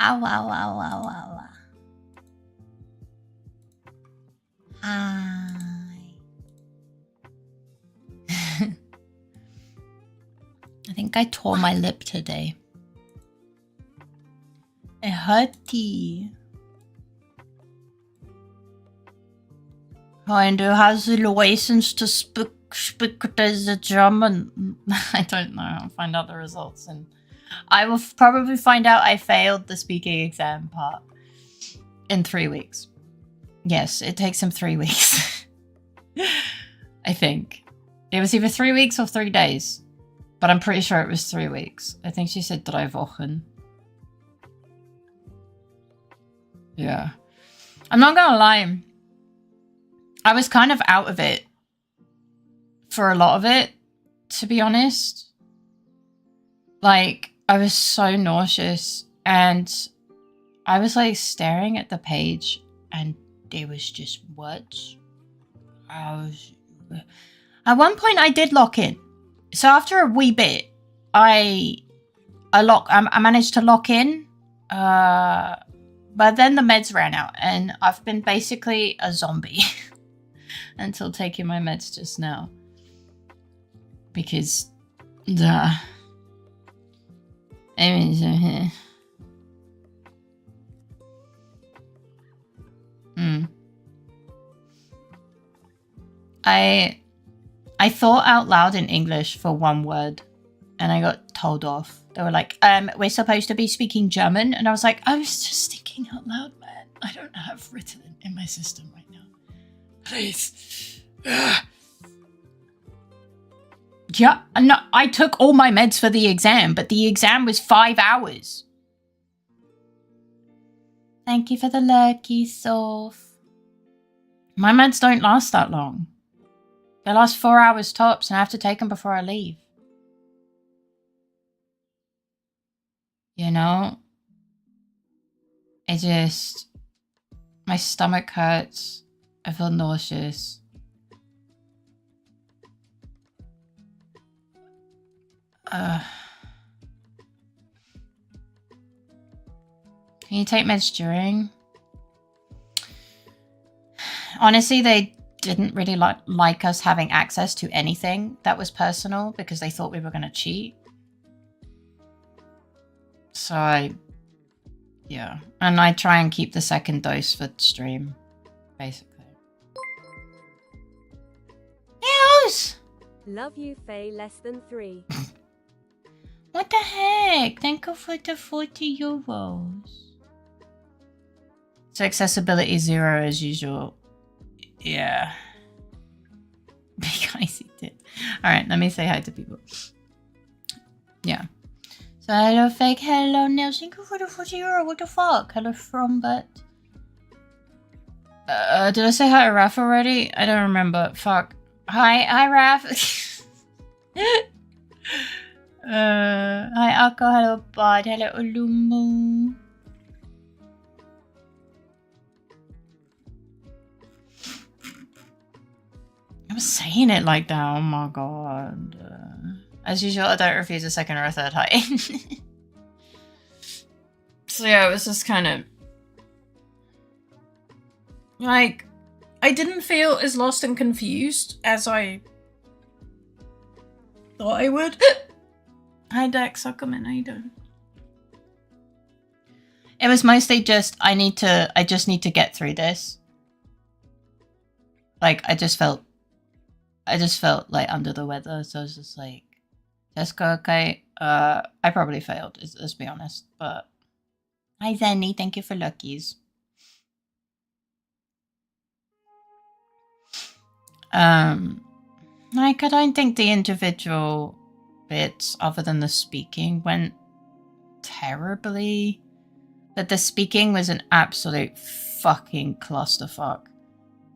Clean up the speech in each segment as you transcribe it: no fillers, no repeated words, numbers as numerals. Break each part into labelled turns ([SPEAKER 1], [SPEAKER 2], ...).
[SPEAKER 1] Ow, ow, ow, ow, ow. Hi. I think I tore my lip today. It hurty. And du has the license to speak the German. I don't know. I'll find out the results, and I will probably find out I failed the speaking exam part in 3 weeks. Yes, it takes him 3 weeks. I think. It was either 3 weeks or 3 days. But I'm pretty sure it was 3 weeks. I think she said 3 Wochen. Yeah. I'm not gonna lie. I was kind of out of it for a lot of it, to be honest. Like, I was so nauseous, and I was like staring at the page, and there was just words. At one point I did lock in. So after a wee bit, I managed to lock in, but then the meds ran out, and I've been basically a zombie until taking my meds just now. Because, I thought out loud in English for one word, and I got told off. They were like, we're supposed to be speaking German. And I was like, I was just thinking out loud, man. I don't have written in my system right now. Please. Yeah, no, I took all my meds for the exam, but the exam was 5 hours. Thank you for the lurky, Soph. My meds don't last that long. They last 4 hours tops, and I have to take them before I leave. You know? It just... My stomach hurts. I feel nauseous. Can you take meds during? Honestly, they didn't really like us having access to anything that was personal because they thought we were going to cheat. So yeah. And I try and keep the second dose for stream, basically. Yes!
[SPEAKER 2] Love you, Faye, less than 3.
[SPEAKER 1] What the heck? Thank you for the 40 euros. So accessibility 0 as usual. Yeah. Big icy tip. Alright, let me say hi to people. Yeah. So hello fake, hello Nils, thank you for the 40 euro, what the fuck? Hello Frombert. Did I say hi to Raph already? I don't remember. Fuck. Hi Raph. Hi Akko, hello Bud, hello Olumu. I was saying it like that, oh my god. As usual, I don't refuse a second or a third hi. So yeah, it was just kind of... like, I didn't feel as lost and confused as I thought I would. Hi Dex, how come in? How you doing? It was mostly just, I just need to get through this. Like, I just felt like under the weather, so I was just like, Jessica, okay. I probably failed, let's be honest, but... Hi Zenny, thank you for luckies. Like, I don't think the individual bits, other than the speaking, went terribly. But the speaking was an absolute fucking clusterfuck.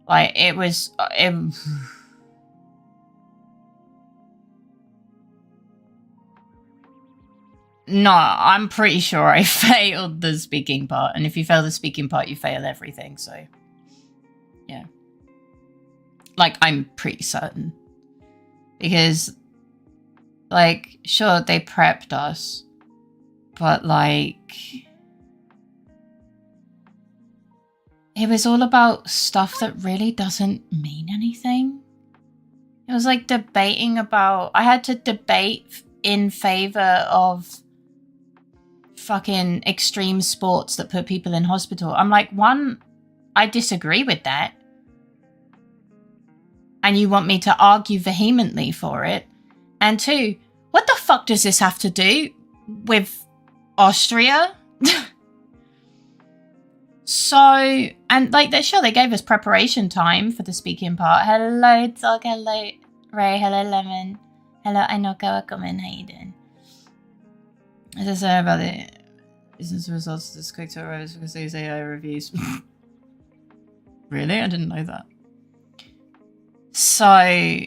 [SPEAKER 1] Like, it was... No, I'm pretty sure I failed the speaking part. And if you fail the speaking part, you fail everything, so... yeah. Like, I'm pretty certain. Because, like, sure, they prepped us. But, like... it was all about stuff that really doesn't mean anything. It was like debating about, I had to debate in favor of fucking extreme sports that put people in hospital. I'm like, one, I disagree with that. And you want me to argue vehemently for it. And two, what the fuck does this have to do with Austria? So, and like, they gave us preparation time for the speaking part. Hello, Dog. Hello, Ray. Hello, Lemon. Hello, Inoka. Welcome in. How you doing? As I say about the business results of this quick to arose because these AI reviews. Really? I didn't know that. So,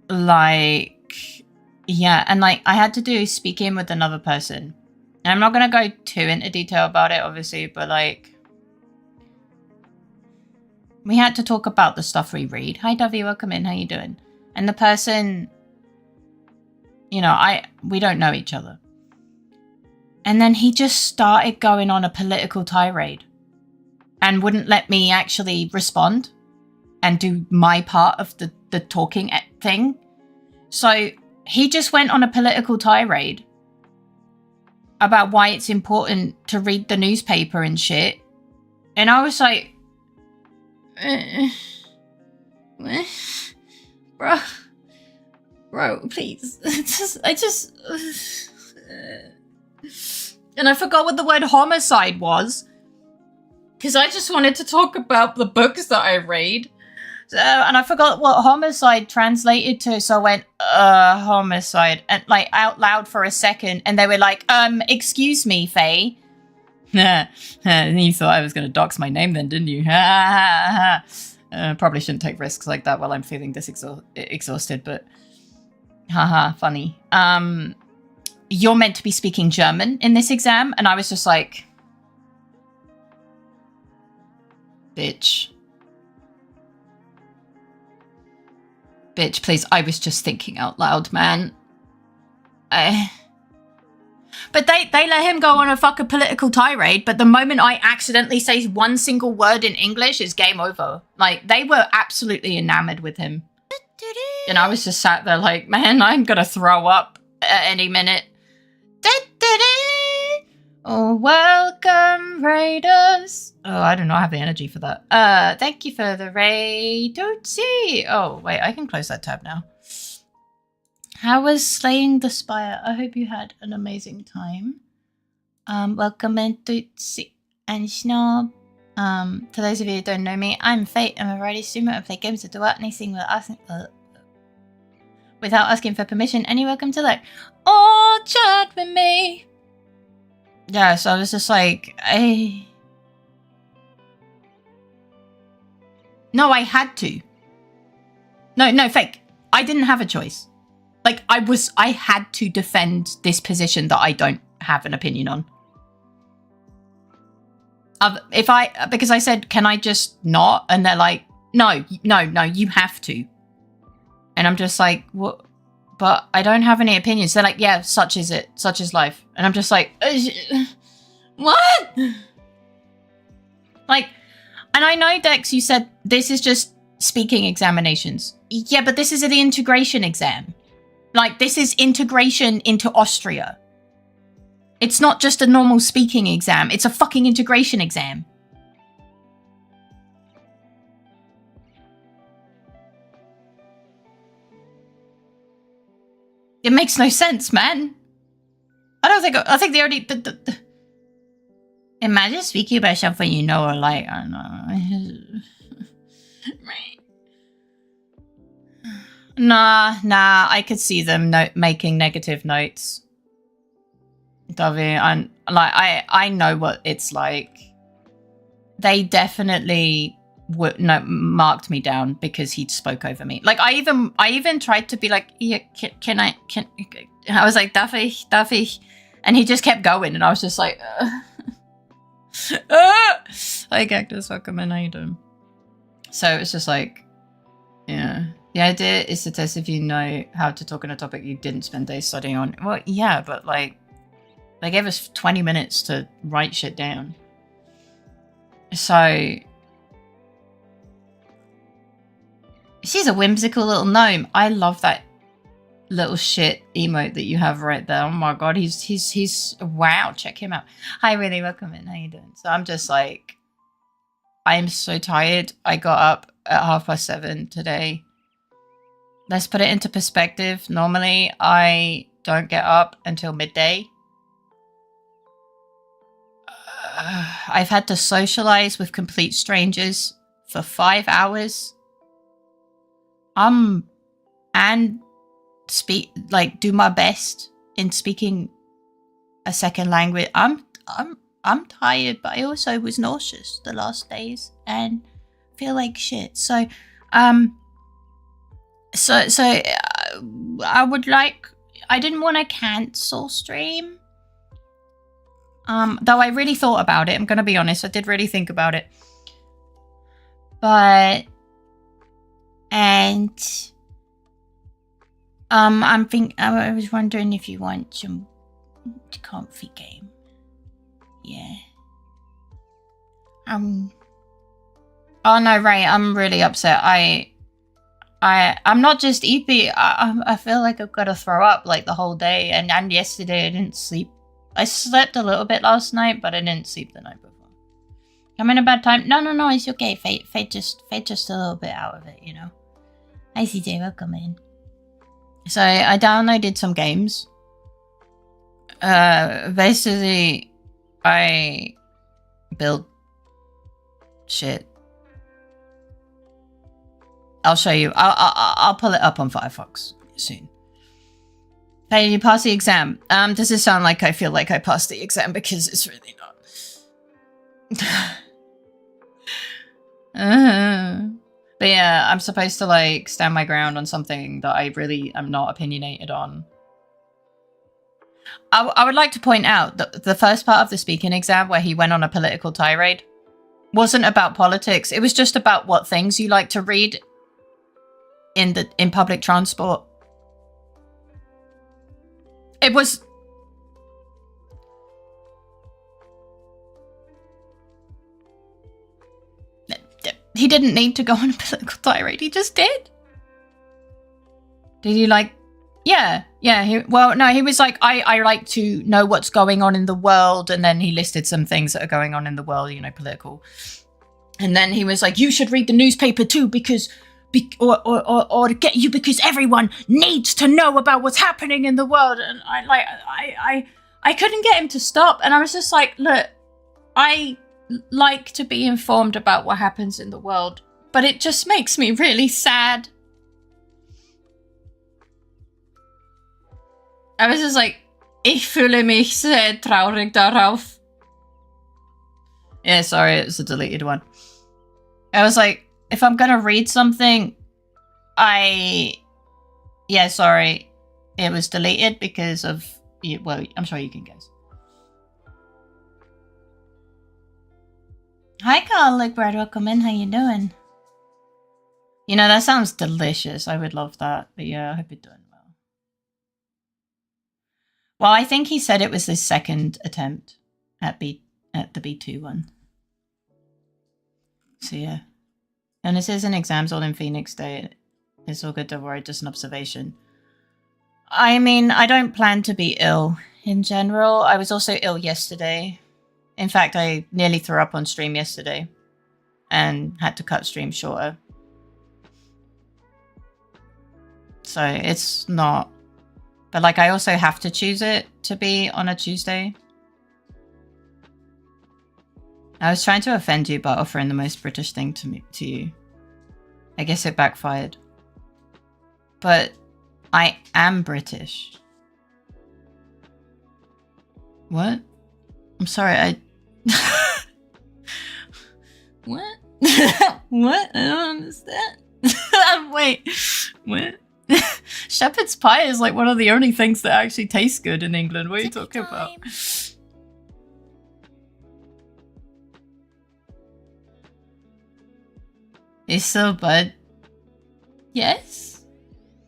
[SPEAKER 1] like, yeah, and like, I had to do speaking with another person. And I'm not going to go too into detail about it, obviously, but like, we had to talk about the stuff we read. Hi, Dovey, welcome in. How you doing? And the person, you know, we don't know each other. And then he just started going on a political tirade and wouldn't let me actually respond and do my part of the talking thing. So he just went on a political tirade about why it's important to read the newspaper and shit. And I was like, bro, please. And I forgot what the word homicide was, because I just wanted to talk about the books that I read. So, and I forgot what homicide translated to, so I went, homicide, and like out loud for a second, and they were like, excuse me, Faye. You thought I was going to dox my name then, didn't you? Probably shouldn't take risks like that while I'm feeling this exhausted, but haha, funny. You're meant to be speaking German in this exam, and I was just like, bitch, please. I was just thinking out loud, man. But they let him go on a fucking political tirade, but the moment I accidentally say one single word in English, is game over. Like, they were absolutely enamored with him. And I was just sat there like, man, I'm gonna throw up at any minute. Oh, welcome, Raiders. Oh, I don't know. I have the energy for that. Thank you for the raid. Oh, wait, I can close that tab now. How was slaying the spire? I hope you had an amazing time. Welcome in Tootsie and Snob. For those of you who don't know me, I'm Fate. I'm a variety streamer. I play games that do anything without asking for permission. And you're welcome to like, oh, chat with me. Yeah, so I was just like, no, I had to. No, fake. I didn't have a choice. Like, I had to defend this position that I don't have an opinion on. Because I said, can I just not? And they're like, no, you have to. And I'm just like, what? But I don't have any opinions. They're like, yeah, such is it. Such is life. And I'm just like, what? Like, and I know, Dex, you said this is just speaking examinations. Yeah, but this is the integration exam. Like, this is integration into Austria. It's not just a normal speaking exam. It's a fucking integration exam. It makes no sense, man. I think they already... Imagine speaking about something you know or like, I don't know. Nah, I could see them making negative notes. Dovey, I know what it's like. They definitely marked me down because he spoke over me. Like, I even tried to be like, yeah, can I was like, Duffy, and he just kept going, and I was just like, Hi, Cactus, welcome in, how you doing? So it's just like, yeah. The idea is to test if you know how to talk on a topic you didn't spend days studying on. Well, yeah, but like, they gave us 20 minutes to write shit down. So, She's a whimsical little gnome. I love that little shit emote that you have right there. Oh my god, he's wow, check him out. Hi, really, welcome in. How you doing? So I'm just like, I am so tired. I got up at 7:30 today. Let's put it into perspective. Normally, I don't get up until midday. I've had to socialize with complete strangers for 5 hours. And do my best in speaking a second language. I'm tired, but I also was nauseous the last days and feel like shit. So I didn't want to cancel stream. Though I really thought about it. I'm going to be honest. I did really think about it. But I was wondering if you want some comfy game. Yeah. Oh no, Ray, I'm really upset. I'm not just eepy. I feel like I've got to throw up like the whole day. And yesterday I didn't sleep. I slept a little bit last night, but I didn't sleep the night before. I'm in a bad time. No, it's okay. Fate just a little bit out of it, you know. Hi CJ, welcome in. So I downloaded some games. Basically, I built shit. I'll show you. I'll pull it up on Firefox soon. Hey, you pass the exam? Does it sound like I feel like I passed the exam? Because it's really not. But yeah, I'm supposed to like stand my ground on something that I really am not opinionated on. I would like to point out that the first part of the speaking exam where he went on a political tirade wasn't about politics. It was just about what things you like to read in public transport. It was... He didn't need to go on a political tirade. He just did. Did he like... Yeah. He was like, I like to know what's going on in the world. And then he listed some things that are going on in the world, you know, political. And then he was like, you should read the newspaper too, because... Or to get you, because everyone needs to know about what's happening in the world. And I couldn't get him to stop. And I was just like, look, I like to be informed about what happens in the world, but it just makes me really sad. I was just like, ich fühle mich sehr traurig darauf. Yeah, sorry, it's a deleted one. I was like, if I'm gonna read something, yeah, sorry, it was deleted because of, well, I'm sure you can guess. Hi, Garlic Bread, welcome in. How you doing? You know, that sounds delicious. I would love that. But yeah, I hope you're doing well. Well, I think he said it was his second attempt at the B2 one. So yeah. And this is an exams all in Phoenix Day. It's all good, don't worry, just an observation. I mean, I don't plan to be ill in general. I was also ill yesterday. In fact, I nearly threw up on stream yesterday and had to cut stream shorter. So it's not... But like, I also have to choose it to be on a Tuesday. I was trying to offend you by offering the most British thing to you. I guess it backfired. But I am British. What? I'm sorry, What? What? I don't understand. Wait, what? Shepherd's pie is like one of the only things that actually tastes good in England. What are you talking about? It's so bad. Yes?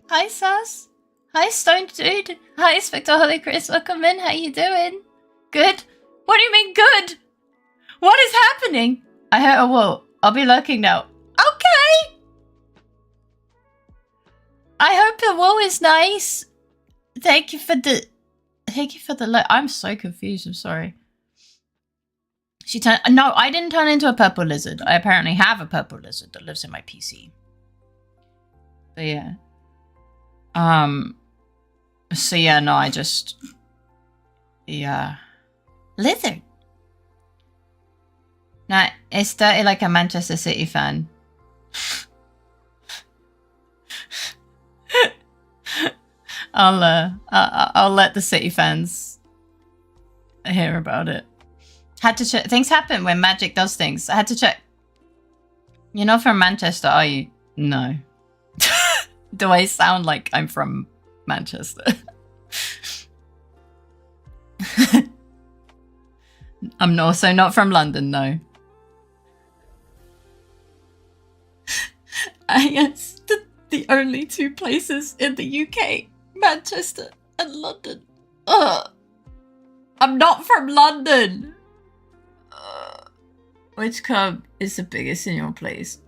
[SPEAKER 1] Hi, Sass. Hi, Stone Dude. Hi, Spectre Holy Chris. Welcome in. How you doing? Good? What do you mean good? What is happening? I hit a wall. I'll be lurking now. Okay! I hope the wall is nice. Thank you for the I'm so confused, I'm sorry. She turned, no, I didn't turn into a purple lizard. I apparently have a purple lizard that lives in my PC. But yeah. So yeah, no, I just, yeah. Lizard. No, it's dirty like a Manchester City fan. I'll let the City fans hear about it. Had to check. Things happen when Magic does things. I had to check. You're not from Manchester, are you? No. Do I sound like I'm from Manchester? I'm also not from London, no. I guess the only two places in the UK, Manchester and London. Ugh. I'm not from London. Which club is the biggest in your place?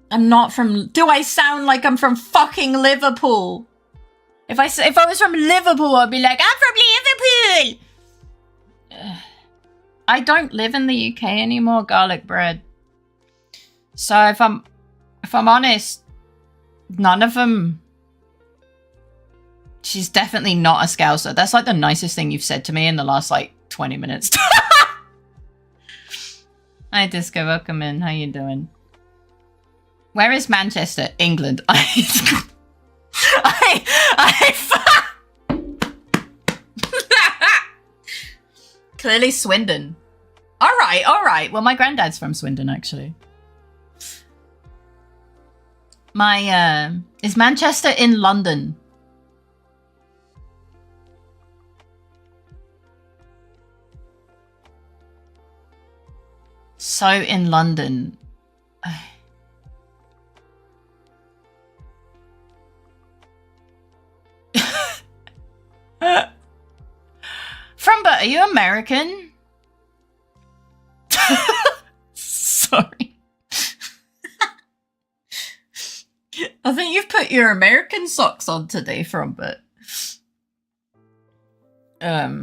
[SPEAKER 1] I'm not from... Do I sound like I'm from fucking Liverpool? If I was from Liverpool, I'd be like, I'm from Liverpool! I don't live in the UK anymore, garlic bread. So if I'm honest, none of them... She's definitely not a Scouser. That's like the nicest thing you've said to me in the last like 20 minutes. Hi Disco, welcome in. How you doing? Where is Manchester? England. Clearly Swindon. All right. Well, my granddad's from Swindon, actually. Is Manchester in London? So in London. But are you American? Sorry. I think you've put your American socks on today, Frumbert. Yeah.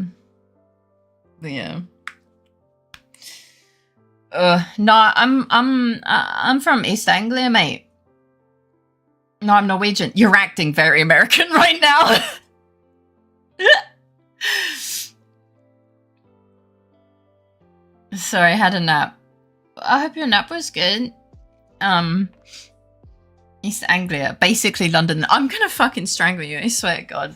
[SPEAKER 1] No, I'm from East Anglia, mate. No, I'm Norwegian. You're acting very American right now. Sorry, I had a nap. I hope your nap was good. East Anglia, basically London. I'm gonna fucking strangle you, I swear to God.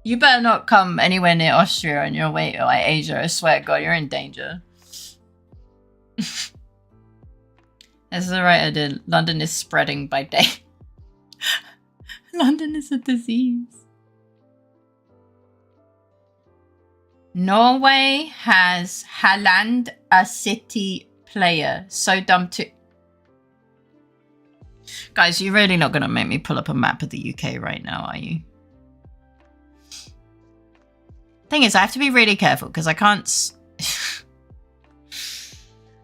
[SPEAKER 1] You better not come anywhere near Austria on your way to like Asia, I swear to God, you're in danger. That's the right idea. London is spreading by day. London is a disease. Norway has Haaland, a City player. So dumb too. Guys, you're really not going to make me pull up a map of the UK right now, are you? Thing is, I have to be really careful because I can't...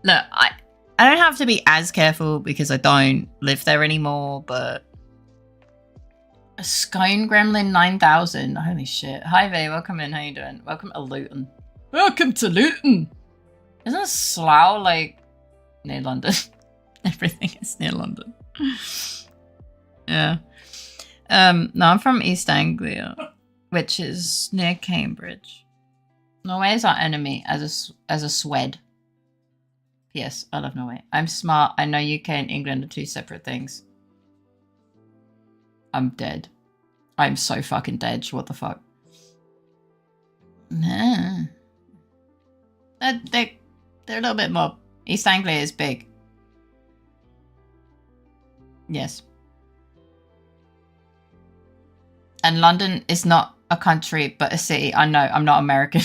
[SPEAKER 1] Look, I don't have to be as careful because I don't live there anymore, but... A Scone Gremlin 9000. Holy shit. Hi, Vay. Welcome in. How you doing? Welcome to Luton. Welcome to Luton. Isn't Slough, like, near London? Everything is near London. Yeah. No, I'm from East Anglia, which is near Cambridge. Norway is our enemy as a Swed. Yes, I love Norway. I'm smart. I know UK and England are two separate things. I'm dead. I'm so fucking dead. What the fuck? Nah. They're a little bit more. East Anglia is big. Yes. And London is not a country, but a city. I know, I'm not American.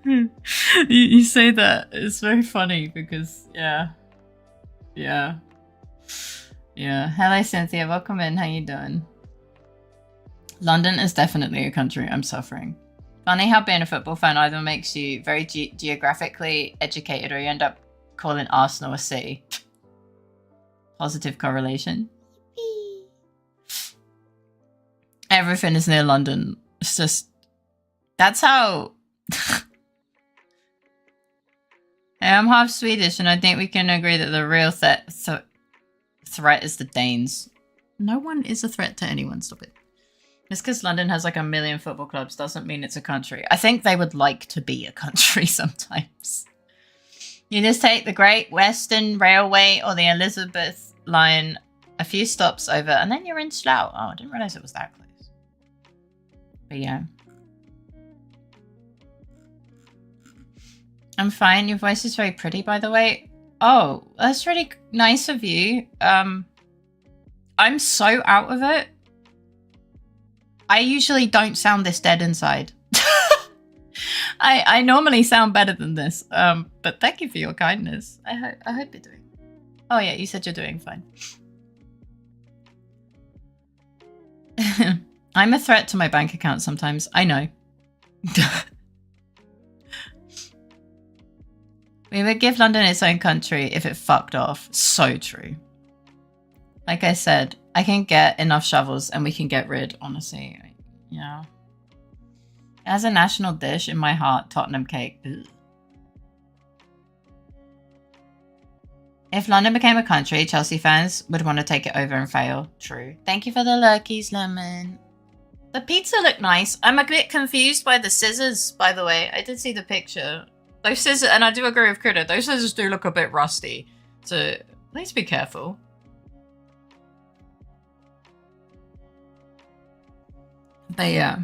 [SPEAKER 1] You say that. It's very funny because, yeah. Hello, Cynthia. Welcome in. How you doing? London is definitely a country. I'm suffering. Funny how being a football fan either makes you very geographically educated or you end up calling Arsenal a city. Positive correlation. Everything is near London. It's just... That's how... I'm half Swedish, and I think we can agree that the real threat is the Danes. No one is a threat to anyone, stop it. Just because London has like 1 million football clubs doesn't mean it's a country. I think they would like to be a country sometimes. You just take the Great Western Railway or the Elizabeth line a few stops over, and then you're in Slough. Oh, I didn't realise it was that close. But yeah. I'm fine. Your voice is very pretty, by the way. Oh, that's really nice of you. I'm so out of it. I usually don't sound this dead inside. I normally sound better than this. But thank you for your kindness. I hope you're doing. Oh yeah, you said you're doing fine. I'm a threat to my bank account sometimes. I know. We would give London its own country if it fucked off. So true. Like I said, I can get enough shovels and we can get rid, honestly. Yeah. As a national dish in my heart, Tottenham cake. Ugh. If London became a country, Chelsea fans would want to take it over and fail. True. Thank you for the lurkies, Lemon. The pizza looked nice. I'm a bit confused by the scissors, by the way. I did see the picture. Those scissors, and I do agree with Kuda, those scissors do look a bit rusty. So, please be careful. But yeah.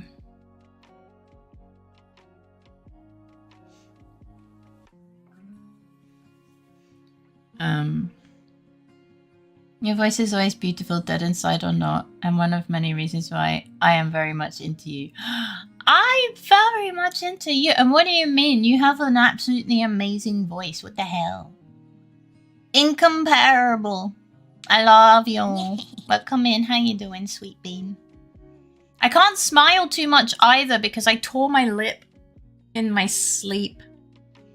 [SPEAKER 1] Your voice is always beautiful, dead inside or not, and one of many reasons why I am very much into you. I'm very much into you. And what do you mean? You have an absolutely amazing voice. What the hell? Incomparable. I love you. Welcome in. How you doing, sweet bean? I can't smile too much either because I tore my lip in my sleep.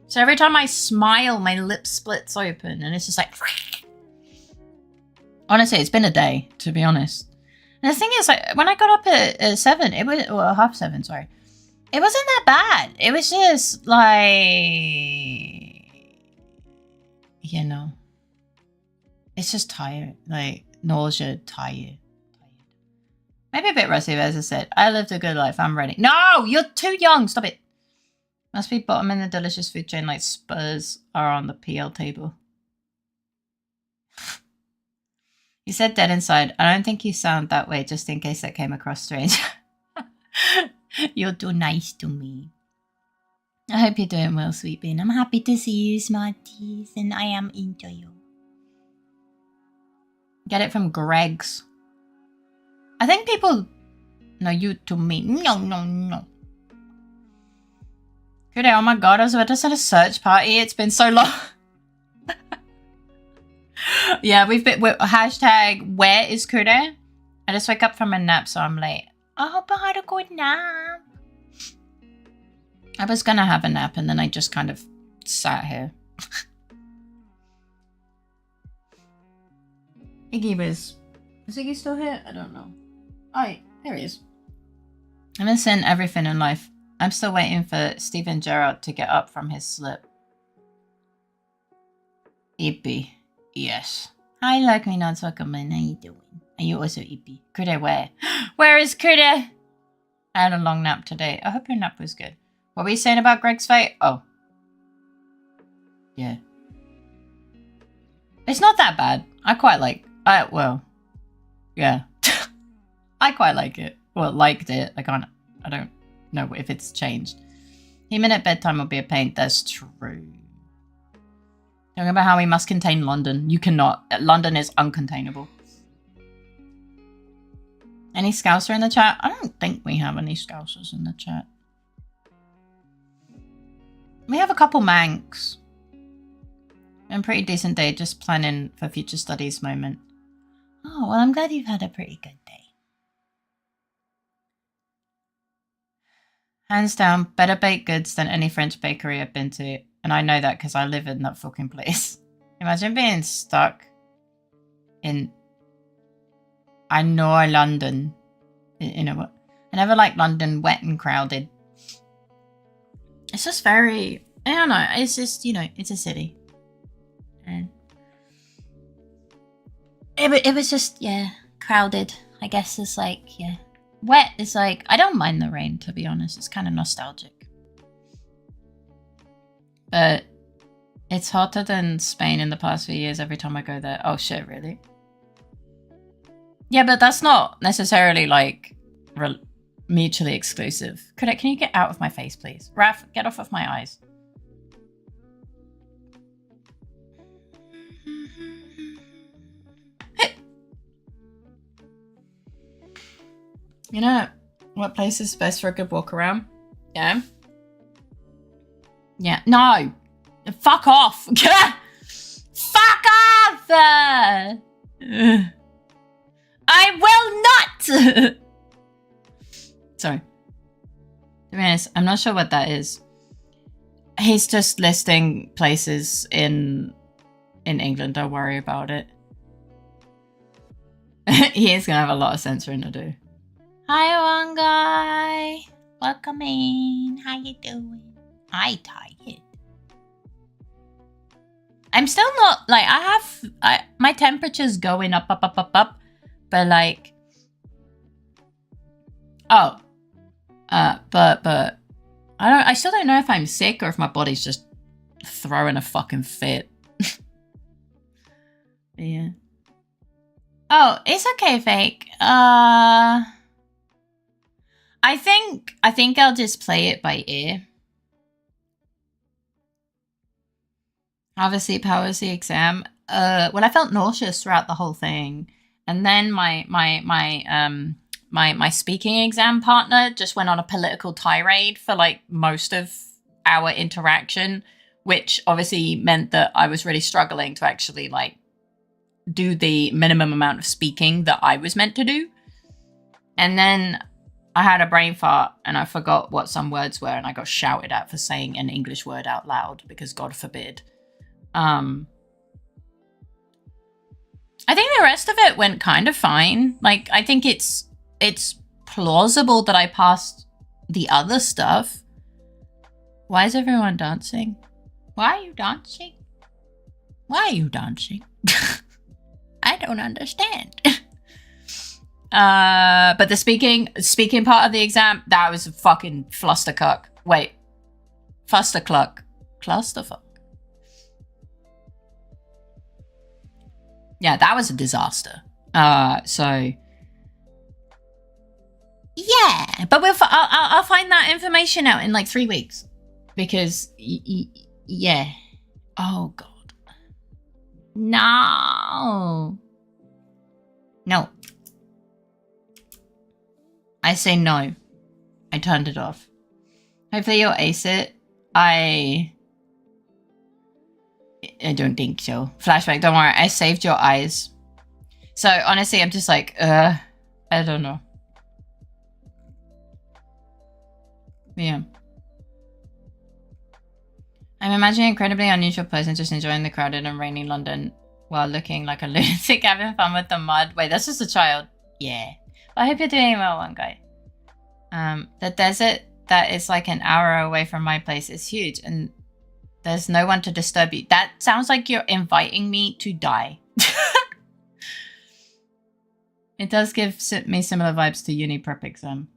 [SPEAKER 1] So every time I smile, my lip splits open and it's just like... Honestly, it's been a day, to be honest. And the thing is, like, when I got up at 7, it was... Well, 7:30, sorry. It wasn't that bad. It was just, like... You know. It's just tired. Like, nausea, tired. Maybe a bit rusty, but as I said, I lived a good life. I'm ready. No! You're too young! Stop it. Must be bottom in the delicious food chain like Spurs are on the PL table. You said dead inside. I don't think you sound that way, just in case that came across strange. You're too nice to me. I hope you're doing well, sweet bean. I'm happy to see you, Smarties, and I am into you. Get it from Greg's. I think people... No, you to me. No. Good day, oh my god, I was about to send a search party. It's been so long. Yeah, we've been... Hashtag, where is Kude? I just woke up from a nap, so I'm late. I hope I had a good nap. I was gonna have a nap, and then I just kind of sat here. Iggy was... Is Iggy still here? I don't know. Oh, there he is. I'm missing everything in life. I'm still waiting for Steven Gerrard to get up from his slip. Ippy. Yes. Hi, like me not welcome in. How you doing? Are you also Ippy? Kude, where? Where is Kude? I had a long nap today. I hope your nap was good. What were you saying about Greg's fight? Oh. Yeah. It's not that bad. I quite like... well. Yeah. I quite like it. Well, liked it. I don't know if it's changed. Him at bedtime will be a pain. That's true. Talking about how we must contain London. You cannot. London is uncontainable. Any Scouser in the chat? I don't think we have any Scousers in the chat. We have a couple Manx. A pretty decent day, just planning for future studies moment. Oh, well, I'm glad you've had a pretty good day. Hands down, better baked goods than any French bakery I've been to. And I know that because I live in that fucking place. Imagine being stuck in... I know London. You know what? I never liked London wet and crowded. It's just very... I don't know. It's just, you know, it's a city. And it was just, yeah, crowded. I guess it's like, yeah. Wet is like... I don't mind the rain, to be honest. It's kind of nostalgic. But it's hotter than Spain in the past few years every time I go there. Oh shit, really? Yeah, but that's not necessarily like mutually exclusive. Can you get out of my face, please? Raph, get off of my eyes. You know what place is best for a good walk around? Yeah. Yeah. No. Fuck off. Fuck off. I will not. Sorry. To be honest, I'm not sure what that is. He's just listing places in England. Don't worry about it. He is gonna have a lot of censoring to do. Hi, one guy. Welcome in. How you doing? I tired. I'm still not like my temperature's going up, but like, but I still don't know if I'm sick or if my body's just throwing a fucking fit. Yeah. Oh, it's okay, fake. I think I'll just play it by ear. Obviously, powers the exam. Well, I felt nauseous throughout the whole thing, and then my speaking exam partner just went on a political tirade for like most of our interaction, which obviously meant that I was really struggling to actually like do the minimum amount of speaking that I was meant to do. And then I had a brain fart and I forgot what some words were, and I got shouted at for saying an English word out loud because God forbid. I think the rest of it went kind of fine. Like, I think it's plausible that I passed the other stuff. Why is everyone dancing? Why are you dancing? Why are you dancing? I don't understand. But the speaking part of the exam, that was a fucking flustercuck. Wait. Fustercluck. Clusterfuck. Yeah, that was a disaster. So yeah, but I'll find that information out in like 3 weeks because yeah. Oh God, no. I say no. I turned it off. Hopefully you'll ace it. I don't think so. Flashback, don't worry. I saved your eyes. So honestly, I'm just like, I don't know. Yeah. I'm imagining an incredibly unusual person just enjoying the crowded and rainy London while looking like a lunatic having fun with the mud. Wait, that's just a child. Yeah. I hope you're doing well, one guy. The desert that is like an hour away from my place is huge and there's no one to disturb you. That sounds like you're inviting me to die. It does give me similar vibes to uni prep exam.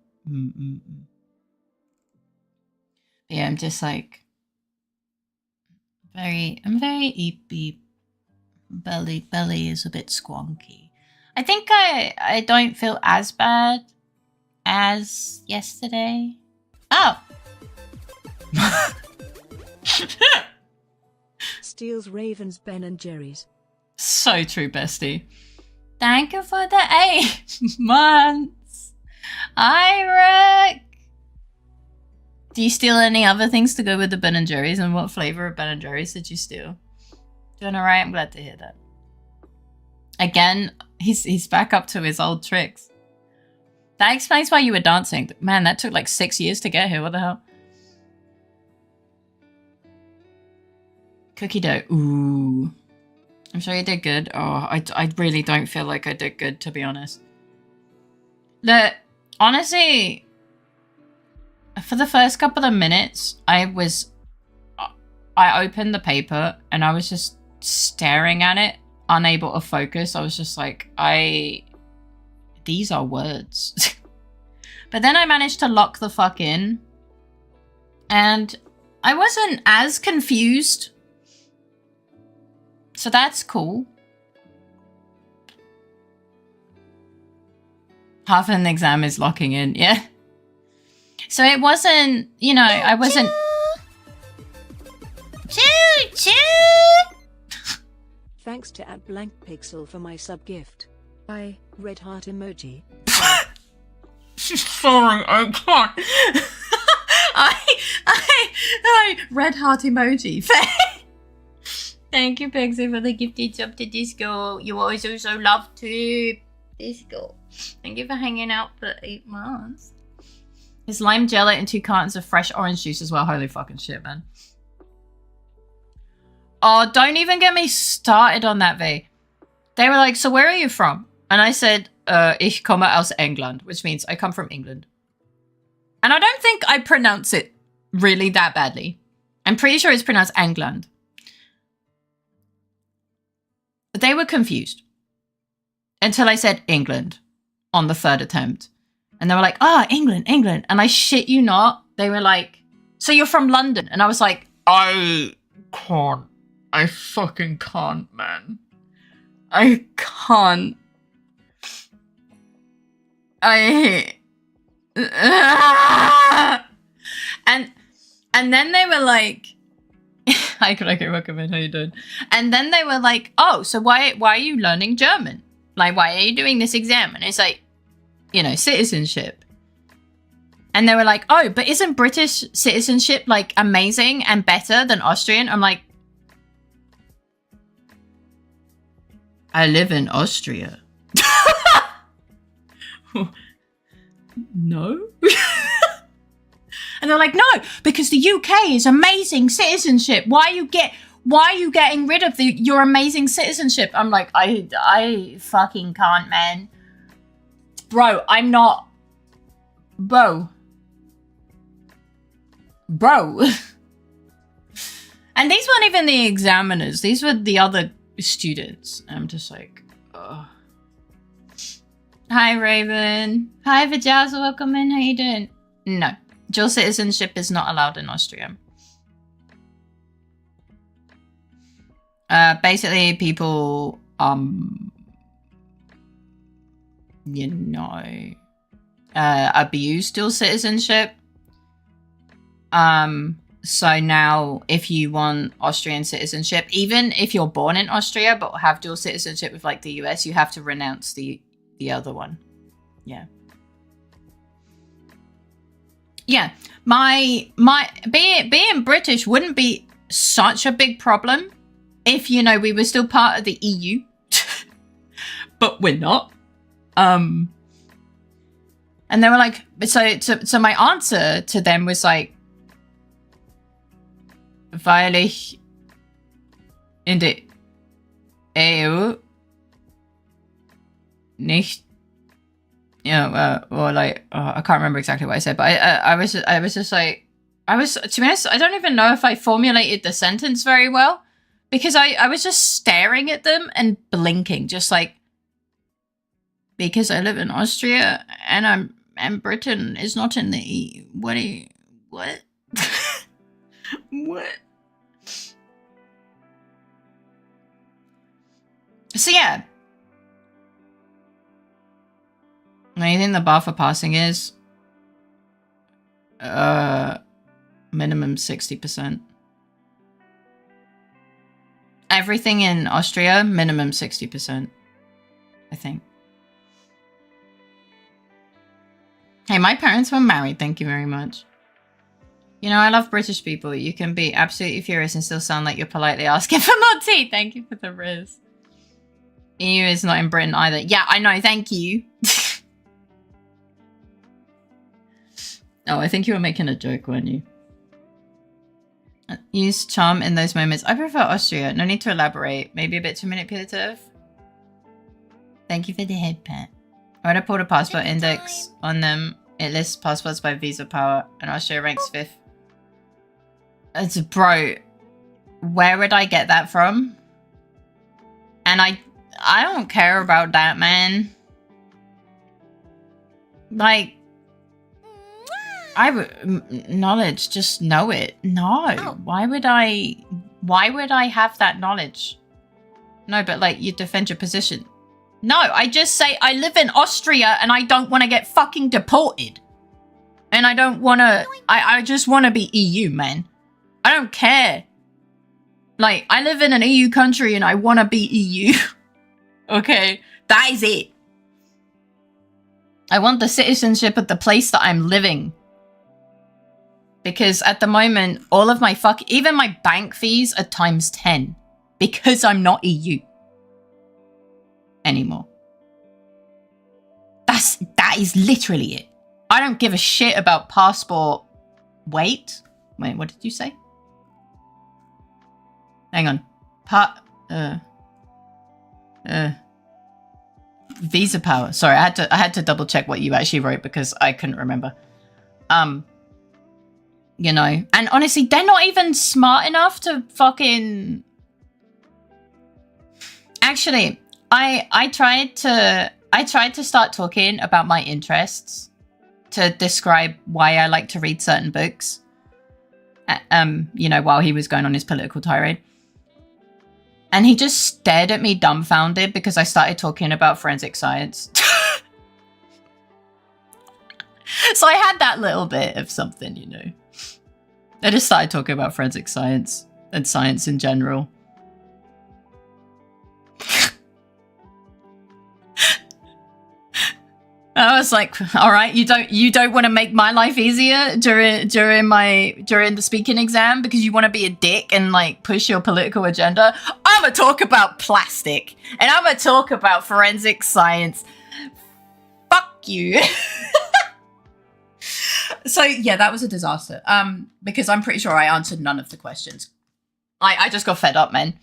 [SPEAKER 1] Yeah, I'm just like I'm very eepy. Belly is a bit squonky. I think I don't feel as bad as yesterday. Oh.
[SPEAKER 3] Steals Ravens Ben and Jerry's.
[SPEAKER 1] So true, bestie. Thank you for the 8 months. Irek. Do you steal any other things to go with the Ben and Jerry's? And what flavor of Ben and Jerry's did you steal? Doing alright? I'm glad to hear that. Again, he's back up to his old tricks. That explains why you were dancing. Man, that took like 6 years to get here. What the hell? Cookie dough. Ooh. I'm sure you did good. Oh, I really don't feel like I did good, to be honest. Honestly, for the first couple of minutes, I opened the paper and I was just staring at it, unable to focus. I was just like, these are words. But then I managed to lock the fuck in and I wasn't as confused. So that's cool. Half an exam is locking in, yeah. So it wasn't, you know, I wasn't... Choo!
[SPEAKER 3] Thanks to @blankpixel for my sub gift. I red heart emoji.
[SPEAKER 1] Sorry, I can't. I red heart emoji. Thank you, Pixie, for the gifted sub to Disco. You always also love to Disco. Thank you for hanging out for 8 months. There's lime jelly and 2 cartons of fresh orange juice as well. Holy fucking shit, man. Oh, don't even get me started on that, V. They were like, so where are you from? And I said, ich komme aus England, which means I come from England. And I don't think I pronounce it really that badly. I'm pretty sure it's pronounced England. But they were confused until I said England on the 3rd attempt. And they were like, England. And I shit you not. They were like, so you're from London? And I was like, I can't. I fucking can't, man. I can't. And then they were like, hi, welcome in, how you doing? And then they were like, oh, so why are you learning German? Like, why are you doing this exam? And it's like, you know, citizenship. And they were like, oh, but isn't British citizenship like amazing and better than Austrian? I'm like, I live in Austria. No? And they're like, no, because the UK is amazing citizenship. Why are you getting rid of your amazing citizenship? I'm like, I fucking can't, man. Bro, I'm not. Bro. And these weren't even the examiners. These were the other students. I'm just like, ugh. Hi, Raven. Hi, Vijaz. Welcome in. How you doing? No. Dual citizenship is not allowed in Austria. Basically, people, you know, abuse dual citizenship. So now if you want Austrian citizenship, even if you're born in Austria but have dual citizenship with like the US, you have to renounce the other one. Yeah. Yeah. My being British wouldn't be such a big problem if, you know, we were still part of the EU. But we're not. And they were like, so my answer to them was like, weil ich in der EU nicht, you know, or like, I can't remember exactly what I said, but I was just like, to be honest, I don't even know if I formulated the sentence very well, because I was just staring at them and blinking, just like, because I live in Austria and Britain is not in the EU. What? What? So yeah. What do you think the bar for passing is? Minimum 60%. Everything in Austria, minimum 60%. I think. Hey, my parents were married, thank you very much. You know, I love British people. You can be absolutely furious and still sound like you're politely asking for more tea. Thank you for the riz. EU is not in Britain either. Yeah, I know, thank you. Oh, I think you were making a joke, weren't you? use charm in those moments. I prefer Austria. No need to elaborate. Maybe a bit too manipulative. Thank you for the head pat. When I pulled a passport index on them, it lists passports by visa power, and Austria ranks 5th. It's bro. Where would I get that from? And I don't care about that, man. Like, knowledge, just know it. No. Why would I have that knowledge? No, but like, you defend your position. No, I just say I live in Austria and I don't want to get fucking deported. And I don't want to, I just want to be EU, man. I don't care. Like, I live in an EU country and I want to be EU. Okay, that is it. I want the citizenship of the place that I'm living. Because at the moment, all of my even my bank fees are times 10. Because I'm not EU. Anymore. That is literally it. I don't give a shit about passport. Wait, what did you say? Hang on. Visa power. Sorry, I had to double check what you actually wrote because I couldn't remember. You know, and honestly, they're not even smart enough to fucking. Actually, I tried to start talking about my interests to describe why I like to read certain books. You know, while he was going on his political tirade. And he just stared at me dumbfounded because I started talking about forensic science. So I had that little bit of something, you know. I just started talking about forensic science and science in general. I was like, all right, you don't want to make my life easier during the speaking exam because you want to be a dick and like push your political agenda. I'm gonna talk about plastic and I'm gonna talk about forensic science. Fuck you. So yeah, that was a disaster. Because I'm pretty sure I answered none of the questions. I just got fed up, man.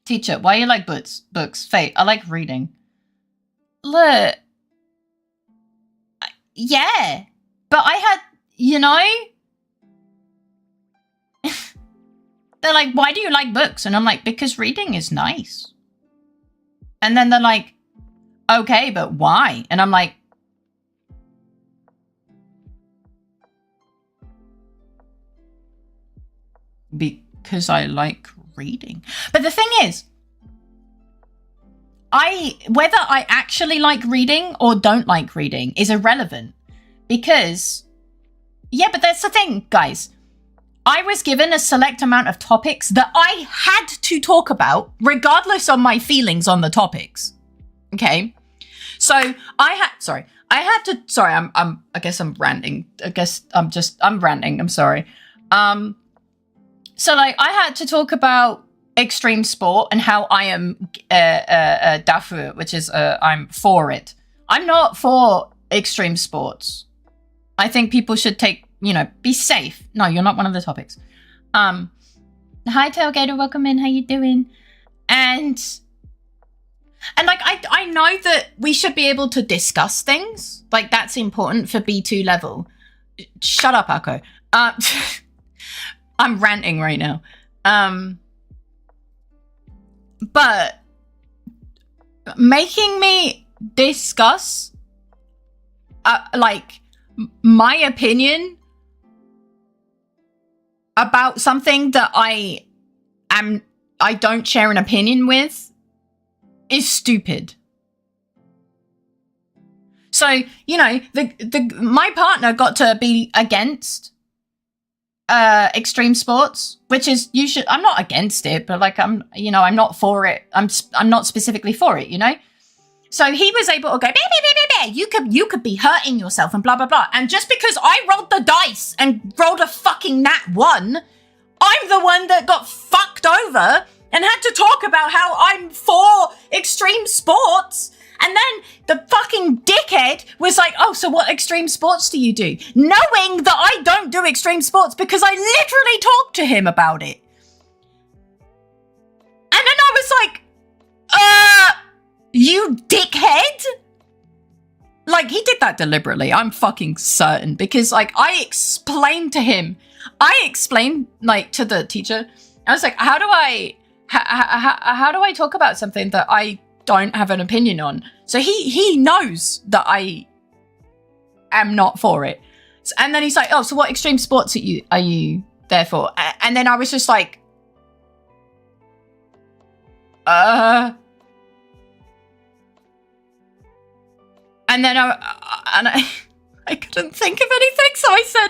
[SPEAKER 1] Teacher, why you like books? Faye, I like reading. Look. Yeah, but I had, you know, they're like, why do you like books? And I'm like, because reading is nice. And then they're like, okay, but why? And I'm like, because I like reading. But the thing is, whether I actually like reading or don't like reading is irrelevant because, yeah, but that's the thing, guys. I was given a select amount of topics that I had to talk about regardless of my feelings on the topics. Okay. So I guess I'm ranting. I'm ranting. I'm sorry. So like I had to talk about extreme sport and how I am dafür, which is I'm for it. I'm not for extreme sports. I think people should be safe. No, you're not one of the topics. Hi Tailgater, welcome in. How you doing? And like I know that we should be able to discuss things. Like that's important for B2 level. Shut up, Akko. I'm ranting right now. But making me discuss like my opinion about something that I don't share an opinion with is stupid. So, you know, my partner got to be against extreme sports, which is I'm not against it, but like I'm not for it. I'm not specifically for it, you know. So he was able to go, you could be hurting yourself and blah blah blah. And just because I rolled the dice and rolled a fucking nat 1, I'm the one that got fucked over and had to talk about how I'm for extreme sports And then the fucking dickhead was like, oh, so what extreme sports do you do? Knowing that I don't do extreme sports because I literally talked to him about it. And then I was like, you dickhead? Like, he did that deliberately. I'm fucking certain. Because, like, I explained, like, to the teacher. I was like, how do I talk about something that I don't have an opinion on? So he knows that I am not for it. And then he's like, oh, so what extreme sports are you there for? And then I was just like, and then I couldn't think of anything, so I said,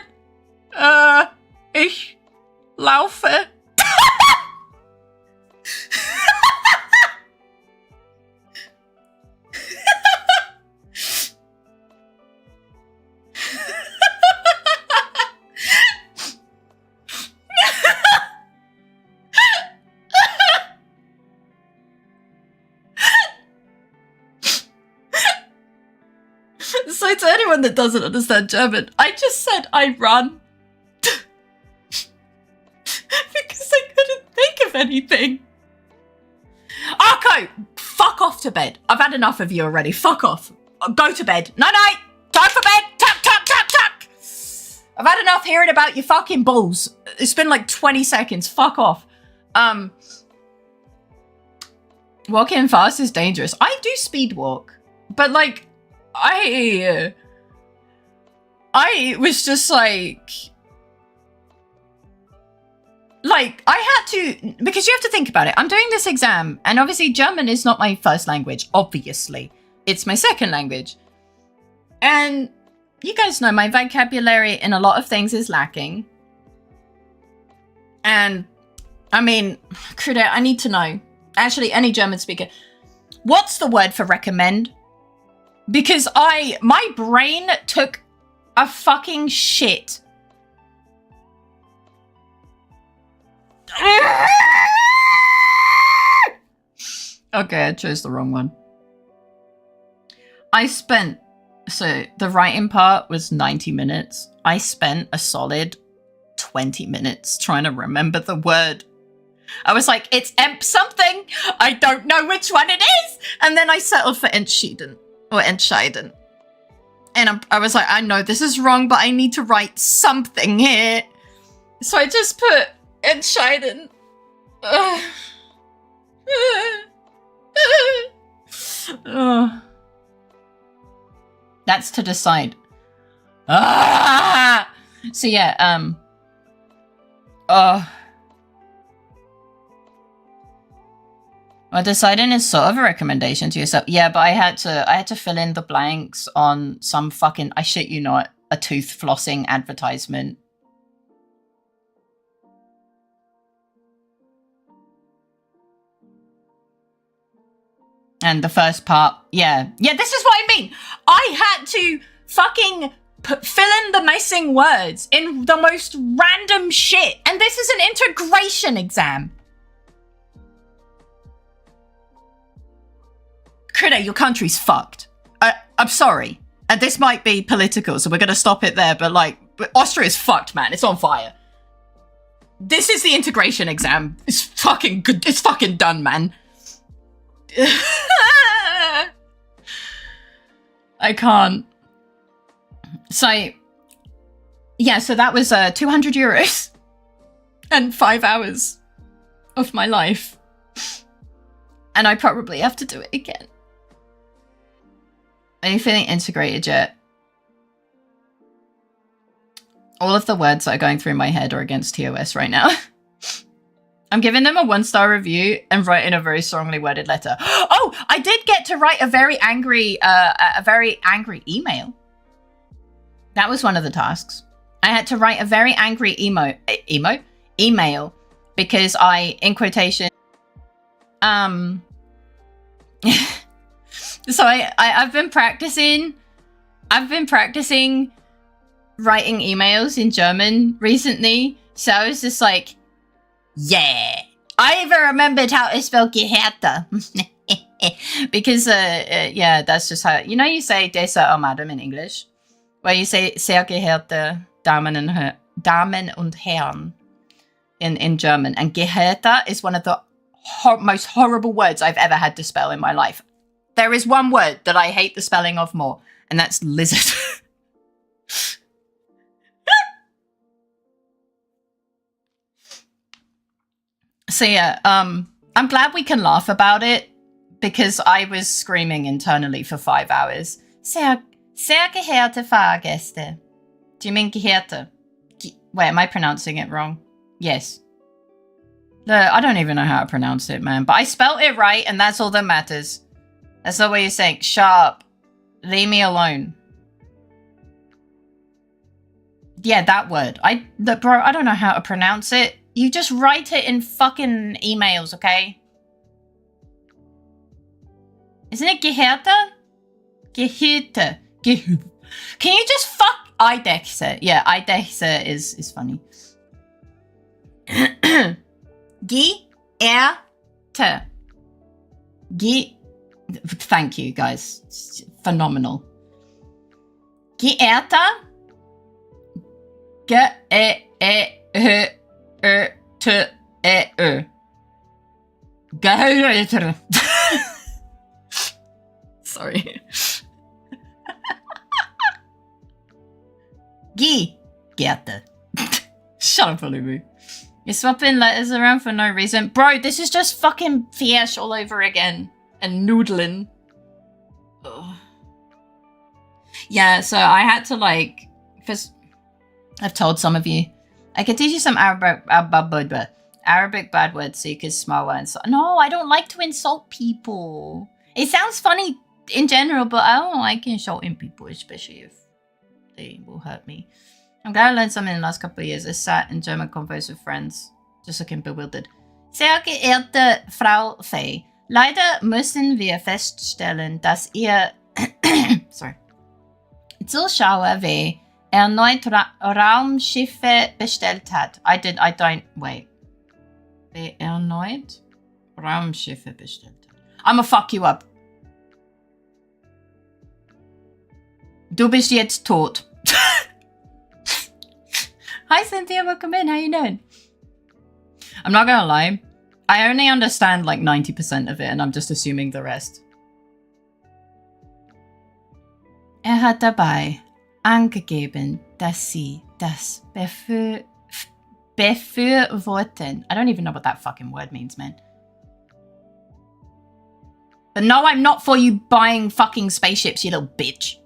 [SPEAKER 1] ich laufe. So to anyone that doesn't understand German, I just said I run. Because I couldn't think of anything. Arco, fuck off to bed. I've had enough of you already. Fuck off. Go to bed. Night-night. Time for bed. Tuck, tuck, tuck, tuck. I've had enough hearing about your fucking balls. It's been like 20 seconds. Fuck off. Walking fast is dangerous. I do speed walk. But like, I was just like I had to, because you have to think about it. I'm doing this exam, and obviously German is not my first language, obviously. It's my second language. And you guys know my vocabulary in a lot of things is lacking. And, I mean, Kruder, I need to know. Actually, any German speaker. What's the word for recommend? Because my brain took a fucking shit. Okay, I chose the wrong one. So the writing part was 90 minutes. I spent a solid 20 minutes trying to remember the word. I was like, it's emp something. I don't know which one it is. And then I settled for entschieden. Or entscheiden. And I was like, I know this is wrong, but I need to write something here. So I just put entscheiden. That's to decide. So yeah, well, deciding is sort of a recommendation to yourself. Yeah, but I had to fill in the blanks on some fucking, I shit you not, a tooth flossing advertisement. And the first part, yeah, this is what I mean. I had to fucking fill in the missing words in the most random shit. And this is an integration exam. Krida, your country's fucked. I'm sorry. And this might be political, so we're going to stop it there. But like, Austria's fucked, man. It's on fire. This is the integration exam. It's fucking good. It's fucking done, man. I can't. So, yeah, so that was 200 euros and 5 hours of my life. And I probably have to do it again. Are you feeling integrated yet? All of the words that are going through my head are against TOS right now. I'm giving them a 1-star review and writing a very strongly worded letter. Oh, I did get to write a very angry email. That was one of the tasks. I had to write a very angry email because I, in quotation, so I've been practicing writing emails in German recently. So I was just like, yeah, I even remembered how to spell Gehärte. Because, yeah, that's just how, you know, you say "Sehr geehrter Madam" in English, where you say "Sehr geehrte Damen und Herren" in German. And "geehrter" is one of the most horrible words I've ever had to spell in my life. There is one word that I hate the spelling of more, and that's lizard. So yeah, I'm glad we can laugh about it, because I was screaming internally for 5 hours. Sehr geehrte Fahrgäste. Do you mean geehrte? Wait, am I pronouncing it wrong? Yes. I don't even know how to pronounce it, man. But I spelt it right, and that's all that matters. That's the way you're saying, sharp. Leave me alone. Yeah, that word. Bro, I don't know how to pronounce it. You just write it in fucking emails, okay? Isn't it geheerte? Geheerte. Can you just fuck Eidechse? Yeah, Eidechse is funny. Geehrte. Thank you, guys. It's phenomenal. Geehrter. Geheirter. Sorry. Geehrte. Shut up, Olubu. You're swapping letters around for no reason. Bro, this is just fucking Fiesh all over again. And noodling. Ugh. Yeah, so I had to because I've told some of you, I could teach you some Arabic bad words so you could smile and so. No, I don't like to insult people. It sounds funny in general, but I don't like insulting people, especially if they will hurt me. I'm glad I learned something in the last couple of years. I sat in German convos with friends, just looking bewildered. Sehr geehrte Frau Fay, leider müssen wir feststellen, dass ihr Zuschauer wie erneut Raumschiffe bestellt hat. Wer erneut Raumschiffe bestellt hat. I'ma fuck you up. Du bist jetzt tot. Hi Cynthia, welcome in. How you doing? I'm not gonna lie. I only understand 90% of it, and I'm just assuming the rest. Hat dabei angegeben, dass sie das befürworten. I don't even know what that fucking word means, man. But no, I'm not for you buying fucking spaceships, you little bitch.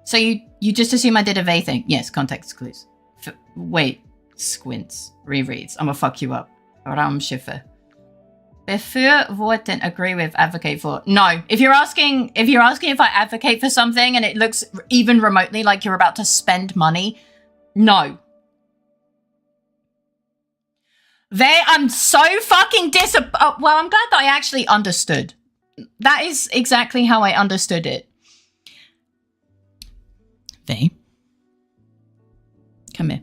[SPEAKER 1] So you just assume I did a they thing. Yes, context clues. Wait, squints, rereads. I'm gonna fuck you up. Raumschiffe. Befürworten, agree with, advocate for. No, if you're asking if I advocate for something and it looks even remotely like you're about to spend money, no. I'm so fucking well, I'm glad that I actually understood. That is exactly how I understood it. They. Come here.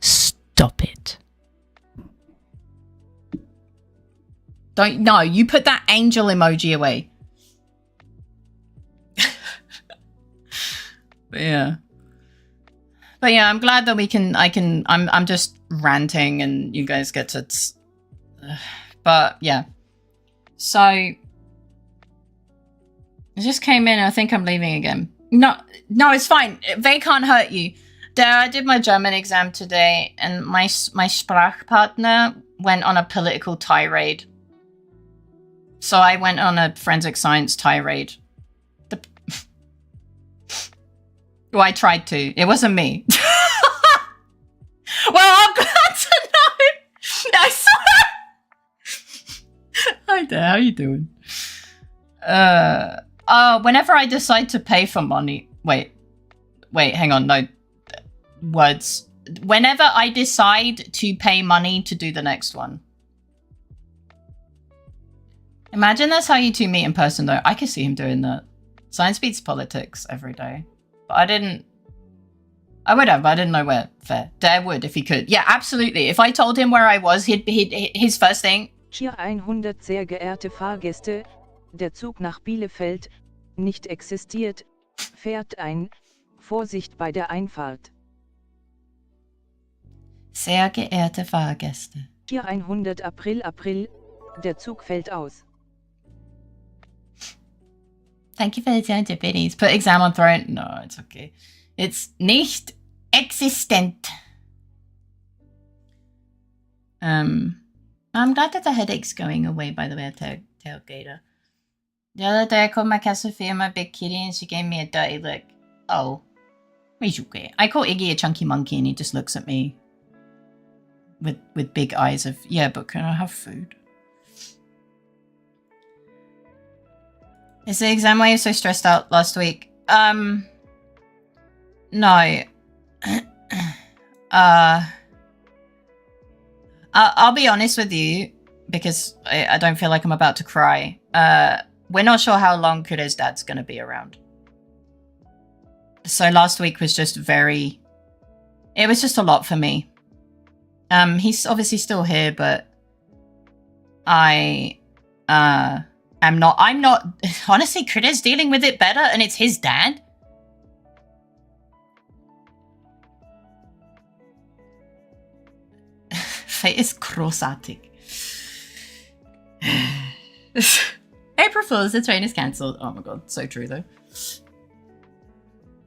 [SPEAKER 1] Stop it. No, you put that angel emoji away. But yeah, I'm glad that I'm just ranting and you guys get to, but yeah. So, I just came in and I think I'm leaving again. No, it's fine. They can't hurt you. I did my German exam today and my Sprachpartner went on a political tirade. So I went on a forensic science tirade. Well, I tried to. It wasn't me. Well, I'm glad to know. I swear. Hi there, how you doing? Whenever I decide to pay for money... Wait, hang on, no. Words. Whenever I decide to pay money to do the next one. Imagine that's how you two meet in person, though. I could see him doing that. Science beats politics every day. But I would have, but I didn't know where. Fair. Dare would if he could. Yeah, absolutely. If I told him where I was, his first thing,
[SPEAKER 4] Cheer 100 sehr geehrte Fahrgäste, der Zug nach Bielefeld, nicht existiert, fährt ein, Vorsicht bei der Einfahrt.
[SPEAKER 1] Sehr geehrte Fahrgäste.
[SPEAKER 4] Cheer 100 April, der Zug fällt aus.
[SPEAKER 1] Thank you for the 200 biddies. Put exam on throne. No, it's okay. It's nicht existent. I'm glad that the headache's going away, by the way, tailgater. The other day I called my cat Sophia my big kitty and she gave me a dirty look. Oh. It's okay. I call Iggy a chunky monkey and he just looks at me with big eyes of, yeah, but can I have food? Is the exam why you're so stressed out last week? No. I'll be honest with you, because I don't feel like I'm about to cry. We're not sure how long Kuda's dad's going to be around. So last week was just it was just a lot for me. He's obviously still here, but I'm not, honestly, Kuda's dealing with it better and it's his dad. Fate is großartig. April Fools, the train is cancelled. Oh my god, so true though.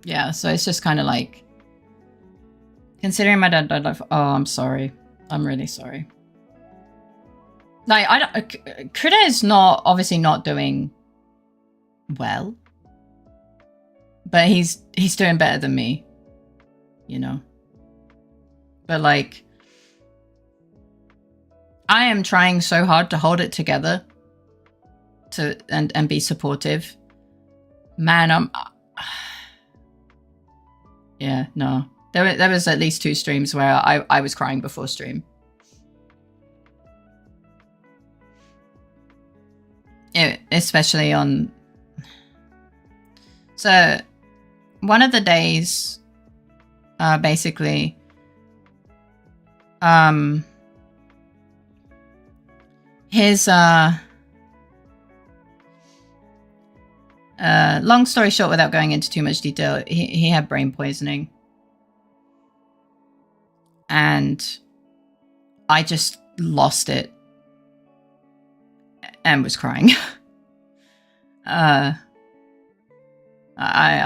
[SPEAKER 1] Yeah, so it's just kind of like, considering my dad died like, oh, I'm sorry. I'm really sorry. Like, Kuda is obviously not doing well. But he's doing better than me. You know? But like, I am trying so hard to hold it together and be supportive. Man, yeah, no. There was at least 2 streams where I was crying before stream. Especially on... So, one of the days, basically, his, long story short, without going into too much detail, he had brain poisoning. And I just lost it and was crying. I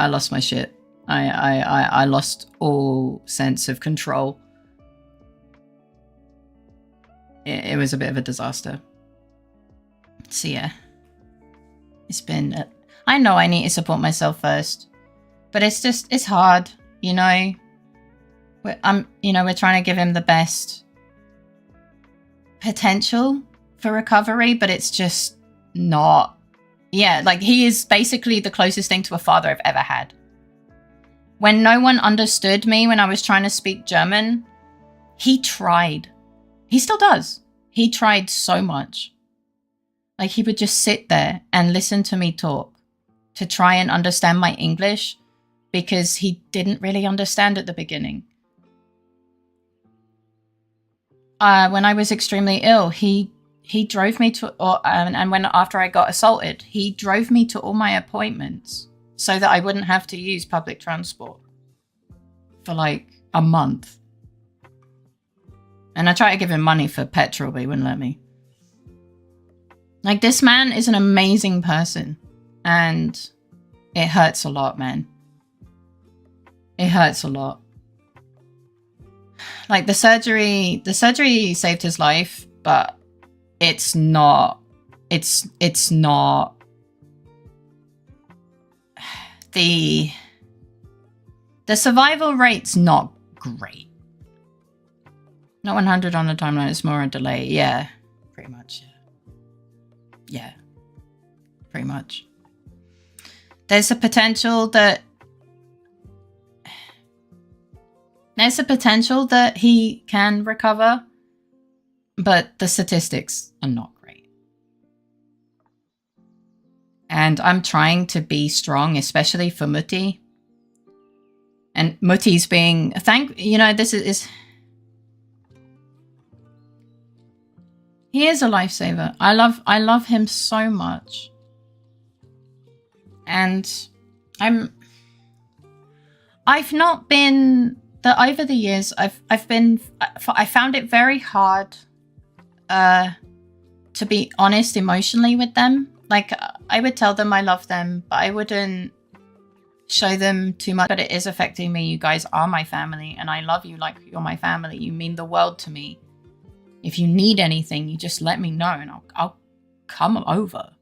[SPEAKER 1] lost my shit. I lost all sense of control. It was a bit of a disaster. So yeah, it's been. I know I need to support myself first, but it's hard, you know. We're trying to give him the best potential for recovery, but it's just not. Yeah, like he is basically the closest thing to a father I've ever had. When no one understood me when I was trying to speak German, he tried. He still does. He tried so much. Like he would just sit there and listen to me talk to try and understand my English because he didn't really understand at the beginning. When I was extremely ill, he drove me to, after I got assaulted, he drove me to all my appointments so that I wouldn't have to use public transport for like a month. And I tried to give him money for petrol, but he wouldn't let me. Like, this man is an amazing person. And it hurts a lot, man. It hurts a lot. Like, the surgery saved his life, but it's not the survival rate's not great. Not 100 on the timeline, it's more a delay. Yeah, pretty much. Yeah, pretty much. There's a potential that he can recover, but the statistics are not great. And I'm trying to be strong, especially for Mutti. And Mutti's being, this is He is a lifesaver. I love him so much. And I've not been over the years I found it very hard to be honest emotionally with them. Like, I would tell them I love them, but I wouldn't show them too much. But it is affecting me. You guys are my family, and I love you like you're my family. You mean the world to me. If you need anything, you just let me know, and I'll come over.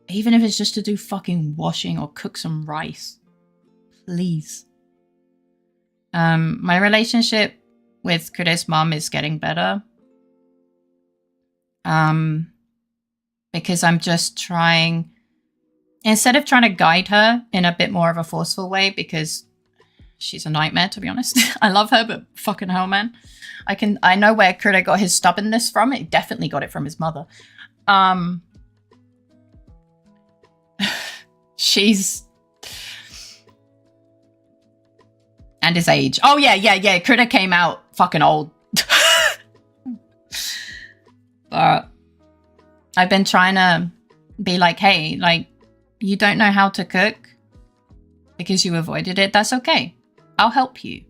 [SPEAKER 1] Even if it's just to do fucking washing or cook some rice. Please. My relationship with Kure's mom is getting better. Because I'm just trying, instead of trying to guide her in a bit more of a forceful way, because she's a nightmare, to be honest. I love her, but fucking hell, man. I know where Kure got his stubbornness from. He definitely got it from his mother. She's... And his age. Oh, yeah. Kure came out fucking old. But I've been trying to be like, hey, like, you don't know how to cook because you avoided it. That's okay. I'll help you.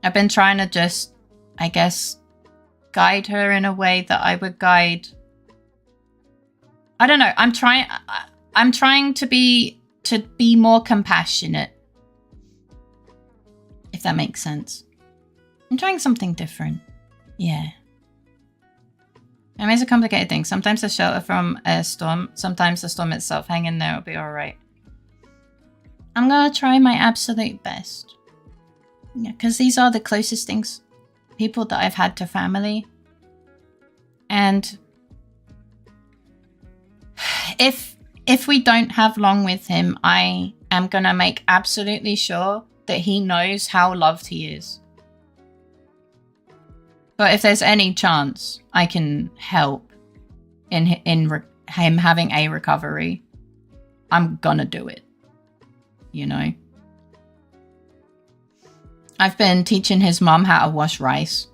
[SPEAKER 1] I've been trying to just, I guess, guide her in a way that I would guide. I don't know. I'm trying to be more compassionate. If that makes sense. I'm trying something different. Yeah. I mean, it's a complicated thing. Sometimes the shelter from a storm, sometimes the storm itself. Hang in there, it'll be alright. I'm gonna try my absolute best. Yeah, because these are the closest things, people that I've had to family. And if we don't have long with him, I am gonna make absolutely sure that he knows how loved he is. But if there's any chance I can help in him having a recovery, I'm gonna do it. You know? I've been teaching his mom how to wash rice.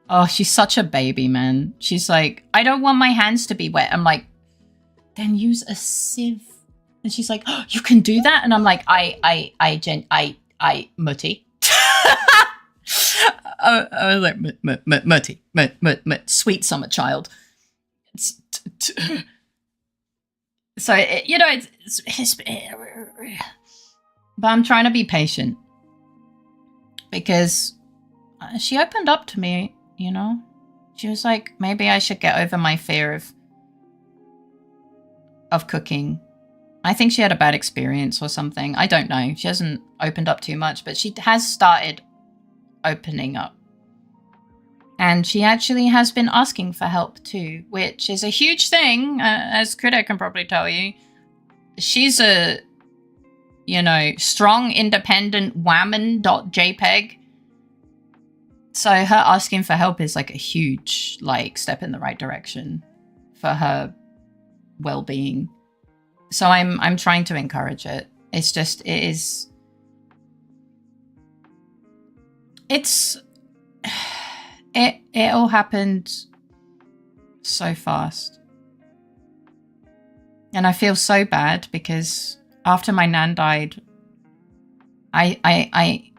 [SPEAKER 1] Oh, she's such a baby, man. She's like, I don't want my hands to be wet. I'm like, then use a sieve. And she's like, oh, you can do that? And I'm like, Mutti. I was like, Mutti, sweet summer child. So, you know, it's but I'm trying to be patient. Because she opened up to me, you know? She was like, maybe I should get over my fear of cooking. I think she had a bad experience or something. I don't know. She hasn't opened up too much, but she has started opening up. And she actually has been asking for help too, which is a huge thing, as Krita can probably tell you. She's a, you know, strong, independent woman.jpg. So her asking for help is like a huge, like, step in the right direction for her well-being. So I'm trying to encourage it. It's just, it all happened so fast. And I feel so bad because after my nan died, I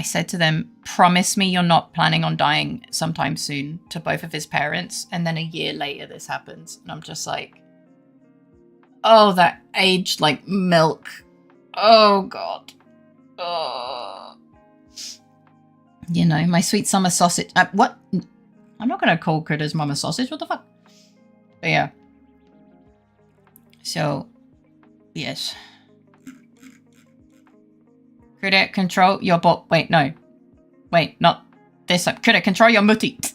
[SPEAKER 1] said to them, promise me you're not planning on dying sometime soon, to both of his parents. And then a year later this happens. And I'm just like, oh, that aged like milk. Oh, God. Oh. You know, my sweet summer sausage. What? I'm not going to call Critter's mama sausage. What the fuck? But yeah. So, yes. Critter, control your bot. Wait, no. Wait, not this. Critter, control your mutti.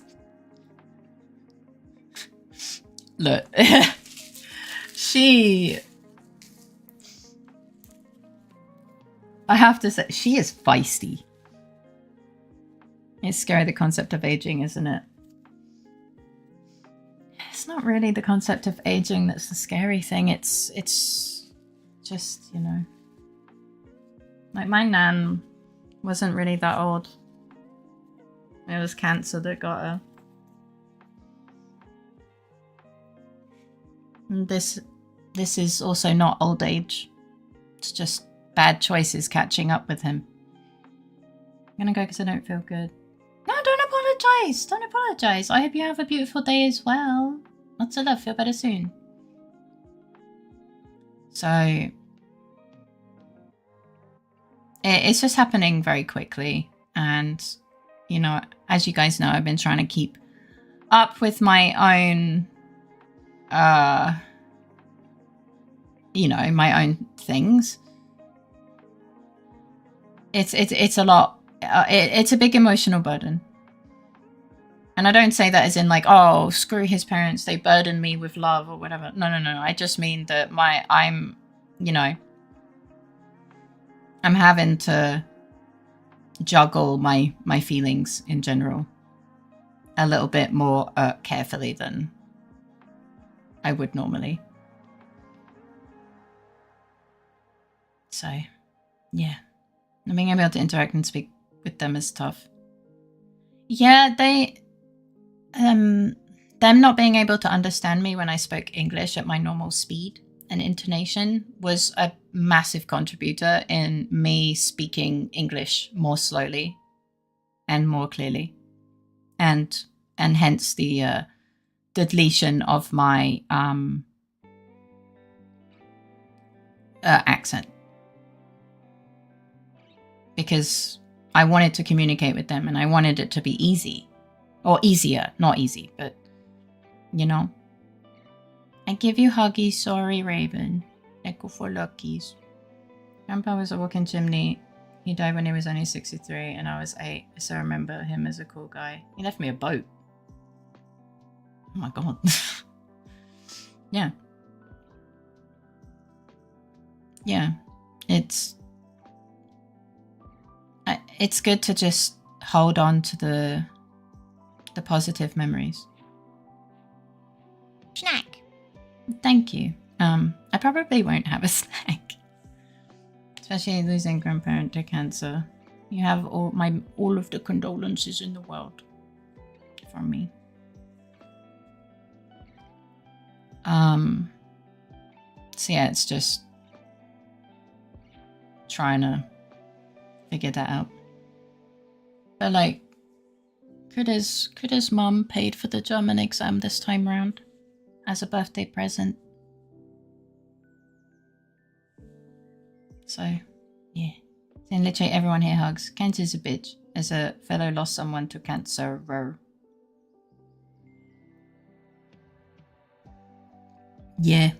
[SPEAKER 1] Look. I have to say, she is feisty. It's scary, the concept of aging, isn't it? It's not really the concept of aging that's the scary thing. It's just, you know. Like, my nan wasn't really that old. It was cancer that got her. And this is also not old age. It's just bad choices catching up with him. I'm gonna go because I don't feel good. No, don't apologize. Don't apologize. I hope you have a beautiful day as well. Lots of love. Feel better soon. So it's just happening very quickly. And, you know, as you guys know, I've been trying to keep up with my own, you know, my own things. It's a lot. It's a big emotional burden. And I don't say that as in like, oh, screw his parents, they burden me with love or whatever. No. I just mean that I'm, you know, I'm having to juggle my feelings in general a little bit more carefully than I would normally. So, yeah. Not being able to interact and speak with them is tough. Yeah, them not being able to understand me when I spoke English at my normal speed and intonation was a massive contributor in me speaking English more slowly and more clearly, and hence the deletion of my accent, because I wanted to communicate with them and I wanted it to be easy. Or easier, not easy, but, you know. I give you huggies, sorry, Raven. Echo for luckies. Grandpa was a walking chimney. He died when he was only 63 and I was 8. I still remember him as a cool guy. He left me a boat. Oh my god. Yeah. Yeah. It's good to just hold on to the positive memories. Snack. Thank you. I probably won't have a snack. Especially losing grandparent to cancer. You have all of the condolences in the world from me. So yeah, it's just trying to figure that out. But like, could his mum paid for the German exam this time round as a birthday present? So, yeah. Then literally everyone here hugs. Cancer's a bitch. As a fellow lost someone to cancer. Yeah.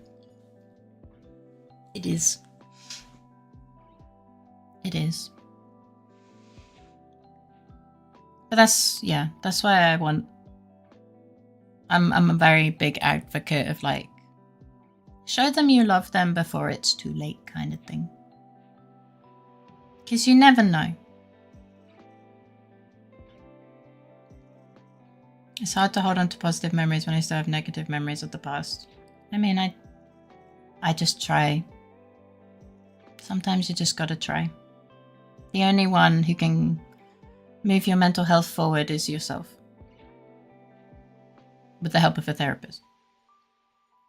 [SPEAKER 1] It is. It is. But that's why I'm a very big advocate of like, show them you love them before it's too late kind of thing. Because you never know. It's hard to hold on to positive memories when I still have negative memories of the past. I mean, I just try. Sometimes you just gotta try. The only one who can move your mental health forward is yourself. With the help of a therapist.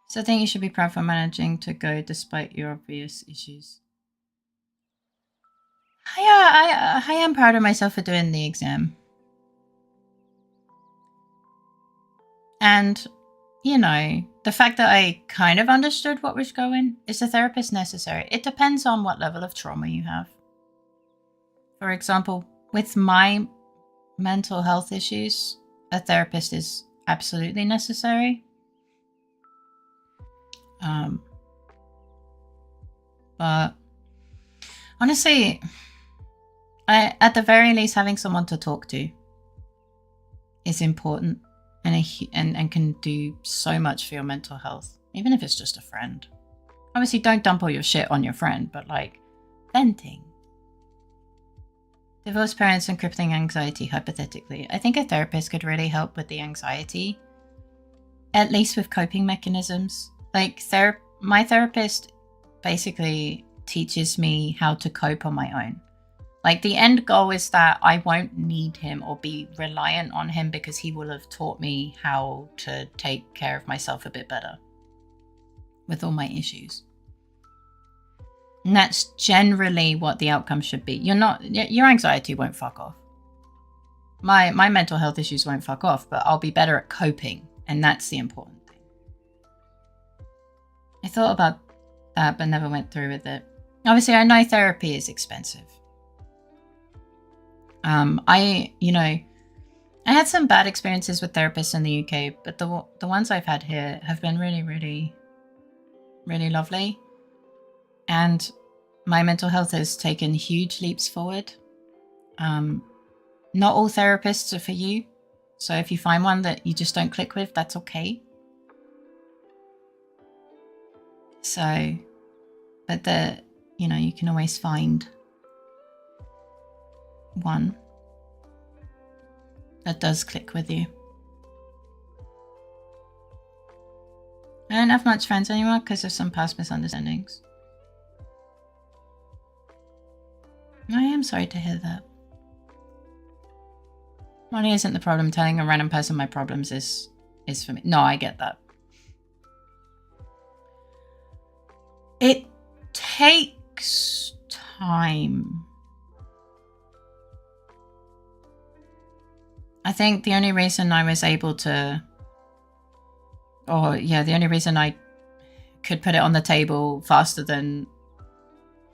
[SPEAKER 1] So I think you should be proud for managing to go despite your obvious issues. I am proud of myself for doing the exam. And, you know, the fact that I kind of understood what was going, is a therapist necessary? It depends on what level of trauma you have. For example, with my mental health issues, a therapist is absolutely necessary. But honestly, at the very least, having someone to talk to is important and can do so much for your mental health, even if it's just a friend. Obviously, don't dump all your shit on your friend, but like venting. Divorced parents and crippling anxiety, hypothetically. I think a therapist could really help with the anxiety, at least with coping mechanisms. Like, my therapist basically teaches me how to cope on my own. Like, the end goal is that I won't need him or be reliant on him because he will have taught me how to take care of myself a bit better with all my issues. And that's generally what the outcome should be. Your anxiety won't fuck off. My mental health issues won't fuck off, but I'll be better at coping. And that's the important thing. I thought about that, but never went through with it. Obviously, I know therapy is expensive. I had some bad experiences with therapists in the UK, but the ones I've had here have been really, really, really lovely. And my mental health has taken huge leaps forward. Not all therapists are for you. So if you find one that you just don't click with, that's okay. So, but you can always find one that does click with you. I don't have much friends anymore because of some past misunderstandings. I am sorry to hear that. Money isn't the problem. Telling a random person my problems is for me. No, I get that. It takes time. I think the only reason I was able to, the only reason I could put it on the table faster than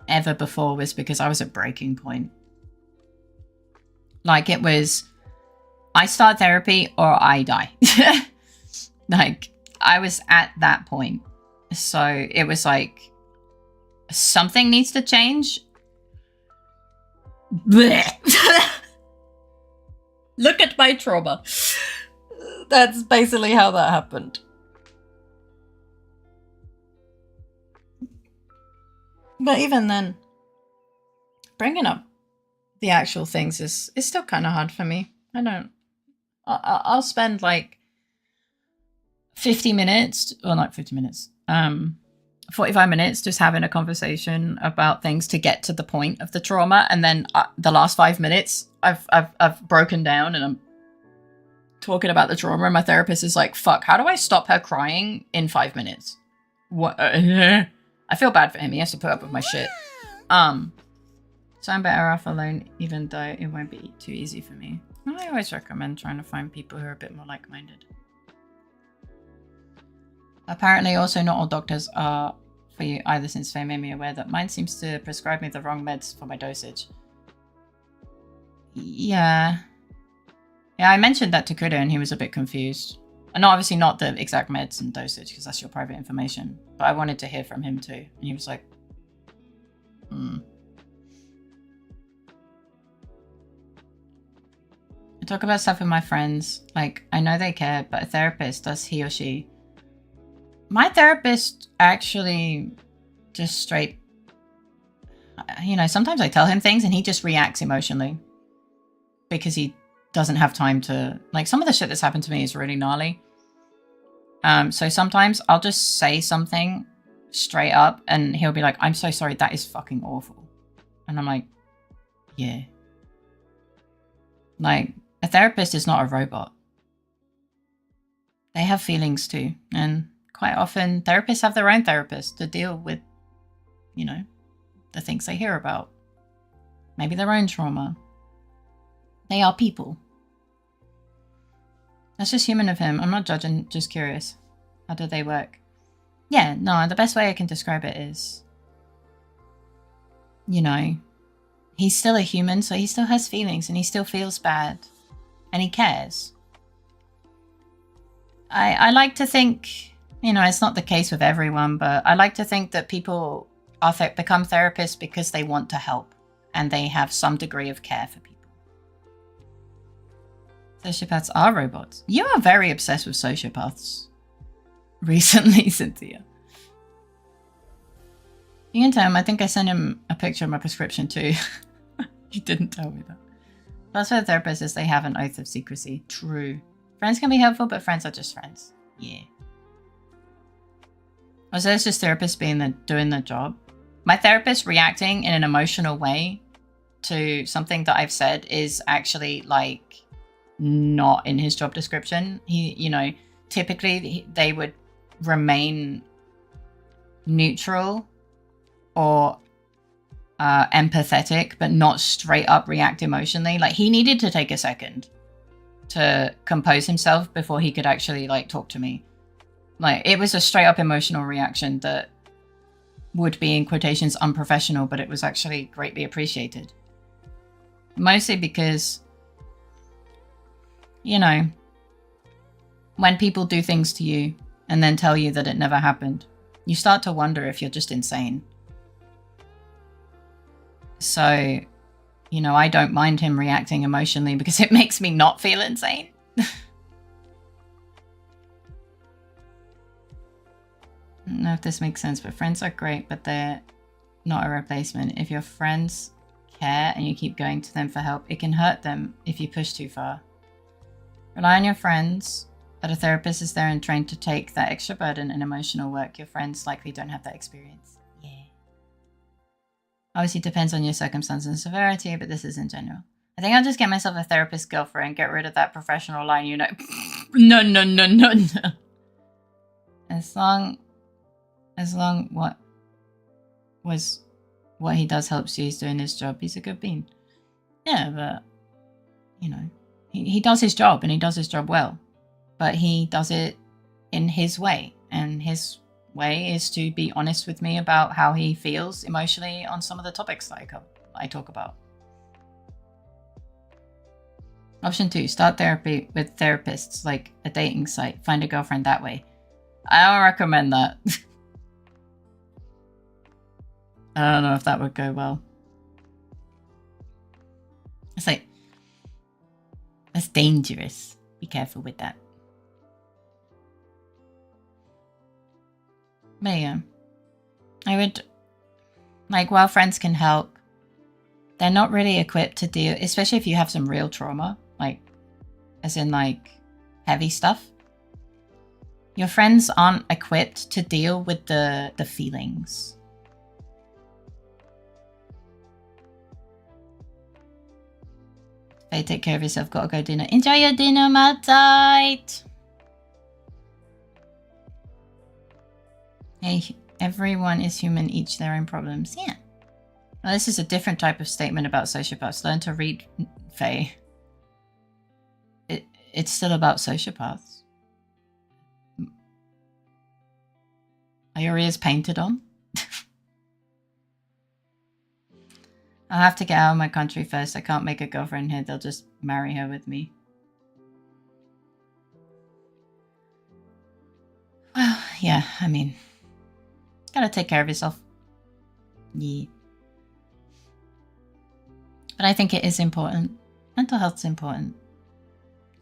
[SPEAKER 1] ever before was because I was at breaking point. Like, it was, I start therapy or I die. Like, I was at that point. So it was like, something needs to change. Look at my trauma. That's basically how that happened. But even then, bringing up the actual things is still kind of hard for me. I'll spend like 50 minutes, or not 50 minutes, 45 minutes just having a conversation about things to get to the point of the trauma. And then the last 5 minutes, I've broken down and I'm talking about the trauma. And my therapist is like, fuck, how do I stop her crying in 5 minutes? What? I feel bad for him. He has to put up with my shit. So I'm better off alone, even though it won't be too easy for me. I always recommend trying to find people who are a bit more like-minded. Apparently, also not all doctors are for you either, since Faye made me aware that mine seems to prescribe me the wrong meds for my dosage. Yeah, I mentioned that to Kuda and he was a bit confused. And obviously not the exact meds and dosage, because that's your private information. But I wanted to hear from him too. And he was like, I talk about stuff with my friends. Like, I know they care, but a therapist, does he or she? My therapist actually just straight, sometimes I tell him things and he just reacts emotionally. Because he doesn't have time to, like, some of the shit that's happened to me is really gnarly. So sometimes I'll just say something straight up and he'll be like, I'm so sorry, that is fucking awful. And I'm like, yeah. Like, a therapist is not a robot. They have feelings too. And quite often therapists have their own therapist to deal with, the things they hear about. Maybe their own trauma. They are people. That's just human of him. I'm not judging, just curious. How do they work? Yeah, no, the best way I can describe it is, he's still a human, so he still has feelings and he still feels bad. And he cares. I like to think, it's not the case with everyone, but I like to think that people become therapists because they want to help and they have some degree of care for people. Sociopaths are robots. You are very obsessed with sociopaths recently, Cynthia. You can tell him. I think I sent him a picture of my prescription too. You didn't tell me that. That's for the therapist is they have an oath of secrecy. True. Friends can be helpful, but friends are just friends. Yeah. Also, it's just therapists doing their job. My therapist reacting in an emotional way to something that I've said is actually like not in his job description. He, you know, typically they would remain neutral or empathetic, but not straight up react emotionally. Like, he needed to take a second to compose himself before he could actually like talk to me. Like, it was a straight up emotional reaction that would be, in quotations, unprofessional, but it was actually greatly appreciated. Mostly because, you know, when people do things to you and then tell you that it never happened, you start to wonder if you're just insane. So, you know, I don't mind him reacting emotionally because it makes me not feel insane. I don't know if this makes sense, but friends are great, but they're not a replacement. If your friends care and you keep going to them for help, it can hurt them if you push too far. Rely on your friends, but a therapist is there and trained to take that extra burden and emotional work. Your friends likely don't have that experience. Yeah. Obviously, it depends on your circumstance and severity, but this is in general. I think I'll just get myself a therapist girlfriend, get rid of that professional line, you know. No. As long what he does helps you, he's doing his job, he's a good bean. Yeah, but, you know, he does his job, and he does his job well. But he does it in his way, and his way is to be honest with me about how he feels emotionally on some of the topics that I talk about. Option 2, start therapy with therapists, like a dating site. Find a girlfriend that way. I don't recommend that. I don't know if that would go well. It's like, that's dangerous. Be careful with that. But yeah, I would, like, while friends can help, they're not really equipped to deal, especially if you have some real trauma, like, as in, like, heavy stuff. Your friends aren't equipped to deal with the feelings. Hey, take care of yourself. Gotta go dinner. Enjoy your dinner, Matzite! Hey, everyone is human, each their own problems. Yeah. Well, this is a different type of statement about sociopaths. Learn to read, Faye. It's still about sociopaths. Are your ears painted on? I'll have to get out of my country first. I can't make a girlfriend here. They'll just marry her with me. Well, yeah, I mean, gotta take care of yourself. Yeah. But I think it is important. Mental health's important.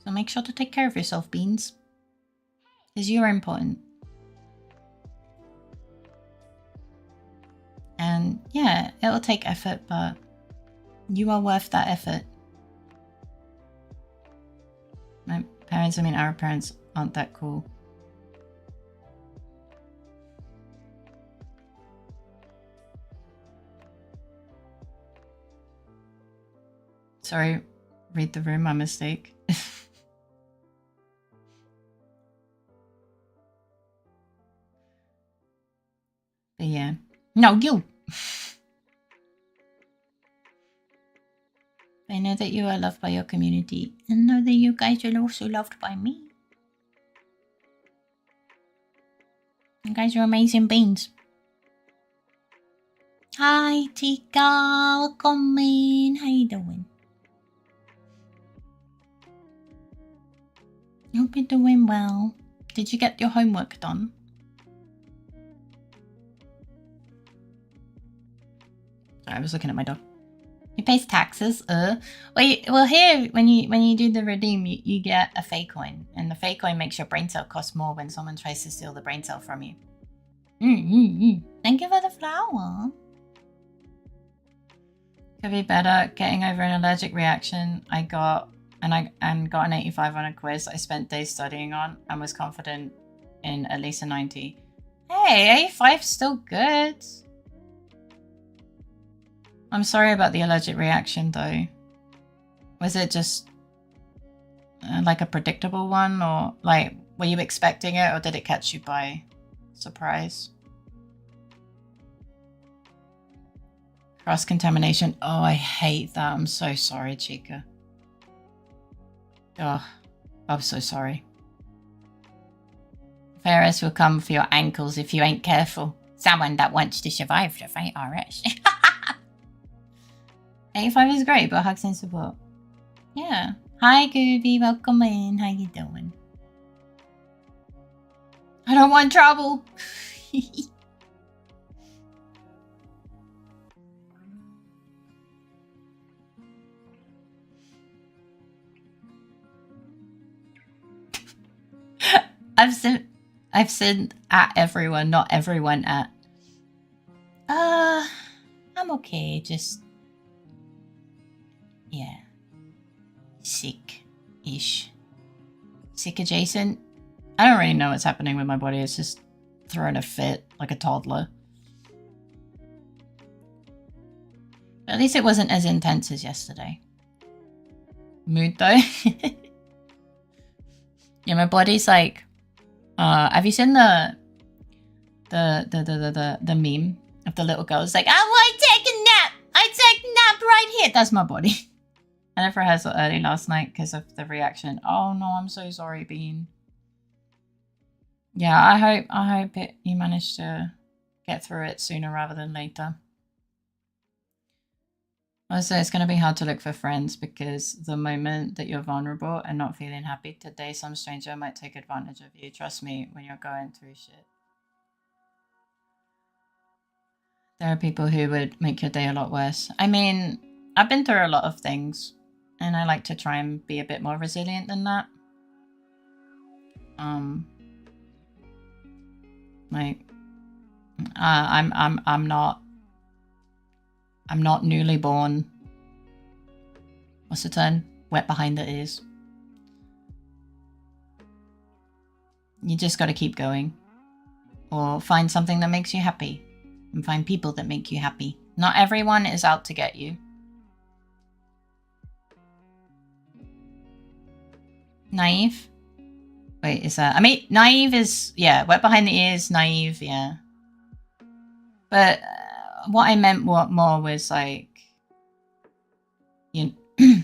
[SPEAKER 1] So make sure to take care of yourself, Beans. Because you're important. And yeah, it'll take effort, but you are worth that effort. My parents, I mean, our parents aren't that cool. Sorry, read the room, my mistake. But yeah. No, you! I know that you are loved by your community, and know that you guys are also loved by me. You guys are amazing beings. Hi, Tika. Welcome in. How you doing? Hope you're doing well. Did you get your homework done? Sorry, I was looking at my dog. You pays taxes. Well, here when you do the redeem, you get a fake coin, and the fake coin makes your brain cell cost more when someone tries to steal the brain cell from you. Thank you for the flower. Could be better. Getting over an allergic reaction I got, and got an 85 on a quiz I spent days studying on, and was confident in at least a 90. Hey, 85's still good. I'm sorry about the allergic reaction though. Was it just like a predictable one, or like were you expecting it, or did it catch you by surprise? Cross-contamination. Oh, I hate that. I'm so sorry, Chica. Oh, I'm so sorry. Ferris will come for your ankles if you ain't careful. Someone that wants to survive the fight RS. 85 is great, but hugs and support. Yeah. Hi, Gooby. Welcome in. How you doing? I don't want trouble. I've said at everyone, not everyone at. I'm okay, just yeah. Sick-ish. Sick adjacent. I don't really know what's happening with my body. It's just throwing a fit like a toddler. But at least it wasn't as intense as yesterday. Mood though. Yeah, my body's like have you seen the meme of the little girl? It's like, I want to take a nap. I take a nap right here. That's my body. I left rehearsal early last night because of the reaction. Oh no, I'm so sorry, Bean. Yeah, I hope you managed to get through it sooner rather than later. Also, it's going to be hard to look for friends because the moment that you're vulnerable and not feeling happy today, some stranger might take advantage of you. Trust me, when you're going through shit. There are people who would make your day a lot worse. I mean, I've been through a lot of things and I like to try and be a bit more resilient than that. I'm not newly born. What's the term? Wet behind the ears. You just gotta keep going. Or find something that makes you happy. And find people that make you happy. Not everyone is out to get you. Naive? Wait, is that... I mean, naive is... Yeah, wet behind the ears, naive, yeah. But... what I meant more was like, you know,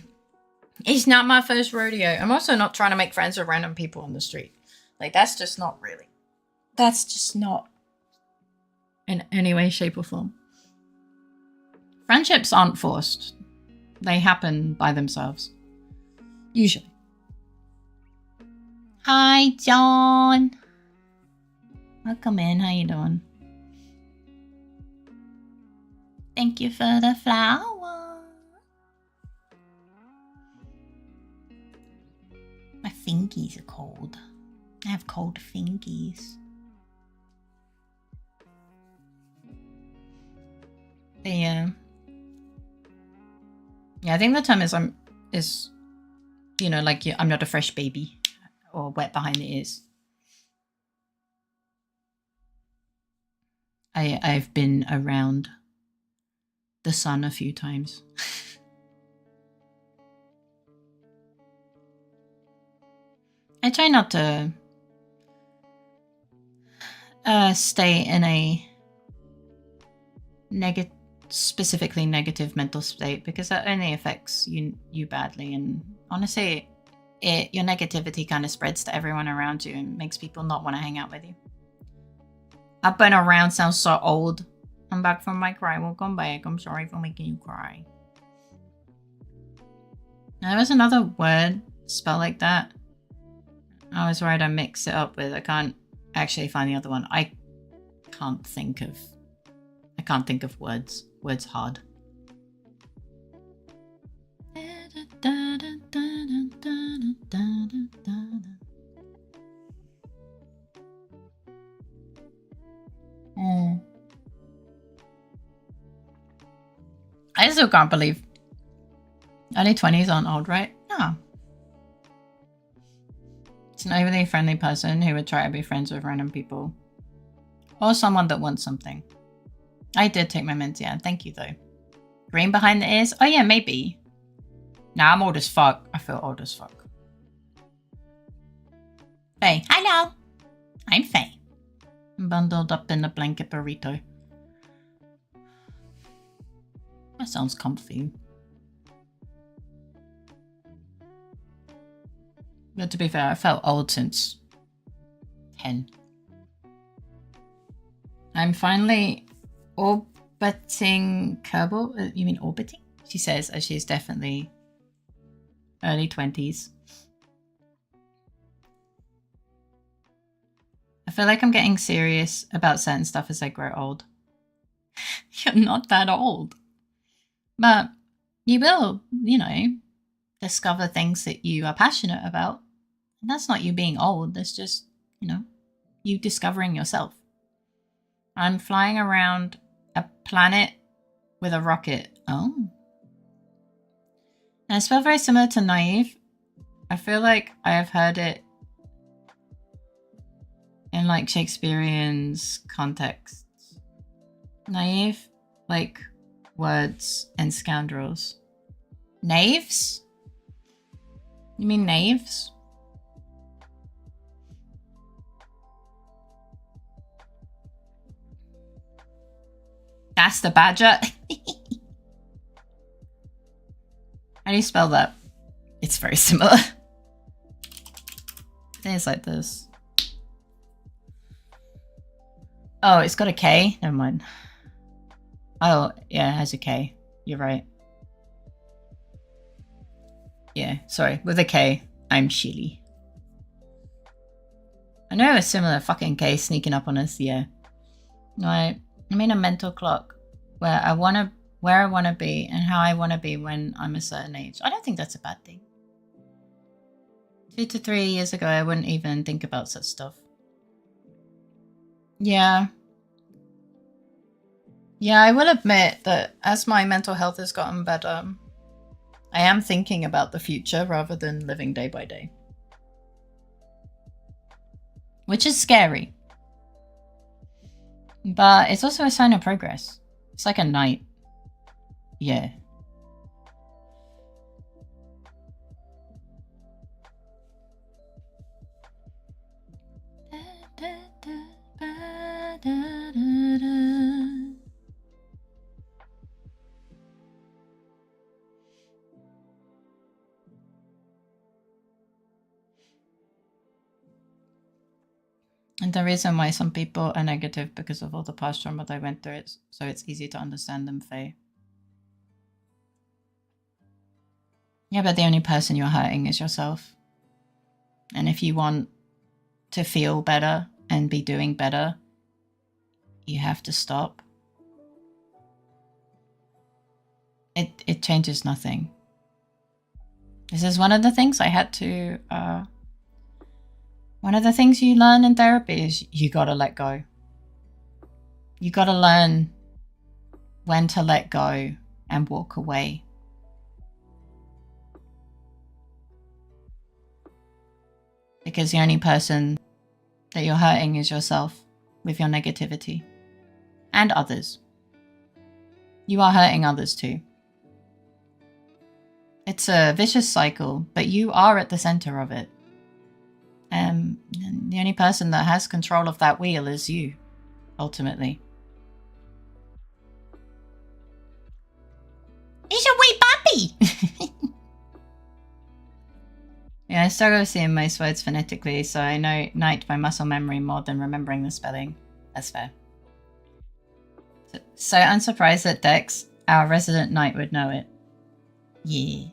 [SPEAKER 1] it's not my first rodeo. I'm also not trying to make friends with random people on the street. Like, that's just not in any way, shape, or form. Friendships aren't forced. They happen by themselves. Usually. Hi, John. Welcome in. How you doing? Thank you for the flower. My fingies are cold. I have cold fingies. Yeah, I think the term is you know, like I'm not a fresh baby or wet behind the ears. I've been around the sun a few times. I try not to stay in a specifically negative mental state because that only affects you badly, and honestly your negativity kind of spreads to everyone around you and makes people not want to hang out with you. Up and around sounds so old. I'm back from my cry. Welcome back. I'm sorry for making you cry. Now, there was another word spelled like that. I was worried I mixed it up with. I can't actually find the other one. I can't think of words. Words hard. I still can't believe early 20s aren't old, right? No. It's an overly friendly person who would try to be friends with random people. Or someone that wants something. I did take my meds, yeah. Thank you, though. Green behind the ears? Oh yeah, maybe. Nah, I'm old as fuck. I feel old as fuck. Faye. Hello. I'm Faye. Bundled up in a blanket burrito. That sounds comfy. But to be fair, I felt old since 10. I'm finally orbiting Kerbal. You mean orbiting? She says, as she's definitely early 20s. I feel like I'm getting serious about certain stuff as I grow old. You're not that old. But you will, you know, discover things that you are passionate about. And that's not you being old. That's just, you know, you discovering yourself. I'm flying around a planet with a rocket. Oh. And it's felt very similar to Naive. I feel like I have heard it in like Shakespearean's context. Naive, like words and scoundrels. Knaves? You mean knaves? That's the badger. How do you spell that? It's very similar. I think it's like this. Oh, it's got a K? Never mind. Oh, yeah, it has a K. You're right. Yeah, sorry. With a K, I'm Shili. I know a similar fucking K sneaking up on us, yeah. Right. I'm in a mental clock where I want to be and how I want to be when I'm a certain age. I don't think that's a bad thing. 2 to 3 years ago, I wouldn't even think about such stuff. Yeah. Yeah, I will admit that as my mental health has gotten better, I am thinking about the future rather than living day by day. Which is scary. But it's also a sign of progress. It's like a knight. Yeah. And the reason why some people are negative because of all the past trauma they went through, so it's easy to understand them, Faye. Yeah, but the only person you're hurting is yourself. And if you want to feel better and be doing better, you have to stop. It changes nothing. This is one of the things I had to... one of the things you learn in therapy is you gotta let go. You gotta learn when to let go and walk away. Because the only person that you're hurting is yourself with your negativity. And others. You are hurting others too. It's a vicious cycle, but you are at the center of it. And the only person that has control of that wheel is you, ultimately. He's a wee puppy! Yeah, I struggle seeing most words phonetically, so I know night by muscle memory more than remembering the spelling. That's fair. So I'm surprised that Dex, our resident knight, would know it. Yeah.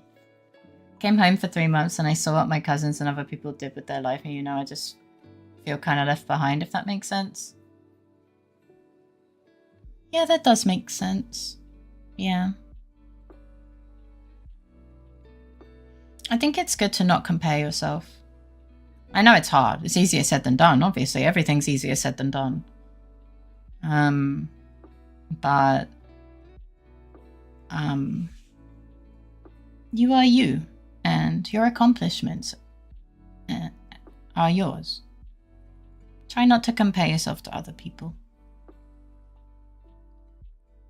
[SPEAKER 1] Came home for 3 months and I saw what my cousins and other people did with their life, and you know, I just feel kind of left behind, if that makes sense. Yeah, that does make sense. Yeah. I think it's good to not compare yourself. I know it's hard. It's easier said than done, obviously. Everything's easier said than done. But you are you, and your accomplishments are yours. Try not to compare yourself to other people.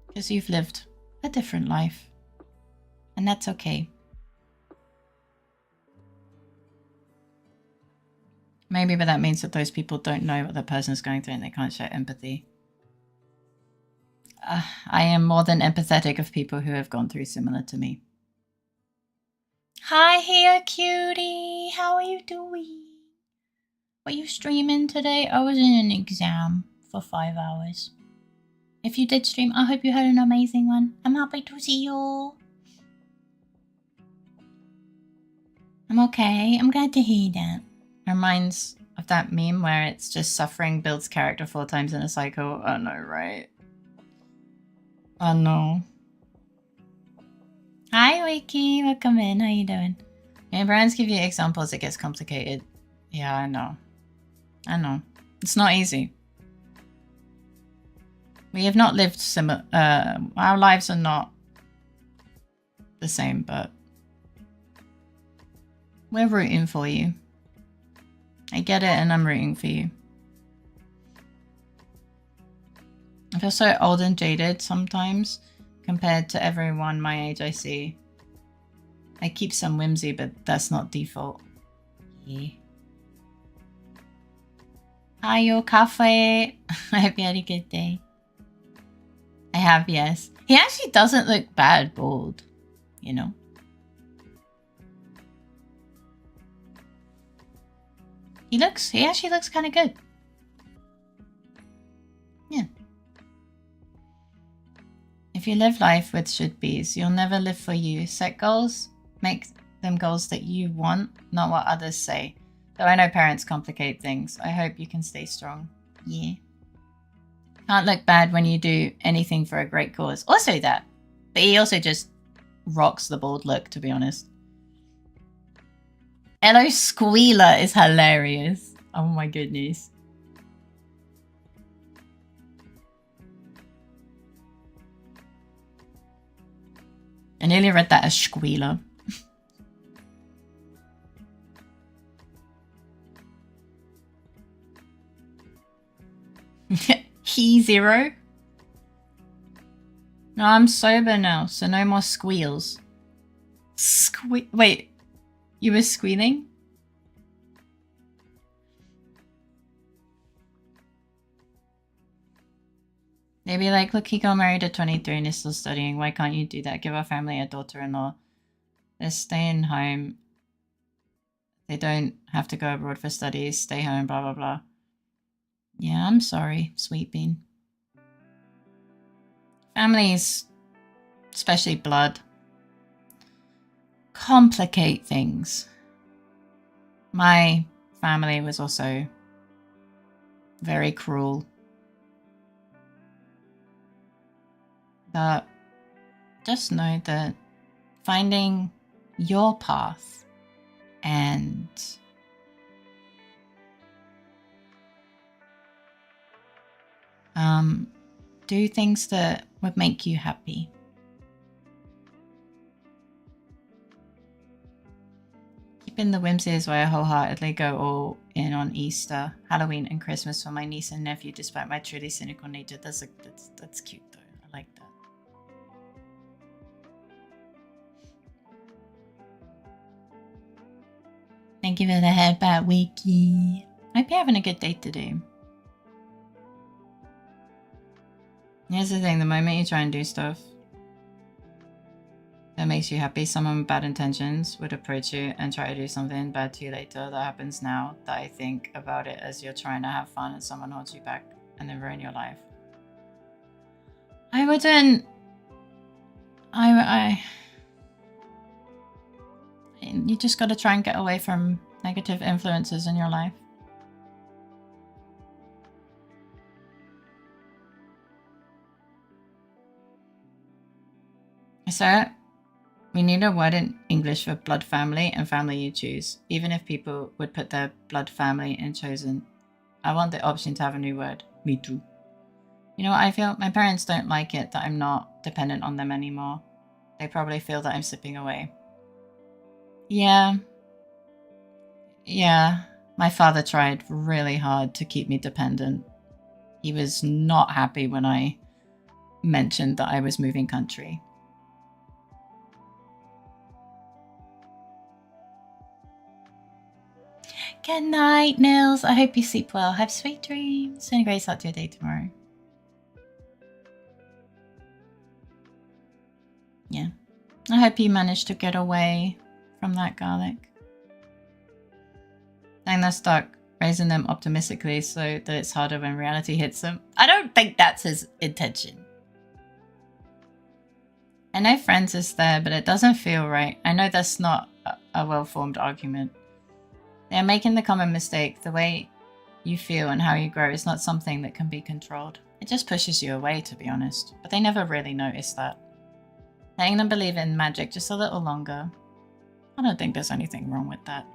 [SPEAKER 1] Because you've lived a different life. And that's okay. Maybe, but that means that those people don't know what the person's going through and they can't show empathy. I am more than empathetic of people who have gone through similar to me. Hi here, cutie. How are you doing? Were you streaming today? I was in an exam for 5 hours. If you did stream, I hope you had an amazing one. I'm happy to see you. I'm okay. I'm glad to hear that. Reminds of that meme where it's just suffering builds character 4 times in a cycle. Oh no, right? Oh no. Hi Wiki, welcome in. How you doing? When brands give you examples, it gets complicated. Yeah, I know. I know. It's not easy. We have not lived similar. Our lives are not the same, but we're rooting for you. I get it, and I'm rooting for you. I feel so old and jaded sometimes compared to everyone my age I see. I keep some whimsy, but that's not default. Yeah. Hi, your cafe. I hope you had a good day. I have, yes. He actually doesn't look bad bald, you know. He actually looks kind of good. Yeah. If you live life with should-bes, you'll never live for you. Set goals, make them goals that you want, not what others say. Though I know parents complicate things. I hope you can stay strong. Yeah. Can't look bad when you do anything for a great cause. Also that. But he also just rocks the bald look, to be honest. Hello Squealer is hilarious. Oh my goodness. I nearly read that as Squealer. He zero? No, I'm sober now, so no more squeals. Wait, you were squealing? Maybe like, look, he got married at 23 and is still studying. Why can't you do that? Give our family a daughter-in-law. They're staying home. They don't have to go abroad for studies. Stay home, blah, blah, blah. Yeah, I'm sorry, sweet bean. Families, especially blood, complicate things. My family was also very cruel. But just know that finding your path and do things that would make you happy. Keeping the whimsy is why I wholeheartedly go all in on Easter, Halloween, and Christmas for my niece and nephew, despite my truly cynical nature. That's cute though. I like that. Thank you for the headbat, Wiki. Hope you're having a good day today. Here's the thing, the moment you try and do stuff that makes you happy, someone with bad intentions would approach you and try to do something bad to you later. That happens now that I think about it as you're trying to have fun and someone holds you back and then ruin your life. I wouldn't... You just gotta try and get away from negative influences in your life. So, we need a word in English for blood family and family you choose. Even if people would put their blood family in chosen, I want the option to have a new word. Me too. You know what I feel? My parents don't like it that I'm not dependent on them anymore. They probably feel that I'm slipping away. Yeah. Yeah. My father tried really hard to keep me dependent. He was not happy when I mentioned that I was moving country. Good night, Nils. I hope you sleep well. Have sweet dreams and a great start to your day tomorrow. Yeah. I hope you managed to get away from that garlic. And they're stuck, raising them optimistically so that it's harder when reality hits them. I don't think that's his intention. I know friends is there, but it doesn't feel right. I know that's not a well-formed argument. They're making the common mistake. The way you feel and how you grow is not something that can be controlled. It just pushes you away, to be honest. But they never really noticed that. Letting them believe in magic just a little longer. I don't think there's anything wrong with that.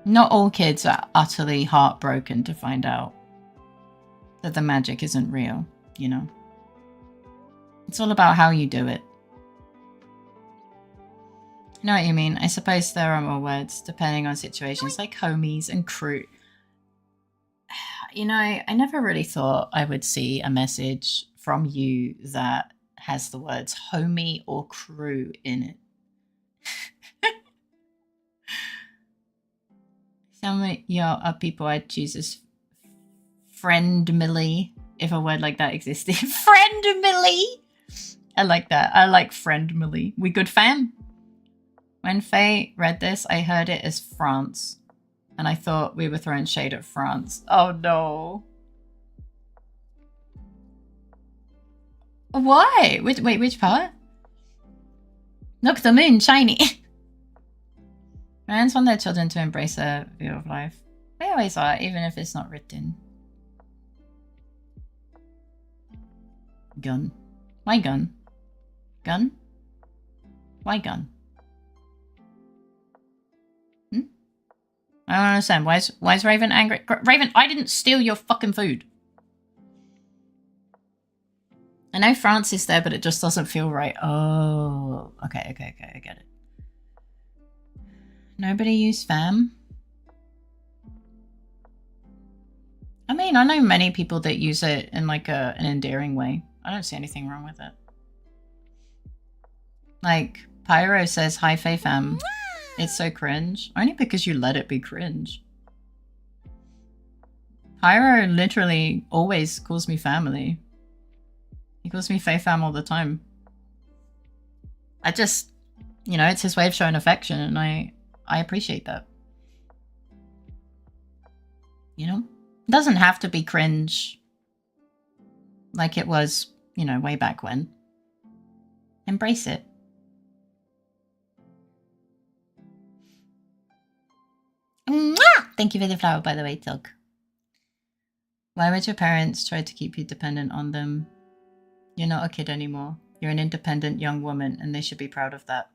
[SPEAKER 1] Not all kids are utterly heartbroken to find out that the magic isn't real, you know? It's all about how you do it. I know what you mean. I suppose there are more words depending on situations like homies and crew. You know, I never really thought I would see a message from you that has the words homie or crew in it. Some of your people I'd choose as friendmily, if a word like that existed. Friendmily! I like that. I like friendmily. We good fam? When Faye read this, I heard it as France. And I thought we were throwing shade at France. Oh no. Why? Wait, which part? Look, the moon, shiny. Parents want their children to embrace their view of life. They always are, even if it's not written. Gun. Why gun? Gun? Why gun? I don't understand. Why is Raven angry? Raven, I didn't steal your fucking food. I know France is there, but it just doesn't feel right. Oh, okay, I get it. Nobody use fam? I mean, I know many people that use it in like an endearing way. I don't see anything wrong with it. Like, Pyro says, hi Faye fam. It's so cringe. Only because you let it be cringe. Pyro literally always calls me family. He calls me Faye fam all the time. I just, you know, it's his way of showing affection and I appreciate that. You know? It doesn't have to be cringe like it was, you know, way back when. Embrace it. Thank you for the flower, by the way, Tilk. Why would your parents try to keep you dependent on them? You're not a kid anymore. You're an independent young woman, and they should be proud of that.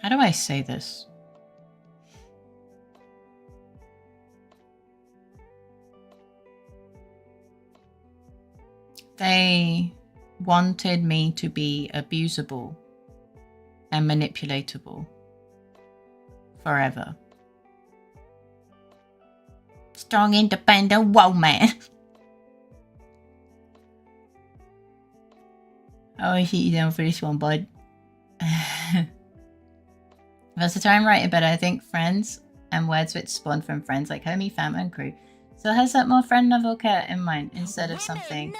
[SPEAKER 1] How do I say this? They wanted me to be abusable and manipulatable forever. Strong, independent woman. Oh, I hit you down for this one, bud. If I was to try and write it better, I think friends and words which spawn from friends like homie, fam, and crew. So it has that more friend level care in mind instead of something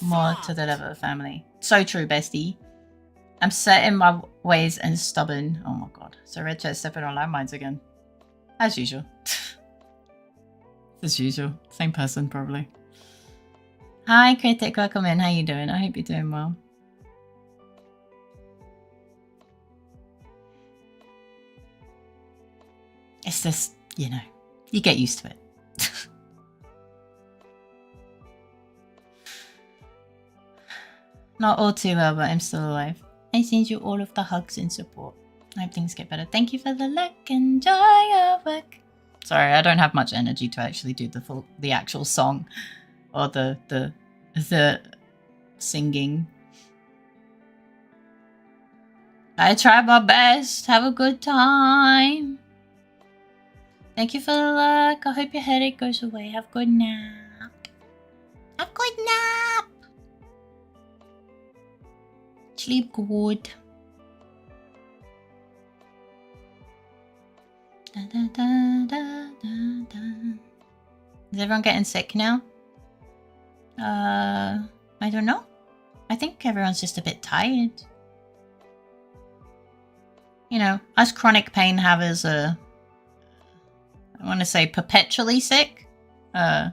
[SPEAKER 1] more to the level of family. So true, bestie. I'm set in my ways and stubborn. Oh my god. So Red Chair's stepping on landmines again. As usual. As usual. Same person, probably. Hi, Critic. Welcome in. How you doing? I hope you're doing well. It's just, you know, you get used to it. Not all too well, but I'm still alive. I send you all of the hugs and support. I hope things get better. Thank you for the look. Enjoy your work. Sorry, I don't have much energy to actually do the actual song or the singing. I tried my best. Have a good time. Thank you for the luck. I hope your headache goes away. Have a good nap. Have a good nap. Sleep good. Da, da, da, da, da, da. Is everyone getting sick now? I don't know. I think everyone's just a bit tired. You know, us chronic pain havers are, I want to say, perpetually sick. I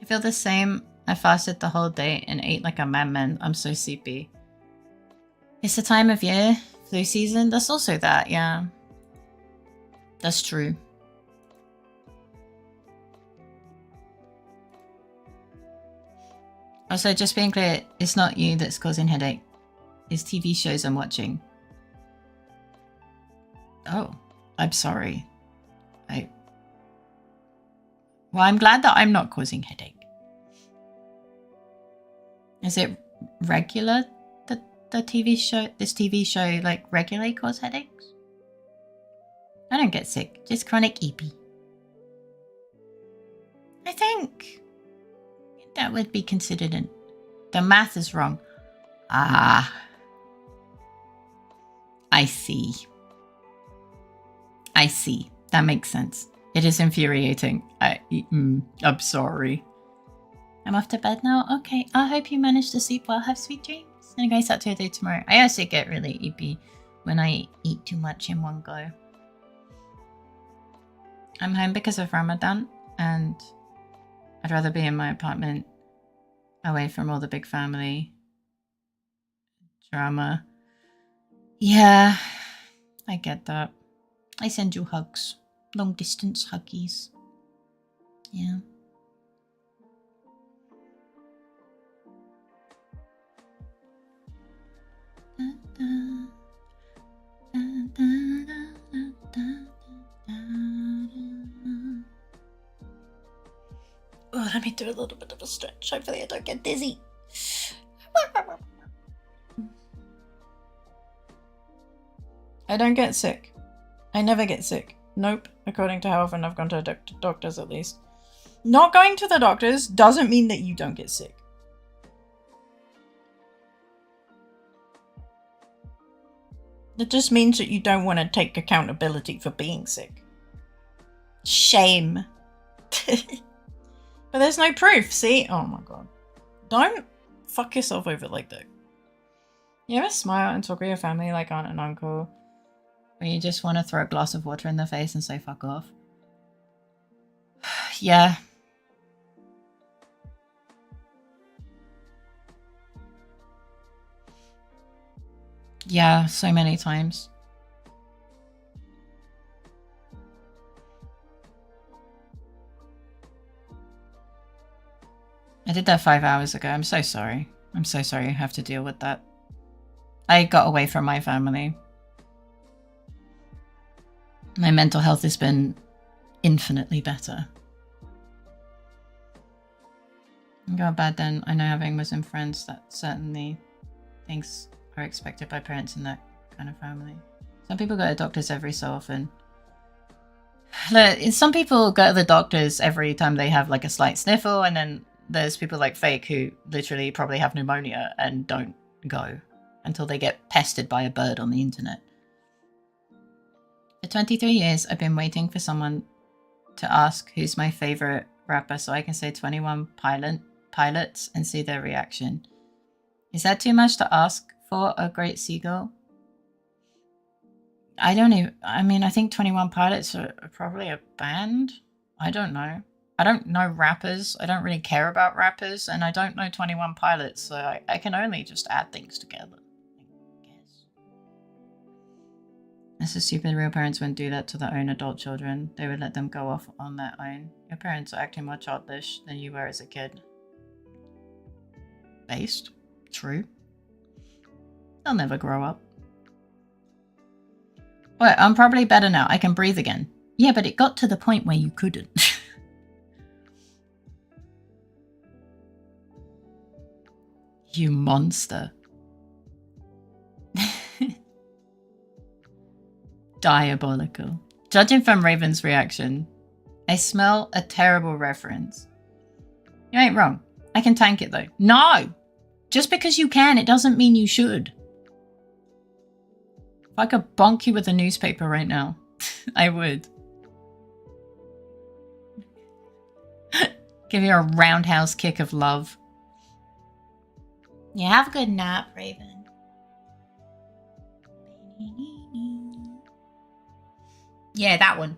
[SPEAKER 1] feel the same. I fasted the whole day and ate like a madman. I'm so sleepy. It's the time of year, flu season. That's also that, yeah. That's true. Also, just being clear, it's not you that's causing headache. It's TV shows I'm watching. Oh, I'm sorry. Well, I'm glad that I'm not causing headache. Is it regular that this TV show, like, regularly cause headaches? I don't get sick, just chronic EP. I think that would be considered the math is wrong. Ah. I see. That makes sense. It is infuriating. I'm sorry. I'm off to bed now. Okay, I hope you managed to sleep well. Have sweet dreams. And guys, out to do tomorrow. I also get really eepy when I eat too much in one go. I'm home because of Ramadan, and I'd rather be in my apartment away from all the big family drama. Yeah, I get that. I send you hugs. Long distance huggies. Yeah. Oh, let me do a little bit of a stretch. Hopefully I don't get dizzy. I don't get sick. I never get sick. Nope, according to how often I've gone to doctors at least. Not going to the doctors doesn't mean that you don't get sick. It just means that you don't want to take accountability for being sick. Shame. But there's no proof, see? Oh my god. Don't fuck yourself over like that. You ever smile and talk with your family like aunt and uncle when you just want to throw a glass of water in their face and say fuck off? Yeah. Yeah, so many times. I did that 5 hours ago. I'm so sorry. I'm so sorry you have to deal with that. I got away from my family. My mental health has been infinitely better. Got bad then. I know having Muslim friends, that certainly things are expected by parents in that kind of family. Some people go to doctors every so often. Some people go to the doctors every time they have like a slight sniffle, and then there's people like Fake who literally probably have pneumonia and don't go until they get pestered by a bird on the internet. For 23 years, I've been waiting for someone to ask who's my favorite rapper so I can say 21 Pilots and see their reaction. Is that too much to ask for a great seagull? I think 21 Pilots are probably a band. I don't know. I don't know rappers. I don't really care about rappers, and I don't know 21 Pilots, so I can only just add things together, I guess. That's so stupid. Real parents wouldn't do that to their own adult children. They would let them go off on their own. Your parents are acting more childish than you were as a kid. Based. True. They'll never grow up. Well, I'm probably better now. I can breathe again. Yeah, but it got to the point where you couldn't. You monster. Diabolical. Judging from Raven's reaction, I smell a terrible reference. You ain't wrong. I can tank it though. No! Just because you can, it doesn't mean you should. If I could bonk you with a newspaper right now, I would. Give you a roundhouse kick of love. Yeah, have a good nap, Raven. Yeah, that one.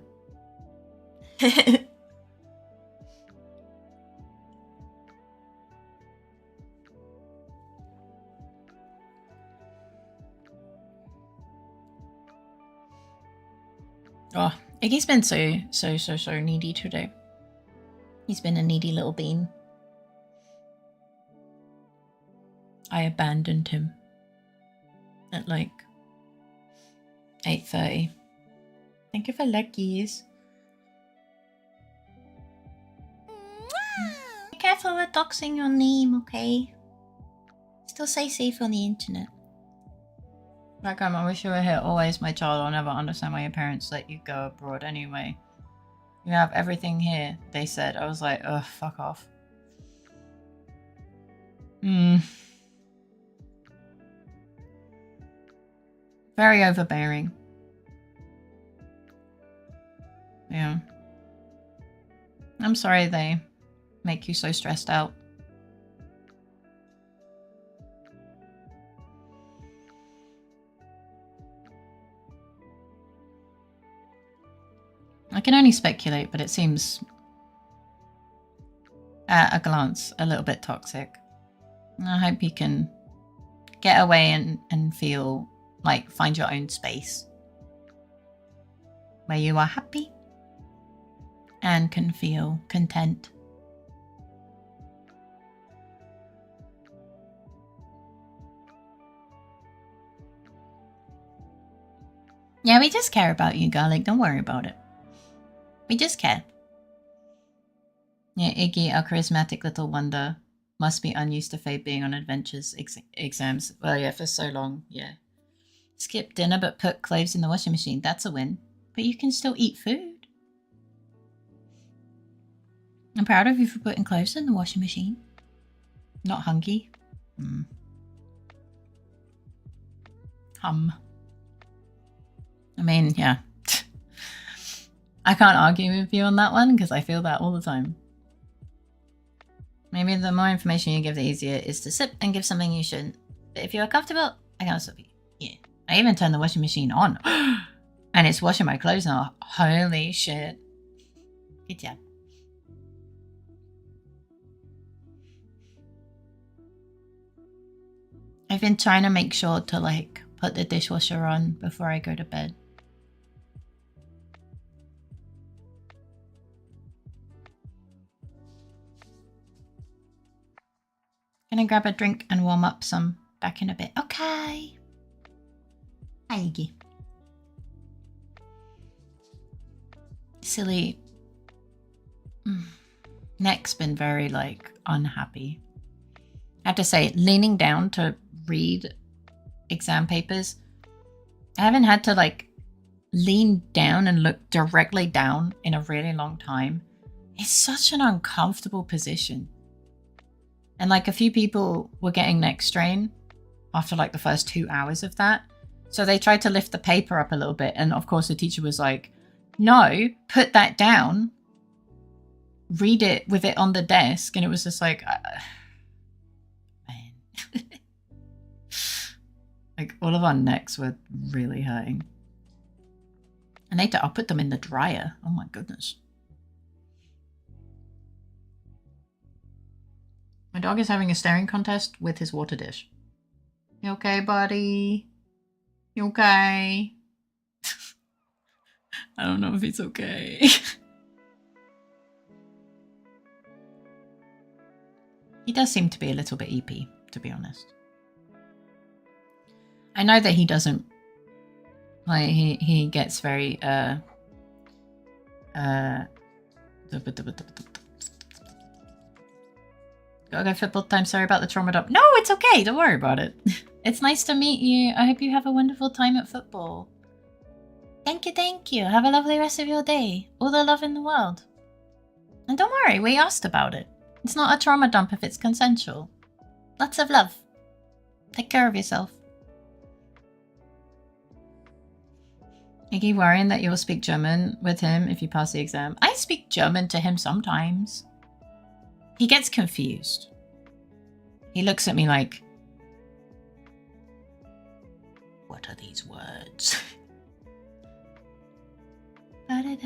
[SPEAKER 1] Oh, Iggy's been so needy today. He's been a needy little bean. I abandoned him at like 8:30. Thank you for luckies. Be careful with doxing your name, okay? Still stay safe on the internet. Like, I wish you were here always, my child. I'll never understand why your parents let you go abroad anyway. You have everything here, they said. I was like, ugh, fuck off. Very overbearing. Yeah. I'm sorry they make you so stressed out. I can only speculate, but it seems, at a glance, a little bit toxic. I hope you can get away and feel like find your own space where you are happy and can feel content. Yeah, we just care about you, Garlic. Don't worry about it. We just care. Yeah, Iggy, our charismatic little wonder, must be unused to Faye being on adventures, exams. Well, yeah, for so long, yeah. Skip dinner but put clothes in the washing machine. That's a win. But you can still eat food. I'm proud of you for putting clothes in the washing machine. Not hungry. I mean, yeah. I can't argue with you on that one because I feel that all the time. Maybe the more information you give, the easier it is to sip and give something you shouldn't. But if you are comfortable, I can also be. Yeah. I even turned the washing machine on. And it's washing my clothes now. Holy shit. Good job. I've been trying to make sure to like put the dishwasher on before I go to bed. Gonna grab a drink and warm up some. Back in a bit. Okay. Hi, Iggy. Silly. Neck's been very, like, unhappy. I have to say, leaning down to read exam papers, I haven't had to, like, lean down and look directly down in a really long time. It's such an uncomfortable position. And like a few people were getting neck strain after like the first 2 hours of that. So they tried to lift the paper up a little bit. And of course the teacher was like, no, put that down. Read it with it on the desk. And it was just like, man. Like all of our necks were really hurting. And I'll put them in the dryer. Oh my goodness. My dog is having a staring contest with his water dish. You okay, buddy? You okay? I don't know if he's okay. He does seem to be a little bit EP, to be honest. I know that he doesn't... Like, he gets very, Gotta go football time. Sorry about the trauma dump. No, it's okay. Don't worry about it. It's nice to meet you. I hope you have a wonderful time at football. Thank you, thank you. Have a lovely rest of your day. All the love in the world. And don't worry, we asked about it. It's not a trauma dump if it's consensual. Lots of love. Take care of yourself. I keep worrying that you'll speak German with him if you pass the exam. I speak German to him sometimes. He gets confused. He looks at me like, what are these words? I'm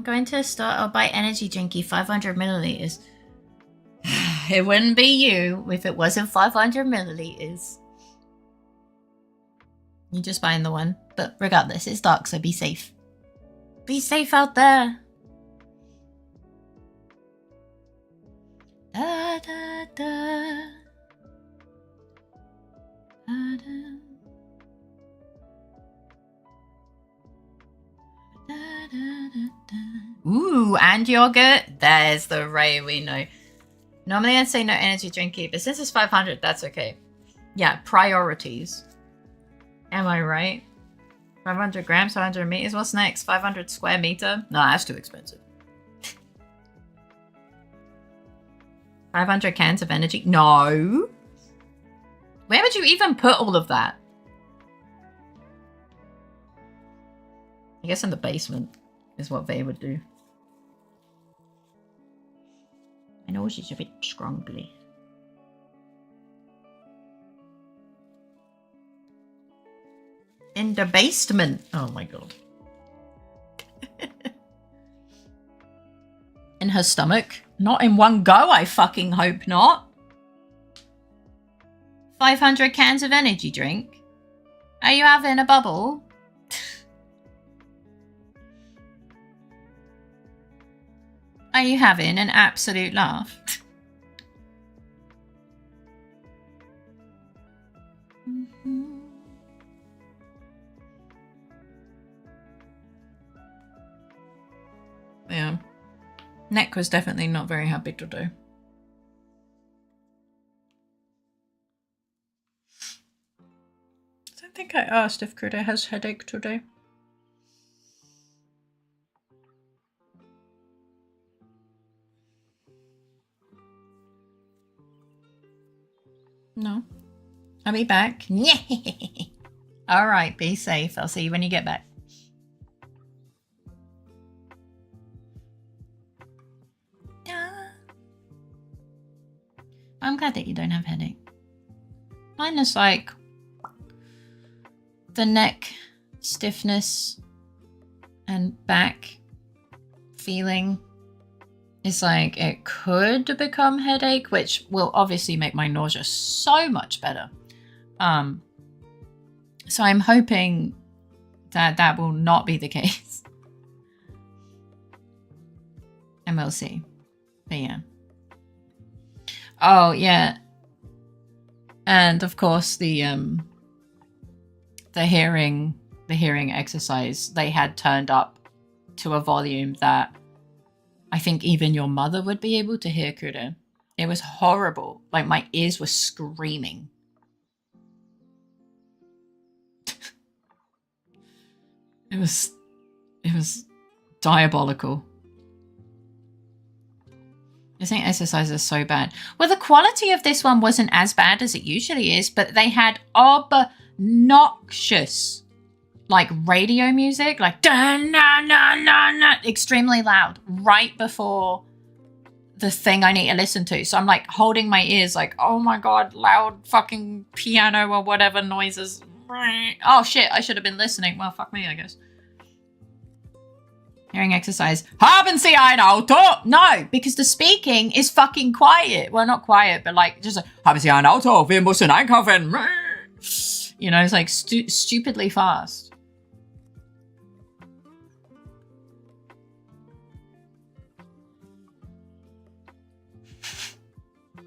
[SPEAKER 1] going to start. I'll buy energy drinky 500 milliliters. It wouldn't be you if it wasn't 500 milliliters. You're just buying the one. But regardless, it's dark, so be safe. Be safe out there. Da, da, da. Da, da. Da, da, da, da. Ooh, and yogurt. There's the Ray we know. Normally I'd say no energy drinky, but since it's 500, that's okay. Yeah, priorities. Am I right? 500 grams, 500 meters. What's next? 500 square meter? No, that's too expensive. 500 cans of energy? No. Where would you even put all of that? I guess in the basement is what they would do. My nose is a bit scrumbly. In the basement. Oh my god. In her stomach. Not in one go, I fucking hope not. 500 cans of energy drink? Are you having a bubble? Are you having an absolute laugh? Yeah. Nick was definitely not very happy today. I don't think I asked if Kuda has headache today. No. I'll be back. All right, be safe. I'll see you when you get back. I'm glad that you don't have headache. Mine is like the neck stiffness and back feeling is like it could become headache, which will obviously make my nausea so much better. So I'm hoping that that will not be the case. And we'll see. But yeah. Oh yeah. And of course the hearing exercise, they had turned up to a volume that I think even your mother would be able to hear, Kuda. It was horrible. Like my ears were screaming. It was diabolical. I think exercise is so bad. Well, the quality of this one wasn't as bad as it usually is, but they had obnoxious, like radio music, like extremely loud right before the thing I need to listen to. So I'm like holding my ears like, oh my God, loud fucking piano or whatever noises. Oh shit, I should have been listening. Well, fuck me, I guess. Hearing exercise. Haben Sie ein Auto? No, because the speaking is fucking quiet. Well, not quiet, but like just like, haben Sie ein Auto? Wir müssen einkaufen. You know, it's like stupidly fast.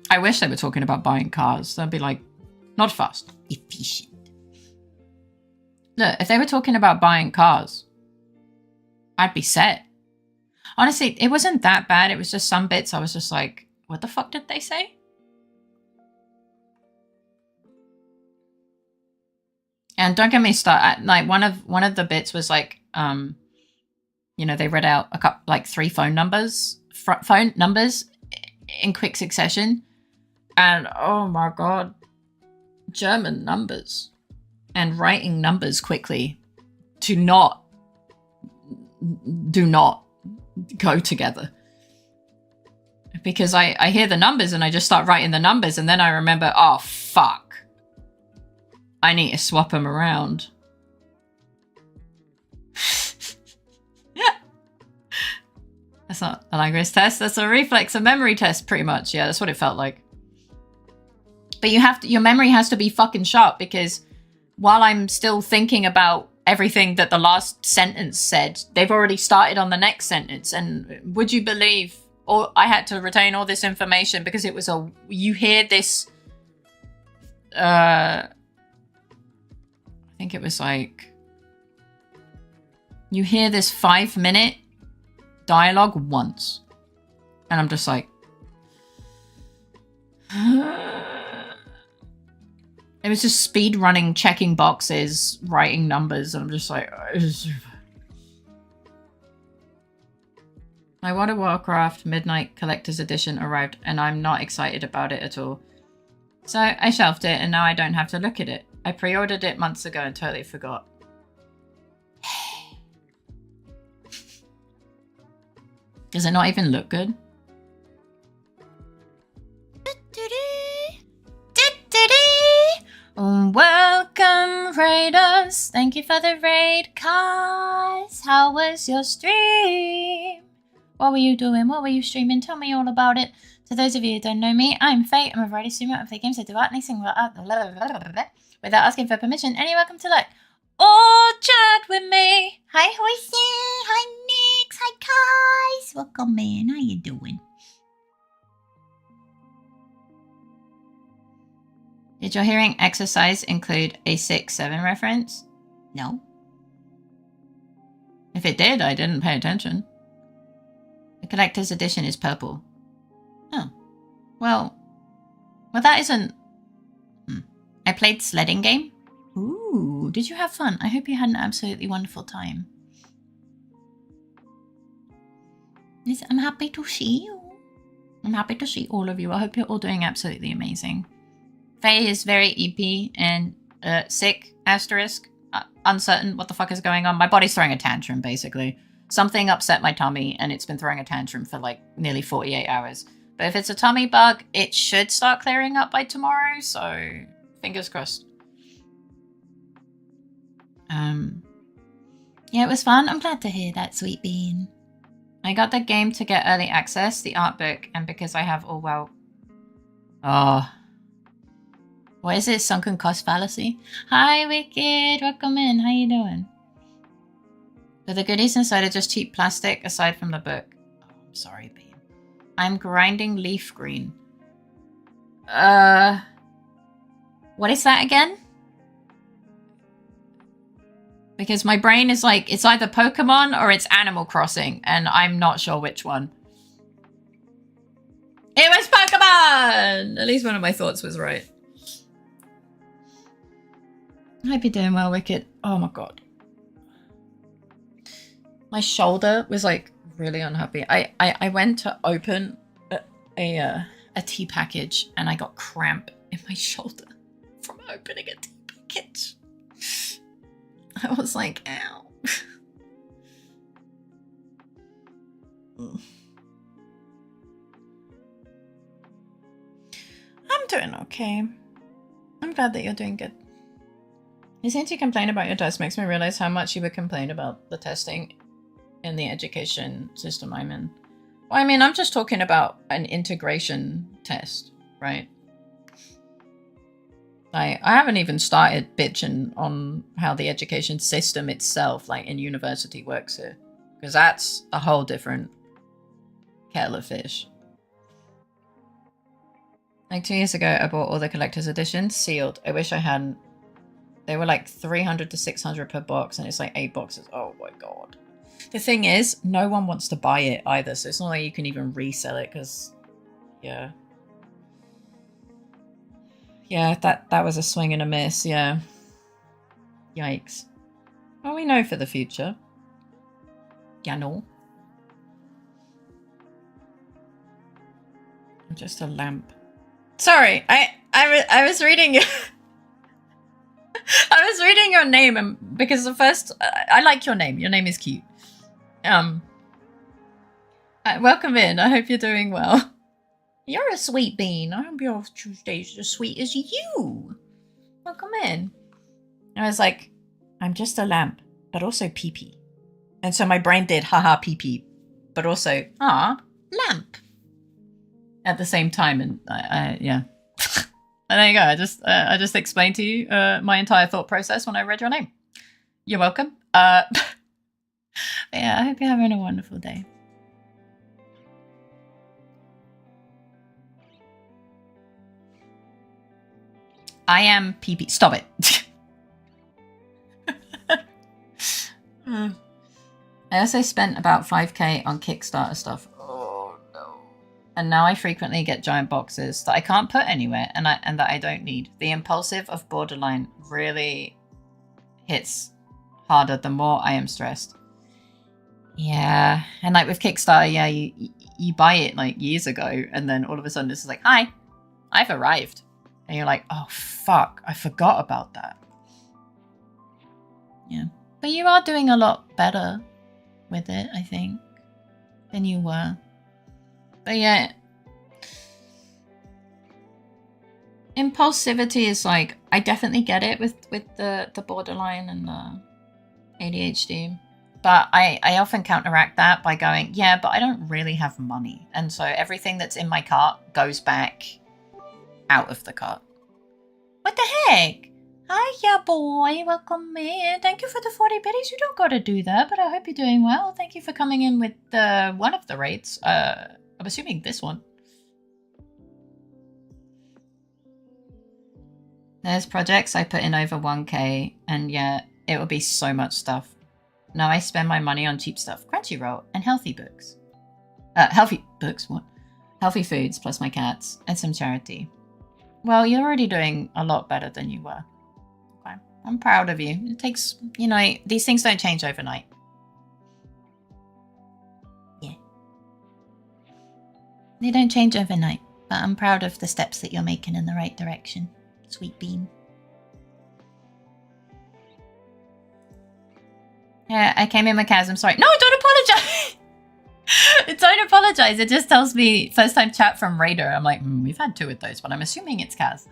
[SPEAKER 1] I wish they were talking about buying cars. They'd be like, not fast, efficient. Look, if they were talking about buying cars, I'd be set. Honestly, it wasn't that bad. It was just some bits I was just like, what the fuck did they say? And don't get me started. Like one of the bits was like, you know, they read out a couple, like 3 phone numbers in quick succession. And oh my god, German numbers and writing numbers quickly do not go together. Because I hear the numbers and I just start writing the numbers, and then I remember, oh fuck, I need to swap them around. That's not a language test, that's a reflex, a memory test, pretty much. Yeah, that's what it felt like. But your memory has to be fucking sharp, because while I'm still thinking about everything that the last sentence said, they've already started on the next sentence. And would you believe, or I had to retain all this information because it was you hear this, I think it was like, you hear this 5-minute dialogue once. And I'm just like, it was just speed running, checking boxes, writing numbers, and I'm just like, my World of Warcraft Midnight Collector's Edition arrived, and I'm not excited about it at all. So I shelved it, and now I don't have to look at it. I pre-ordered it months ago and totally forgot. Does it not even look good? Welcome, raiders. Thank you for the raid, guys. How was your stream? What were you doing? What were you streaming? Tell me all about it. To those of you who don't know me, I'm Faye. I'm a variety streamer. I play games. I do art, anything without asking for permission. And you're welcome to like or chat with me. Hi, Horsey. Hi, Nix. Hi, guys. Welcome, man. How you doing? Did your hearing exercise include a 6-7 reference? No. If it did, I didn't pay attention. The collector's edition is purple. Oh. Well, that isn't... I played sledding game. Ooh, did you have fun? I hope you had an absolutely wonderful time. Yes, I'm happy to see you. I'm happy to see all of you. I hope you're all doing absolutely amazing. Faye is very EP and sick, asterisk, uncertain what the fuck is going on. My body's throwing a tantrum, basically. Something upset my tummy, and it's been throwing a tantrum for like nearly 48 hours. But if it's a tummy bug, it should start clearing up by tomorrow, so fingers crossed. Yeah, it was fun. I'm glad to hear that, sweet bean. I got the game to get early access, the art book, and because I have all well... Oh... What is it? Sunken cost fallacy? Hi, Wicked. Welcome in. How you doing? But the goodies inside are just cheap plastic, aside from the book. Oh, I'm sorry, Bean. I'm grinding leaf green. What is that again? Because my brain is like, it's either Pokemon or it's Animal Crossing, and I'm not sure which one. It was Pokemon! At least one of my thoughts was right. I hope you're doing well, Wicked. Oh my god. My shoulder was like really unhappy. I went to open a tea package and I got cramp in my shoulder from opening a tea package. I was like, ow. I'm doing okay. I'm glad that you're doing good. Listening to you complain about your test makes me realize how much you would complain about the testing in the education system I'm in. Well, I mean, I'm just talking about an integration test, right? I haven't even started bitching on how the education system itself, like in university, works here. Because that's a whole different kettle of fish. Like 2 years ago, I bought all the collector's editions, sealed. I wish I hadn't. They were like 300 to 600 per box, and it's like 8 boxes. Oh my god. The thing is, no one wants to buy it either, so it's not like you can even resell it, because, yeah. Yeah, that was a swing and a miss, yeah. Yikes. Well, we know for the future. Yeah, no. Just a lamp. Sorry, I was reading I was reading your name because the first I like your name. Your name is cute. Welcome in. I hope you're doing well. You're a sweet bean. I hope your Tuesday's as sweet as you. Welcome in. I was like, I'm just a lamp, but also pee-pee. And so my brain did haha pee-pee, but also lamp at the same time. And yeah. And there you go. I just explained to you my entire thought process when I read your name. You're welcome. Yeah, I hope you're having a wonderful day. I am PP. Stop it. I also spent about 5k on Kickstarter stuff. Oh no. And now I frequently get giant boxes that I can't put anywhere and that I don't need. The impulsive of borderline really hits harder the more I am stressed. Yeah. And like with Kickstarter, yeah, you buy it like years ago and then all of a sudden it's like, hi, I've arrived. And you're like, oh, fuck, I forgot about that. Yeah. But you are doing a lot better with it, I think, than you were. But yeah. Impulsivity is like, I definitely get it with the borderline and the ADHD. But I often counteract that by going, yeah, but I don't really have money. And so everything that's in my cart goes back out of the cart. What the heck? Hiya, boy. Welcome in. Thank you for the 40 biddies. You don't gotta do that, but I hope you're doing well. Thank you for coming in with one of the rates. I'm assuming this one. There's projects I put in over 1k, and yeah, it will be so much stuff. Now I spend my money on cheap stuff, Crunchyroll, and healthy books. Healthy books? What? Healthy foods, plus my cats, and some charity. Well, you're already doing a lot better than you were. Okay. I'm proud of you. It takes, you know, these things don't change overnight. Yeah. They don't change overnight, but I'm proud of the steps that you're making in the right direction. Sweet bean. Yeah, I came in with Kaz. I'm sorry. No, don't apologize. Don't apologize. It just tells me first time chat from Raider. I'm like, we've had 2 of those, but I'm assuming it's Kaz.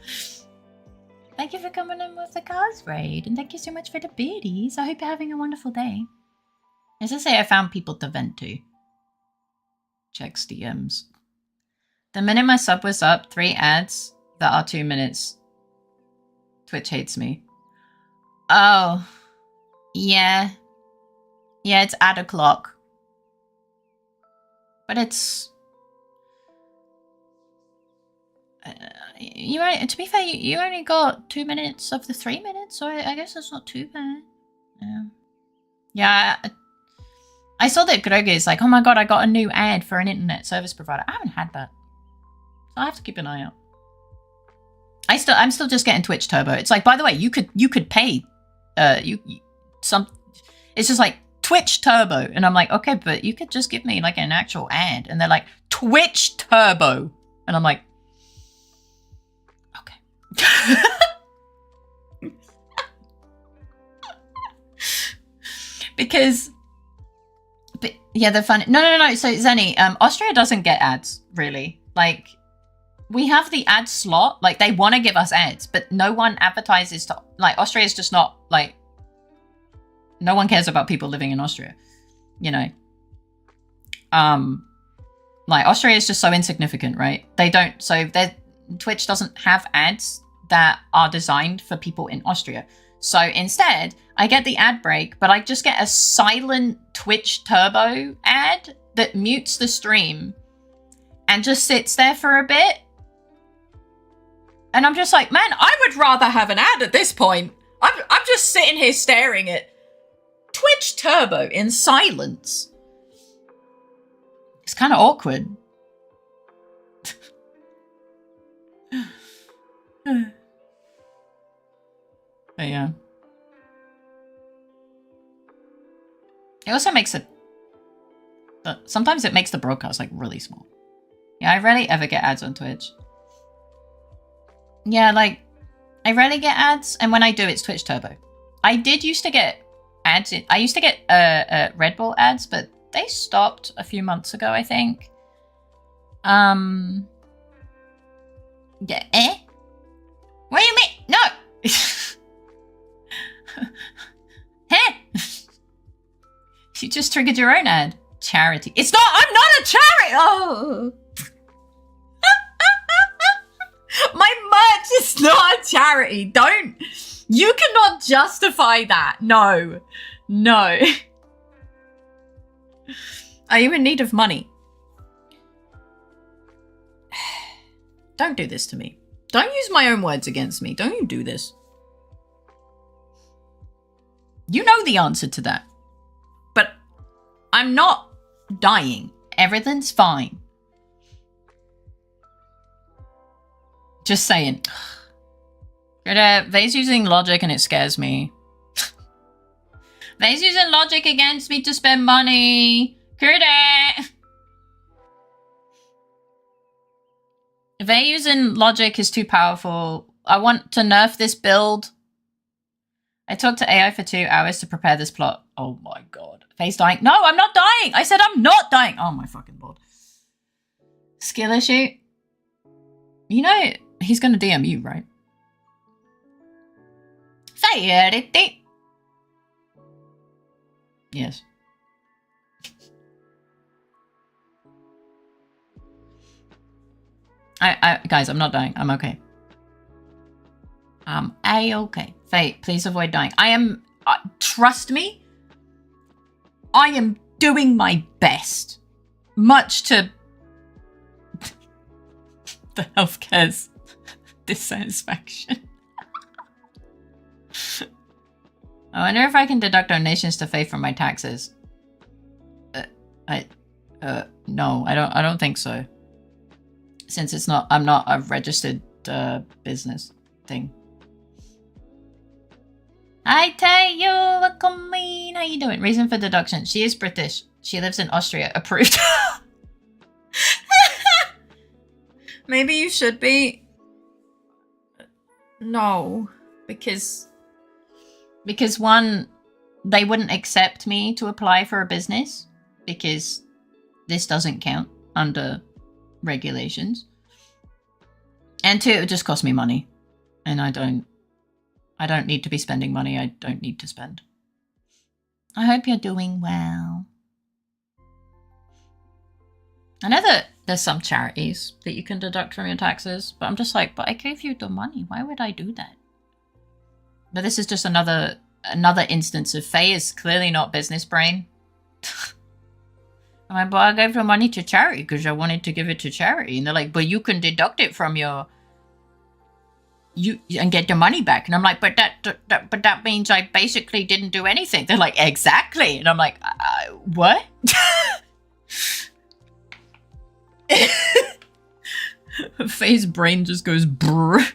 [SPEAKER 1] Thank you for coming in with the Kaz raid, and thank you so much for the biddies. I hope you're having a wonderful day. As I say, I found people to vent to. Checks DMs. The minute my sub was up, 3 ads that are 2 minutes. Twitch hates me. Oh. Yeah. Yeah, it's ad o'clock. But it's... to be fair, you only got 2 minutes of the 3 minutes, so I guess that's not too bad. Yeah. Yeah, I saw that Greg is like, oh my god, I got a new ad for an internet service provider. I haven't had that. So I have to keep an eye out. I'm still just getting Twitch Turbo. It's like, by the way, you could pay it's just like Twitch Turbo, and I'm like, okay, but you could just give me like an actual ad, and they're like Twitch Turbo, and I'm like, okay. Because, but yeah, they're funny. No. So Zenny, Austria doesn't get ads really. Like, we have the ad slot. Like, they want to give us ads, but no one advertises to. Like, Austria is just not like. No one cares about people living in Austria, you know. Like, Austria is just so insignificant, right? They don't. So Twitch doesn't have ads that are designed for people in Austria. So instead, I get the ad break, but I just get a silent Twitch Turbo ad that mutes the stream and just sits there for a bit. And I'm just like, man, I would rather have an ad at this point. I'm just sitting here staring at Twitch Turbo in silence. It's kind of awkward. But yeah. It also makes it... sometimes it makes the broadcast like really small. Yeah, I rarely ever get ads on Twitch. Yeah, like, I rarely get ads, and when I do, it's Twitch Turbo. I did used to get ads. I used to get Red Bull ads, but they stopped a few months ago, I think. Yeah, What do you mean? No! Huh? You just triggered your own ad. Charity. It's not- I'm not a charity! Oh! My merch is not a charity. Don't. You cannot justify that. No. No. Are you in need of money? Don't do this to me. Don't use my own words against me. Don't you do this. You know the answer to that. But I'm not dying. Everything's fine. Just saying. Vay's using logic and it scares me. Vay's using logic against me to spend money. Vay using logic is too powerful. I want to nerf this build. I talked to AI for 2 hours to prepare this plot. Oh my god. Vay's dying. No, I'm not dying. I said I'm not dying. Oh my fucking lord. Skill issue. You know, he's gonna DM you, right? LittleFaerii. Yes. Guys, I'm not dying. I'm okay. A-okay. Faye, please avoid dying. I am, trust me, I am doing my best. Much to the healthcare's dissatisfaction. I wonder if I can deduct donations to Faye from my taxes. No, I don't think so. Since it's not, I'm not a registered business thing. I tell you, what queen, how you doing? Reason for deduction. She is British. She lives in Austria. Approved. Maybe you should be. No, because one, they wouldn't accept me to apply for a business because this doesn't count under regulations. And 2, it would just cost me money. And I don't need to be spending money I don't need to spend. I hope you're doing well. I know that there's some charities that you can deduct from your taxes, but I'm just like, but I gave you the money. Why would I do that? But this is just another instance of Faye is clearly not business brain. I'm like, but I gave the money to charity because I wanted to give it to charity. And they're like, but you can deduct it from your... and get your money back. And I'm like, but that means I basically didn't do anything. They're like, exactly. And I'm like, what? Faye's brain just goes brrr.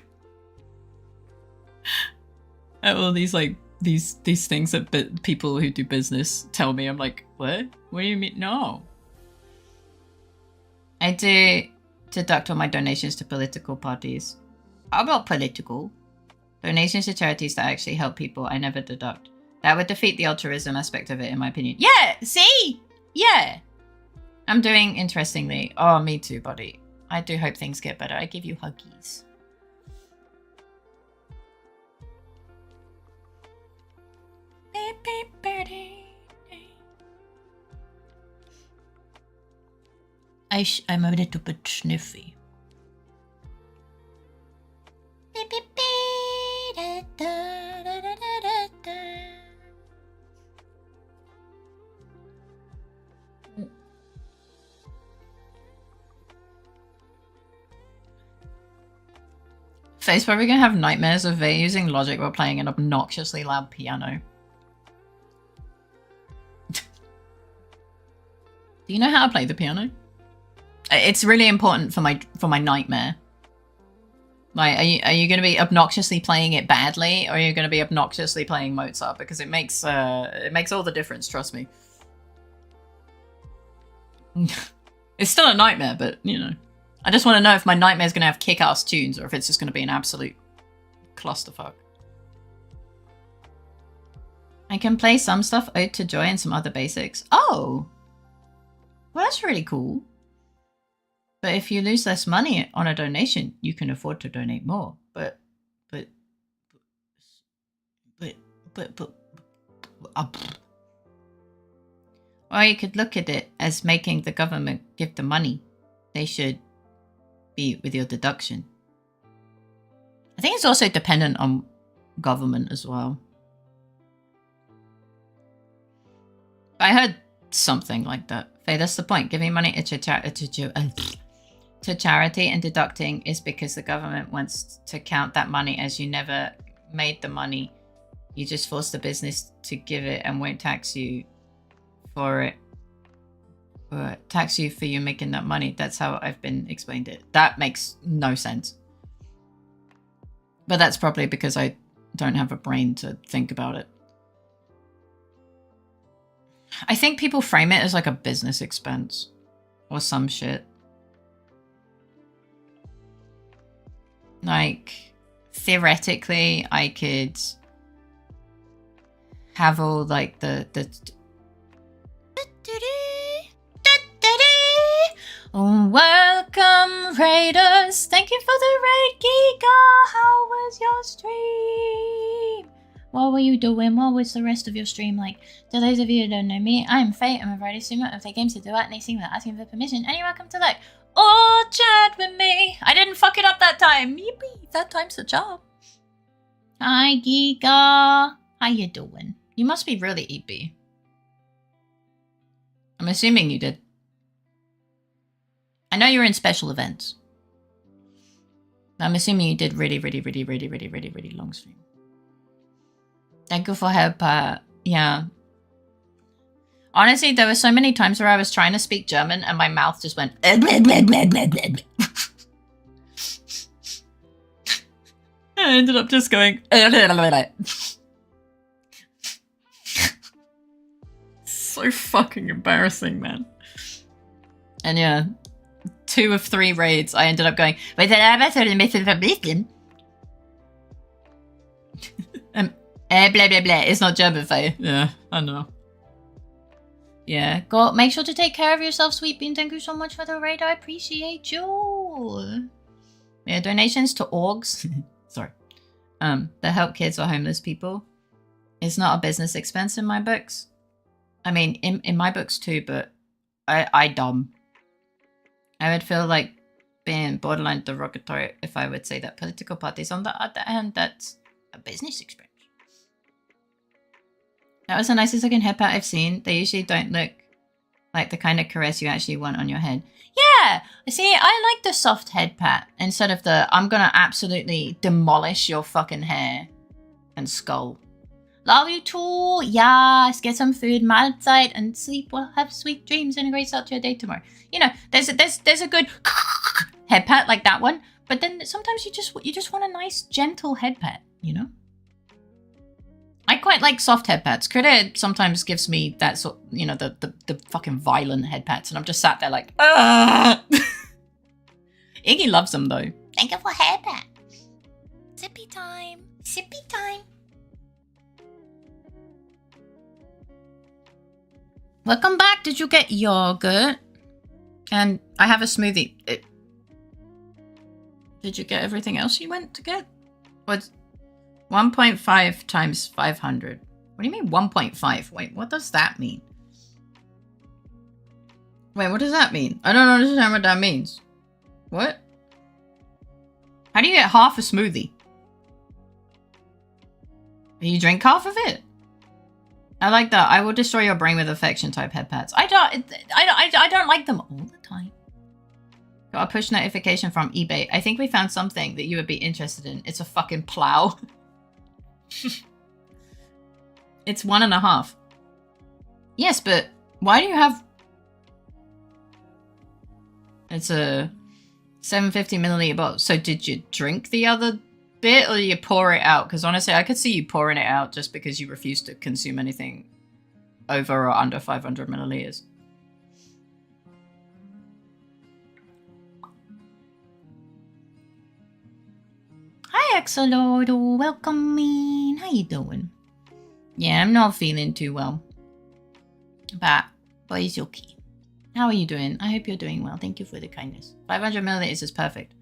[SPEAKER 1] All these like these things that people who do business tell me. I'm like, what? What do you mean? No. I do deduct all my donations to political parties. I'm not political. Donations to charities that actually help people, I never deduct. That would defeat the altruism aspect of it, in my opinion. Yeah, see? Yeah. I'm doing interestingly. Oh, me too, buddy. I do hope things get better. I give you huggies. I'm a little bit sniffy. Faye's probably gonna have nightmares of Vay using logic while playing an obnoxiously loud piano. Do you know how to play the piano? It's really important for my nightmare. Like, are you going to be obnoxiously playing it badly, or are you going to be obnoxiously playing Mozart? Because it makes all the difference. Trust me. It's still a nightmare, but you know, I just want to know if my nightmare's going to have kick-ass tunes or if it's just going to be an absolute clusterfuck. I can play some stuff Ode to Joy and some other basics. Oh! Well, that's really cool. But if you lose less money on a donation, you can afford to donate more. But or you could look at it as making the government give the money. They should be with your deduction. I think it's also dependent on government as well. I heard something like that. Faye, that's the point. Giving money to charity and deducting is because the government wants to count that money as you never made the money. You just force the business to give it and won't tax you for it. Or tax you for you making that money. That's how I've been explained it. That makes no sense. But that's probably because I don't have a brain to think about it. I think people frame it as like a business expense or some shit. Like, theoretically, I could have all like the welcome raiders. Thank you for the raid, Giga. How was your stream? What were you doing? What was the rest of your stream like? To those of you who don't know me, I'm Faye. I'm a variety streamer. I play games to do it, and they seem without asking for permission. And you're welcome to like all chat with me. I didn't fuck it up that time. Yippee! Third time's the charm. Hi, Giga. How you doing? You must be really EP. I'm assuming you did. I know you're in special events. I'm assuming you did really long stream. Thank you for help. Yeah. Honestly, there were so many times where I was trying to speak German and my mouth just went. I ended up just going. So fucking embarrassing, man. And yeah, 2 of 3 raids, I ended up going. Blah blah blah. It's not German, Faye. Yeah, I know. Yeah, go. Make sure to take care of yourself, Sweet Bean. Thank you so much for the raid. I appreciate you. Yeah, donations to orgs. Sorry. That help kids or homeless people. It's not a business expense in my books. I mean, in my books too, but I dumb. I would feel like being borderline derogatory if I would say that political parties, on the other hand, that's a business expense. That was the nicest looking head pat I've seen. They usually don't look like the kind of caress you actually want on your head. Yeah! See, I like the soft head pat instead of the I'm gonna absolutely demolish your fucking hair and skull. Love you too! Yes! Get some food, Mahlzeit, and sleep well. Have sweet dreams and a great start to your day tomorrow. You know, there's a good head pat like that one, but then sometimes you just want a nice, gentle head pat, you know? I quite like soft head pats. Critter sometimes gives me that sort, you know, the fucking violent head pats, and I'm just sat there like, ah. Iggy loves them though. Thank you for head pat. Sippy time. Sippy time. Welcome back. Did you get yogurt? And I have a smoothie. Did you get everything else you went to get? What's 1.5 times 500? What do you mean 1.5? Wait, what does that mean? Wait, what does that mean? I don't understand what that means. What? How do you get half a smoothie? You drink half of it? I like that. I will destroy your brain with affection type head pats. I don't like them all the time. Got a push notification from eBay. I think we found something that you would be interested in. It's a fucking plow. It's 1.5. Yes, but why do you have... It's a 750 milliliter bottle. So did you drink the other bit or you pour it out? Because honestly, I could see you pouring it out just because you refuse to consume anything over or under 500 milliliters. Hi, Axolotl. Welcome in. How you doing? Yeah, I'm not feeling too well. But it's okay. How are you doing? I hope you're doing well. Thank you for the kindness. 500 milliliters is perfect.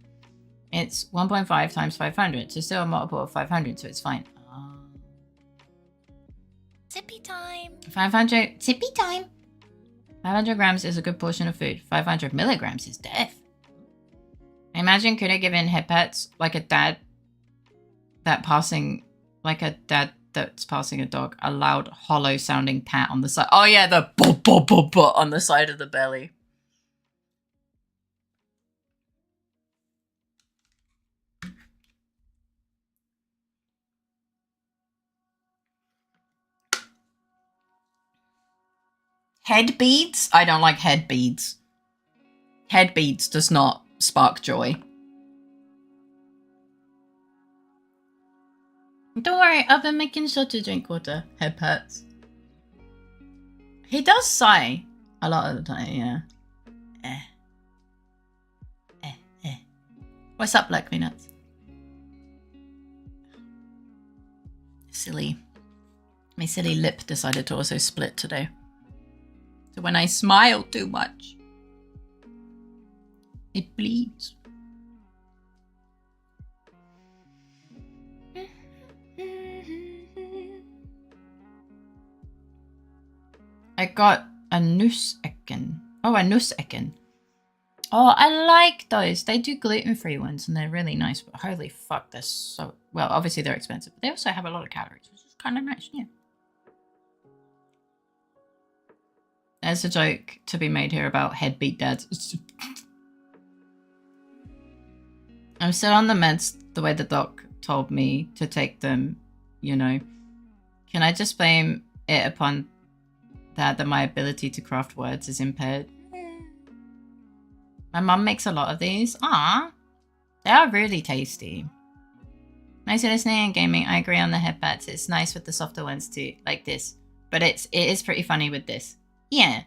[SPEAKER 1] It's 1.5 times 500. So still a multiple of 500, so it's fine. Sippy time. 500. Sippy time. 500 grams is a good portion of food. 500 milligrams is death. I imagine could have given head pets like a dad that's passing a dog a loud hollow sounding pat on the side. Oh yeah, the bop bop bop bop on the side of the belly. Head beads? I don't like head beads. Head beads does not spark joy. Don't worry, I've been making sure to drink water. Head pets. He does sigh a lot of the time, yeah. What's up, Black Peanuts? Silly. My silly lip decided to also split today. So when I smile too much, it bleeds. I got a Nussecken. Oh, a Nussecken. Oh, I like those. They do gluten-free ones and they're really nice, but holy fuck, they're so... Well, obviously they're expensive, but they also have a lot of calories, which is kind of nice, yeah. There's a joke to be made here about headbeat dads. I'm still on the meds the way the doc told me to take them, you know. Can I just blame it upon that my ability to craft words is impaired? My mum makes a lot of these. Ah, they are really tasty. Nice listening and gaming. I agree on the headbats. It's nice with the softer ones too, like this. But it is pretty funny with this. Yeah.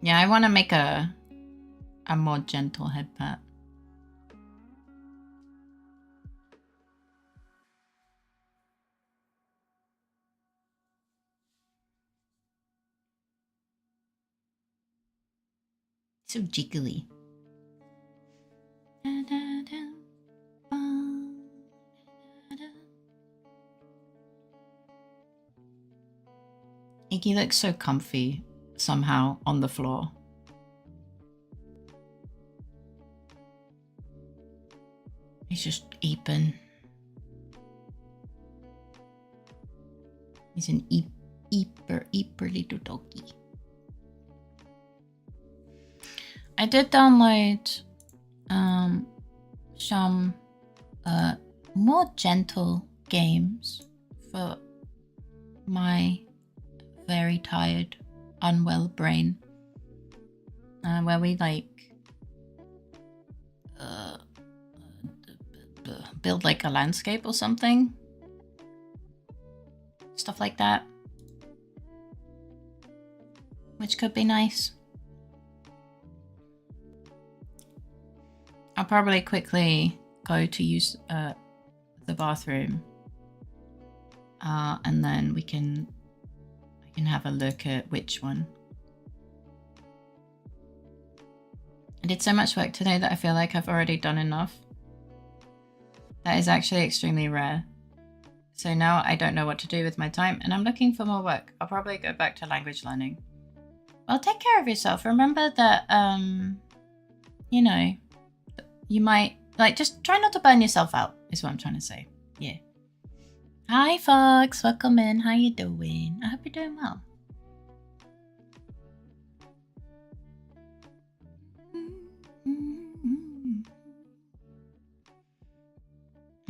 [SPEAKER 1] Yeah, I want to make a more gentle headpat. So jiggly. Iggy looks so comfy somehow on the floor. He's just eeping. He's an eeper little doggy. I did download some more gentle games for my very tired, unwell brain, where we like build like a landscape or something, stuff like that, which could be nice. I'll probably quickly go to use the bathroom, and then I can have a look at which one. I did so much work today that I feel like I've already done enough. That is actually extremely rare. So now I don't know what to do with my time and I'm looking for more work. I'll probably go back to language learning. Well, take care of yourself. Remember that, you know, you might, like, just try not to burn yourself out is what I'm trying to say. Yeah. Hi, Fox. Welcome in. How you doing? I hope you're doing well.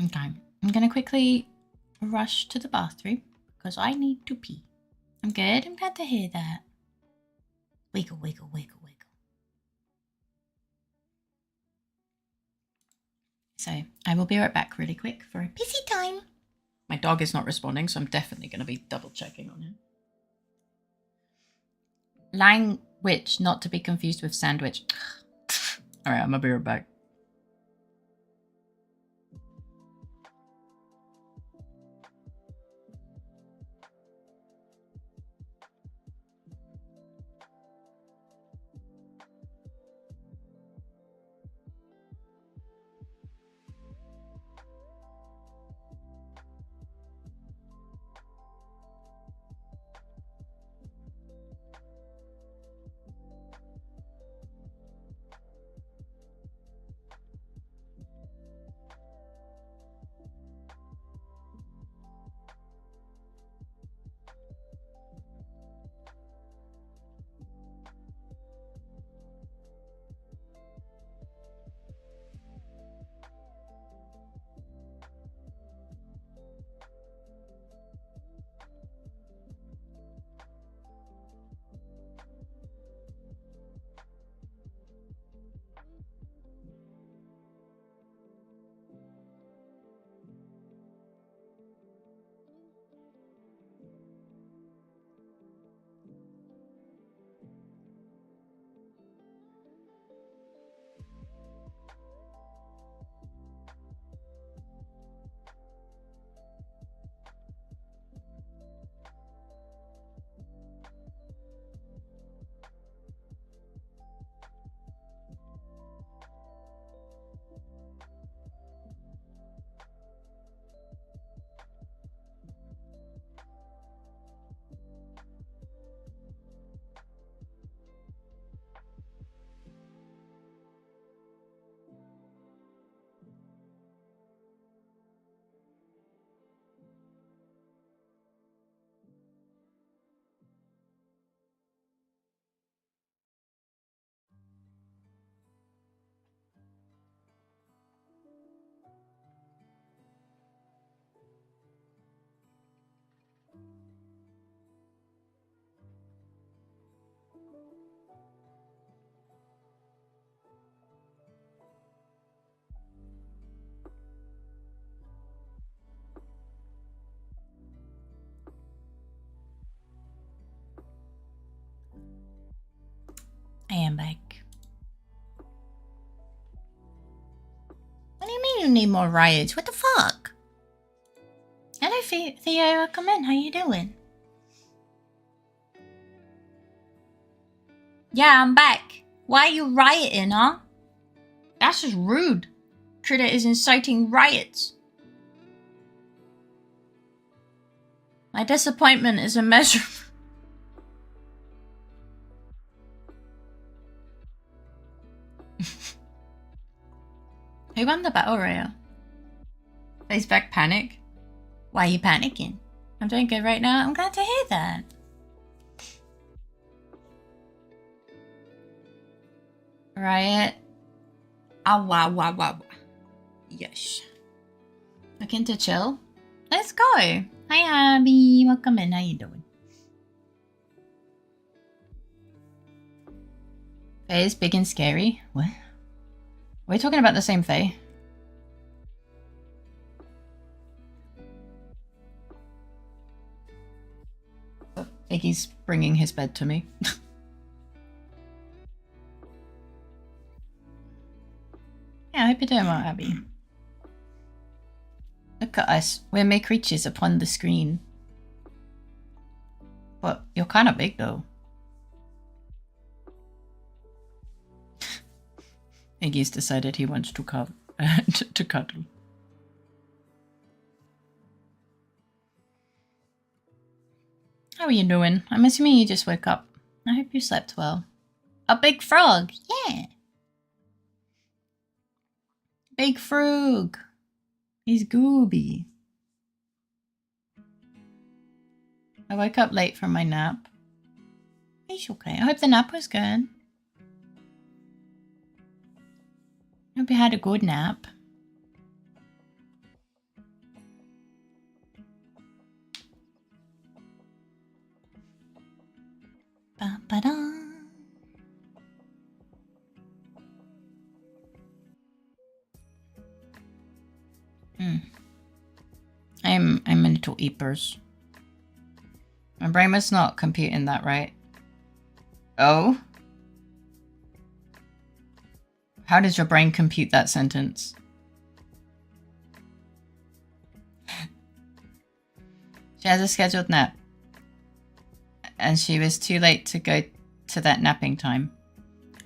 [SPEAKER 1] Okay. I'm going to quickly rush to the bathroom because I need to pee. I'm good. I'm glad to hear that. Wiggle, wiggle, wiggle, wiggle. So I will be right back really quick for a pissy time. My dog is not responding, so I'm definitely going to be double checking on him. Language, not to be confused with sandwich. All right, I'm going to be right back. I'm back. What do you mean you need more riots? What the fuck? Hello, Theo. Welcome in. How you doing? Yeah, I'm back. Why are you rioting, huh? That's just rude. Critter is inciting riots. My disappointment is immeasurable. Who won the battle royale? Face back panic? Why are you panicking? I'm doing good right now. I'm glad to hear that. Riot. Ah, wow, wow, wow. Yes. Looking to chill? Let's go. Hi, Abby. Welcome in. How you doing? Faye is big and scary. What? Are we talking about the same Faye? Oh, Iggy's bringing his bed to me. Yeah, I hope you're doing well, Abby. Look at us. We're mere creatures upon the screen. But you're kind of big, though. Iggy's decided he wants to cuddle. to cuddle. How are you doing? I'm assuming you just woke up. I hope you slept well. A big frog! Yeah! Big frog! He's gooby. I woke up late from my nap. It's okay. I hope the nap was good. Hope you had a good nap. Ba-ba-da. I'm a little eepers. My brain was not computing that right. Oh? How does your brain compute that sentence? She has a scheduled nap. And she was too late to go to that napping time.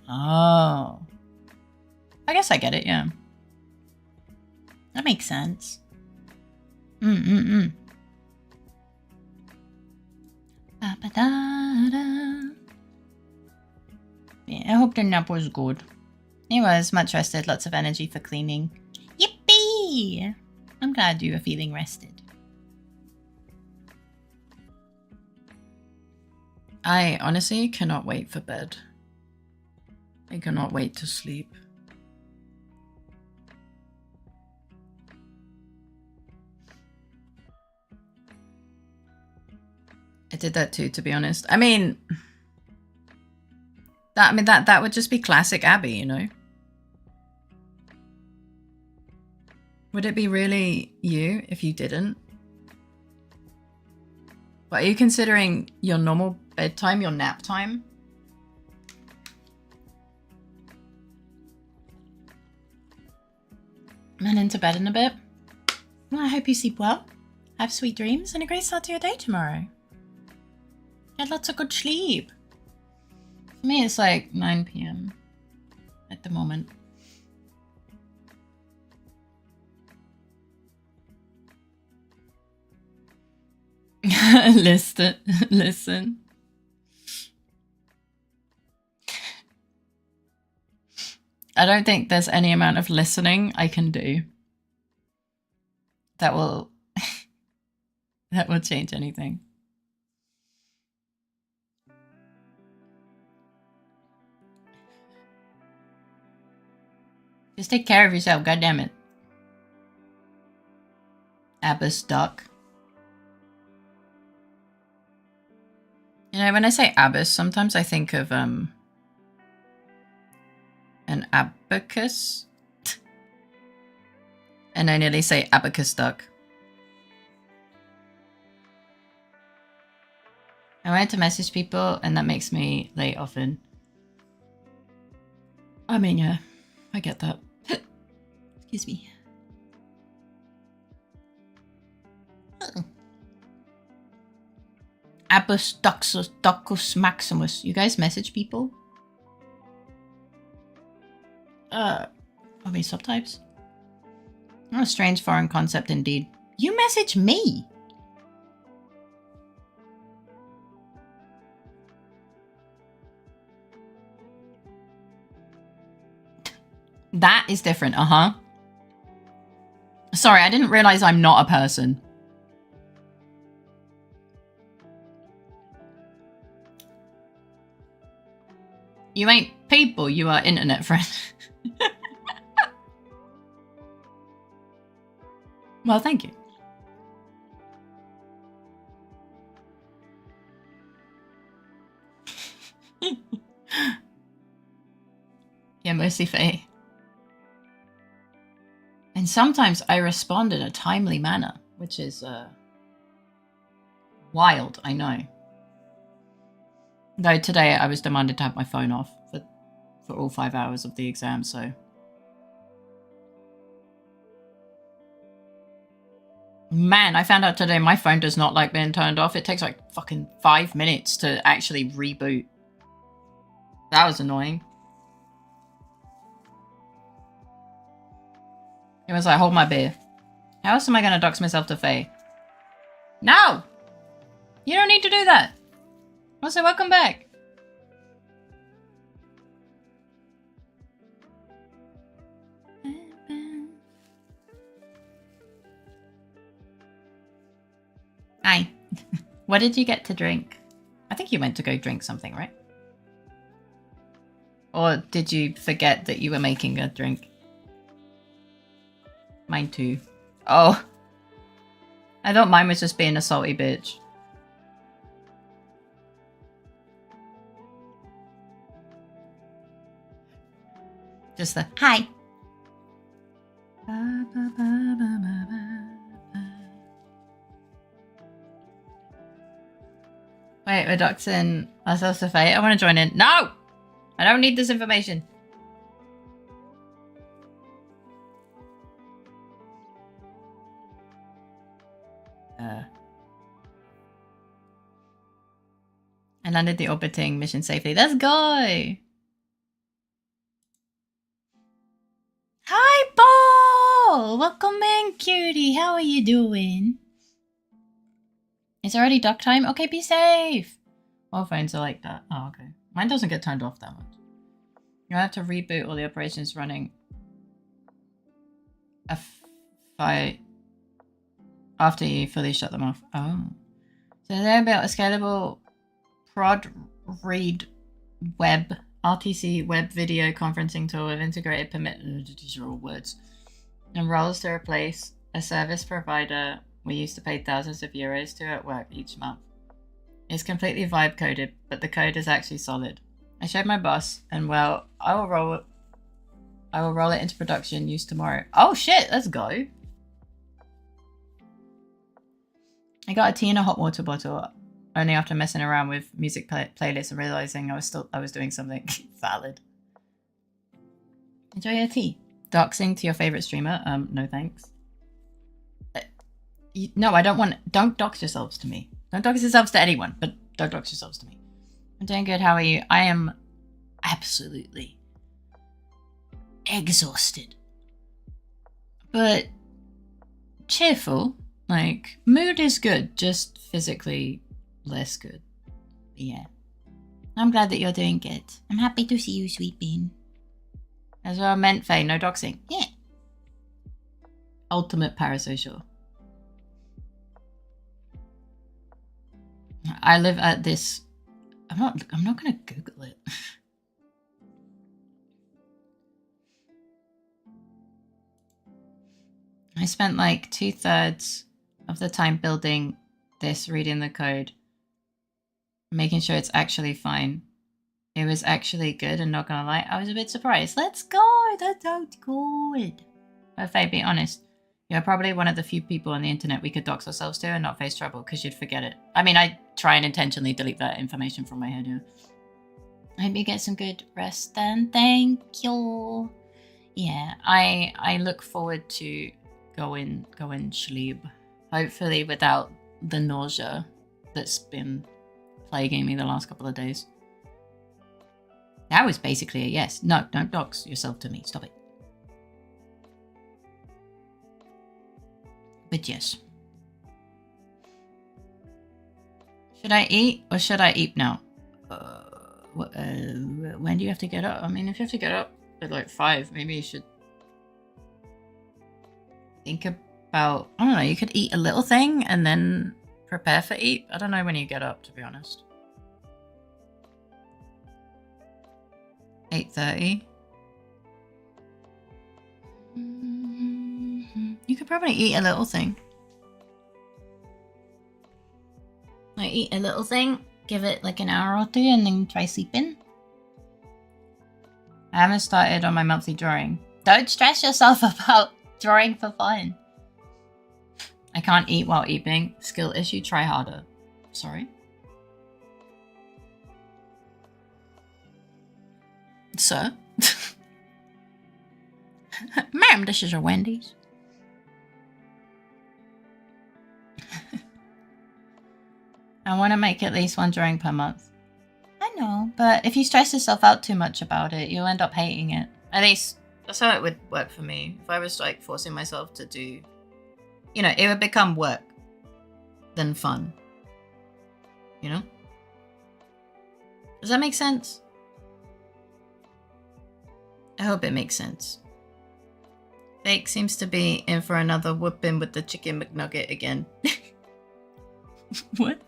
[SPEAKER 1] Oh. I guess I get it, yeah. That makes sense. Ba-ba-da-da. Yeah, I hope the nap was good. He was much rested, lots of energy for cleaning. Yippee! I'm glad you were feeling rested. I honestly cannot wait for bed. I cannot wait to sleep. I did that too, to be honest. I mean, that would just be classic Abby, you know? Would it be really you if you didn't? But are you considering your normal bedtime, your nap time? And into bed in a bit. Well, I hope you sleep well. Have sweet dreams and a great start to your day tomorrow. Get lots of good sleep. For me, it's like 9 p.m. at the moment. Listen. I don't think there's any amount of listening I can do that will that will change anything. Just take care of yourself, goddammit. Abbas duck. You know, when I say Abbas, sometimes I think of an abacus. And I nearly say abacus duck. I wanted to message people and that makes me late often. I mean, yeah, I get that. Excuse me. Abus Docus Maximus. You guys message people? Are we subtypes? Oh, a strange foreign concept indeed. You message me! That is different, Sorry, I didn't realize I'm not a person. You ain't people, you are internet friends. Well, thank you. Yeah, mostly Faye. And sometimes I respond in a timely manner, which is wild, I know. Though today I was demanded to have my phone off for all 5 hours of the exam, so... Man, I found out today my phone does not like being turned off. It takes like fucking 5 minutes to actually reboot. That was annoying. It was like, hold my beer. How else am I gonna dox myself to Faye? No! You don't need to do that. Also, welcome back. Hi. What did you get to drink? I think you went to go drink something, right? Or did you forget that you were making a drink? Mine too. Oh. I thought mine was just being a salty bitch. Just the hi. Wait, we're doxing ourselves to Faye. I want to join in. No! I don't need this information. I landed the orbiting mission safely. Let's go! Hi, Paul! Welcome in, cutie. How are you doing? It's already duck time? Okay, be safe. All phones are like that. Oh, okay. Mine doesn't get turned off that much. You'll have to reboot all the operations running after you fully shut them off. Oh. So they're about a scalable prod read web RTC web video conferencing tool with integrated permit. These are all words. And roles to replace a service provider we used to pay thousands of euros to at work each month. It's completely vibe coded, but the code is actually solid. I showed my boss, and well, I will roll it into production use tomorrow. Oh shit, let's go. I got a tea in a hot water bottle only after messing around with music playlists and realizing I was doing something valid. Enjoy your tea. Doxing to your favorite streamer? No thanks. No, I don't want. Don't dox yourselves to me. Don't dox yourselves to anyone, but don't dox yourselves to me. I'm doing good. How are you? I am absolutely exhausted, but cheerful. Like, mood is good, just physically less good. But yeah. I'm glad that you're doing good. I'm happy to see you, sweet bean. As well meant, Faye, no doxing. Yeah. Ultimate parasocial. I live at this... I'm not gonna Google it. I spent like 2/3 of the time building this, reading the code, making sure it's actually fine. It was actually good, and not gonna lie, I was a bit surprised. Let's go! That's so good. But Faye, be honest, you're probably one of the few people on the internet we could dox ourselves to and not face trouble, because you'd forget it. I mean, I try and intentionally delete that information from my head, yeah. I hope you get some good rest then. Thank you. Yeah, I look forward to going sleep. Hopefully without the nausea that's been plaguing me the last couple of days. That was basically a yes. No, don't dox yourself to me. Stop it. But yes. Should I eat or should I eat now? When do you have to get up? I mean, if you have to get up at like 5, maybe you should think about, I don't know, you could eat a little thing and then prepare for eat. I don't know when you get up, to be honest. 8:30. You could probably eat a little thing. Like eat a little thing, give it like an hour or 2 and then try sleeping. I haven't started on my monthly drawing. Don't stress yourself about drawing for fun. I can't eat while eating. Skill issue, try harder. Sorry. Sir? Ma'am, this is a Wendy's. I want to make at least 1 drawing per month. I know, but if you stress yourself out too much about it, you'll end up hating it. At least, that's how it would work for me. If I was like forcing myself to do, you know, it would become work than fun. You know? Does that make sense? I hope it makes sense. Fake seems to be in for another whooping with the chicken McNugget again. What?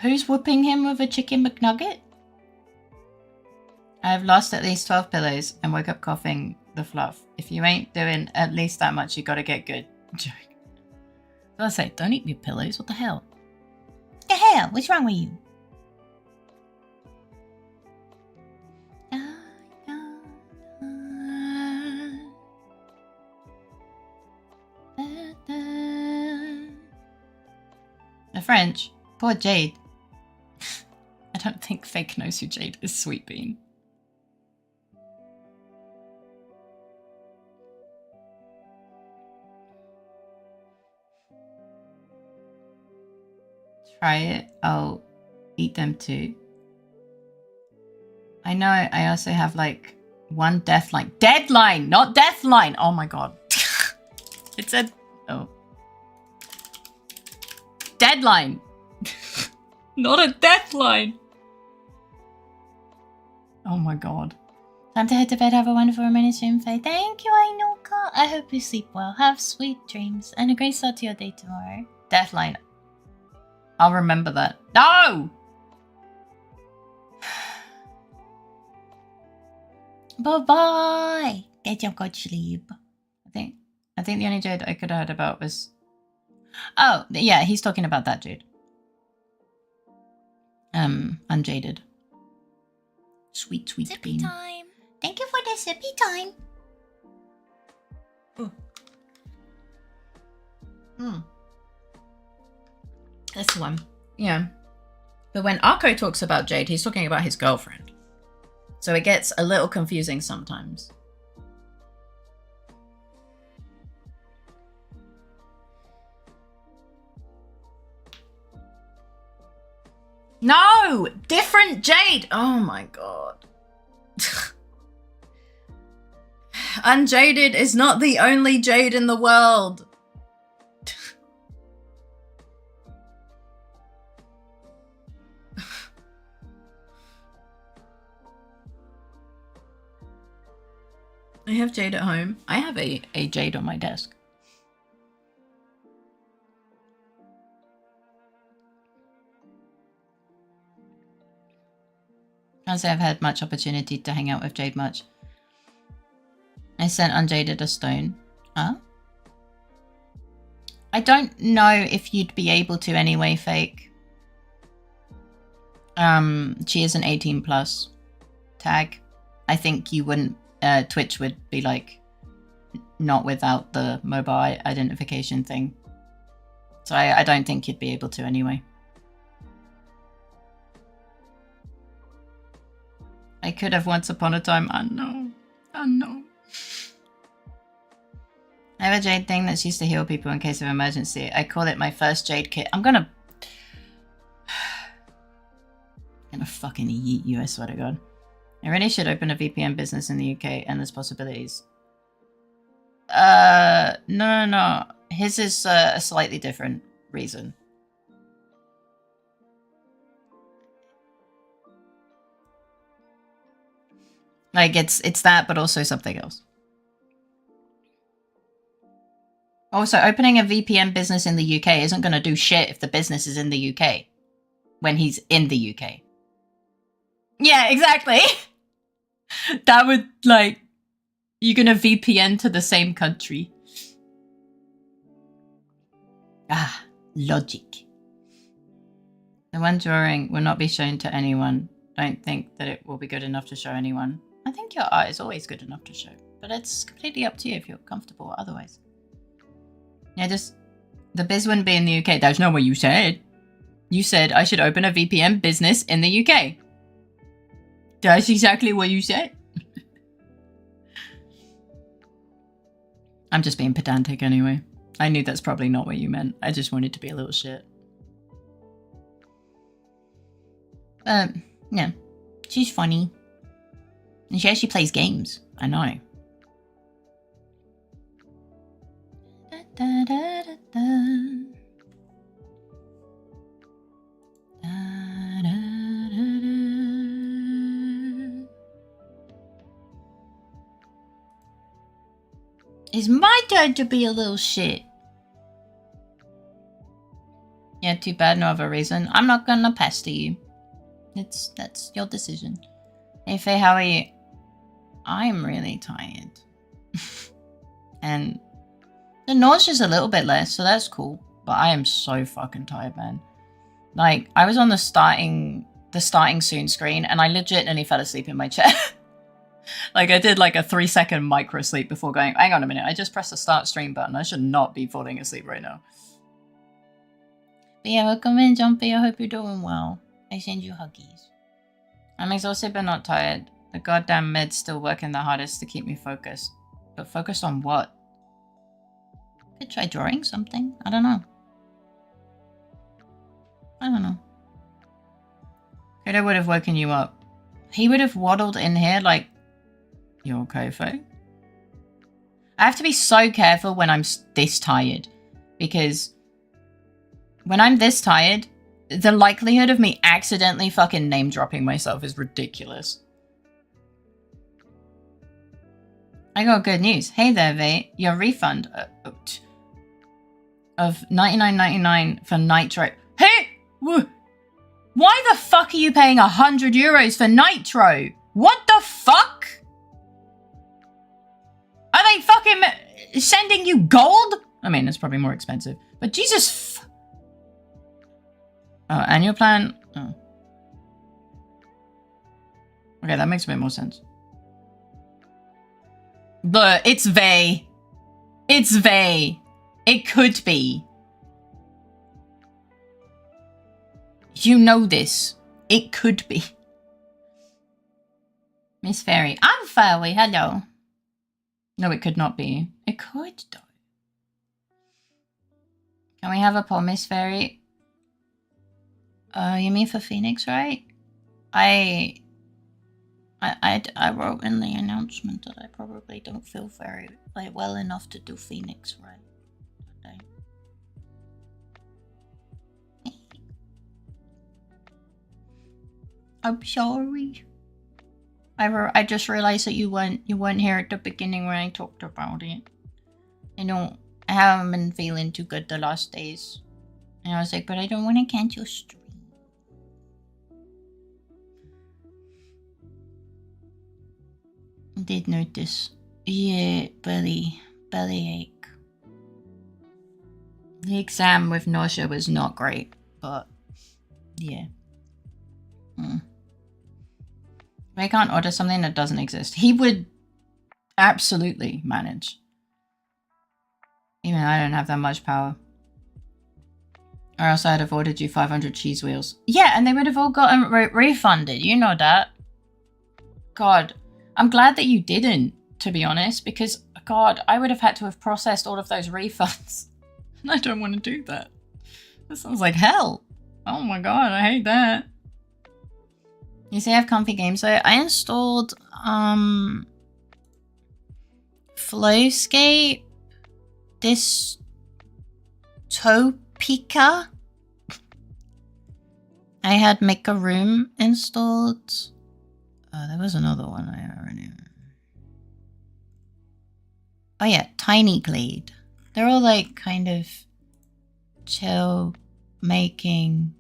[SPEAKER 1] Who's whooping him with a chicken McNugget? I've lost at least 12 pillows and woke up coughing the fluff. If you ain't doing at least that much, you gotta get good. Joke. I say, don't eat your pillows. What the hell? What the hell? What's wrong with you? The French. Poor Jade. I don't think Fake knows who Jade is, Sweet Bean. Try it. I'll eat them too. I know I also have like 1 deadline. Deadline, not deathline. Oh my god. It said, oh. Deadline. Not a deathline. Oh my god. Time to head to bed. Have a wonderful remaining stream, Faye. Thank you, Ainuka. I hope you sleep well. Have sweet dreams and a great start to your day tomorrow. Deathline. I'll remember that. No! Bye-bye. Get your good sleep. I think the only Jade I could have heard about was... Oh, yeah, he's talking about that Jade. Unjaded. Sweet, sweet sippy bean. Time. Thank you for the sippy time. Ooh. That's the one. Yeah. But when Arko talks about Jade, he's talking about his girlfriend. So it gets a little confusing sometimes. No! Different Jade! Oh my god. Unjaded is not the only Jade in the world. I have Jade at home. I have a Jade on my desk. Can't say I've had much opportunity to hang out with Jade much. I sent Unjaded a stone. Huh? I don't know if you'd be able to anyway, Fake. She is an 18 plus tag. I think you wouldn't, Twitch would be like, not without the mobile identification thing. So I don't think you'd be able to anyway. I could have once upon a time. I know. I know. I have a jade thing that's used to heal people in case of emergency. I call it my first jade kit. I'm gonna fucking yeet you, I swear to God. I really should open a VPN business in the UK. Endless possibilities. No. His is a slightly different reason. Like, it's that, but also something else. Also, opening a VPN business in the UK isn't going to do shit if the business is in the UK. When he's in the UK. Yeah, exactly. That would, like... You're going to VPN to the same country. Ah, logic. The one drawing will not be shown to anyone. Don't think that it will be good enough to show anyone. I think your art is always good enough to show. But it's completely up to you if you're comfortable otherwise. Yeah, just... The biz wouldn't be in the UK. That's not what you said. You said I should open a VPN business in the UK. That's exactly what you said. I'm just being pedantic anyway. I knew that's probably not what you meant. I just wanted to be a little shit. Yeah. She's funny. And she actually plays games. I know. Da, da, da, da, da. Da, da, da, da. It's my turn to be a little shit. Yeah, too bad, no other reason. I'm not gonna pester you. That's your decision. Hey Faye, how are you? I'm really tired. And the nausea's a little bit less, so that's cool. But I am so fucking tired, man. Like, I was on the starting soon screen and I legitimately fell asleep in my chair. Like, I did like a 3-second micro sleep before going, hang on a minute, I just pressed the start stream button. I should not be falling asleep right now. But yeah, welcome in, Jumpy. I hope you're doing well. I send you huggies. I'm exhausted but not tired. The goddamn med's still working the hardest to keep me focused. But focused on what? Could try drawing something. I don't know. Kudo would have woken you up. He would have waddled in here like... You okay, Faye? I have to be so careful when I'm this tired. Because... when I'm this tired, the likelihood of me accidentally fucking name-dropping myself is ridiculous. I got good news. Hey there, Vay. Your refund of $99.99 for Nitro. Hey! Why the fuck are you paying €100 for Nitro? What the fuck? Are they fucking sending you gold? I mean, it's probably more expensive. But Jesus... Oh, annual plan? Oh. Okay, that makes a bit more sense. But it's Vay. It's Vay. It could be. You know this. It could be. Miss Fairy. I'm Fairy. Hello. No, it could not be. It could, though. Can we have a poll, Miss Fairy? You mean for Phoenix, right? I wrote in the announcement that I probably don't feel very well enough to do Phoenix, right? Today. I'm sorry. I just realized that you weren't here at the beginning when I talked about it. I haven't been feeling too good the last days. And I was like, but I don't want to cancel stream. Did notice. Yeah, belly ache. The exam with nausea was not great, but yeah. I can't order something that doesn't exist. He would absolutely manage. Even I don't have that much power. Or else I'd have ordered you 500 cheese wheels. Yeah, and they would have all gotten refunded. You know that. God, I'm glad that you didn't, to be honest, because, God, I would have had to have processed all of those refunds. And I don't want to do that. That sounds like hell. Oh my God, I hate that. You say I have comfy games though. I installed Flowscape Dystopia. I had Make a Room installed. There was another one I already. Oh yeah, Tiny Glade. They're all like kind of chill making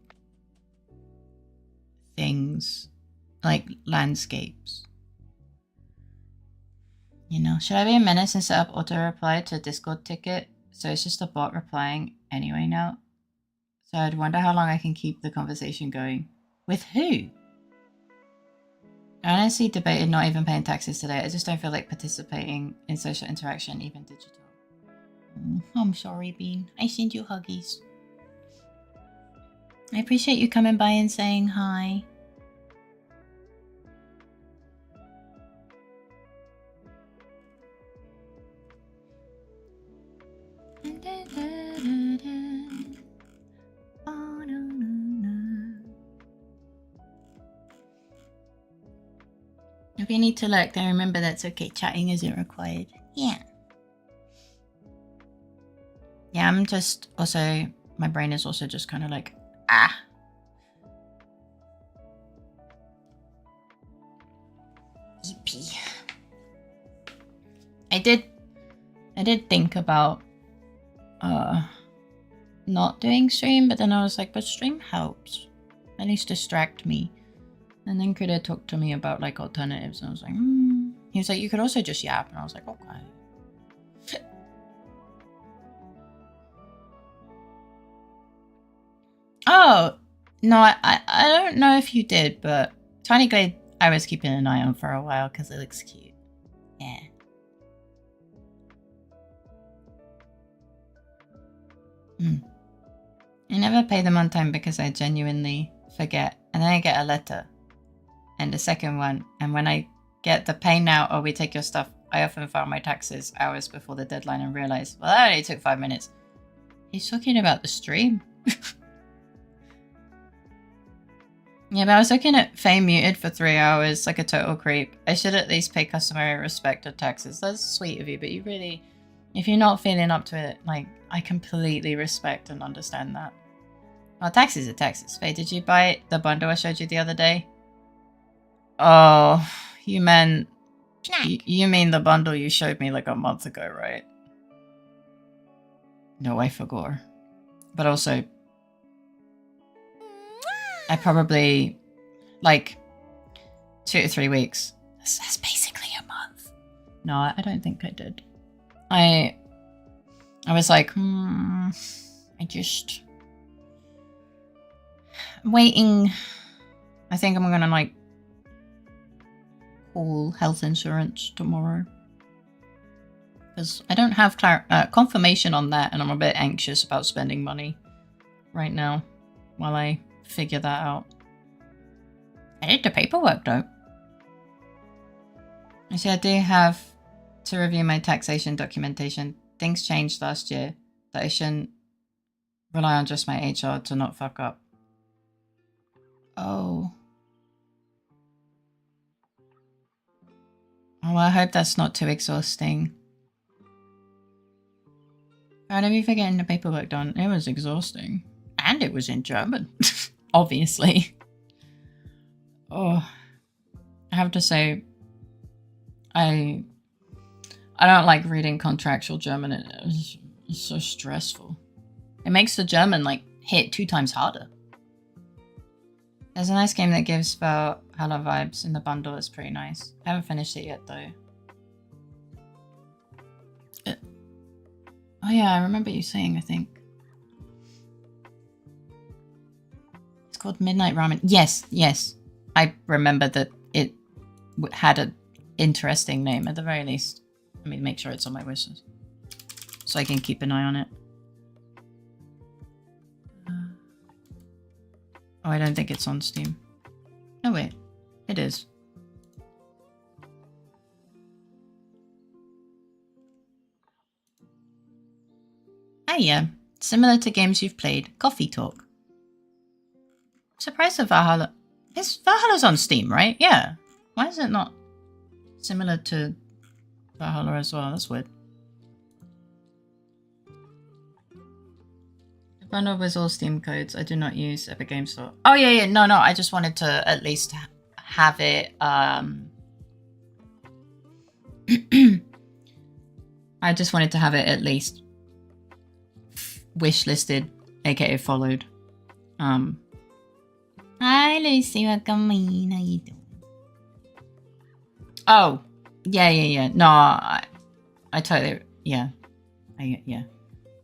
[SPEAKER 1] things, like landscapes. You know, should I be a menace and set up auto reply to a Discord ticket so it's just a bot replying anyway now? So I'd wonder how long I can keep the conversation going. With who? I honestly debated not even paying taxes today. I just don't feel like participating in social interaction, even digital. I'm sorry, Bean. I send you huggies. I appreciate you coming by and saying hi. If you need to lurk, then remember that's okay. Chatting isn't required. Yeah. Yeah, I'm just also, my brain is also just kind of like, ah. Yippee. I did think about not doing stream, but then I was like, but stream helps. At least distract me. And then Kuda talked to me about like alternatives, and I was like, He was like, you could also just yap, and I was like, okay. Oh, no, I don't know if you did, but Tiny Glade I was keeping an eye on for a while because it looks cute. Yeah. I never pay them on time because I genuinely forget. And then I get a letter. And the second one. And when I get the pay now or we take your stuff, I often file my taxes hours before the deadline and realize, well, that only took 5 minutes. He's talking about the stream. Yeah, but I was looking at Faye muted for 3 hours, like a total creep. I should at least pay customary respect of taxes. That's sweet of you, but you really, if you're not feeling up to it, like, I completely respect and understand that. Well, taxes are taxes. Faye, did you buy the bundle I showed you the other day? Oh, you meant, you mean the bundle you showed me like a month ago, right? No, I forgot. But also, I probably, like, 2 to 3 weeks. That's basically a month. No, I don't think I did. I was like, I just... waiting. I think I'm gonna, like, call health insurance tomorrow. Because I don't have confirmation on that, and I'm a bit anxious about spending money right now while I figure that out. I did the paperwork though. You see, I do have to review my taxation documentation. Things changed last year that I shouldn't rely on just my HR to not fuck up. Oh. Oh, well, I hope that's not too exhausting. Proud of you for getting the paperwork done. It was exhausting. And it was in German. Obviously. Oh. I have to say, I don't like reading contractual German. It's so stressful. It makes the German, like, hit 2 times harder. There's a nice game that gives Valhalla vibes in the bundle. It's pretty nice. I haven't finished it yet, though. Oh yeah, I remember you saying, I think. It's called Midnight Ramen. Yes, yes. I remember that it had an interesting name, at the very least. Let me make sure it's on my wish list, so I can keep an eye on it. Oh, I don't think it's on Steam. No, wait. It is. yeah. Similar to games you've played. Coffee talk. I'm surprised at Valhalla. Valhalla's on Steam, right? Yeah. Why is it not similar to Valhalla as well? That's weird. The bundle with all Steam codes. I do not use Epic Game Store. Oh, yeah. No. I just wanted to at least have it. I just wanted to have it at least wish listed, aka followed. Hi Lucy, welcome in. How you doing? Oh, yeah. No, I totally, yeah. Yeah.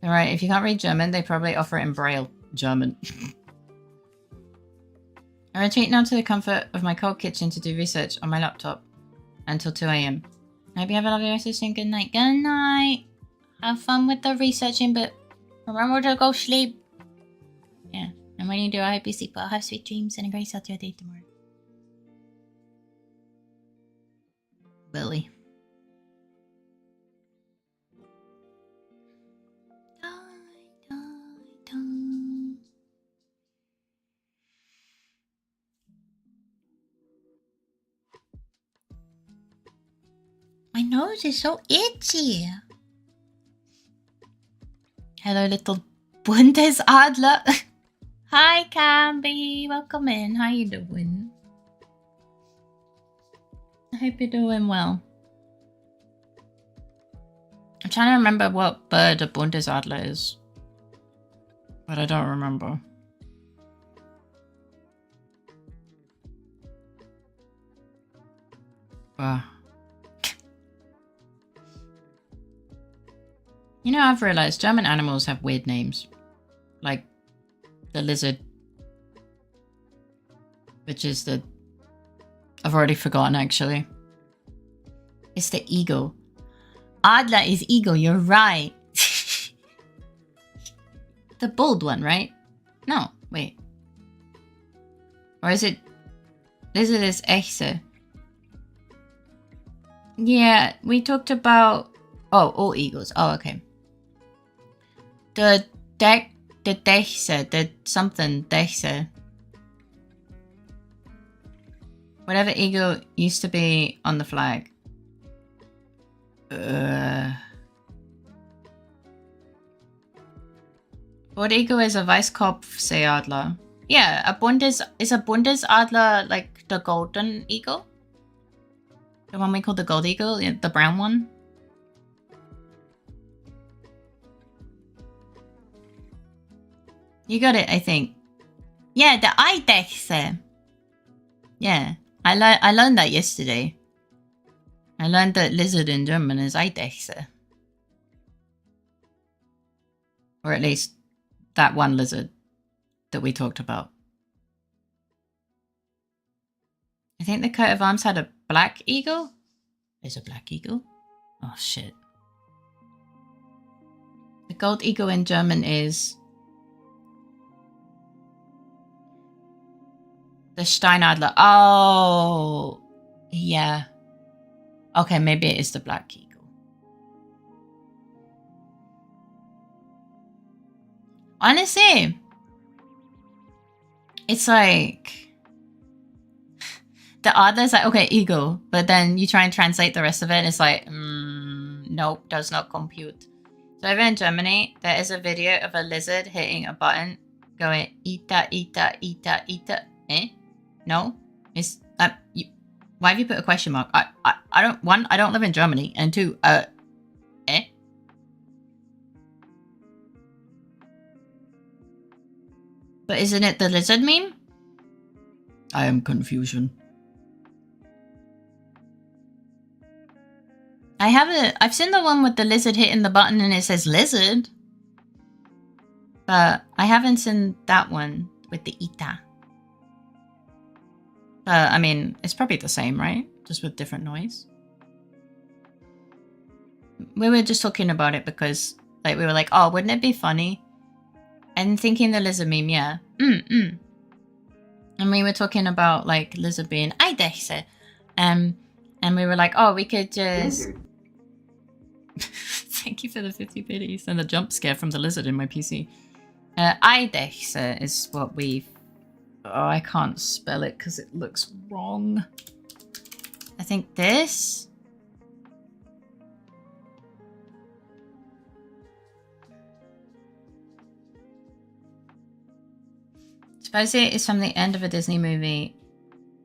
[SPEAKER 1] Alright, if you can't read German, they probably offer it in Braille German. I retreat now to the comfort of my cold kitchen to do research on my laptop until 2 a.m. I hope you have a lovely rest of the stream. Good night. Good night. Have fun with the researching, but remember to go sleep. Yeah. And when you do, I hope you sleep well. Have sweet dreams and a great start to your day tomorrow. Willie. My nose is so itchy. Hello, little Bundesadler. Hi, Camby. Welcome in. How you doing? I hope you're doing well. I'm trying to remember what bird a Bundesadler is, but I don't remember. You know, I've realized German animals have weird names. Like the lizard. Which is the... I've already forgotten, actually. It's the eagle. Adler is eagle, you're right. The bald one, right? No, wait. Or is it... Lizard is Echse. Yeah, we talked about... Oh, all eagles. Oh, okay. The Dechse, the something Dechse. Whatever eagle used to be on the flag. What eagle is a Weißkopfseeadler? Yeah, is a Bundesadler like the golden eagle? The one we call the gold eagle? Yeah, the brown one? You got it, I think. Yeah, the Eidechse. Yeah, I learned that yesterday. I learned that lizard in German is Eidechse. Or at least that one lizard that we talked about. I think the coat of arms had a black eagle. There's a black eagle? Oh shit. The gold eagle in German is... the Steinadler. Oh, yeah. Okay, maybe it is the black eagle. Honestly, it's like... the adler's like, okay, eagle. But then you try and translate the rest of it and it's like, nope, does not compute. So over in Germany, there is a video of a lizard hitting a button going, Ita, Ita, Ita, Ita. Eh? No? It's why have you put a question mark? I don't, one, I don't live in Germany, and two, eh? But isn't it the lizard meme? I am confusion. I've seen the one with the lizard hitting the button and it says lizard. But I haven't seen that one with the Ita. I mean, it's probably the same, right? Just with different noise. We were just talking about it because, like, we were like, oh, wouldn't it be funny? And thinking the lizard meme, yeah. And we were talking about, like, lizard being Eidechse. And we were like, oh, we could just... Thank you for the 50 biddies and the jump scare from the lizard in my PC. Eidechse is what we... Oh, I can't spell it because it looks wrong. I think this... Supposedly it's from the end of a Disney movie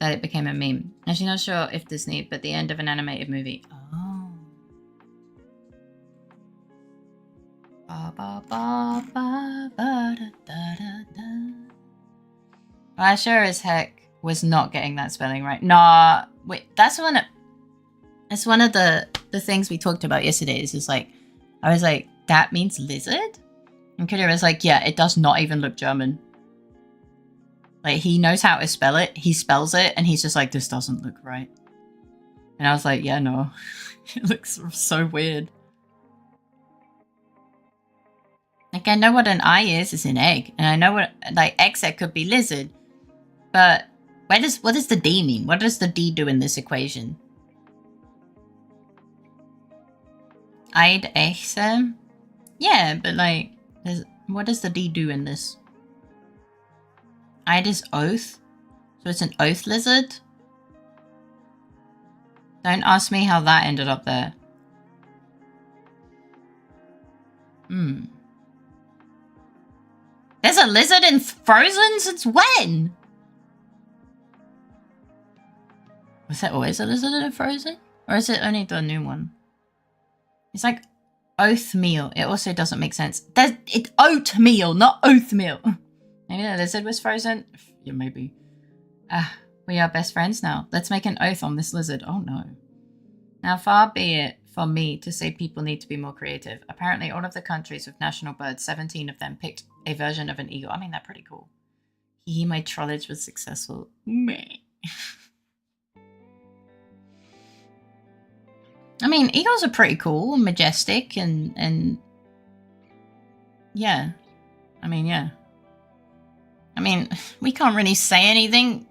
[SPEAKER 1] that it became a meme. Actually, not sure if Disney, but the end of an animated movie. Oh. Ba, ba, ba, ba, ba, da, da, da, da. I sure as heck was not getting that spelling right. Nah, wait, that's one of the things we talked about yesterday. Is just like, I was like, that means lizard? And Kidder was like, yeah, it does not even look German. Like, he knows how to spell it, he spells it, and he's just like, this doesn't look right. And I was like, yeah, no. It looks so weird. Like, I know what an eye is, it's an egg. And I know what, like, Exe could be lizard. But, what does the D mean? What does the D do in this equation? Eidechse? Yeah, but like, what does the D do in this? Eid is oath, so it's an oath lizard? Don't ask me how that ended up there. There's a lizard in Frozen? Since when? Was there always a lizard in Frozen? Or is it only the new one? It's like oatmeal. It also doesn't make sense. It's oatmeal, not oatmeal. Maybe the lizard was frozen? Yeah, maybe. We are best friends now. Let's make an oath on this lizard. Oh no. Now far be it from me to say people need to be more creative. Apparently all of the countries with national birds, 17 of them, picked a version of an eagle. I mean, that's pretty cool. My trollage was successful. Meh. I mean, eagles are pretty cool and majestic and yeah. I mean, yeah. I mean, we can't really say anything.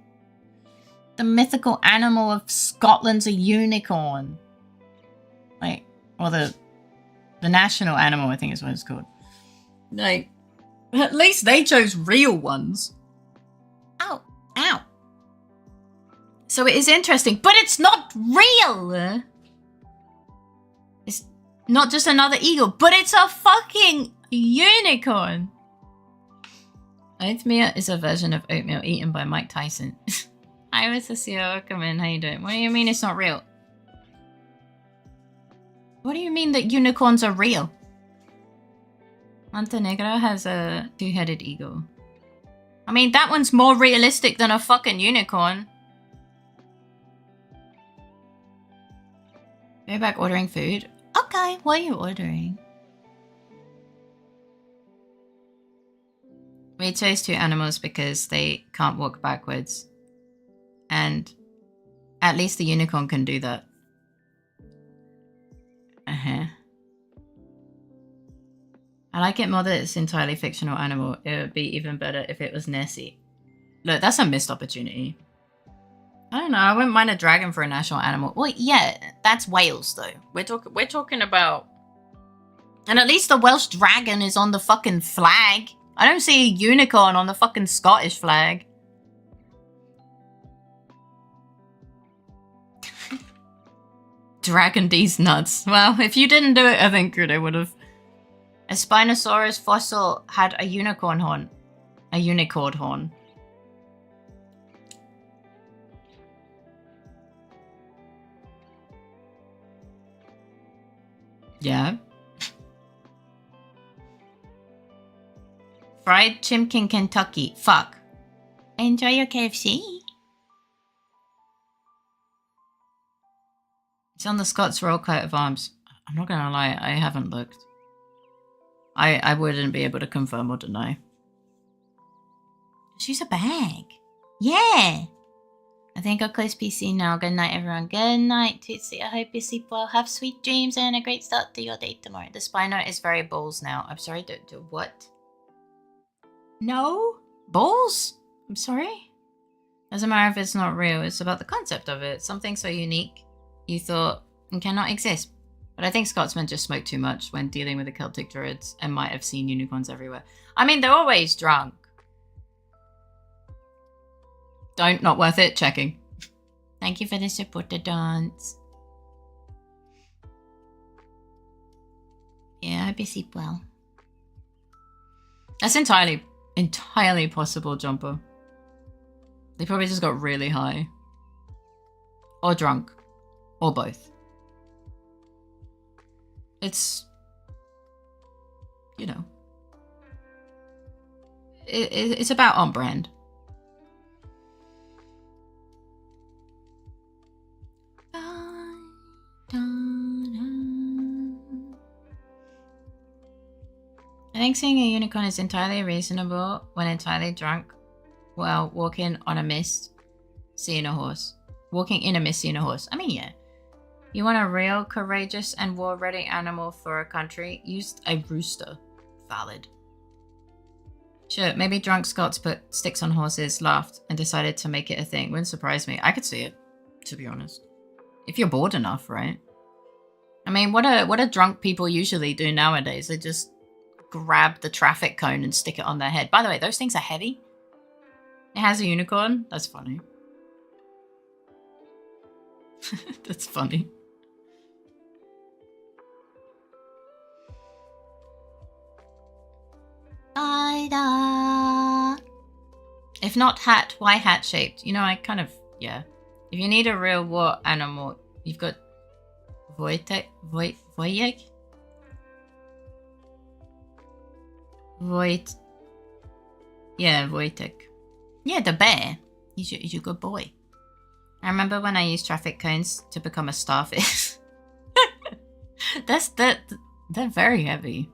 [SPEAKER 1] The mythical animal of Scotland's a unicorn. Like, or the national animal, I think is what it's called. Like, at least they chose real ones. Ow, ow. So it is interesting, but it's not real. It's not just another eagle, but it's a fucking unicorn. Oatmeal is a version of oatmeal eaten by Mike Tyson. Hi, Mr. CEO. Welcome in. How you doing? What do you mean it's not real? What do you mean that unicorns are real? Montenegro has a two-headed eagle. I mean, that one's more realistic than a fucking unicorn. Go back ordering food. Okay, what are you ordering? We chose two animals because they can't walk backwards. And at least the unicorn can do that. I like it more that it's entirely fictional animal. It would be even better if it was Nessie. Look, that's a missed opportunity. I don't know, I wouldn't mind a dragon for a national animal. Well, yeah, that's Wales though. We're talking about... And at least the Welsh dragon is on the fucking flag. I don't see a unicorn on the fucking Scottish flag. Dragon D's nuts. Well, if you didn't do it, I think Grudo would have. A Spinosaurus fossil had a unicorn horn. A unicorn horn. Yeah. Fried Chimkin, Kentucky. Fuck. Enjoy your KFC. It's on the Scots Royal coat of arms. I'm not gonna lie, I haven't looked. I wouldn't be able to confirm or deny. She's a bag. Yeah. I think I'll close PC now. Good night, everyone. Good night, Tootsie. I hope you sleep well. Have sweet dreams and a great start to your day tomorrow. The Spino is very balls now. I'm sorry, what? No? Balls? I'm sorry? Doesn't matter if it's not real. It's about the concept of it. Something so unique you thought it cannot exist. But I think Scotsmen just smoke too much when dealing with the Celtic druids and might have seen unicorns everywhere. I mean, they're always drunk. Not worth it, checking. Thank you for the supporter dance. Yeah, I hope you sleep well. That's entirely possible, Jumper. They probably just got really high. Or drunk. Or both. It's, you know, it's about on brand. I think seeing a unicorn is entirely reasonable when entirely drunk while walking on a mist, seeing a horse. Walking in a mist, seeing a horse. I mean, yeah. You want a real, courageous, and war-ready animal for a country? Use a rooster. Valid. Sure, maybe drunk Scots put sticks on horses, laughed, and decided to make it a thing. Wouldn't surprise me. I could see it, to be honest. If you're bored enough, right? I mean, what do drunk people usually do nowadays? They just grab the traffic cone and stick it on their head. By the way, those things are heavy. It has a unicorn. That's funny. That's funny. If not hat, why hat shaped? You know, I kind of, yeah. If you need a real war animal, you've got Wojtek? Yeah, Wojtek. Yeah, the bear. He's a good boy. I remember when I used traffic cones to become a starfish. They're very heavy.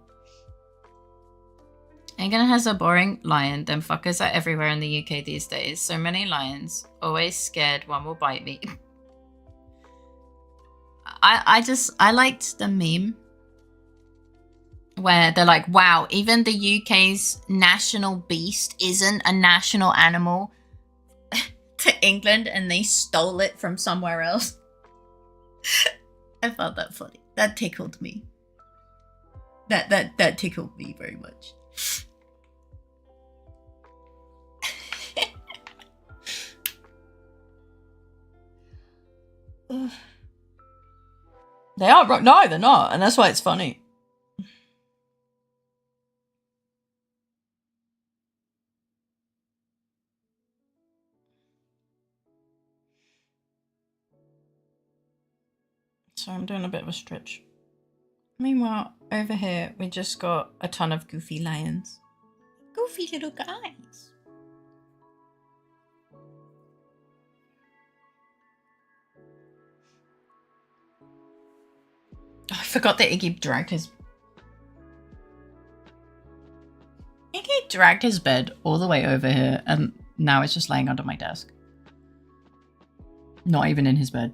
[SPEAKER 1] England has a boring lion, them fuckers are everywhere in the UK these days. So many lions, always scared one will bite me. I liked the meme where they're like, wow, even the UK's national beast isn't a national animal to England and they stole it from somewhere else. I found that funny. That tickled me. That tickled me very much. They aren't wrong. No, they're not, and that's why it's funny. So I'm doing a bit of a stretch. Meanwhile, over here, we just got a ton of goofy lions. Goofy little guys. Oh, I forgot that Iggy dragged his bed all the way over here, and now it's just laying under my desk. Not even in his bed.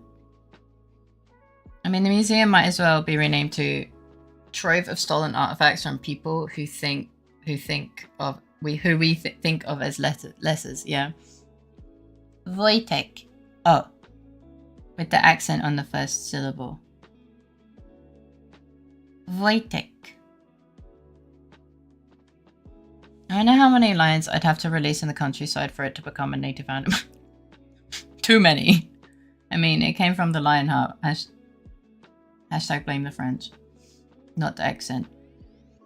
[SPEAKER 1] I mean, the museum might as well be renamed to Trove of Stolen Artifacts from People who think of as letters. Yeah. Wojtek. Oh, with the accent on the first syllable. Wojtek. I don't know how many lions I'd have to release in the countryside for it to become a native animal. Too many. I mean, it came from the lion heart. Hashtag blame the French. Not the accent.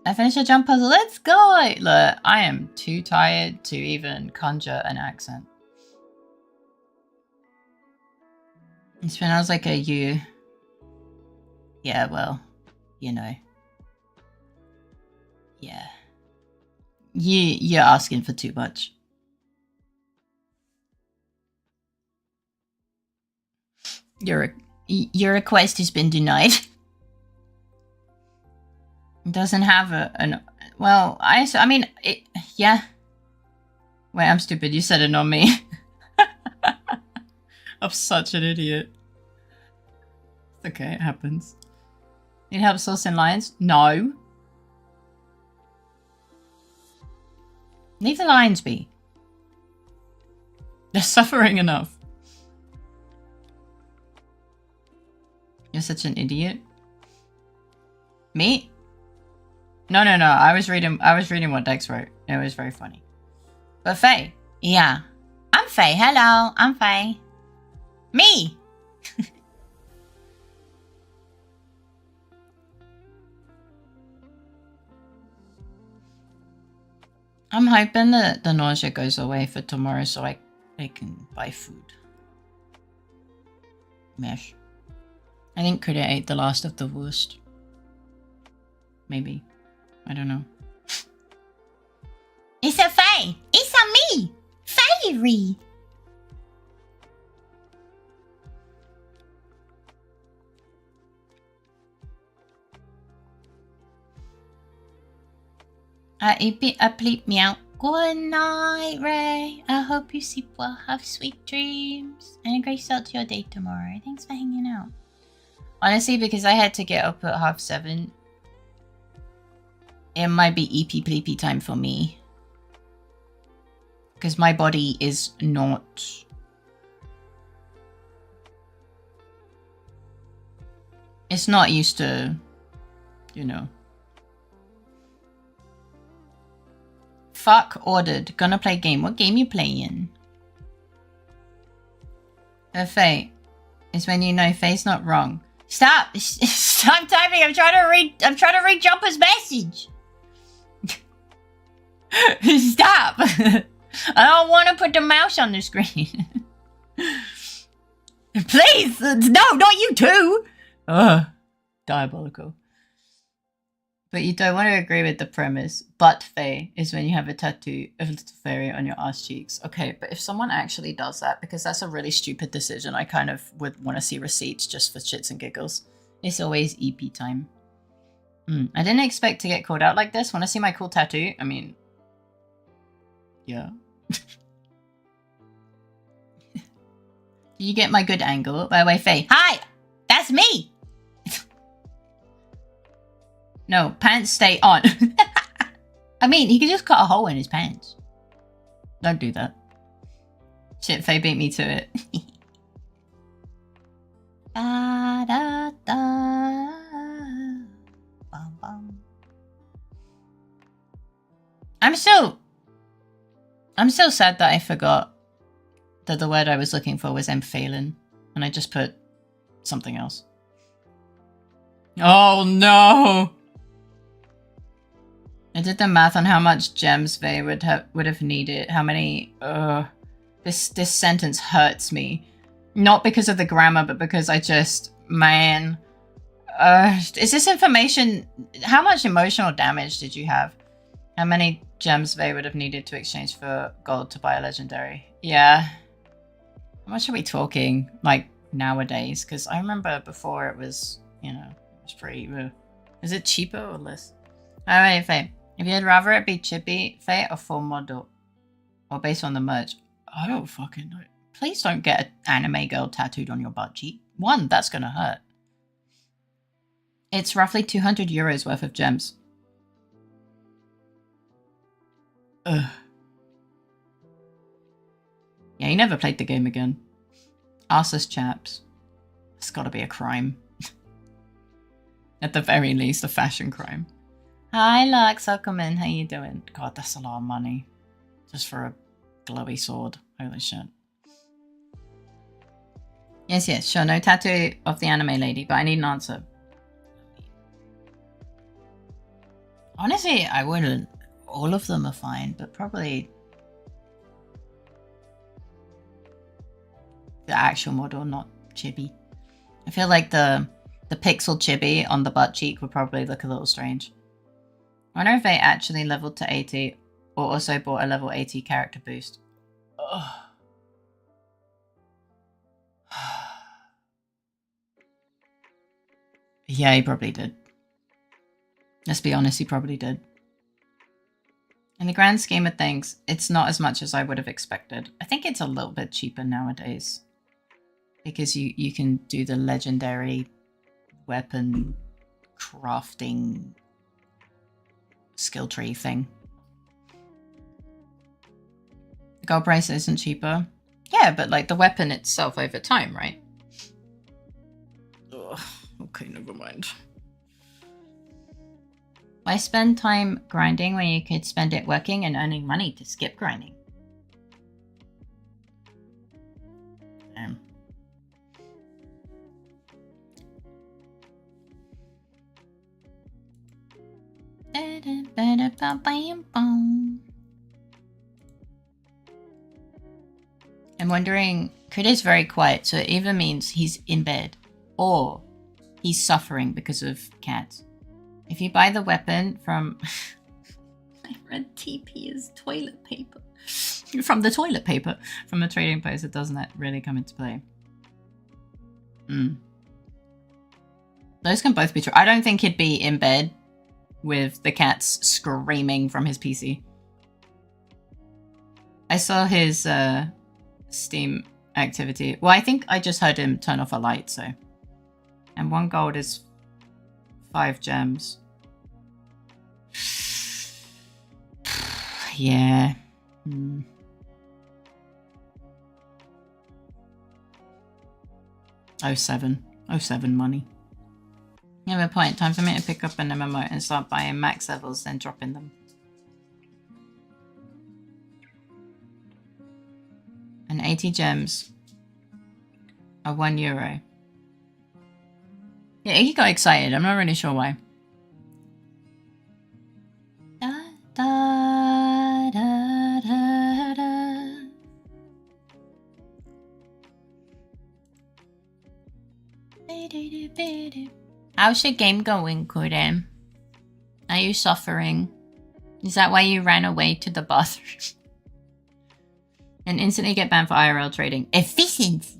[SPEAKER 1] I finished a jump puzzle. Let's go! Look, I am too tired to even conjure an accent. It's when I was like a you. Yeah, well, you know. Yeah. You're asking for too much. Your request has been denied. It doesn't have well, I mean, yeah. Wait, I'm stupid. You said it, not me. I'm such an idiot. It's okay, it happens. Need help sourcing lions? No. Leave the lions be. They're suffering enough. You're such an idiot. Me? No. I was reading what Dex wrote. It was very funny. But Faye. Yeah. I'm Faye. Hello. I'm Faye. Me. I'm hoping that the nausea goes away for tomorrow so I can buy food. Mesh. I think Critter ate the last of the wurst. Maybe. I don't know. It's a Faye! It's a me! Faerii! Bleep meow. Good night, Ray. I hope you sleep well. Have sweet dreams. And a great start to your day tomorrow. Thanks for hanging out. Honestly, because I had to get up at 7:30, it might be EP bleepy time for me. Because my body is not... It's not used to, you know... Fuck ordered. Gonna play game. What game you playing? Faye is when you know Faye's not wrong. Stop! Stop typing. I'm trying to read Jumper's message. Stop! I don't want to put the mouse on the screen. Please, no, not you too. Ugh, diabolical. But you don't want to agree with the premise. But Faye is when you have a tattoo of LittleFaerii on your ass cheeks. Okay, but if someone actually does that, because that's a really stupid decision, I kind of would want to see receipts just for shits and giggles. It's always EP time. I didn't expect to get called out like this. Want to see my cool tattoo? I mean, yeah. Do you get my good angle? By the way, Faye. Hi! That's me! No, pants stay on. I mean, he could just cut a hole in his pants. Don't do that. Shit, Faye beat me to it. Da, da, da. Bum, bum. I'm so sad that I forgot that the word I was looking for was emphalin, and I just put something else. Oh no! I did the math on how much gems they would have needed. How many? This sentence hurts me, not because of the grammar, but because I just, man. Is this information? How much emotional damage did you have? How many gems they would have needed to exchange for gold to buy a legendary? Yeah. How much are we talking? Like nowadays? Because I remember before it was, you know, it was pretty. Is it cheaper or less? All right, Faye. If you'd rather it be chippy, Faye, or full model, or based on the merch, I don't fucking know. Please don't get an anime girl tattooed on your butt cheek. One, that's gonna hurt. It's roughly 200 euros worth of gems. Ugh. Yeah, he never played the game again. Arseless chaps. It's gotta be a crime. At the very least, a fashion crime. Hi, Lux. Welcome in. How you doing? God, that's a lot of money. Just for a glowy sword. Holy shit. Yes, sure. No tattoo of the anime lady, but I need an answer. Honestly, I wouldn't. All of them are fine, but probably the actual model, not chibi. I feel like the pixel chibi on the butt cheek would probably look a little strange. I wonder if they actually leveled to 80 or also bought a level 80 character boost. Ugh. Yeah, he probably did. Let's be honest, he probably did. In the grand scheme of things, it's not as much as I would have expected. I think it's a little bit cheaper nowadays. Because you can do the legendary weapon crafting skill tree thing. The gold price isn't cheaper. Yeah, but like the weapon itself over time, right? Ugh, okay, never mind. Why spend time grinding when you could spend it working and earning money to skip grinding? Damn. I'm wondering, Critter's very quiet, so it either means he's in bed or he's suffering because of cats. If you buy the weapon from... I read TP as toilet paper. From the toilet paper from a trading post, it doesn't really come into play. Those can both be true. I don't think he'd be in bed with the cats screaming from his PC. I saw his Steam activity. Well, I think I just heard him turn off a light, so. And 1 gold is 5 gems. Yeah. 07 money. You have a point. Time for me to pick up an MMO and start buying max levels, then dropping them. And 80 gems are €1. Yeah, he got excited. I'm not really sure why. Da, da, da, da, da. How's your game going, Kuren? Are you suffering? Is that why you ran away to the bathroom? And instantly get banned for IRL trading. Efficiency!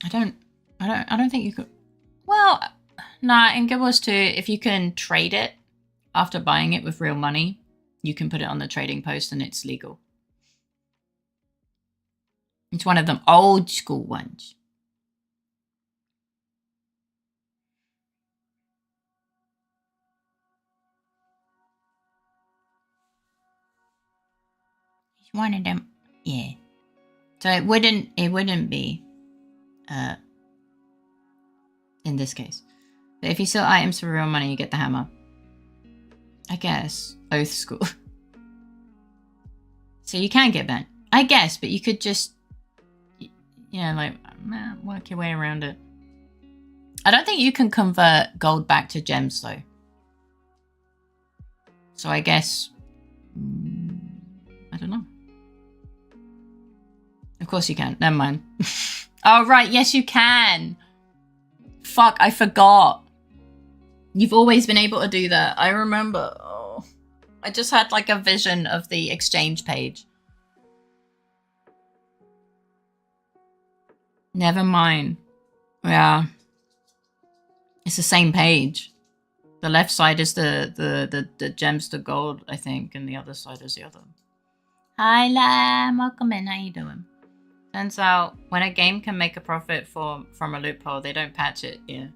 [SPEAKER 1] I don't think you could... Well, nah, in Guild Wars 2, if you can trade it after buying it with real money, you can put it on the trading post and it's legal. It's one of them old school ones. It's one of them, yeah. So it wouldn't be in this case. But if you sell items for real money, you get the hammer. I guess. Oath school. So you can get banned. I guess, but you could just, you know, like, work your way around it. I don't think you can convert gold back to gems, though. So I guess, I don't know. Of course you can. Never mind. Oh, right. Yes, you can. Fuck, I forgot. You've always been able to do that. I remember. Oh, I just had like a vision of the exchange page. Never mind. Yeah. It's the same page. The left side is the gems to gold, I think, and the other side is the other. Hi, Lam. Welcome in. How you doing? Turns out, when a game can make a profit from a loophole, they don't patch it. Yeah.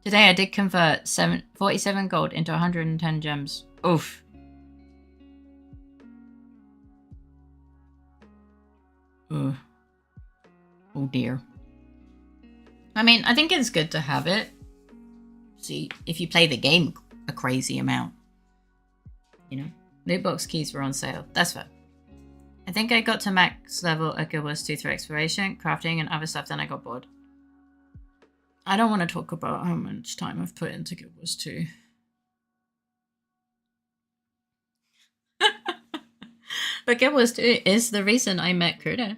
[SPEAKER 1] Today I did convert 47 gold into 110 gems. Oof. Ugh. Oh dear. I mean, I think it's good to have it. See, if you play the game a crazy amount. You know? Loot box keys were on sale. That's fair. I think I got to max level at Guild Wars 2 through exploration, crafting, and other stuff, then I got bored. I don't want to talk about how much time I've put into Guild Wars 2. But Guild Wars 2 is the reason I met Kuda.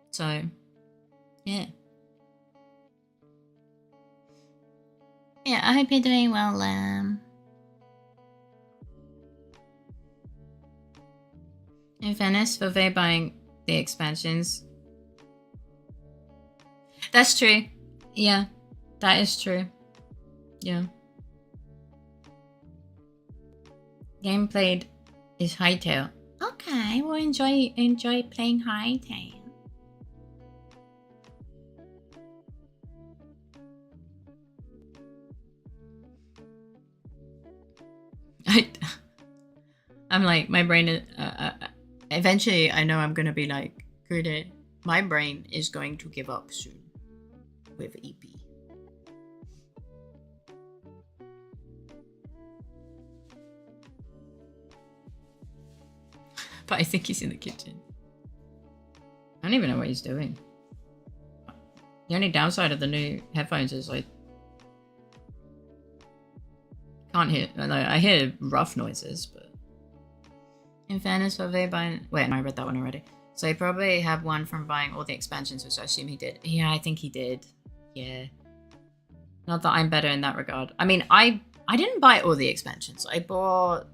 [SPEAKER 1] So, yeah. Yeah, I hope you're doing well, In fairness, for they buying the expansions. That's true. Yeah, that is true. Yeah. Game played is Hightail. Okay, well enjoy playing Hightail. I'm like, my brain is, eventually I know I'm gonna be like Could my brain is going to give up soon with EP. But I think he's in the kitchen. I don't even know what he's doing. The only downside of the new headphones is I can't hear. I hear rough noises, but in fairness, for they buying. Wait, no, I read that one already. So he probably had one from buying all the expansions, which I assume he did. Yeah, I think he did. Yeah. Not that I'm better in that regard. I mean, I didn't buy all the expansions. I bought.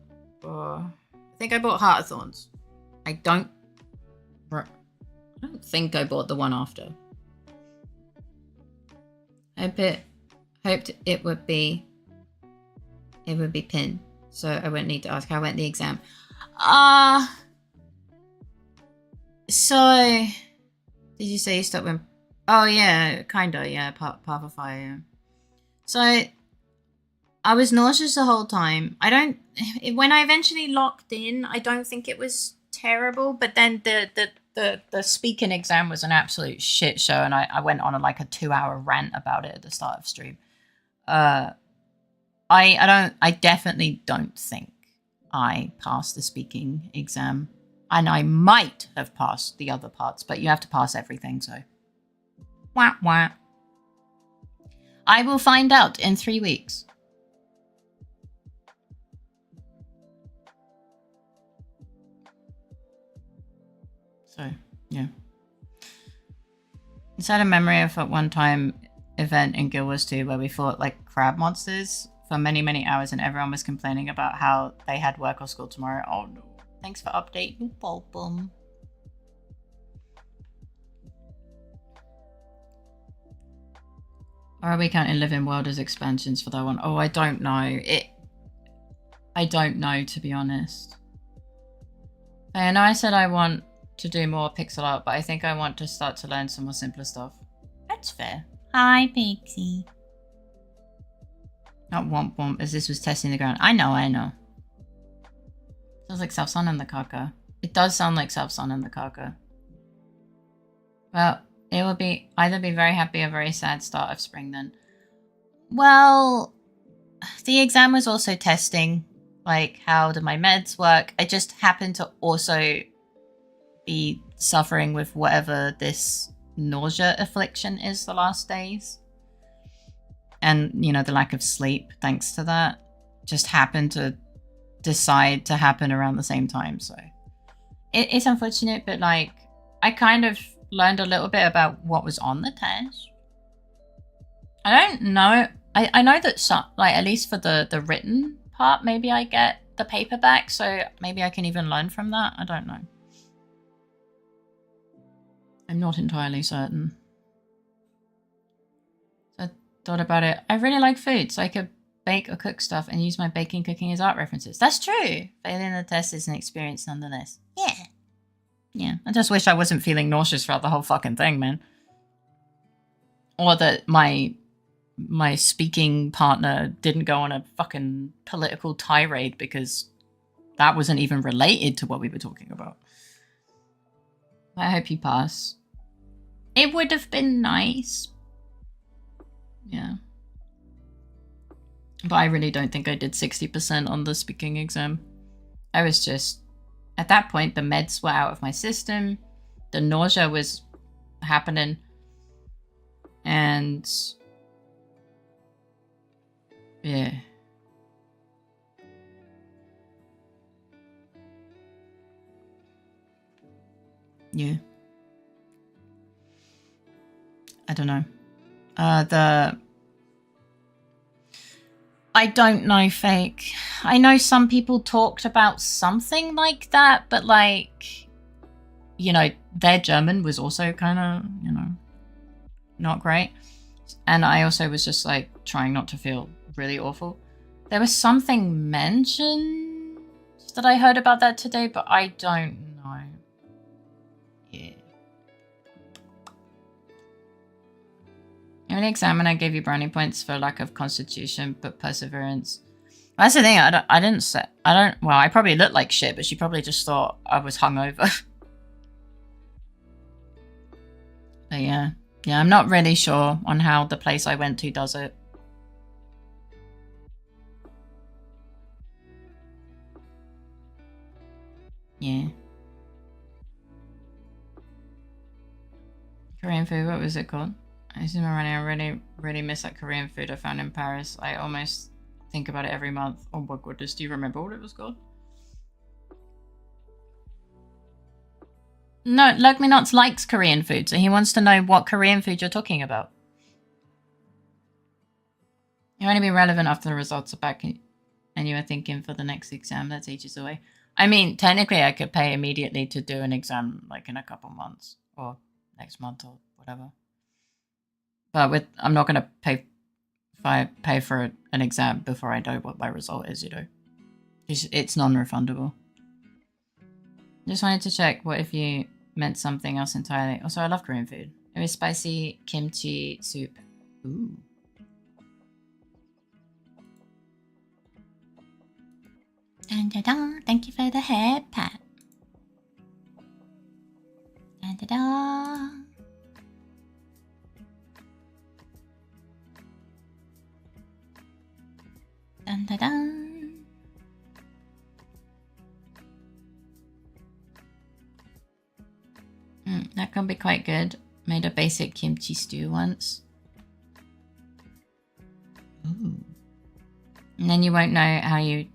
[SPEAKER 1] I think I bought Heart of Thorns. I don't think I bought the one after. Hoped it would be pinned, so I wouldn't need to ask how went the exam. So did you say you stopped when? Oh yeah, kinda, yeah, Path of Fire. Yeah. So I was nauseous the whole time. When I eventually locked in, I don't think it was terrible, but then the speaking exam was an absolute shit show, and I went on a 2-hour rant about it at the start of stream. I definitely don't think I passed the speaking exam, and I might have passed the other parts, but you have to pass everything, so wah wah. I will find out in 3 weeks. So, yeah. It's had a memory of a one-time event in Guild Wars 2 where we fought crab monsters for many, many hours and everyone was complaining about how they had work or school tomorrow. Oh no. Thanks for updating, Pulpum. Or are we counting Living World as expansions for that one? Oh, I don't know. I don't know, to be honest. I know I said I want to do more pixel art, but I think I want to start to learn some more simpler stuff. That's fair. Hi, Pixie. Not womp womp, as this was testing the ground. I know. Sounds like Self-Sun and the Kaka. It does sound like Self-Sun and the Kaka. Well, it will either be very happy or very sad start of spring then. Well, the exam was also testing, how do my meds work? I just happened to also be suffering with whatever this nausea affliction is the last days. And, the lack of sleep, thanks to that, just happened to decide to happen around the same time. So it's unfortunate, but I kind of learned a little bit about what was on the test. I don't know. I know that some, at least for the written part, maybe I get the paperback, so maybe I can even learn from that. I don't know. I'm not entirely certain. So I thought about it. I really like food, so I could bake or cook stuff and use my baking cooking as art references. That's true. Failing the test is an experience nonetheless. Yeah. I just wish I wasn't feeling nauseous throughout the whole fucking thing, man. Or that my speaking partner didn't go on a fucking political tirade because that wasn't even related to what we were talking about. I hope you pass. It would have been nice. Yeah. But I really don't think I did 60% on the speaking exam. I was just, at that point, the meds were out of my system. The nausea was happening. And yeah. Yeah. I don't know. I don't know, Fake. I know some people talked about something like that, but their German was also kind of, not great. And I also was just trying not to feel really awful. There was something mentioned that I heard about that today, but I don't know. Yeah. In the examiner gave you brownie points for lack of constitution, but perseverance. That's the thing. I probably looked like shit, but she probably just thought I was hungover. But yeah. Yeah, I'm not really sure on how the place I went to does it. Yeah. Korean food, what was it called? I really miss that Korean food I found in Paris. I almost think about it every month. Oh my goodness, do you remember what it was called? No, Lugminots likes Korean food, so he wants to know what Korean food you're talking about. It'll only be relevant after the results are back and you are thinking for the next exam. That's ages away. I mean, technically I could pay immediately to do an exam like in a couple months or next month or whatever. But I'm not going to pay for an exam before I know what my result is, you know. It's non-refundable. Just wanted to check what if you meant something else entirely. Also, I love Korean food. It was spicy kimchi soup. Ooh. Dun, dun, dun. Thank you for the head pat. Dun, dun, dun. Dun, dun, dun. That can be quite good. Made a basic kimchi stew once. Ooh. And then you won't know how you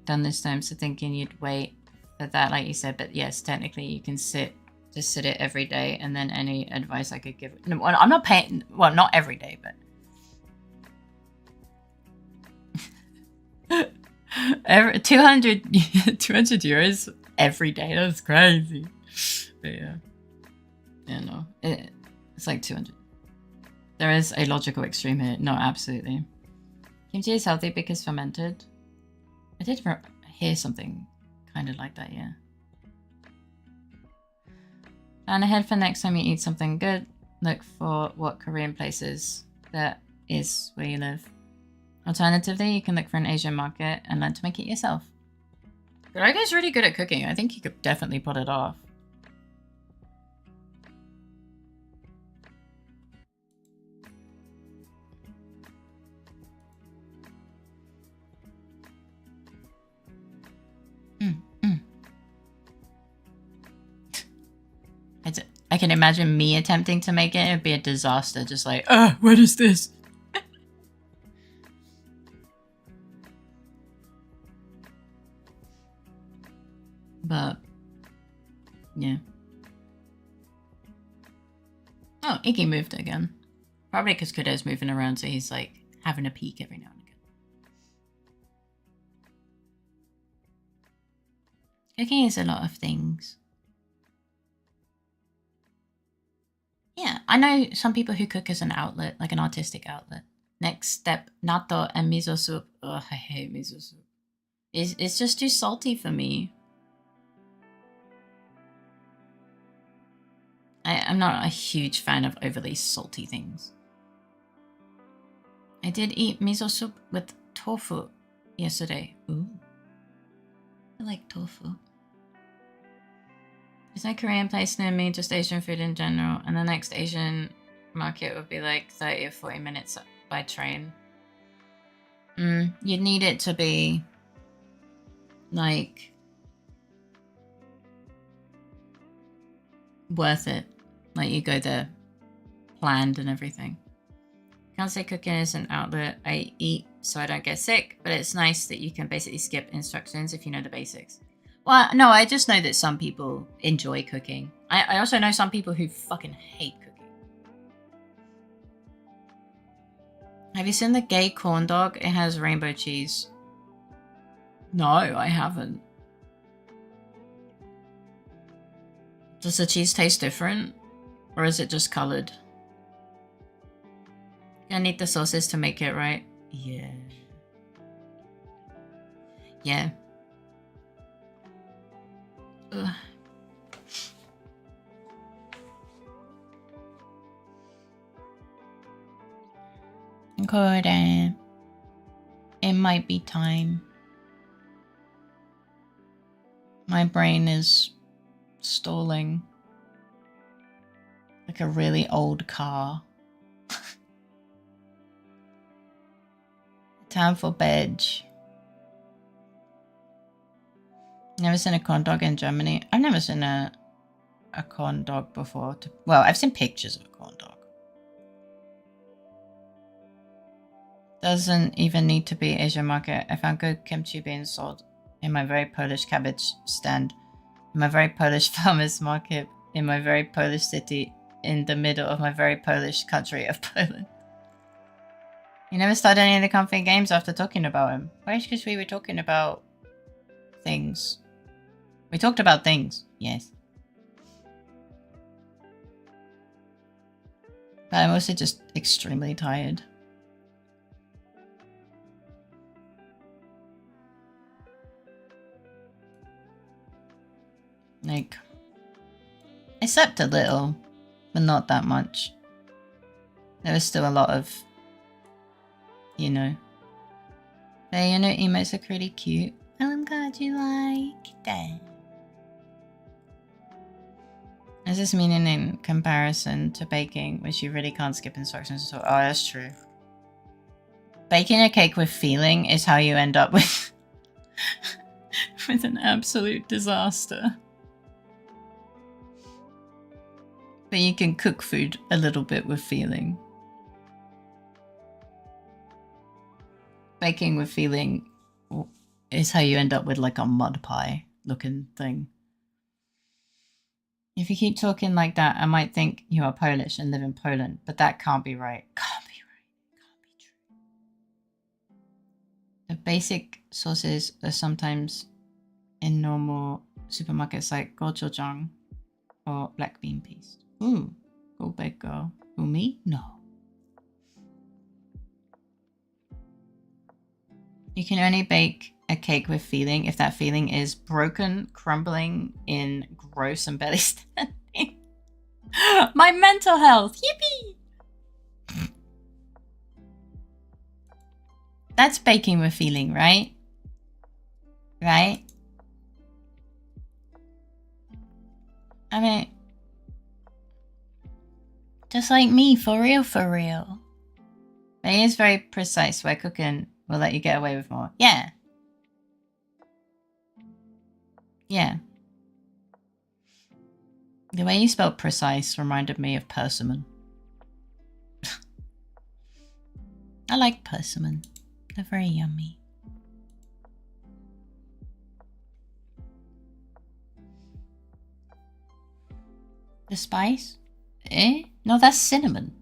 [SPEAKER 1] done this time, so thinking you'd wait for that, like you said. But yes, technically you can sit it every day, and then any advice I could give. No, I'm not paying. Well, not every day, but every 200 euros every day. That's crazy. But yeah. Yeah, no. It's like 200. There is a logical extreme here. No, absolutely. Kimchi is healthy because fermented. I did hear something kind of like that, yeah. Plan ahead for next time you eat something good. Look for what Korean places that is where you live. Alternatively, you can look for an Asian market and learn to make it yourself. Garago's really good at cooking. I think he could definitely pull it off. I can imagine me attempting to make it. It'd be a disaster. Just like, what is this? But, yeah. Oh, Iggy moved again. Probably because Kudo's moving around, so he's like having a peek every now and again. Cooking is a lot of things. Yeah, I know some people who cook as an outlet, like an artistic outlet. Next step, natto and miso soup. Ugh, I hate miso soup. It's just too salty for me. I'm not a huge fan of overly salty things. I did eat miso soup with tofu yesterday. Ooh. I like tofu. There's no Korean place near me, just Asian food in general. And the next Asian market would be like 30 or 40 minutes by train. You'd need it to be like worth it. Like you go there planned and everything. Can't say cooking is an outlet. I eat so I don't get sick, but it's nice that you can basically skip instructions if you know the basics. Well, no, I just know that some people enjoy cooking. I also know some people who fucking hate cooking. Have you seen the gay corn dog? It has rainbow cheese. No, I haven't. Does the cheese taste different? Or is it just colored? I need the sauces to make it right. Yeah. Yeah. Ugh. Good. It might be time. My brain is stalling. Like a really old car. Time for bed. Never seen a corn dog in Germany. I've never seen a corn dog before. Well, I've seen pictures of a corn dog. Doesn't even need to be Asian market. I found good kimchi being sold in my very Polish cabbage stand, in my very Polish farmers market, in my very Polish city, in the middle of my very Polish country of Poland. You never started any of the comfy games after talking about him. Why? Because we were talking about things. We talked about things, yes. But I'm also just extremely tired. Like, I slept a little, but not that much. There was still a lot of, you know. But you know, emotes are pretty cute. Oh, I'm glad you like that. There's this meaning in comparison to baking, which you really can't skip instructions. So, oh, that's true. Baking a cake with feeling is how you end up with with an absolute disaster. But you can cook food a little bit with feeling. Baking with feeling is how you end up with like a mud pie looking thing. If you keep talking like that, I might think you are Polish and live in Poland, but that can't be right. Can't be right. Can't be true. The basic sauces are sometimes in normal supermarkets like gochujang or black bean paste. Ooh, go big girl. Who, me? No. You can only bake a cake with feeling if that feeling is broken, crumbling in gross and belly standing. My mental health. Yippee! That's baking with feeling, right? Right? I mean, just like me, for real, for real. But it is very precise where cooking will let you get away with more. Yeah. Yeah. The way you spelled precise reminded me of persimmon. I like persimmon. They're very yummy. The spice? Eh? No, that's cinnamon.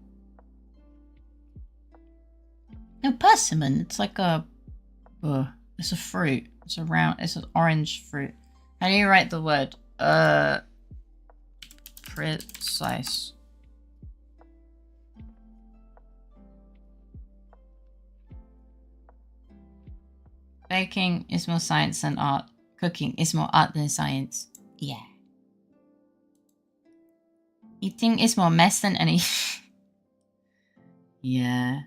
[SPEAKER 1] No, persimmon. It's like a... it's a fruit. It's it's an orange fruit. How do you write the word? Precise. Baking is more science than art. Cooking is more art than science. Yeah. Eating is more mess than any... Yeah.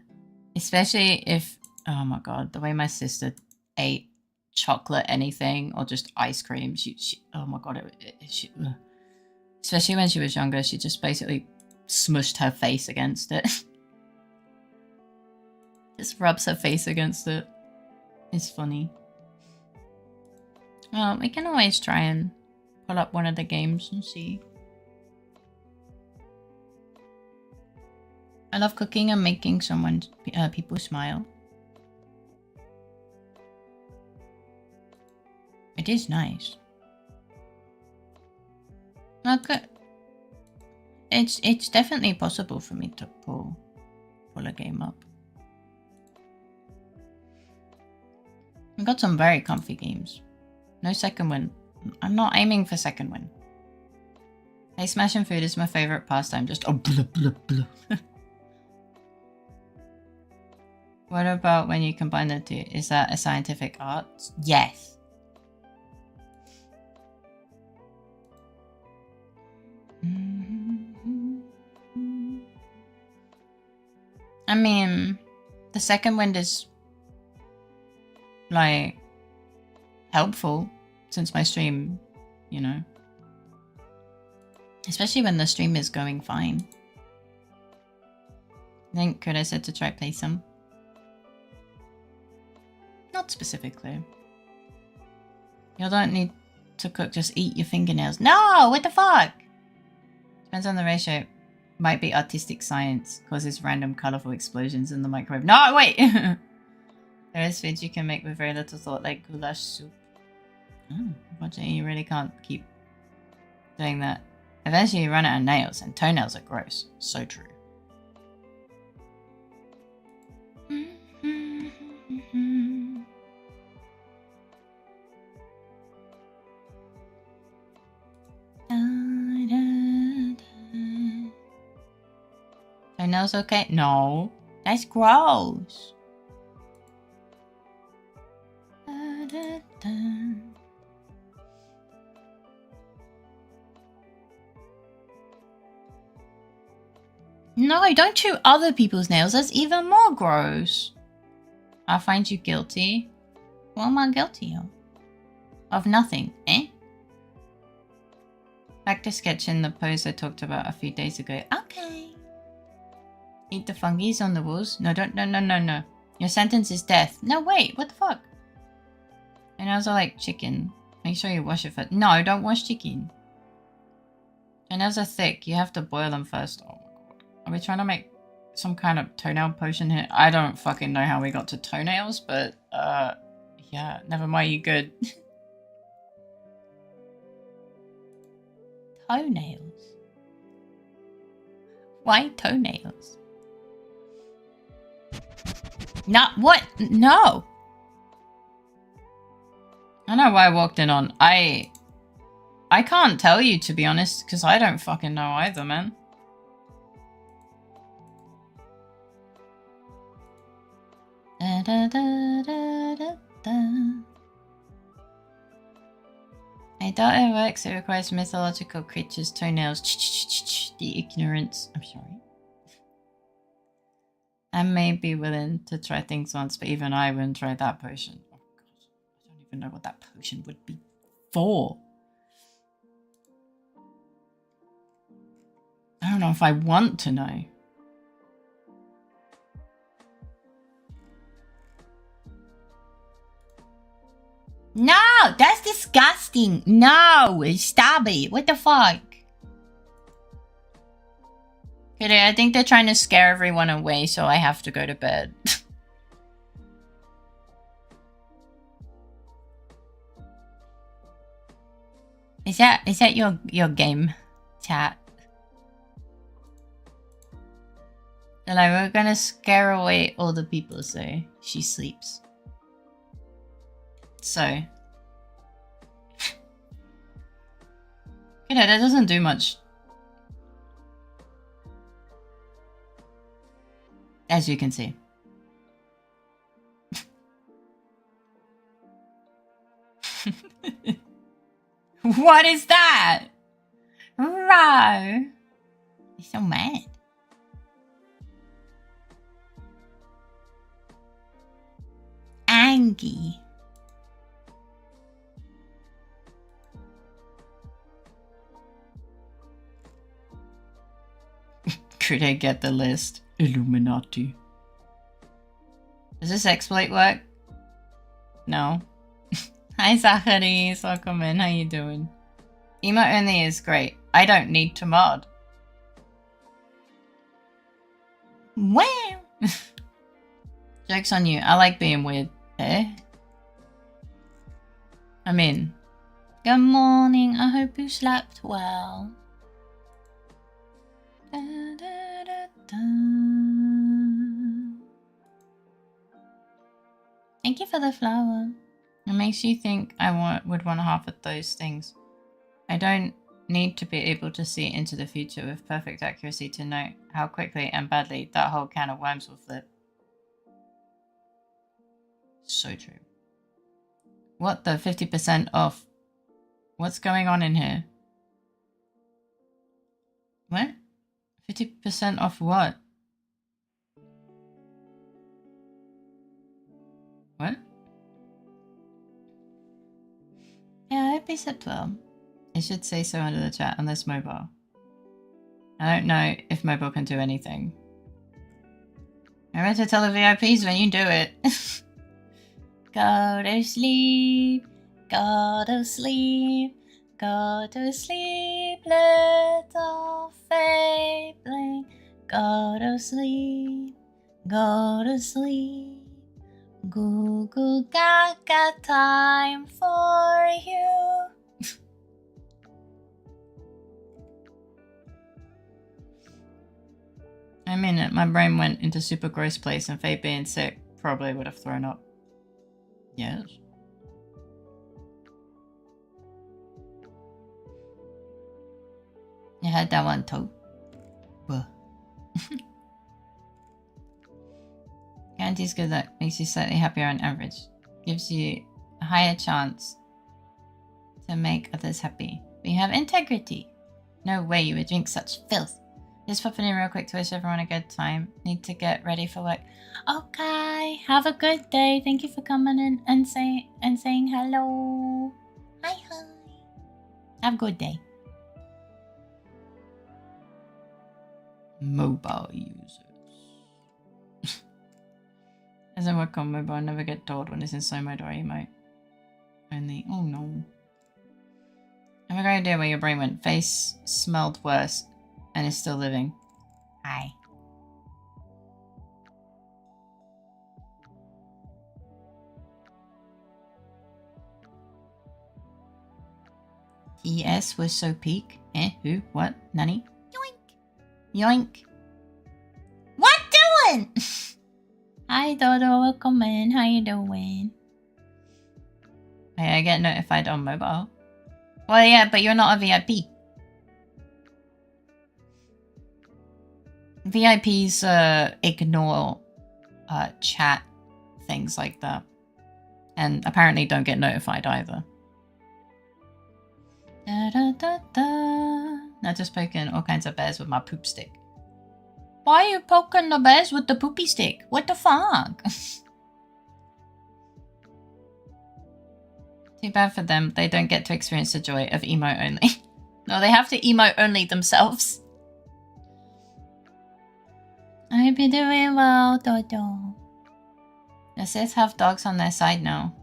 [SPEAKER 1] Especially if... Oh my god, the way my sister ate chocolate anything or just ice cream. She oh my god, especially when she was younger, she just basically smushed her face against it. Just rubs her face against it. It's funny. Well, we can always try and pull up one of the games and see. I love cooking and making people smile. It is nice. Okay. It's definitely possible for me to pull a game up. I've got some very comfy games. No second win. I'm not aiming for second win. Hey, smashing food is my favorite pastime. Just blah, blah, blah. What about when you combine the two? Is that a scientific art? Yes. I mean, the second wind is like helpful since my stream, you know, Especially when the stream is going fine. I think could I said to try play some? Not specifically. You don't need to cook, just eat your fingernails. No! What the fuck? Depends on the ratio. Might be artistic science. Causes random colorful explosions in the microwave. No, wait! There is foods you can make with very little thought, like goulash soup. Unfortunately, you really can't keep doing that. Eventually, you run out of nails, and toenails are gross. So true. Toenails okay? No, that's gross. No, don't chew other people's nails. That's even more gross. I'll find you guilty. What am I guilty of? Of nothing, eh? Back to sketching the pose I talked about a few days ago. Okay. Eat the fungus on the walls. No, don't. No. Your sentence is death. No, wait. What the fuck? And I also like chicken. Make sure you wash it first. No, don't wash chicken. And as are thick, you have to boil them first. Oh my god. Are we trying to make some kind of toenail potion here? I don't fucking know how we got to toenails, but yeah, never mind, you good. Toenails? Why toenails? Not what? No. I know why I walked in on. I can't tell you, to be honest, because I don't fucking know either, man. Da, da, da, da, da, da. I doubt it works. It requires mythological creatures' toenails. The ignorance. I'm sorry. I may be willing to try things once, but even I wouldn't try that potion. Oh god, I don't even know what that potion would be for. I don't know if I want to know. No, that's disgusting. No, stop it. What the fuck? Okay, I think they're trying to scare everyone away, so I have to go to bed. Is that your game, chat? They're like, we're gonna scare away all the people, so she sleeps. So, you know, that doesn't do much. As you can see. What is that? Ro! He's so mad. Angie. Could I get the list? Illuminati. Does this exploit work? No. Hi Zachary, welcome in. How you doing? Emo only is great. I don't need to mod. Wow. Joke's on you. I like being weird. Eh? I'm in. Good morning. I hope you slept well. Da, da, da, da. Thank you for the flower. It makes you think I would want half of those things. I don't need to be able to see into the future with perfect accuracy to know how quickly and badly that whole can of worms will flip. So true. What the 50% off? What's going on in here? What? 50% off what? What? Yeah, I hope he slept well. It should say so under the chat, unless mobile. I don't know if mobile can do anything. Remember to tell the VIPs when you do it. Go to sleep. Go to sleep. Go to sleep, little Fae. Go to sleep. Go to sleep. Google got time for you. I mean, my brain went into super gross place, and Faye being sick probably would have thrown up. Yes. You had that one too. Guarantees good luck, makes you slightly happier on average. Gives you a higher chance to make others happy. But you have integrity. No way you would drink such filth. Just popping in real quick to wish everyone a good time. Need to get ready for work. Okay, have a good day. Thank you for coming in and saying hello. Hi. Have a good day. Mobile users. Doesn't work on mobile. I never get told when it's in slow mode or emote. Only. Oh no. I have a great idea where your brain went. Face smelled worse and is still living. Hi. TS was so peak. Who? What? Nani? Yoink. What doing? Hi Dodo, welcome in. How you doing? Hey, I get notified on mobile. Well, yeah, but you're not a VIP. VIPs ignore chat, things like that. And apparently don't get notified either. Not just poking all kinds of bears with my poop stick. Why are you poking the bears with the poopy stick? What the fuck? Too bad for them. They don't get to experience the joy of emote only. No, they have to emote only themselves. I hope you're doing well, Dodo. The Sith have dogs on their side now.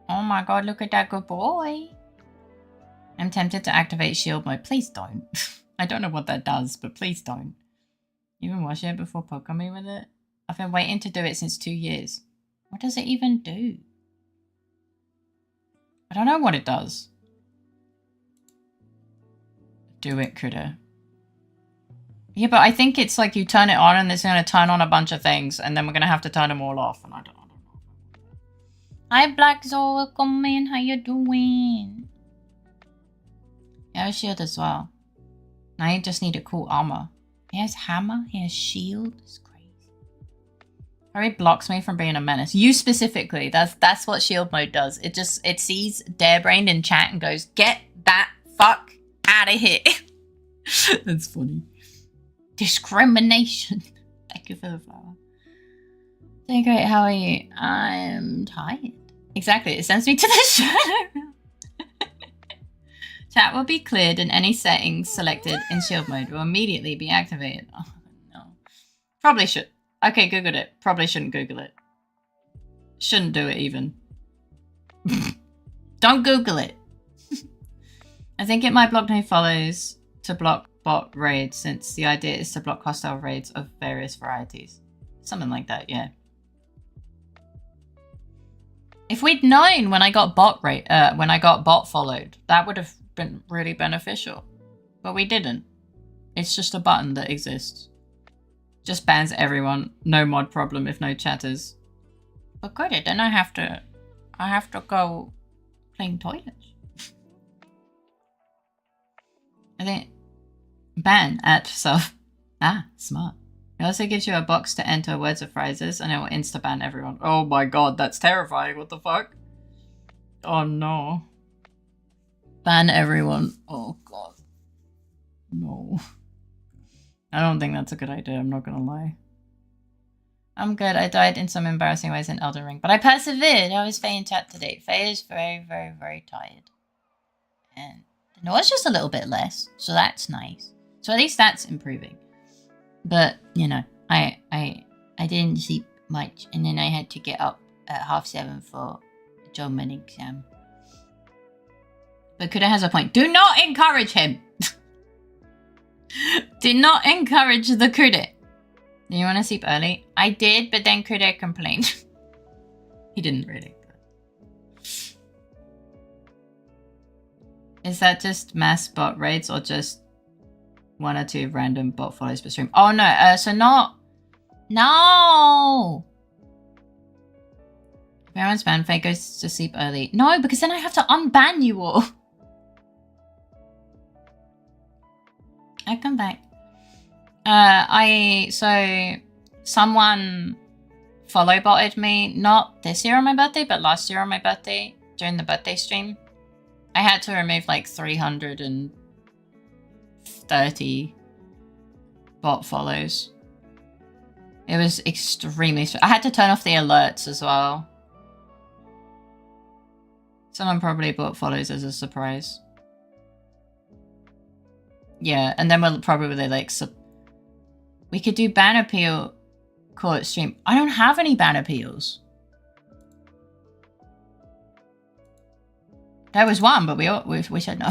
[SPEAKER 1] Oh my god, look at that good boy. I'm tempted to activate shield mode. Please don't. I don't know what that does, but please don't. Even watch it before poking me with it? I've been waiting to do it since 2 years. What does it even do? I don't know what it does. Do it, critter. Yeah, but I think it's like you turn it on and it's going to turn on a bunch of things and then we're going to have to turn them all off. And I don't know. Hi, Black Zoe. Welcome in. How you doing? He has shield as well. Now you just need a cool armor. He has hammer. He has shield. It's crazy. Harry blocks me from being a menace. You specifically. That's what shield mode does. It sees Darebrained in chat and goes, "Get that fuck out of here." That's funny. Discrimination. Thank you for the flower. Doing great. How are you? I'm tired. Exactly. It sends me to the shadow. Chat will be cleared and any settings selected in shield mode will immediately be activated. Oh, no. Probably should. Okay, Googled it. Probably shouldn't Google it. Shouldn't do it even. Don't Google it. I think it might block no follows to block bot raids since the idea is to block hostile raids of various varieties. Something like that, yeah. If we'd known when I got bot followed, that would have been really beneficial. But we didn't. It's just a button that exists. Just bans everyone. No mod problem if no chatters. But good, then I have to go clean toilets. I think ban at self. Ah, smart. It also gives you a box to enter words of phrases and it will insta-ban everyone. Oh my god, that's terrifying. What the fuck? Oh no. Ban everyone. Oh god. No. I don't think that's a good idea, I'm not gonna lie. I'm good. I died in some embarrassing ways in Elden Ring, but I persevered. I was Faye in chat today. Faye is very, very, very tired. And the noise just a little bit less, so that's nice. So at least that's improving. But, you know, I didn't sleep much, and then I had to get up at 7:30 for the German exam. But Kuda has a point. Do not encourage him! Do not encourage the Kuda. Do you want to sleep early? I did, but then Kuda complained. He didn't really. Is that just mass bot raids or just 1 or 2 random bot follows per stream? Oh no, so not... No! If everyone's banned, Faye goes to sleep early. No, because then I have to unban you all. I come back. So someone follow botted me, not this year on my birthday, but last year on my birthday, during the birthday stream. I had to remove like 330 bot follows. It was extremely... I had to turn off the alerts as well. Someone probably bot follows as a surprise. Yeah, and then we'll probably like... We could do ban appeal court stream. I don't have any ban appeals. There was one, but we said no.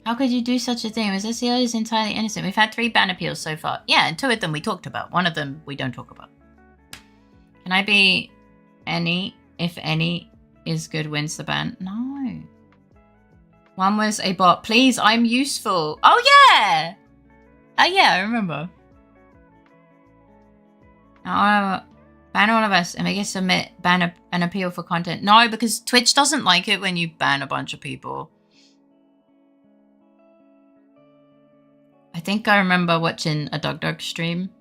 [SPEAKER 1] How could you do such a thing? Was SEO is entirely innocent. We've had 3 ban appeals so far. Yeah, and 2 of them we talked about. 1 of them we don't talk about. Can I be any, if any, is good wins the ban? No. 1 was a bot. Please, I'm useful. Oh, yeah! Oh, yeah, I remember. Now, ban all of us and make us submit an appeal for content. No, because Twitch doesn't like it when you ban a bunch of people. I think I remember watching a Dog stream.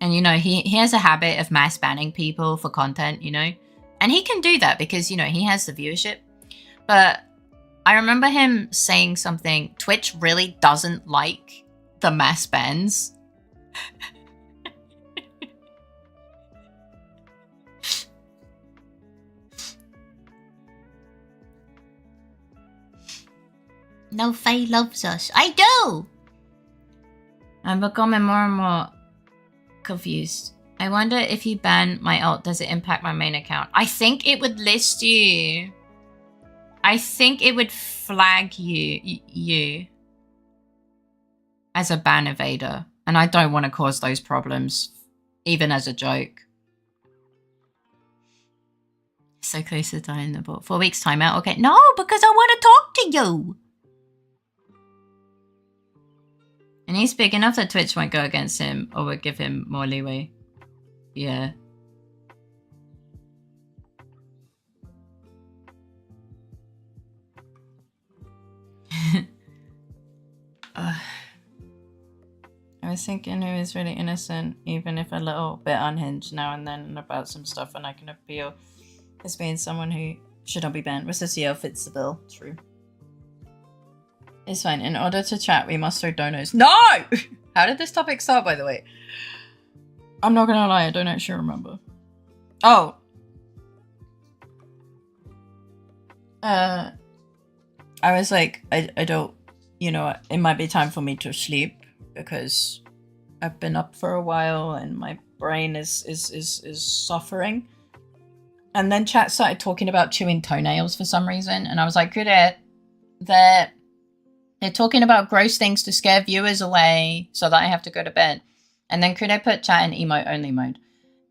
[SPEAKER 1] And, you know, he has a habit of mass banning people for content, you know. And he can do that because, you know, he has the viewership. But I remember him saying something. Twitch really doesn't like the mass bans. No, Faye loves us. I do! I'm becoming more and more confused. I wonder if you ban my alt, does it impact my main account? I think it would list you. I think it would flag you as a ban evader. And I don't want to cause those problems, even as a joke. So close to dying the bot. 4 weeks timeout. Okay. No, because I want to talk to you. And he's big enough that Twitch won't go against him or would give him more leeway. Yeah. I was thinking he was really innocent, even if a little bit unhinged now and then about some stuff, and I can appeal as being someone who should not be banned. Mr. CL fits the bill. True. It's fine. In order to chat, we must throw donos. No! How did this topic start, by the way? I'm not gonna lie, I don't actually remember. Oh. I was like, I don't, you know, it might be time for me to sleep because I've been up for a while and my brain is suffering. And then chat started talking about chewing toenails for some reason. And I was like, good at that. They're talking about gross things to scare viewers away so that I have to go to bed. And then could I put chat in emote only mode?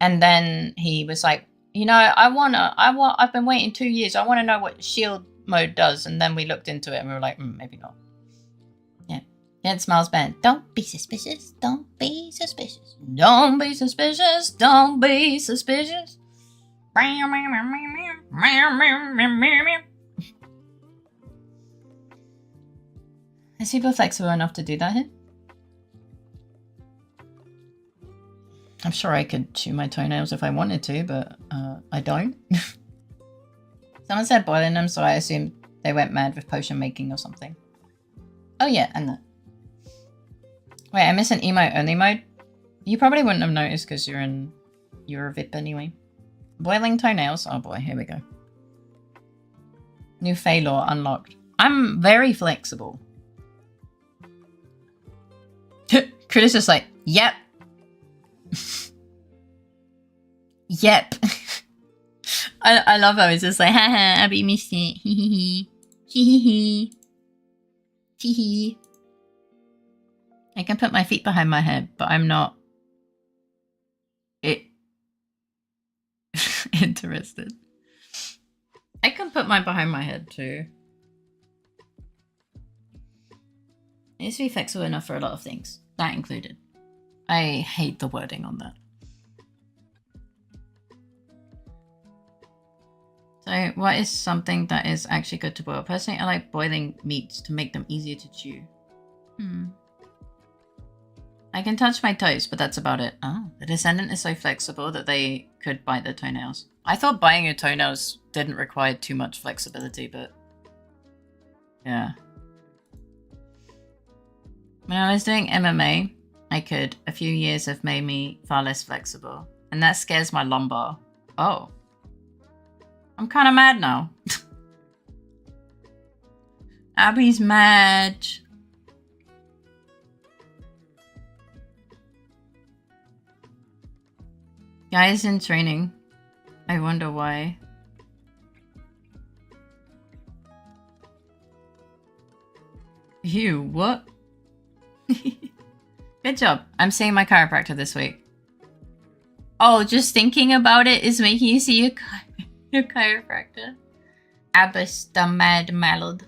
[SPEAKER 1] And then he was like, you know, I've been waiting 2 years. I want to know what shield mode does. And then we looked into it and we were like, maybe not. Yeah. It smells bad. Don't be suspicious. Don't be suspicious. Don't be suspicious. Don't be suspicious. Is people flexible enough to do that here? I'm sure I could chew my toenails if I wanted to, but I don't. Someone said boiling them, so I assumed they went mad with potion making or something. Oh yeah, and that. Wait, I missed an emote only mode? You probably wouldn't have noticed because you're a VIP anyway. Boiling toenails. Oh boy, here we go. New Fae lore unlocked. I'm very flexible. Critta's just like, yep. Yep. I love how he's just like, haha, Abby missed it. Hee hee. Hee hee. I can put my feet behind my head, but I'm not interested. I can put mine behind my head too. It needs to be flexible enough for a lot of things. That included. I hate the wording on that. So what is something that is actually good to boil? Personally, I like boiling meats to make them easier to chew. I can touch my toes, but that's about it. Oh, the descendant is so flexible that they could bite their toenails. I thought biting your toenails didn't require too much flexibility, but yeah. When I was doing MMA, a few years have made me far less flexible. And that scares my lumbar. Oh. I'm kind of mad now. Abby's mad. Guys in training. I wonder why. Ew, what? Good job. I'm seeing my chiropractor this week. Oh, just thinking about it is making you see your chiropractor. Abbas the mad mallard.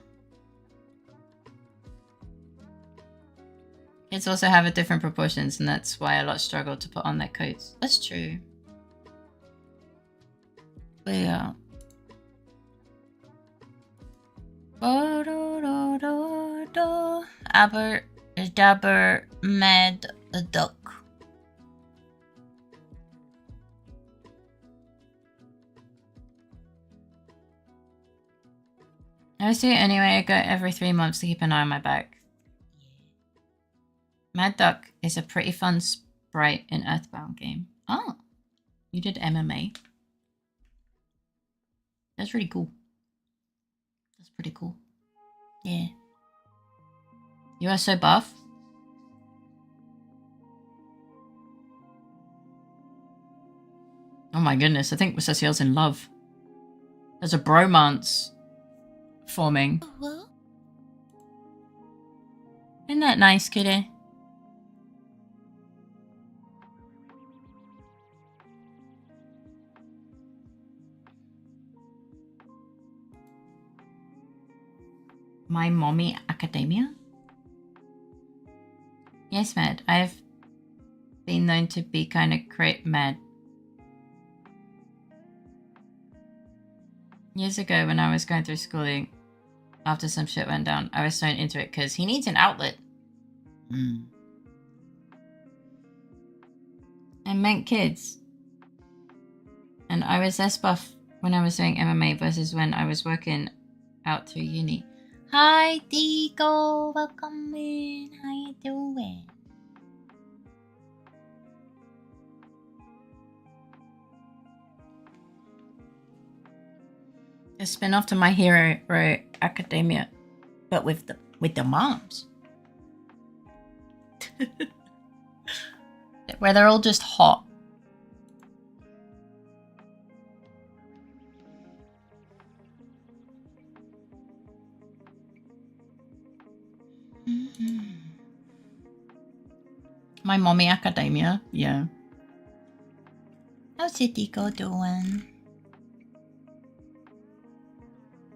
[SPEAKER 1] Kids also have a different proportions, and that's why a lot struggle to put on their coats. That's true. But yeah. Aber dabber mad duck. I do it anyway. I go every 3 months to keep an eye on my back. Mad Duck is a pretty fun sprite in Earthbound game. Oh, you did MMA. That's really cool. That's pretty cool. Yeah. You are so buff. Oh my goodness, I think Cecile's in love. There's a bromance forming. Isn't that nice, kitty? My mommy academia? Yes, Mad. I've been known to be kind of mad. Years ago when I was going through schooling, after some shit went down, I was thrown into it because he needs an outlet. And meant kids. And I was less buff when I was doing MMA versus when I was working out through uni. Hi, Tico. Welcome in. How you doing? A spin-off to My Hero Academia, but with the moms. Where they're all just hot. My mommy academia, yeah. How's Tico doing?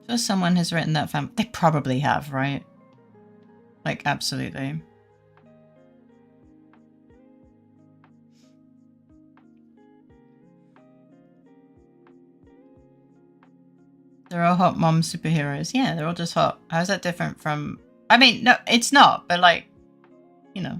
[SPEAKER 1] So someone has written that fan. They probably have, right? Like, absolutely. They're all hot mom superheroes. Yeah, they're all just hot. How's that different from... I mean, no, it's not, but like, you know.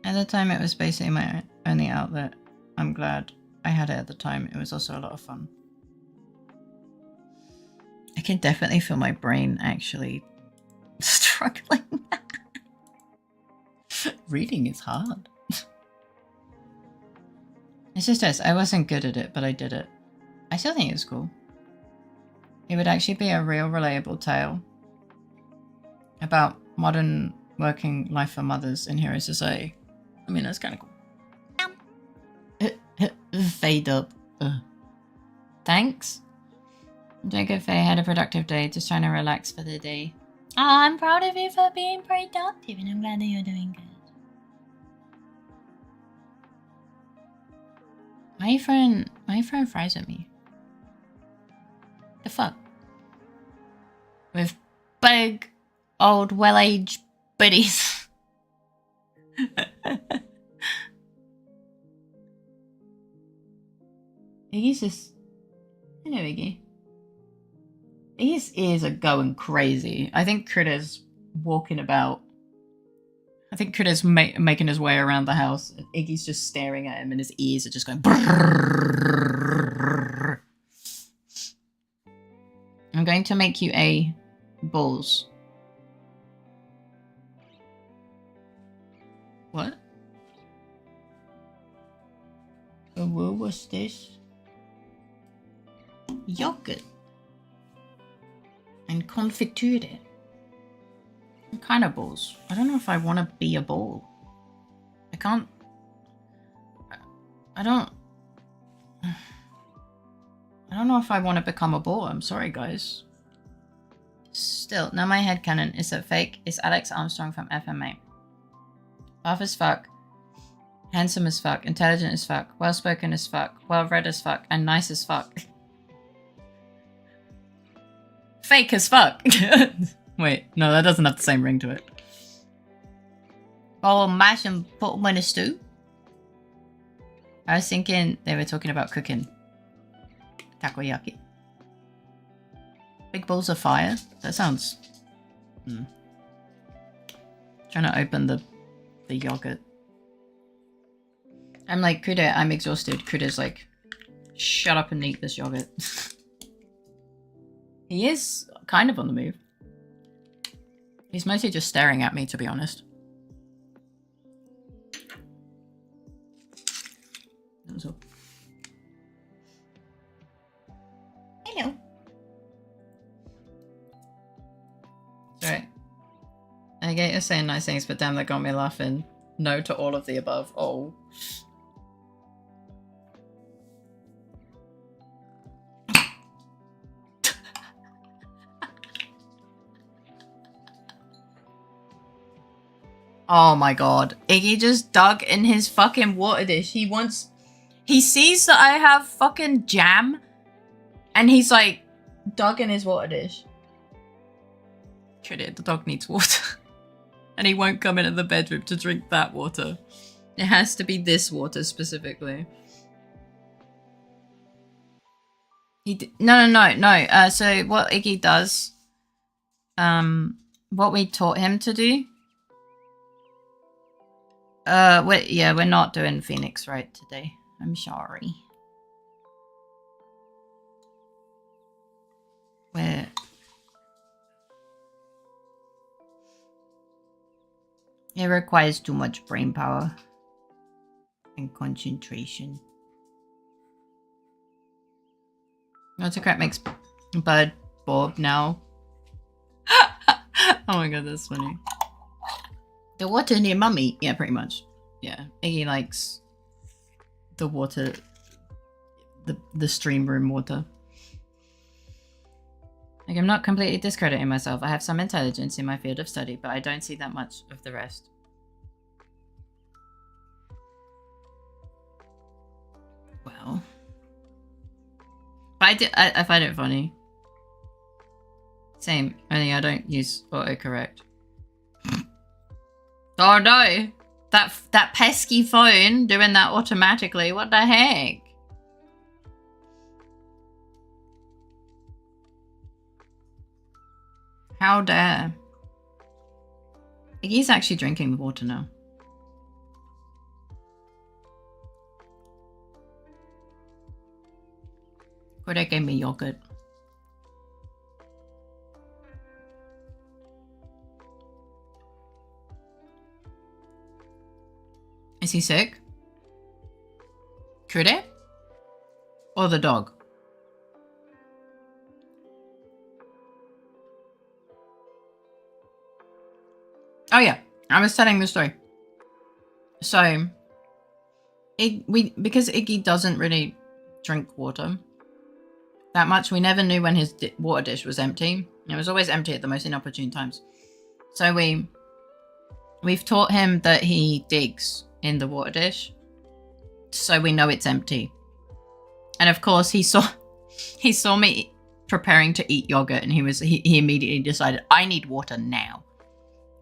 [SPEAKER 1] At the time, it was basically my only outlet. I'm glad I had it at the time. It was also a lot of fun. I can definitely feel my brain actually struggling. Reading is hard. It's just this. I wasn't good at it, but I did it. I still think it's cool. It would actually be a real relatable tale about modern working life for mothers in Hero Society. I mean, that's kind of cool. Fade up. Thanks. I'm doing good, Faye. Had a productive day. Just trying to relax for the day. Oh, I'm proud of you for being productive, and I'm glad that you're doing good. My friend fries at me. The fuck? With big, old, well-aged buddies. Iggy's just... Hello, Iggy. His ears are going crazy. I think Critter's walking about. I think Critter's making his way around the house. And Iggy's just staring at him and his ears are just going... Brrrr. I'm going to make you a balls. What? What was this? Yogurt. And confiture. What kind of balls? I don't know if I want to be a ball. I can't... I don't know if I want to become a ball. I'm sorry, guys. Still, now my headcanon is that Fake is Alex Armstrong from FMA. Buff as fuck. Handsome as fuck. Intelligent as fuck. Well-spoken as fuck. Well-read as fuck. And nice as fuck. Fake as fuck. Wait, no, that doesn't have the same ring to it. Oh, mash and put them in a stew? I was thinking they were talking about cooking. Takoyaki. Big balls of fire? That sounds... Trying to open the yogurt. I'm like, Critter, I'm exhausted. Critter's like, shut up and eat this yogurt. He is kind of on the move. He's mostly just staring at me, to be honest. That was all. Hello. Sorry. I get you're saying nice things, but damn, that got me laughing. No to all of the above. Oh. Oh my god. Iggy just dug in his fucking water dish. He sees that I have fucking jam and he's like dug in his water dish. The dog needs water. And he won't come into the bedroom to drink that water. It has to be this water specifically. No. So what Iggy does, what we taught him to do. We're not doing Phoenix Wright today. I'm sorry. It requires too much brain power and concentration. Autocrat makes Bud Bob now. Oh my god, that's funny. The water near mummy? Yeah, pretty much. Yeah, Iggy likes the water, the stream room water. Like, I'm not completely discrediting myself. I have some intelligence in my field of study, but I don't see that much of the rest. Well. But I find it funny. Same, only I don't use autocorrect. Oh no! That pesky phone doing that automatically, what the heck? How dare. He's actually drinking the water now. Kodak gave me yogurt. Is he sick? Could it? Or the dog? Oh yeah, I was telling the story. So, because Iggy doesn't really drink water that much, we never knew when his water dish was empty. It was always empty at the most inopportune times. So we've taught him that he digs in the water dish, so we know it's empty. And of course, he saw me preparing to eat yogurt, and he immediately decided, I need water now.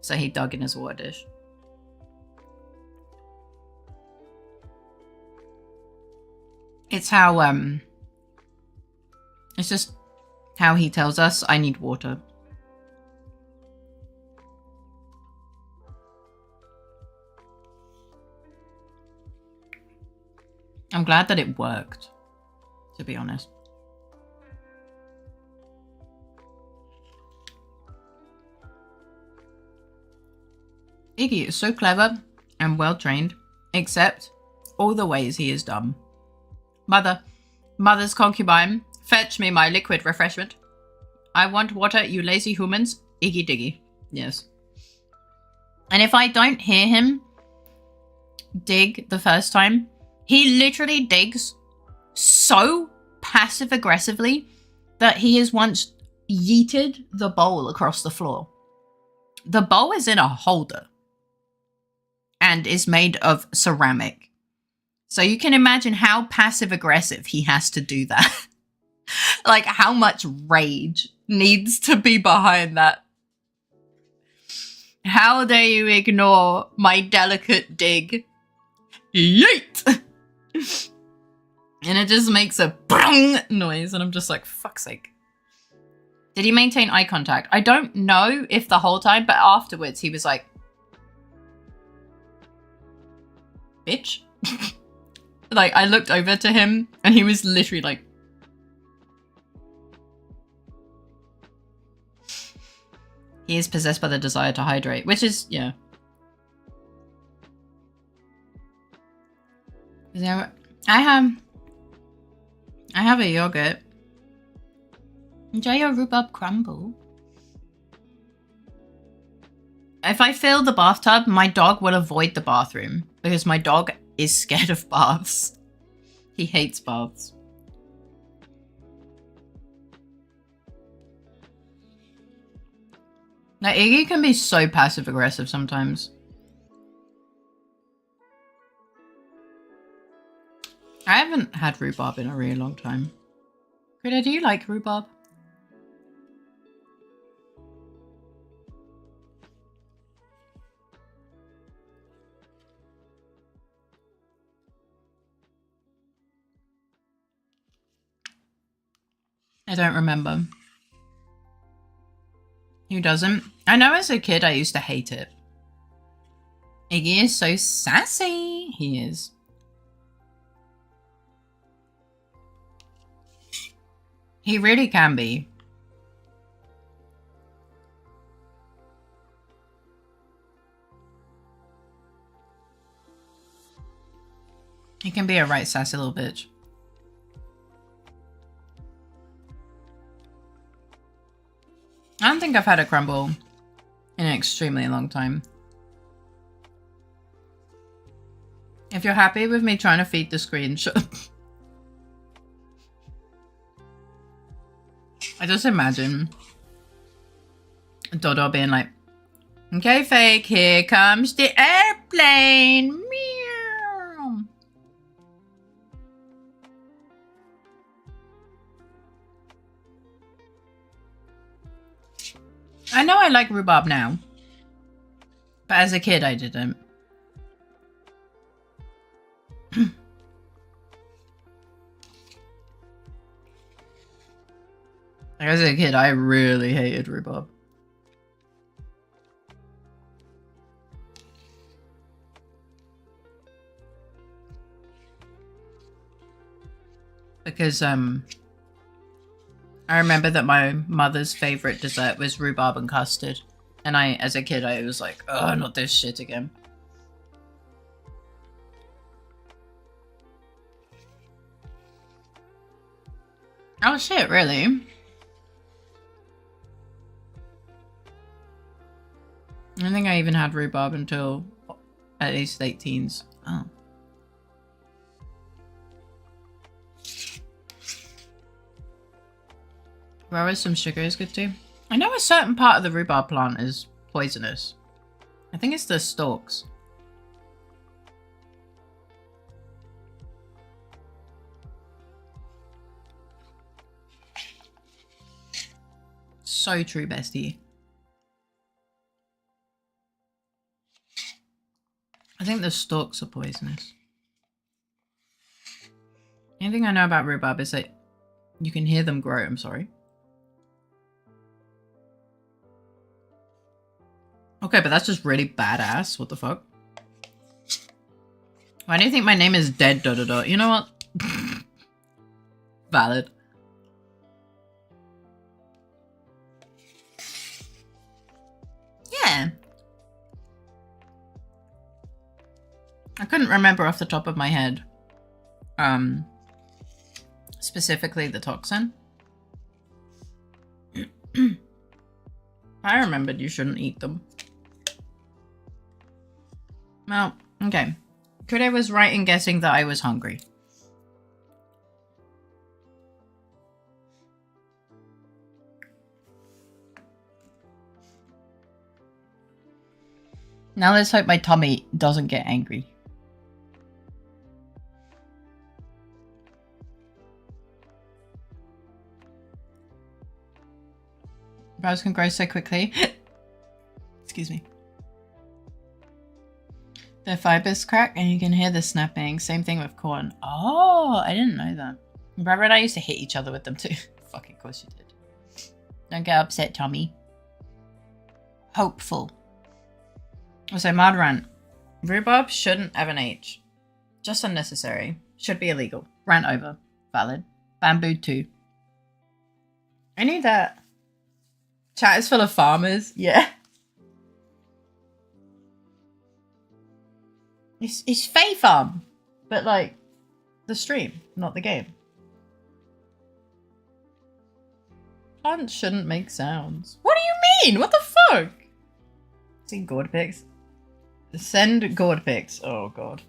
[SPEAKER 1] So he dug in his water dish. It's how it's just how he tells us, I need water. I'm glad that it worked, to be honest. Iggy is so clever and well trained, except all the ways he is dumb. Mother's concubine, fetch me my liquid refreshment. I want water, you lazy humans. Iggy diggy. Yes. And if I don't hear him dig the first time, he literally digs so passive aggressively that he has once yeeted the bowl across the floor. The bowl is in a holder and is made of ceramic. So you can imagine how passive aggressive he has to do that. Like how much rage needs to be behind that. How dare you ignore my delicate dig? Yeet! And it just makes a bang noise, and I'm just like, fuck's sake. Did he maintain eye contact? I don't know if the whole time, but afterwards he was like, bitch. Like, I looked over to him and he was literally like, he is possessed by the desire to hydrate, which is, yeah. I have a yogurt. Enjoy your rhubarb crumble. If I fill the bathtub, my dog will avoid the bathroom because my dog is scared of baths. He hates baths. Now, Iggy can be so passive aggressive sometimes. I haven't had rhubarb in a really long time. Greta, do you like rhubarb? I don't remember. Who doesn't? I know as a kid I used to hate it. Iggy is so sassy. He is. He really can be. He can be a right sassy little bitch. I don't think I've had a crumble in an extremely long time. If you're happy with me trying to feed the screen, I just imagine Dodo being like, okay, fake, here comes the airplane. Meow. I know I like rhubarb now, but as a kid I didn't. As a kid, I really hated rhubarb. Because, I remember that my mother's favorite dessert was rhubarb and custard. And as a kid, I was like, oh, not this shit again. Oh shit, really? I don't think I even had rhubarb until at least late teens. Oh. Raw some sugar is good too. I know a certain part of the rhubarb plant is poisonous. I think it's the stalks. So true, bestie. I think the stalks are poisonous. Anything I know about rhubarb is that you can hear them grow. I'm sorry. Okay, but that's just really badass. What the fuck? Why do you think my name is dead? You know what? Valid. Yeah. I couldn't remember off the top of my head. Specifically the toxin. I remembered you shouldn't eat them. Well, okay. Kude was right in guessing that I was hungry. Now let's hope my tummy doesn't get angry. Brows can grow so quickly. Excuse me. Their fibers crack and you can hear the snapping. Same thing with corn. Oh, I didn't know that. Brother and I used to hit each other with them too. Fucking course you did. Don't get upset, Tommy. Hopeful. Also, mad rant. Rhubarb shouldn't have an H. Just unnecessary. Should be illegal. Rant over. Valid. Bamboo too. I knew that. Chat is full of farmers. Yeah. It's Fae Farm. But like, the stream, not the game. Plants shouldn't make sounds. What do you mean? What the fuck? See gourd pics? Send gourd pics. Oh god.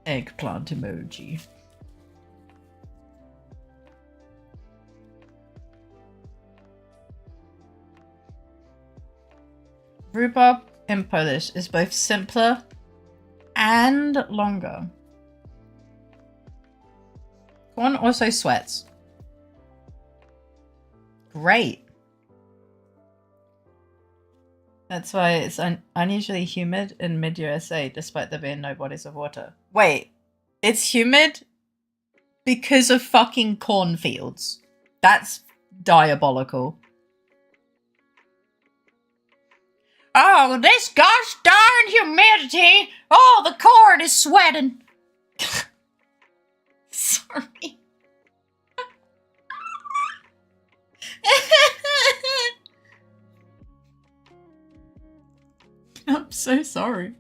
[SPEAKER 1] Eggplant emoji. Rhubarb in Polish is both simpler and longer. Corn also sweats. Great. That's why it's unusually humid in mid-USA, despite there being no bodies of water. Wait, it's humid because of fucking cornfields. That's diabolical. Oh, this gosh darn humidity! Oh, the corn is sweating. Sorry. I'm so sorry.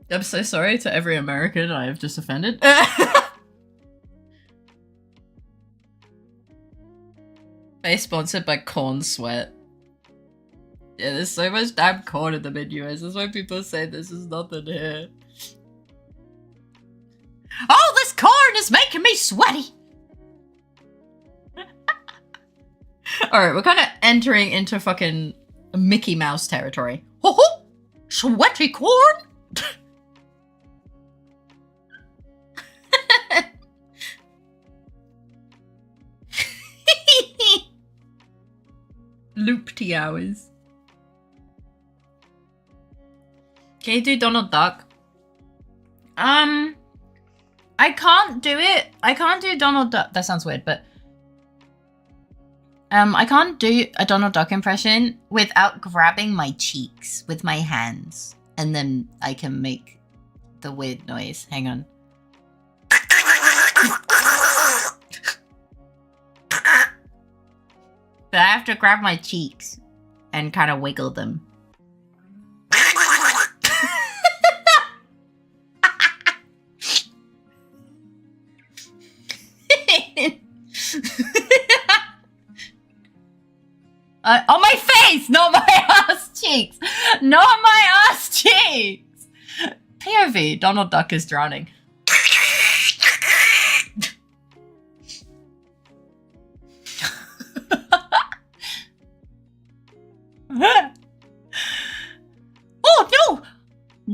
[SPEAKER 1] I'm so sorry to every American I have just offended. Face sponsored by Corn Sweat. Yeah, there's so much damn corn in the mid-US. That's why people say this is nothing here. Oh, this corn is making me sweaty! Alright, we're kind of entering into fucking Mickey Mouse territory. Ho ho! Sweaty corn! Loopty hours. Can you do Donald Duck? I can't do it. I can't do Donald Duck. That sounds weird, but I can't do a Donald Duck impression without grabbing my cheeks with my hands, and then I can make the weird noise. Hang on. I have to grab my cheeks and kind of wiggle them. On my face, not my ass cheeks. Not my ass cheeks. POV, Donald Duck is drowning. Oh no!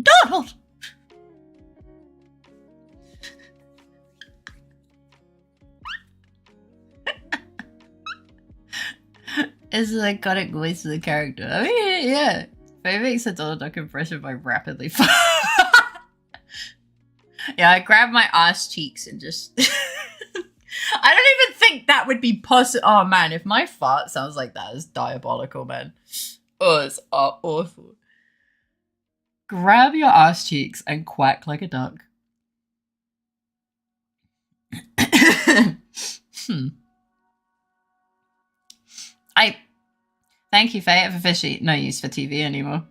[SPEAKER 1] Donald! It's the iconic voice of the character. I mean, yeah. Faye makes a Donald Duck impression by rapidly Yeah, I grab my ass cheeks and just... I don't even think that would be possible. Oh man, if my fart sounds like that, it's diabolical, man. Oh, it's awful. Grab your ass cheeks and quack like a duck. Thank you, Faye. I have officially no use for TV anymore.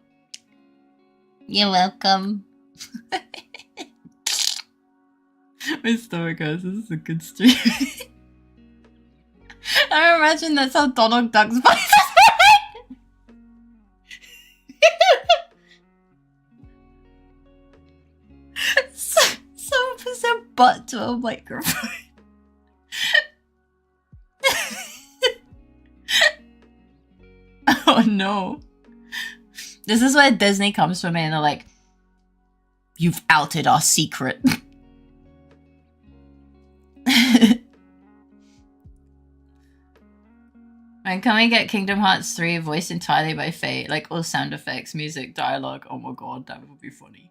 [SPEAKER 1] You're welcome. My stomach hurts. This is a good stream. I imagine that's how Donald Duck's voice is. Someone puts their butt to a microphone. Oh no. This is where Disney comes from and they're like, you've outed our secret. And can we get Kingdom Hearts 3 voiced entirely by Faye? Like all sound effects, music, dialogue. Oh my god, that would be funny.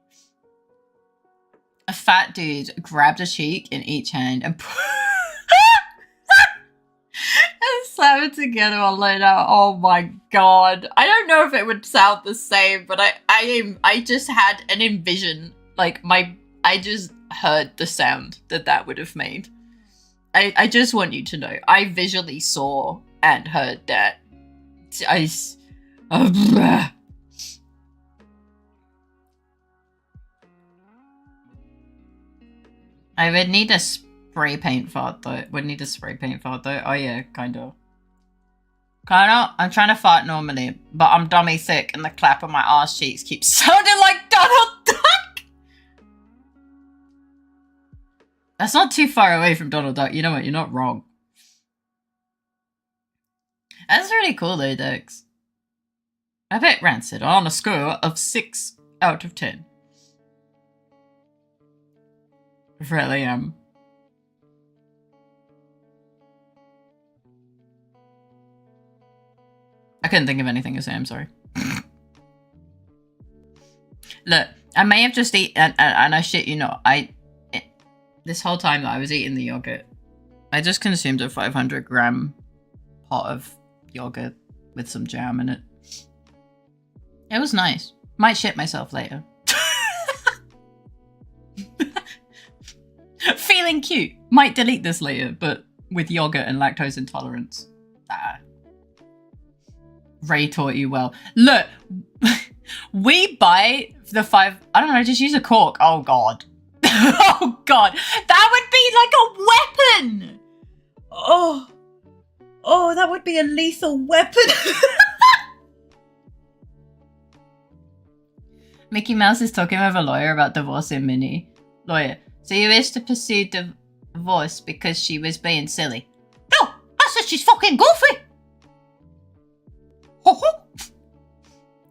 [SPEAKER 1] A fat dude grabbed a cheek in each hand and slam it together on later. Oh my god. I don't know if it would sound the same, but I just had an envision. Like I just heard the sound that would have made. I just want you to know. I visually saw and heard that. I would need a spray paint fart though. Oh yeah, kinda. I'm trying to fart normally, but I'm dummy sick and the clap of my ass cheeks keeps sounding like Donald Duck! That's not too far away from Donald Duck. You know what? You're not wrong. That's really cool though, Dex. I bet Rancid on a score of 6 out of 10. Really am. I couldn't think of anything to say, I'm sorry. Look, I may have just eaten, and I shit you not, this whole time that I was eating the yogurt, I just consumed a 500 gram pot of yogurt with some jam in it. It was nice. Might shit myself later. Feeling cute. Might delete this later, but with yogurt and lactose intolerance. Ray taught you well. Look, we buy the 5... I don't know, just use a cork. Oh, God. Oh, God. That would be like a weapon. Oh, that would be a lethal weapon. Mickey Mouse is talking with a lawyer about divorcing Minnie. Lawyer. So you wish to pursue divorce because she was being silly? No, I said she's fucking goofy.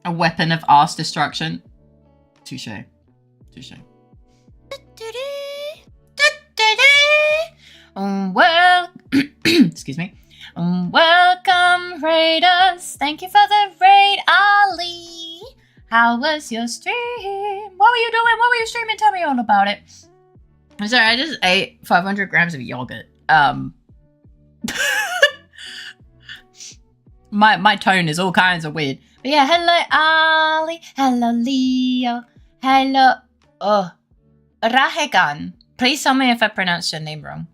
[SPEAKER 1] A weapon of ass destruction. Touche. Touche. Well, excuse me. Welcome, raiders. Thank you for the raid, Ali. How was your stream? What were you doing? What were you streaming? Tell me all about it. I'm sorry, I just ate 500 grams of yogurt. My tone is all kinds of weird. But yeah, hello Ali, hello Leo, hello Rahegan. Please tell me if I pronounced your name wrong.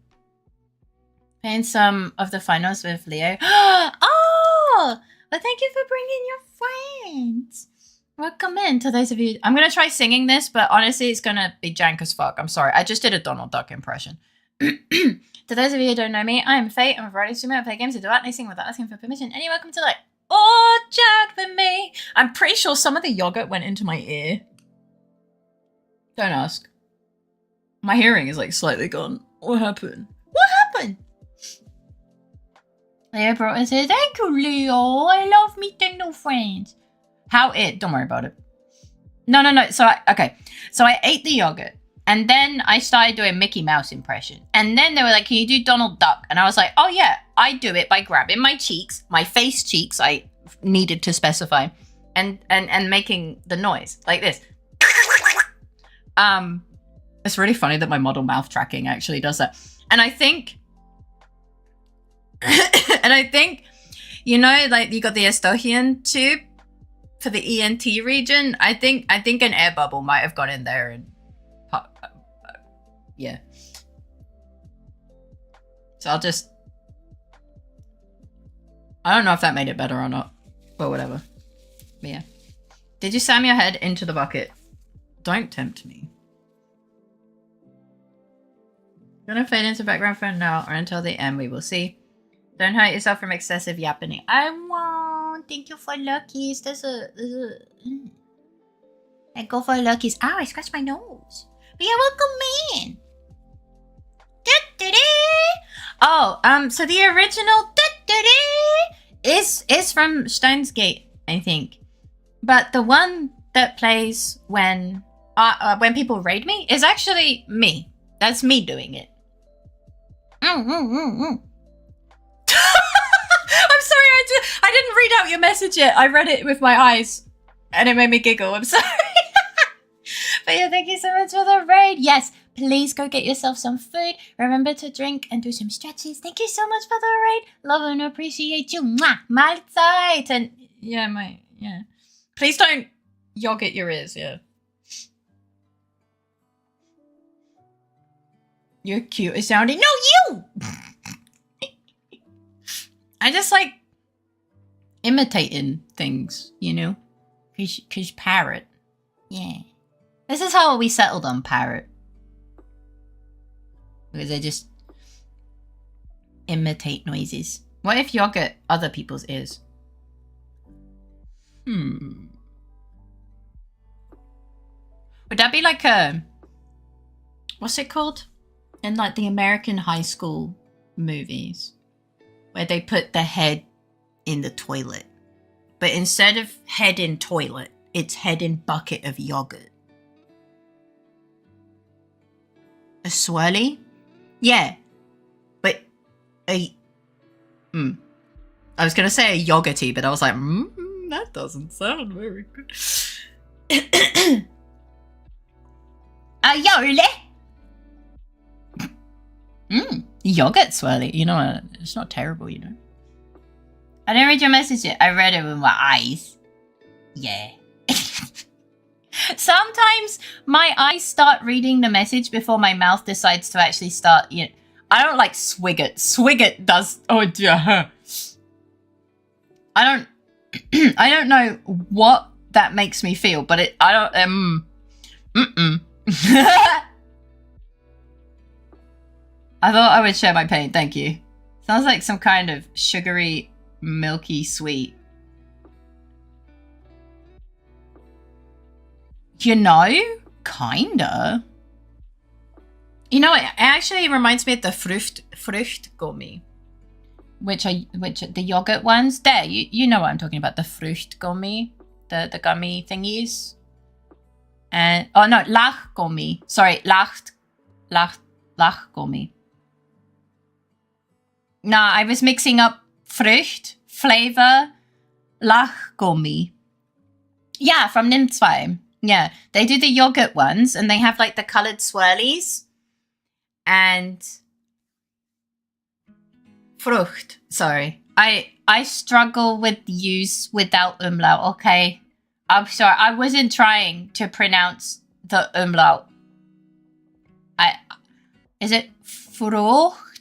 [SPEAKER 1] Playing some of the finals with Leo. Oh! But thank you for bringing your friends. Welcome in to those of you. I'm going to try singing this, but honestly, it's going to be jank as fuck. I'm sorry. I just did a Donald Duck impression. To those of you who don't know me, I am Faye. I'm a variety streamer. I play games, I do art, sing without asking for permission. And you're welcome to like, oh, chat with me. I'm pretty sure some of the yogurt went into my ear. Don't ask. My hearing is like slightly gone. What happened? What happened? Leo brought us here. Thank you, Leo. I love meeting new friends. How it? Don't worry about it. No. So I ate the yogurt. And then I started doing Mickey Mouse impression. And then they were like, can you do Donald Duck? And I was like, oh yeah, I do it by grabbing my cheeks, my face cheeks, I needed to specify, and making the noise like this. It's really funny that my model mouth tracking actually does that. And I think, you know, like you got the Eustachian tube for the ENT region. I think an air bubble might have gone in there and yeah. So I don't know if that made it better or not, but whatever. But yeah. Did you slam your head into the bucket? Don't tempt me. Gonna fade into background for now or until the end, we will see. Don't hurt yourself from excessive yapping. I won't. Thank you for luckies. I go for luckies. Ow, I scratched my nose. But yeah, welcome in. Oh, so the original is from Steins Gate, I think. But the one that plays when people raid me is actually me. That's me doing it. I'm sorry, I didn't read out your message yet. I read it with my eyes and it made me giggle. I'm sorry. But yeah, thank you so much for the raid. Yes, please go get yourself some food. Remember to drink and do some stretches. Thank you so much for the raid. Love and appreciate you. Mwah. Mahlzeit. And yeah. Please don't yogurt your ears, yeah. You're cute as sounding. No, you! I just like imitating things, you know? Cause parrot. Yeah. This is how we settled on parrot. Because I just imitate noises. What if yogurt other people's ears? Would that be like a... What's it called? In like the American high school movies. Where they put the head in the toilet. But instead of head in toilet, it's head in bucket of yogurt. A swirly? Yeah. But I was going to say a yogurty, but I was like, that doesn't sound very good. A yole? Yogurt swirly. You know, it's not terrible, you know. I didn't read your message yet. I read it with my eyes. Yeah. Sometimes my eyes start reading the message before my mouth decides to actually start, you know. I don't like swigget. Swigget does, oh dear. I don't know what that makes me feel, but I thought I would share my pain, thank you. Sounds like some kind of sugary, milky sweet. You know, kinda. You know, it actually reminds me of the Fruchtgummi, which the yogurt ones. There, you know what I'm talking about. The Fruchtgummi, the gummy thingies. And oh no, Lachgummi. Sorry, Lachgummi. Nah, I was mixing up Frucht, flavor, Lachgummi. Yeah, from Nim 2. Yeah, they do the yogurt ones and they have like the colored swirlies and Frucht. Sorry. I struggle with use without umlaut, okay? I'm sorry. I wasn't trying to pronounce the umlaut. Is it Frucht?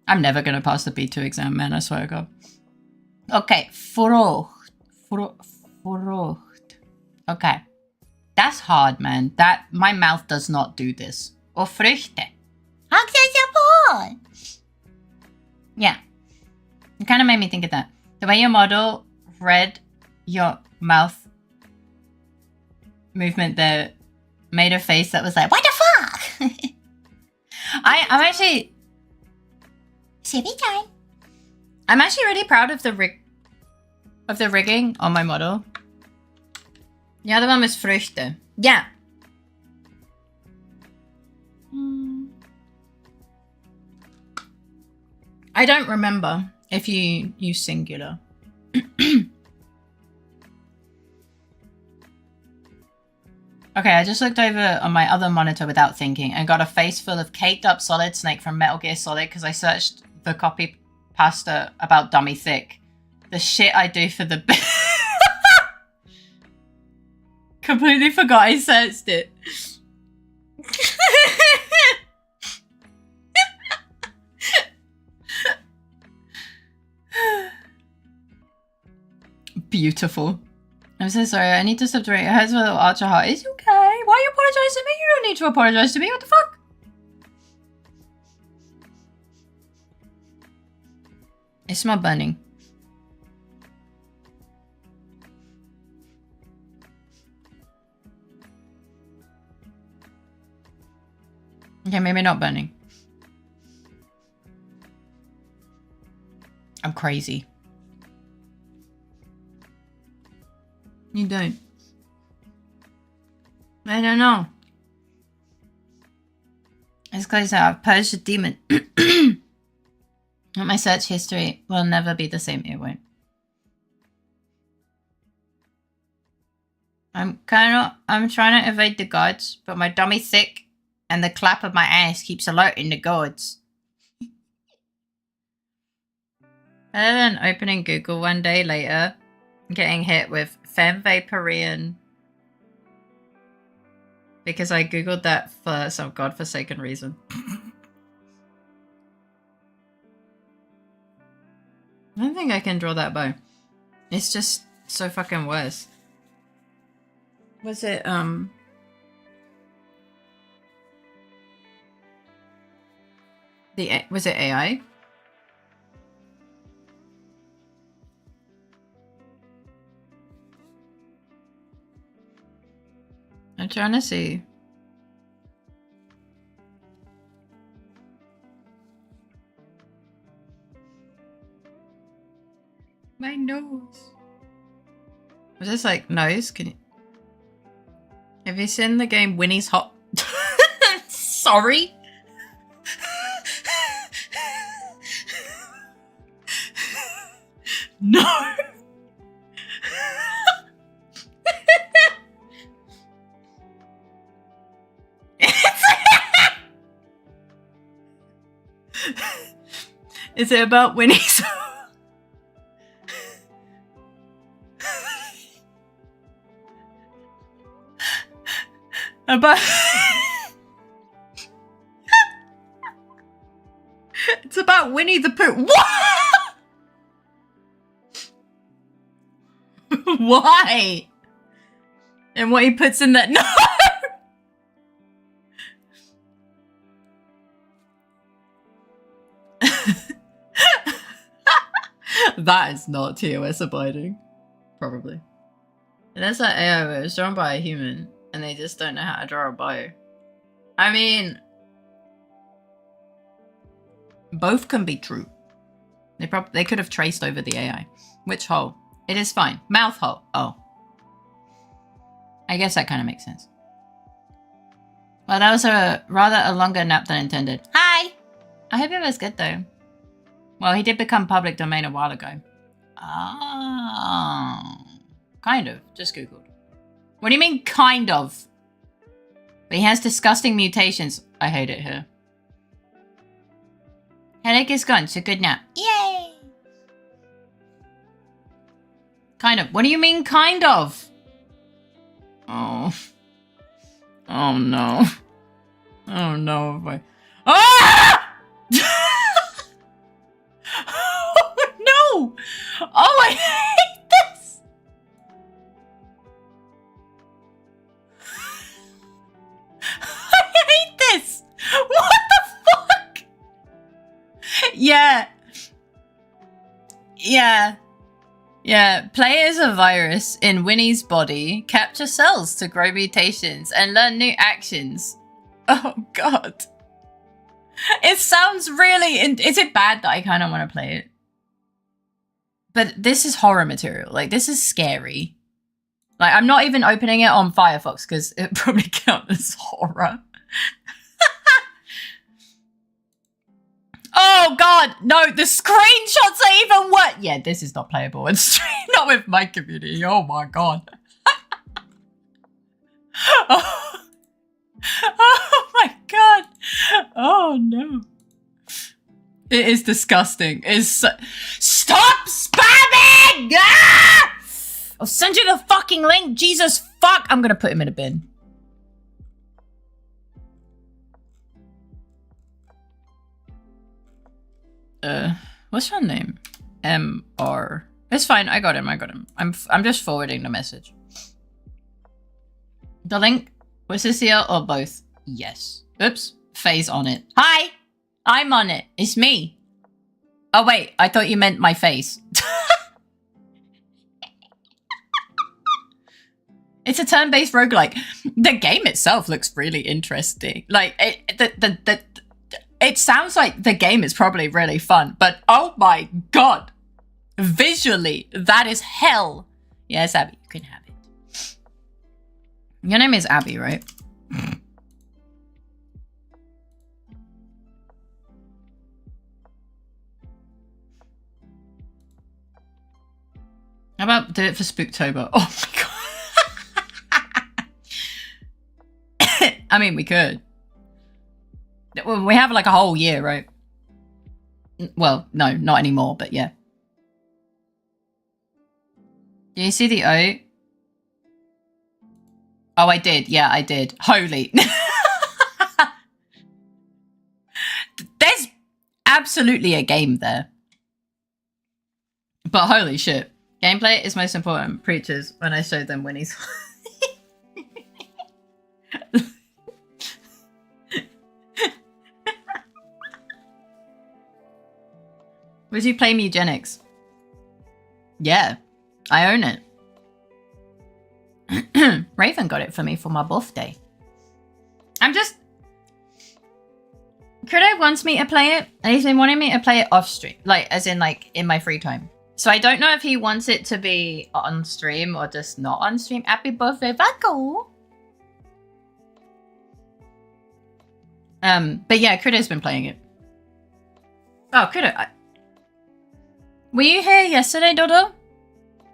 [SPEAKER 1] I'm never going to pass the B2 exam, man. I swear to God. Okay. Frucht. Frucht. Okay. That's hard, man. My mouth does not do this. Or Früchte. Yeah. It kind of made me think of that. The way your model read your mouth movement there made a face that was like, what the fuck? I'm actually... I'm actually really proud of the rigging on my model. The other one was Früchte. Yeah. I don't remember if you use singular. Okay, I just looked over on my other monitor without thinking and got a face full of caked up Solid Snake from Metal Gear Solid because I searched the copy pasta about Dummy Thick. The shit I do for the... Completely forgot I searched it. Beautiful. I'm so sorry. I need to subtract your heads with a little ultra heart. It's okay. Why are you apologizing to me? You don't need to apologize to me. What the fuck? It smells burning. Okay, maybe not burning. I'm crazy. You don't. I don't know. It's because I've purged the demon. My search history will never be the same. It won't. I'm trying to evade the guards, but my dummy thick and the clap of my ass keeps alerting the guards. Better than opening Google one day later, getting hit with femme vaporian because I googled that for some godforsaken reason. I don't think I can draw that bow. It's just so fucking worse. Was it was it AI? I'm trying to see. My nose. Was this like nose? Can you... Have you seen the game Winnie's Hot? Sorry? No. Is it about Winnie's? About it's about Winnie the Pooh. What? Why? And what he puts in that? No. That is not TOS abiding. Probably. And that's that AI where it's drawn by a human and they just don't know how to draw a bow. I mean, both can be true. They could have traced over the AI. Which hole? It is fine. Mouth hole. Oh. I guess that kind of makes sense. Well, that was rather a longer nap than intended. Hi! I hope it was good though. Well, he did become public domain a while ago. Oh. Kind of. Just Googled. What do you mean, kind of? But he has disgusting mutations. I hate it here. Headache is gone, so good nap. Yay! Kind of. What do you mean, kind of? Oh. Oh no. Oh no. Ah! Yeah. Yeah. Yeah. Play as a virus in Winnie's body, capture cells to grow mutations, and learn new actions. Oh, God. It sounds really... Is it bad that I kind of want to play it? But this is horror material. Like, this is scary. Like, I'm not even opening it on Firefox because it probably counts as horror. Oh, God. No, the screenshots are even worse. Yeah, this is not playable. It's not with my community. Oh, my God. Oh. Oh, my God. Oh, no. It is disgusting. It's so... Stop spamming! Ah! I'll send you the fucking link. Jesus fuck. I'm gonna put him in a bin. What's your name? MR. It's fine. I got him. I'm just forwarding the message. The link was this here or both? Yes. Oops. Faye's on it. Hi. I'm on it. It's me. Oh, wait. I thought you meant my face. It's a turn-based roguelike. The game itself looks really interesting. Like, it sounds like the game is probably really fun, but oh my God. Visually, that is hell. Yes, Abby, you can have it. Your name is Abby, right? How about do it for Spooktober? Oh my God. I mean, we could. We have like a whole year, right? Well, no, not anymore, but yeah. Do you see the O? Oh, I did. Yeah, I did. Holy. There's absolutely a game there. But holy shit. Gameplay is most important. Preachers, when I showed them Winnie's. Would you play Eugenics? Yeah, I own it. Raven got it for me for my birthday. I'm just... Crudo wants me to play it, and he's been wanting me to play it off stream. Like, as in, like, in my free time. So I don't know if he wants it to be on stream or just not on stream. Happy birthday, Vaco! But yeah, Crudo's been playing it. Oh, Crudo... Were you here yesterday, Dodo?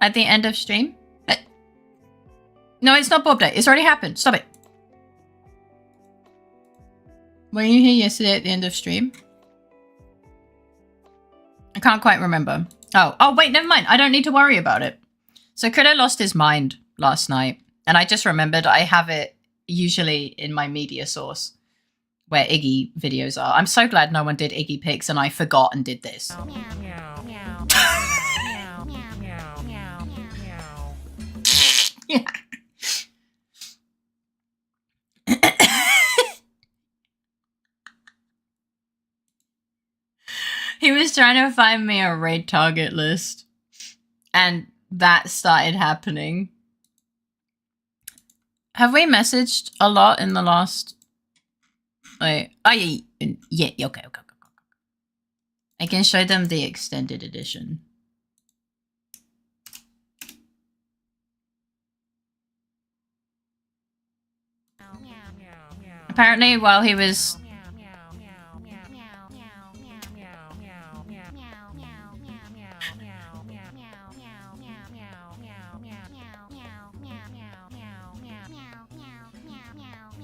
[SPEAKER 1] At the end of stream? No, it's not Bob Day. It's already happened. Stop it. Were you here yesterday at the end of stream? I can't quite remember. Oh, wait, never mind. I don't need to worry about it. So Kudo lost his mind last night. And I just remembered I have it usually in my media source where Iggy videos are. I'm so glad no one did Iggy pics and I forgot and did this. Yeah. He was trying to find me a raid target list. And that started happening. Have we messaged a lot in the last... Wait. Oh, yeah, okay. I can show them the extended edition. Apparently, while he was...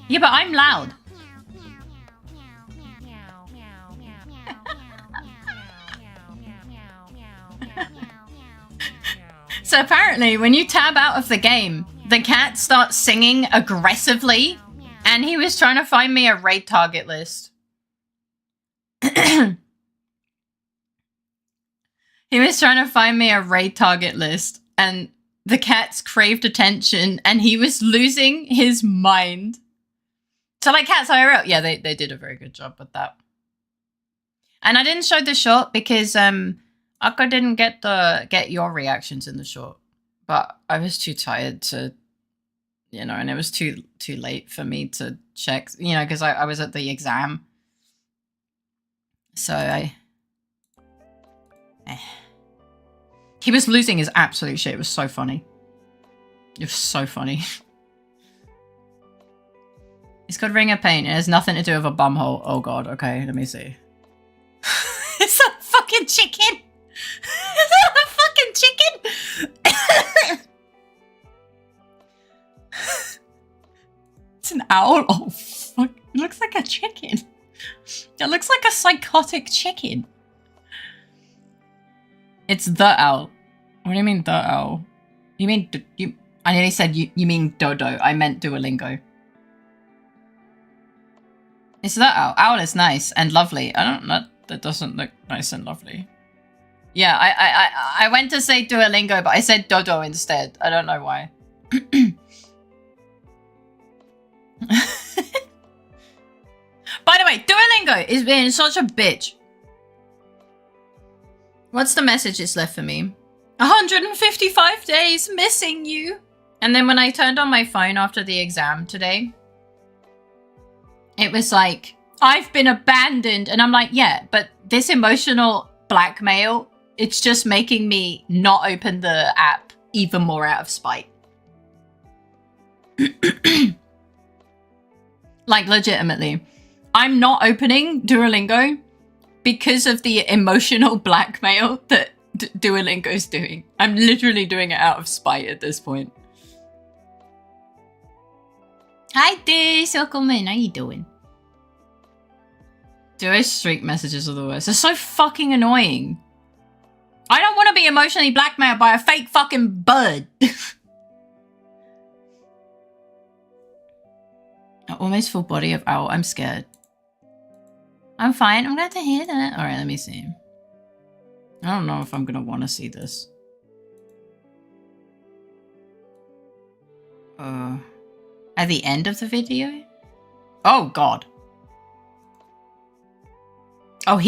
[SPEAKER 1] Yeah, but I'm loud. So apparently, when you tab out of the game, the cat starts singing aggressively, and he was trying to find me a raid target list. He was trying to find me a raid target list, and the cats craved attention, and he was losing his mind. So like Cats IRL, yeah, they did a very good job with that. And I didn't show the short because Akka didn't get your reactions in the short. But I was too tired to, you know, and it was too late for me to check, you know, because I was at the exam. So he was losing his absolute shit. It was so funny. It was so funny. It's called Ring of Pain. It has nothing to do with a bumhole. Oh god, okay, let me see. It's a fucking chicken! Is that a fucking chicken? It's an owl? Oh fuck. It looks like a chicken. It looks like a psychotic chicken. It's the owl. What do you mean the owl? You mean I nearly said you mean Dodo. I meant Duolingo. It's that owl. Owl is nice and lovely. I don't know. That doesn't look nice and lovely. Yeah, I went to say Duolingo, but I said Dodo instead. I don't know why. By the way, Duolingo is being such a bitch. What's the message it's left for me? 155 days missing you. And then when I turned on my phone after the exam today, it was like, I've been abandoned. And I'm like, yeah, but this emotional blackmail, it's just making me not open the app even more out of spite. Like, legitimately. I'm not opening Duolingo because of the emotional blackmail that Duolingo's doing. I'm literally doing it out of spite at this point. Hi there, Silkleman. How you doing? Duo streak messages are the worst. They're so fucking annoying. I don't want to be emotionally blackmailed by a fake fucking bird. Almost full body of owl. I'm scared. I'm fine. I'm glad to hear that. Alright, let me see. I don't know if I'm gonna want to see this. At the end of the video? Oh, God. Oh,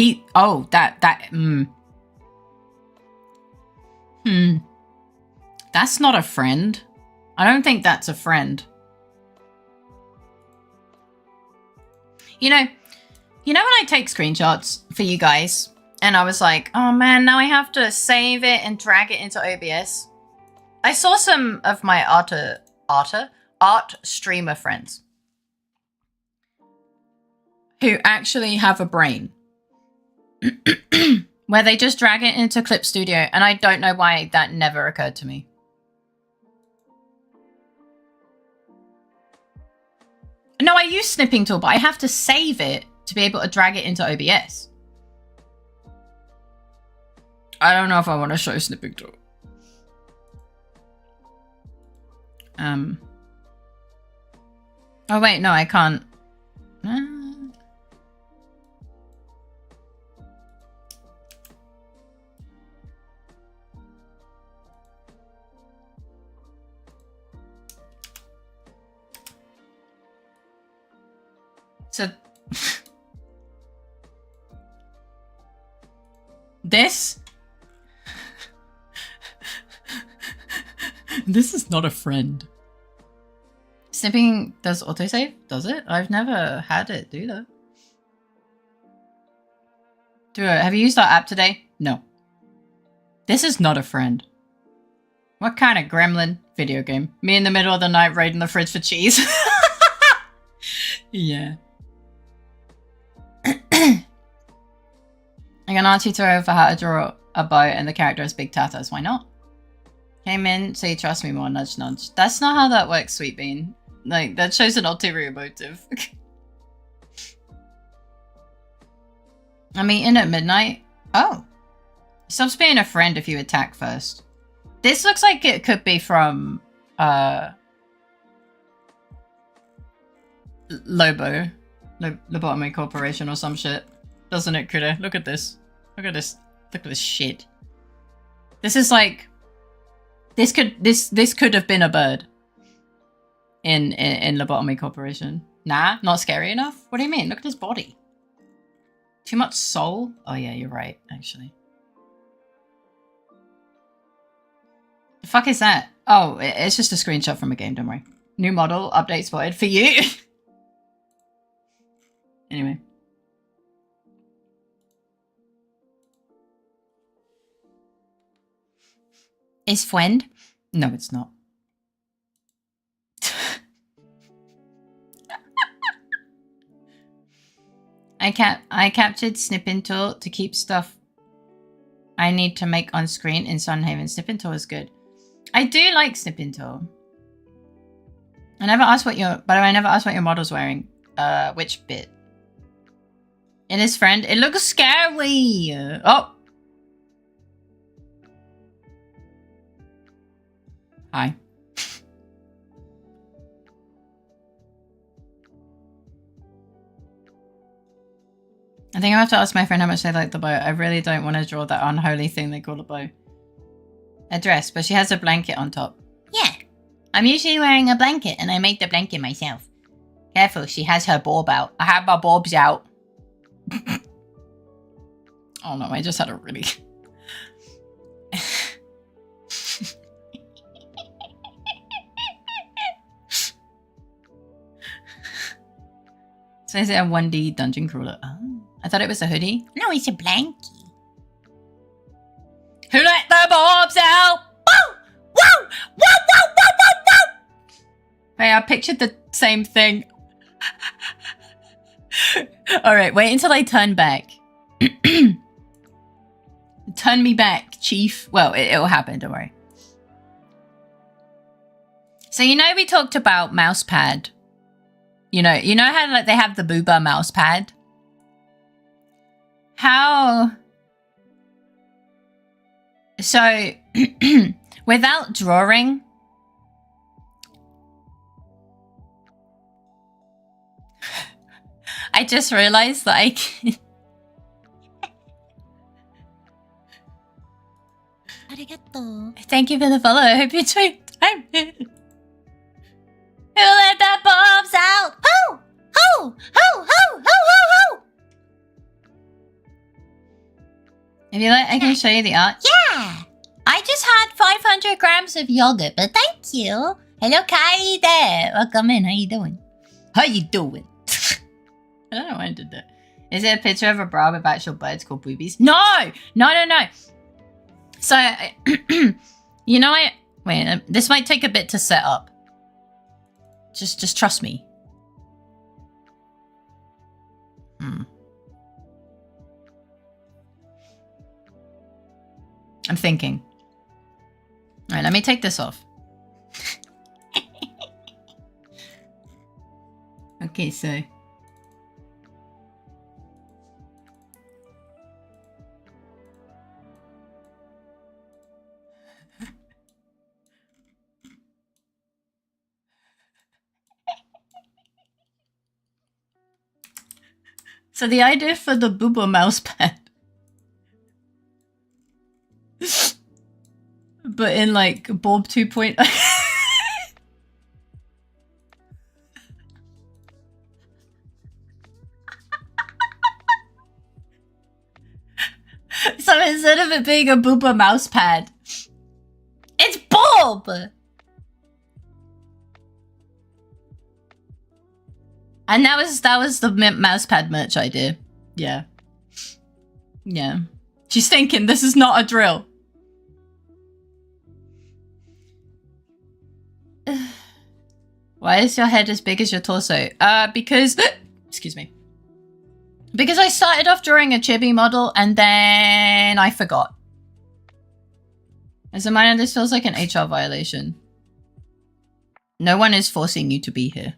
[SPEAKER 1] That's not a friend. I don't think that's a friend. You know when I take screenshots for you guys, and I was like, oh man, now I have to save it and drag it into OBS. I saw some of my art streamer friends who actually have a brain where they just drag it into Clip Studio, and I don't know why that never occurred to me. No, I use Snipping Tool, but I have to save it to be able to drag it into OBS. I don't know if I want to show Snipping Tool. Oh wait, no, I can't. So this is not a friend. Snipping does autosave? Does it? I've never had it do that. Have you used our app today? No. This is not a friend. What kind of gremlin? Video game. Me in the middle of the night raiding the fridge for cheese. Yeah. I got an art tutorial for how to draw a bow and the character has big tattoos. Why not? Came in, so you trust me more, nudge nudge. That's not how that works, Sweet Bean. Like, that shows an ulterior motive. I'm eating at midnight. Oh. Stops being a friend if you attack first. This looks like it could be from Lobotomy Corporation or some shit. Doesn't it, critter? Look at this. Look at this. Look at this shit. This is like this could have been a bird in Lobotomy Corporation. Nah, not scary enough? What do you mean? Look at his body. Too much soul? Oh yeah, you're right, actually. The fuck is that? Oh, it's just a screenshot from a game, don't worry. New model, update spotted for you. Anyway. Is friend? No, it's not. I captured snipping tool to keep stuff I need to make on screen in Sunhaven. Snipping tool is good. I do like snipping tool. I never asked what your, by the way, I never asked what your model's wearing. Which bit? In his friend, it looks scary. Oh. Hi. I think I have to ask my friend how much they like the bow. I really don't want to draw that unholy thing they call a bow. A dress, but she has a blanket on top. Yeah. I'm usually wearing a blanket and I make the blanket myself. Careful, she has her bob out. I have my bobs out. Oh no, I just had a really... So is it a 1D dungeon crawler? Oh, I thought it was a hoodie. No, it's a blankie. Who let the bobs out? Woo! Woo! Woo! Woo! Woo! Woo! Woo! Hey, I pictured the same thing. Alright, wait until I turn back. Turn me back, chief. Well, it'll happen, don't worry. So you know we talked about mousepad. You know how like they have the booba mouse pad? How... So, without drawing... I just realized that I can... Arigato. Thank you for the follow. I hope you enjoyed time. Who let the bombs out? Who? Who? Who? Who? Who? Who? Who? If you like, I can show you the art. Yeah. I just had 500 grams of yogurt, but thank you. Hello, Kai there. Welcome in. How you doing? How you doing? I don't know why I did that. Is it a picture of a bra with actual birds called boobies? No! No, no, no. So, you know, wait, this might take a bit to set up. Just trust me. I'm thinking. All right, let me take this off. Okay, so. So the idea for the Booba mouse pad, but in like Bob 2.0. So instead of it being a Booba mouse pad, it's Bob! And that was the mousepad merch idea. Yeah. Yeah. She's thinking this is not a drill. Why is your head as big as your torso? Because excuse me. Because I started off drawing a chibi model and then I forgot. As a minor, this feels like an HR violation. No one is forcing you to be here.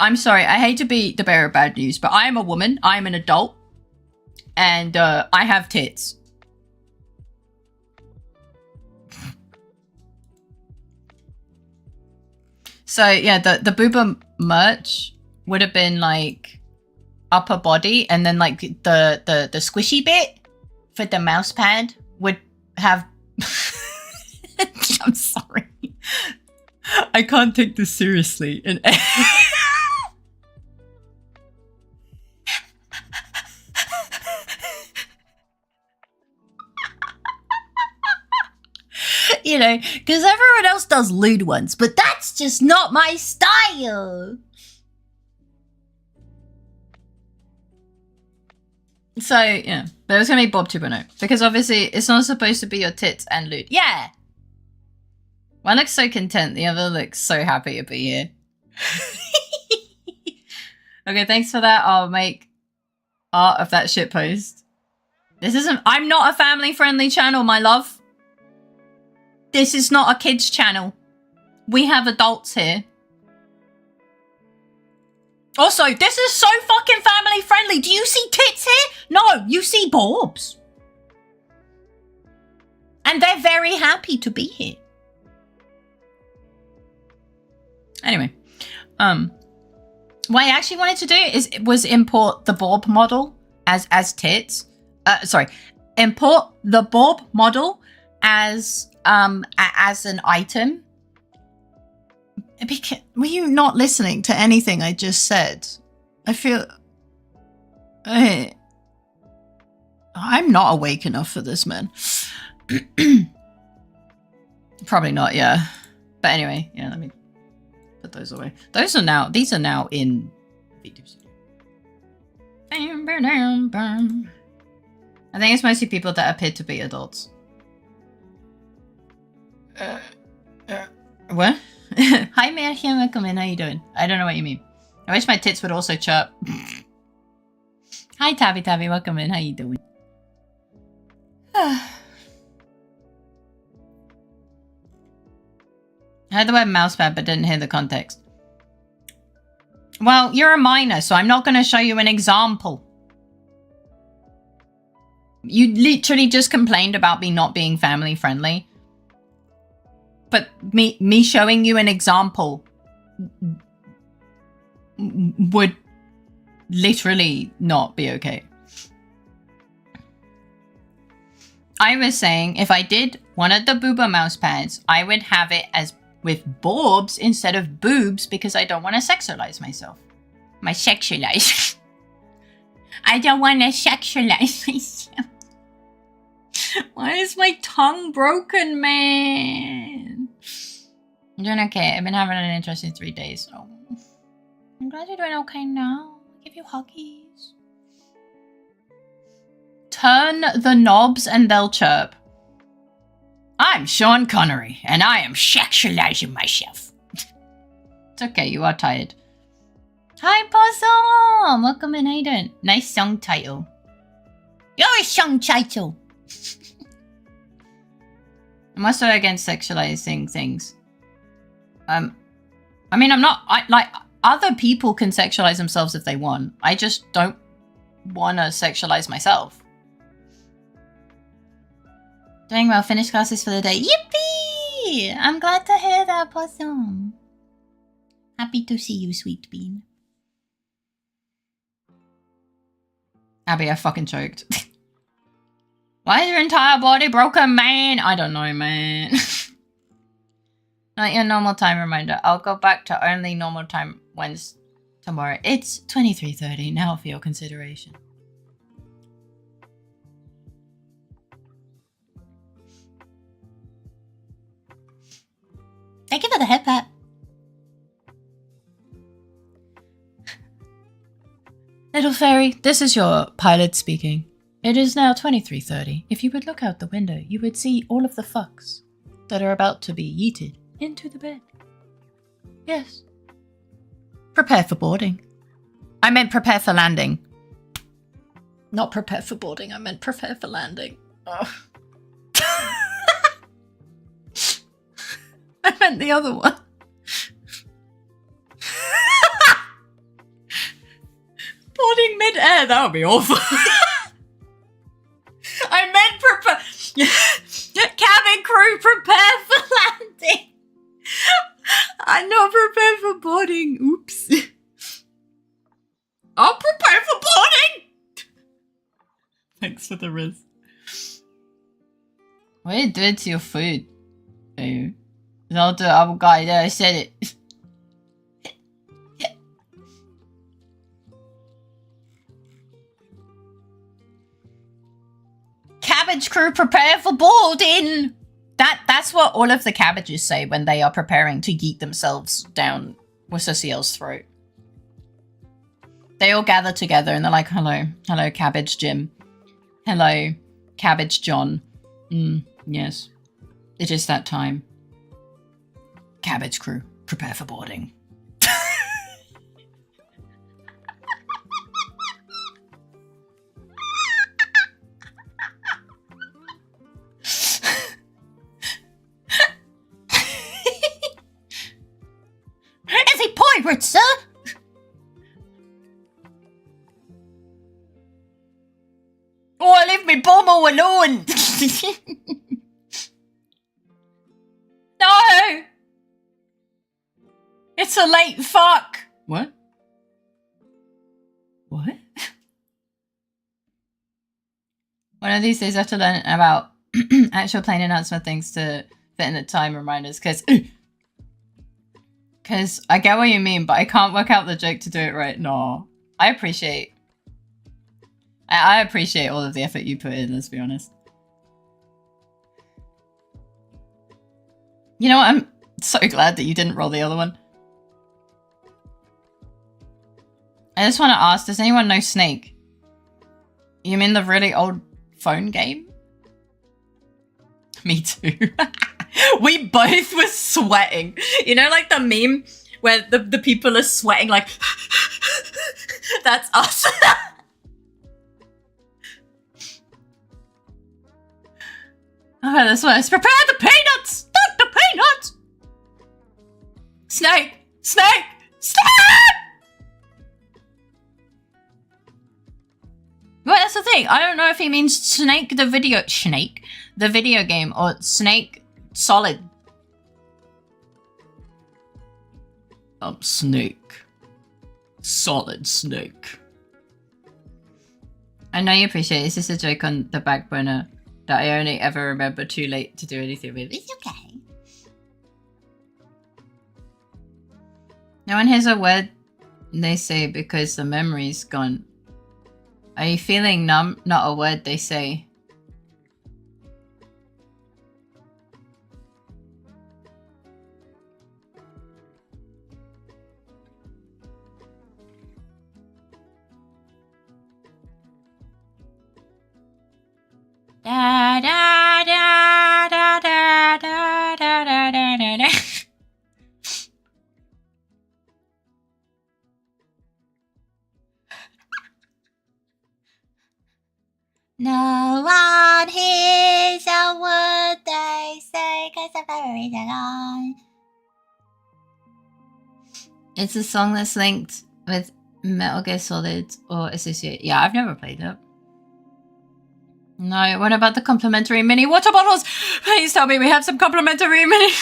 [SPEAKER 1] I'm sorry, I hate to be the bearer of bad news, but I am a woman, I am an adult, and I have tits. So yeah, the booba merch would have been like upper body, and then like the squishy bit for the mouse pad would have... I'm sorry. I can't take this seriously. you know, because everyone else does lewd ones, but that's just not my style. So, yeah, but it was gonna be Bob 2.0, because obviously it's not supposed to be your tits and lewd. Yeah! One looks so content, the other looks so happy to be here. Okay, thanks for that. I'll make art of that shitpost. This isn't- I'm not a family-friendly channel, my love. This is not a kids channel. We have adults here. Also, this is so fucking family-friendly. Do you see tits here? No, you see Borbs. And they're very happy to be here. Anyway, what I actually wanted to do was import the Borb model as tits. Import the Borb model as an item. Were you not listening to anything I just said? I feel I'm not awake enough for this, man. Probably not, yeah. But anyway, yeah, let me put those away. These are now in VTube Studio. I think it's mostly people that appear to be adults. What? Hi, Märchen, welcome in. How you doing? I don't know what you mean. I wish my tits would also chirp. Hi, Tabby, welcome in. How you doing? I heard the word mousepad, but didn't hear the context. Well, you're a minor, so I'm not going to show you an example. You literally just complained about me not being family friendly. But me showing you an example would literally not be okay. I was saying if I did one of the booba mouse pads, I would have it as with Borbs instead of boobs because I don't want to sexualize myself. My sexualize. I don't want to sexualize myself. Why is my tongue broken, man? I'm doing okay. I've been having an interesting 3 days. Oh, I'm glad you're doing okay now. I'll give you huggies. Turn the knobs and they'll chirp. I'm Sean Connery, and I am sexualizing myself. It's okay, you are tired. Hi, Possum! Welcome in, how you doing? Nice song title. You're a song title! I'm also against sexualizing things. I mean, I'm not... other people can sexualize themselves if they want. I just don't want to sexualize myself. Doing well, finished classes for the day. Yippee! I'm glad to hear that, Possum. Happy to see you, sweet bean. Abby, I fucking choked. Why is your entire body broken, man? I don't know, man. Not your normal time reminder. I'll go back to only normal time Wednesday tomorrow. It's 23:30 now for your consideration. Thank you for the head pat. LittleFaerii, this is your pilot speaking. It is now 23:30. If you would look out the window, you would see all of the fucks that are about to be yeeted into the bed. Yes. Prepare for boarding. I meant prepare for landing. Not prepare for boarding, I meant prepare for landing. Oh. I meant the other one. Boarding mid-air, that would be awful. I meant prepare... Cabin crew, prepare for landing. I'm not prepared for boarding. Oops. I'll prepare for boarding. Thanks for the risk. What are you doing to your food? Hey. No, the other guy, yeah, I said it. Cabbage crew, prepare for boarding. That's what all of the cabbages say when they are preparing to yeet themselves down Wissaciel's throat. They all gather together and they're like, hello, hello, Cabbage Jim. Hello, Cabbage John. Yes, it is that time. Cabbage crew, prepare for boarding. Is he pirate, sir? Oh, I leave me bomb all alone. No! It's a late fuck. What? What? One of these days I have to learn about actual plane announcement things to fit in the time reminders, because I get what you mean, but I can't work out the joke to do it right. No. I appreciate all of the effort you put in, let's be honest. You know what? I'm so glad that you didn't roll the other one. I just want to ask, does anyone know Snake? You mean the really old phone game? Me too. We both were sweating. You know, like the meme where the people are sweating like... That's us. Okay, that's what. Prepare the peanuts! Stop the peanuts! Snake! Snake! Snake! Well, that's the thing. I don't know if he means Snake the video... Snake? The video game, or Snake Solid. Snake. Solid Snake. I know you appreciate it. It's just a joke on the back burner that I only ever remember too late to do anything with. It's okay. No one hears a word they say because the memory's gone. Are you feeling numb? Not a word they say. Da da da da da da da da da da. No one hears a word they say because the memories are gone. It's a song that's linked with Metal Gear Solid or associated. Yeah, I've never played it. No, what about the complimentary mini water bottles? Please tell me we have some complimentary mini.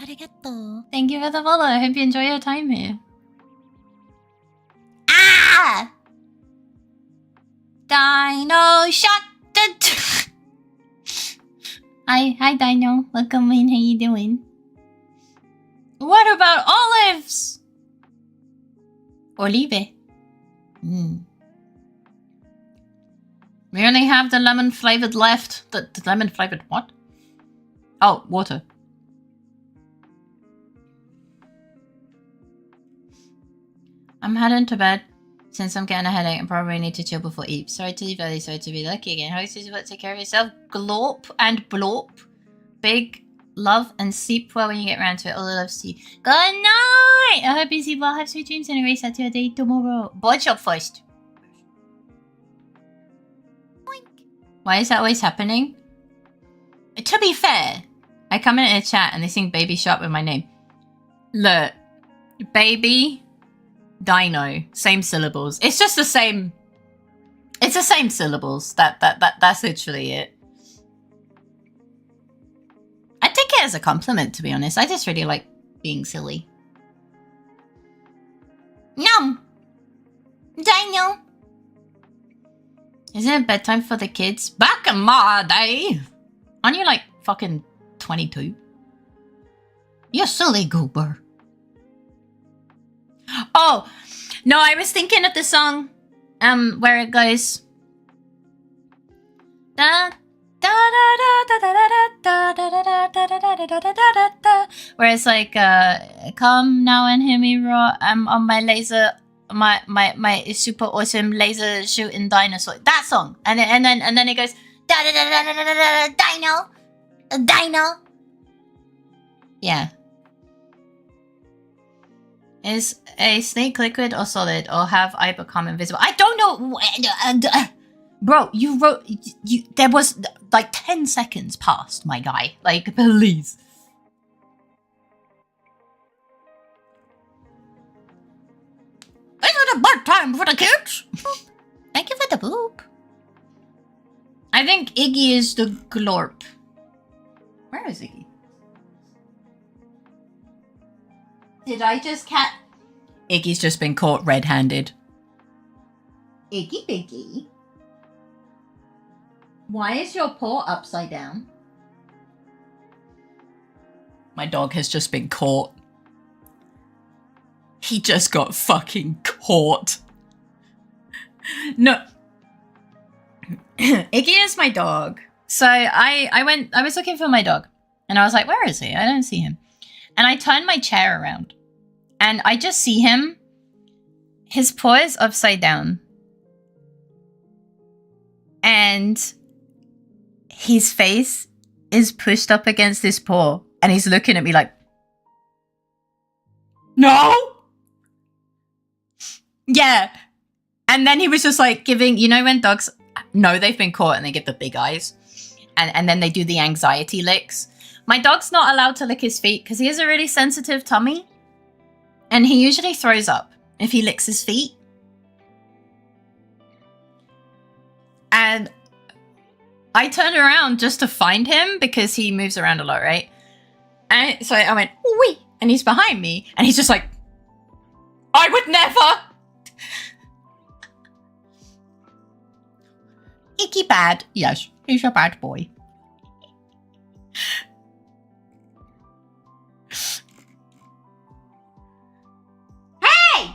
[SPEAKER 1] Arigato. Thank you for the follow. I hope you enjoy your time here. Ah! Dino shot. Hi, Dino. Welcome in. How you doing? What about olives? Olive. We only have the lemon flavored left. The lemon flavored what? Oh, water. I'm heading to bed since I'm getting a headache and probably need to chill before eat. Sorry to leave early, sorry to be lucky again. How is it about to take care of yourself? Glorp and blorp. Big love and sleep well when you get around to it. All the love to you. Good night! I hope you sleep well. Have sweet dreams and a great start to your day tomorrow. Board shop first. Why is that always happening? To be fair, I come in a chat and they sing Baby Shark with my name. Look, baby, dino, same syllables. It's just the same. It's the same syllables. That's literally it. I take it as a compliment, to be honest. I just really like being silly. No, Dino. Isn't it bedtime for the kids? Back in my day! Aren't you like fucking 22? You silly goober. Oh! No, I was thinking of the song where it goes da Where it's like, come now and hear me roar. I'm on my laser, my super awesome laser shooting dinosaur. That song, and then it goes dino. Yeah. Is a snake liquid or solid, or have I become invisible? I don't know. Bro, you wrote. There was like 10 seconds passed, my guy. Like, please. Is it a bad time for the kids? Thank you for the boop. I think Iggy is the glorp. Where is Iggy? Did I just cat? Iggy's just been caught red-handed. Iggy Biggy. Why is your paw upside down? My dog has just been caught. He just got fucking caught. No. Iggy is my dog. So I was looking for my dog. And I was like, where is he? I don't see him. And I turned my chair around. And I just see him. His paw is upside down. And his face is pushed up against his paw. And he's looking at me like, no! Yeah. And then he was just like giving, you know when dogs know they've been caught and they give the big eyes? And then they do the anxiety licks. My dog's not allowed to lick his feet because he has a really sensitive tummy. And he usually throws up if he licks his feet. And I turned around just to find him because he moves around a lot, right? And so I went, wee! And he's behind me. And he's just like, I would never! Icky bad. Yes, he's a bad boy. Hey!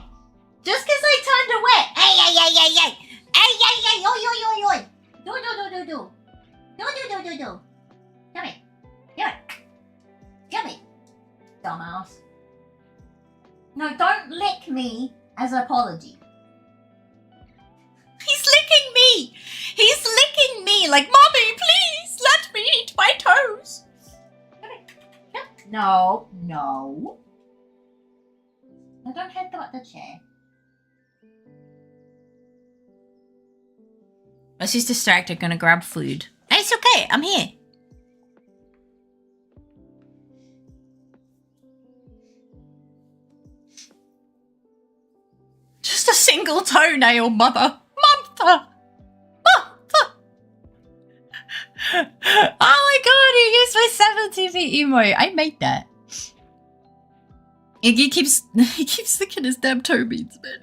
[SPEAKER 1] Just because I turned away. Hey, hey, hey, hey, hey. Hey, hey, hey, oi, oi, oi, oi. Do. Come here. Come here. Dumbass. No, don't lick me as an apology. He's licking me! He's licking me! Like, Mommy, please let me eat my toes! Come here. No. No, don't headbutt the chair. Oh, she's distracted, gonna grab food. Hey, it's okay, I'm here. Just a single toenail, mother. Oh my god, he used my 70 feet emote. I made that. He keeps licking his damn toe beans, man.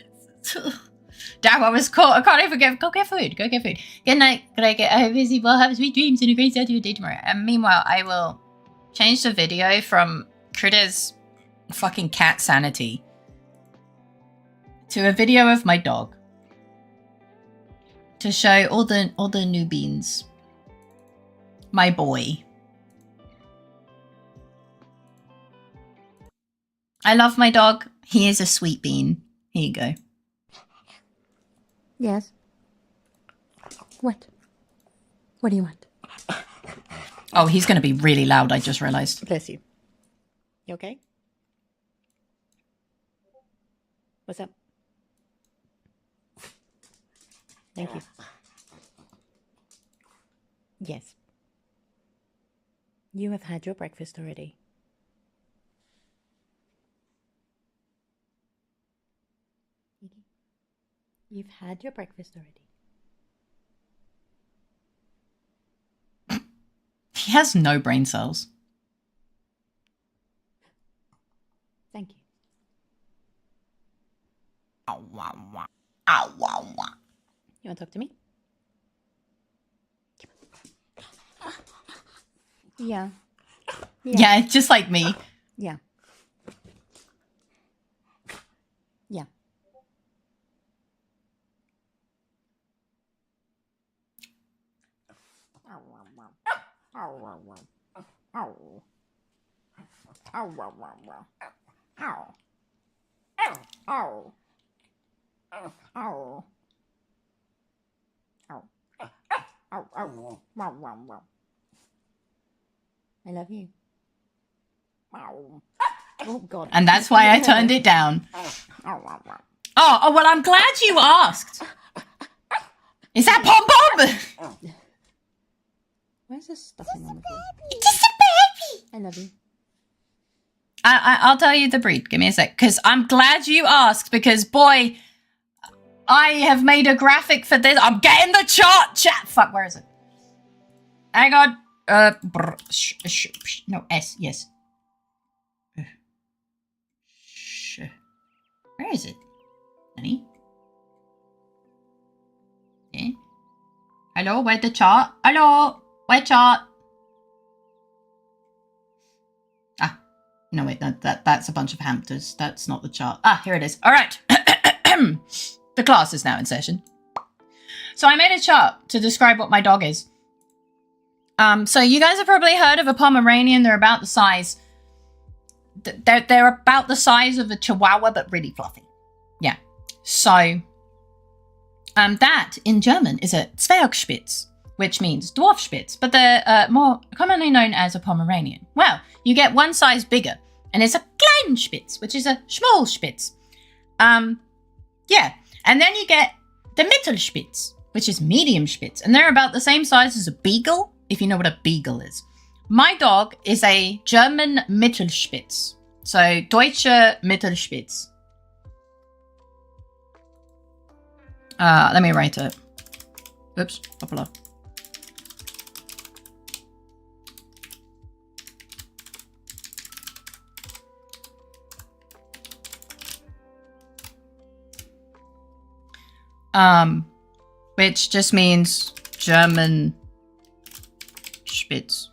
[SPEAKER 1] Damn, I was caught. I can't even go get food. Go get food. Good night. I hope you will have sweet dreams and a great start to your day tomorrow. And meanwhile, I will change the video from Critter's fucking cat sanity to a video of my dog to show all the new beans. My boy. I love my dog. He is a sweet bean. Here you go.
[SPEAKER 5] Yes. What? What do you want?
[SPEAKER 1] Oh, he's going to be really loud, I just realized.
[SPEAKER 5] Bless you. You okay? What's up? Thank you. Yes. You have had your breakfast already. You've had your breakfast already.
[SPEAKER 1] He has no brain cells.
[SPEAKER 5] Thank you.
[SPEAKER 1] Ow, wow, wow. Ow, wow, wow.
[SPEAKER 5] You want to talk to me? Yeah.
[SPEAKER 1] Yeah, just like me.
[SPEAKER 5] Yeah. Yeah. I love you. Oh God.
[SPEAKER 1] And that's why I turned it down. Oh, well, I'm glad you asked. Is that Pom Pom?
[SPEAKER 5] Where's this stuffing on the floor?
[SPEAKER 1] It's just a baby.
[SPEAKER 5] I love you.
[SPEAKER 1] I'll tell you the breed. Give me a sec. Because I'm glad you asked. Because, boy, I have made a graphic for this. I'm getting the chart. Chat. Fuck, where is it? Hang on. No, S. Yes. Where is it? Honey? Okay. Hello, where's the chart? Hello, where chart? Ah, no wait, that's a bunch of hamsters. That's not the chart. Ah, here it is. All right. The class is now in session. So I made a chart to describe what my dog is. So you guys have probably heard of a Pomeranian. They're about the size. They're about the size of a Chihuahua, but really fluffy. Yeah. So, that in German is a Zwergspitz, which means dwarf Spitz, but they're more commonly known as a Pomeranian. Well, you get one size bigger, and it's a kleinen Spitz, which is a small Spitz. Yeah. And then you get the Mittelspitz, which is medium Spitz, and they're about the same size as a beagle, if you know what a beagle is. My dog is a German Mittelspitz. So, Deutsche Mittelspitz. Let me write it. Oops, hoppala. Which just means German Spitz.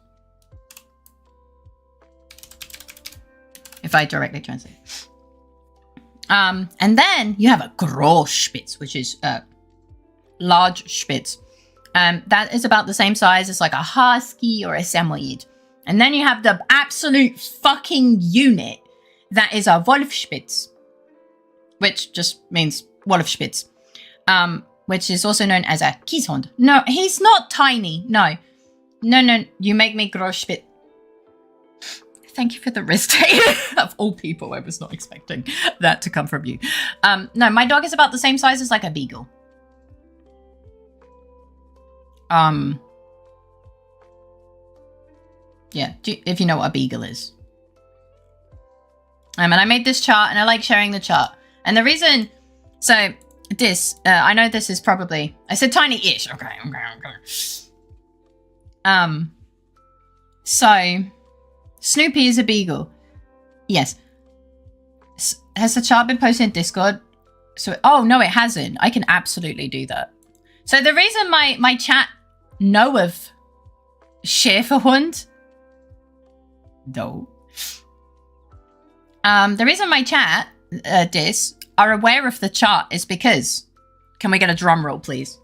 [SPEAKER 1] If I directly translate. And then you have a Großspitz, which is a large Spitz. That is about the same size as like a Husky or a Samoyed. And then you have the absolute fucking unit that is a Wolfspitz, which just means Wolfspitz, which is also known as a Kieshund. No, he's not tiny. No, you make me Großspitz. Thank you for the wrist tape. Of all people, I was not expecting that to come from you. No, my dog is about the same size as like a beagle. Yeah, if you know what a beagle is. And I made this chart, and I like sharing the chart. And the reason, so this, I know this is probably, I said tiny-ish. Okay. So Snoopy is a beagle. Yes. Has the chart been posted in Discord? So, oh no, it hasn't. I can absolutely do that. So the reason my chat know of Schäferhund, no. The reason my chat, are aware of the chart is because, can we get a drum roll, please?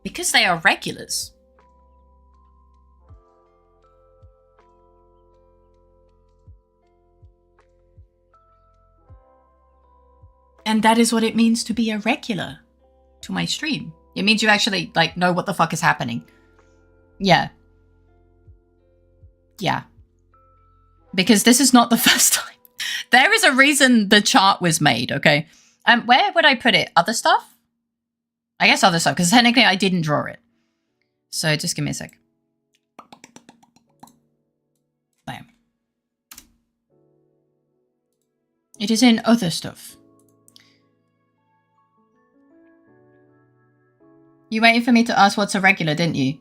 [SPEAKER 1] Because they are regulars. And that is what it means to be a regular to my stream. It means you actually, like, know what the fuck is happening. Yeah. Yeah. Because this is not the first time. There is a reason the chart was made, okay? Where would I put it? Other stuff? I guess other stuff, because technically I didn't draw it. So just give me a sec. Bam. It is in other stuff. You waited for me to ask what's a regular, didn't you?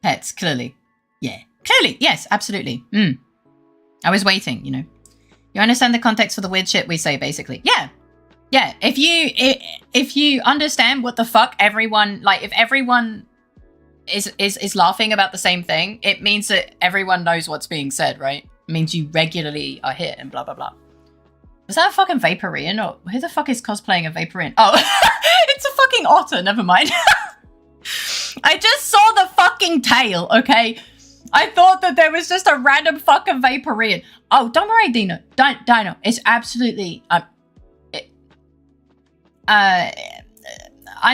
[SPEAKER 1] Pets, clearly. Yeah. Clearly, yes, absolutely. I was waiting, you know. You understand the context for the weird shit we say, basically. Yeah. Yeah, if you understand what the fuck everyone, like, if everyone is laughing about the same thing, it means that everyone knows what's being said, right? It means you regularly are hit and blah, blah, blah. Is that a fucking Vaporeon? Or who the fuck is cosplaying a Vaporeon? Oh, it's a fucking otter. Never mind. I just saw the fucking tail, okay? I thought that there was just a random fucking Vaporeon. Oh, don't worry, Dino. Dino. It's absolutely... and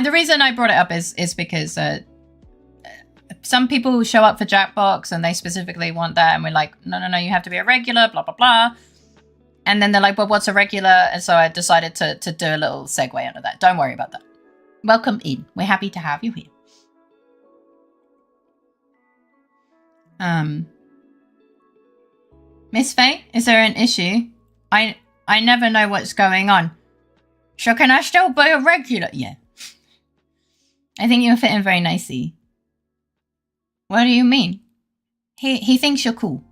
[SPEAKER 1] the reason I brought it up is because some people show up for Jackbox and they specifically want that, and we're like, no, you have to be a regular, blah, blah, blah. And then they're like, well, what's a regular? And so I decided to do a little segue under that. Don't worry about that. Welcome in. We're happy to have you here. Miss Faye, is there an issue? I never know what's going on. So can I still be a regular? Yeah. I think you'll fit in very nicely. What do you mean? He thinks you're cool.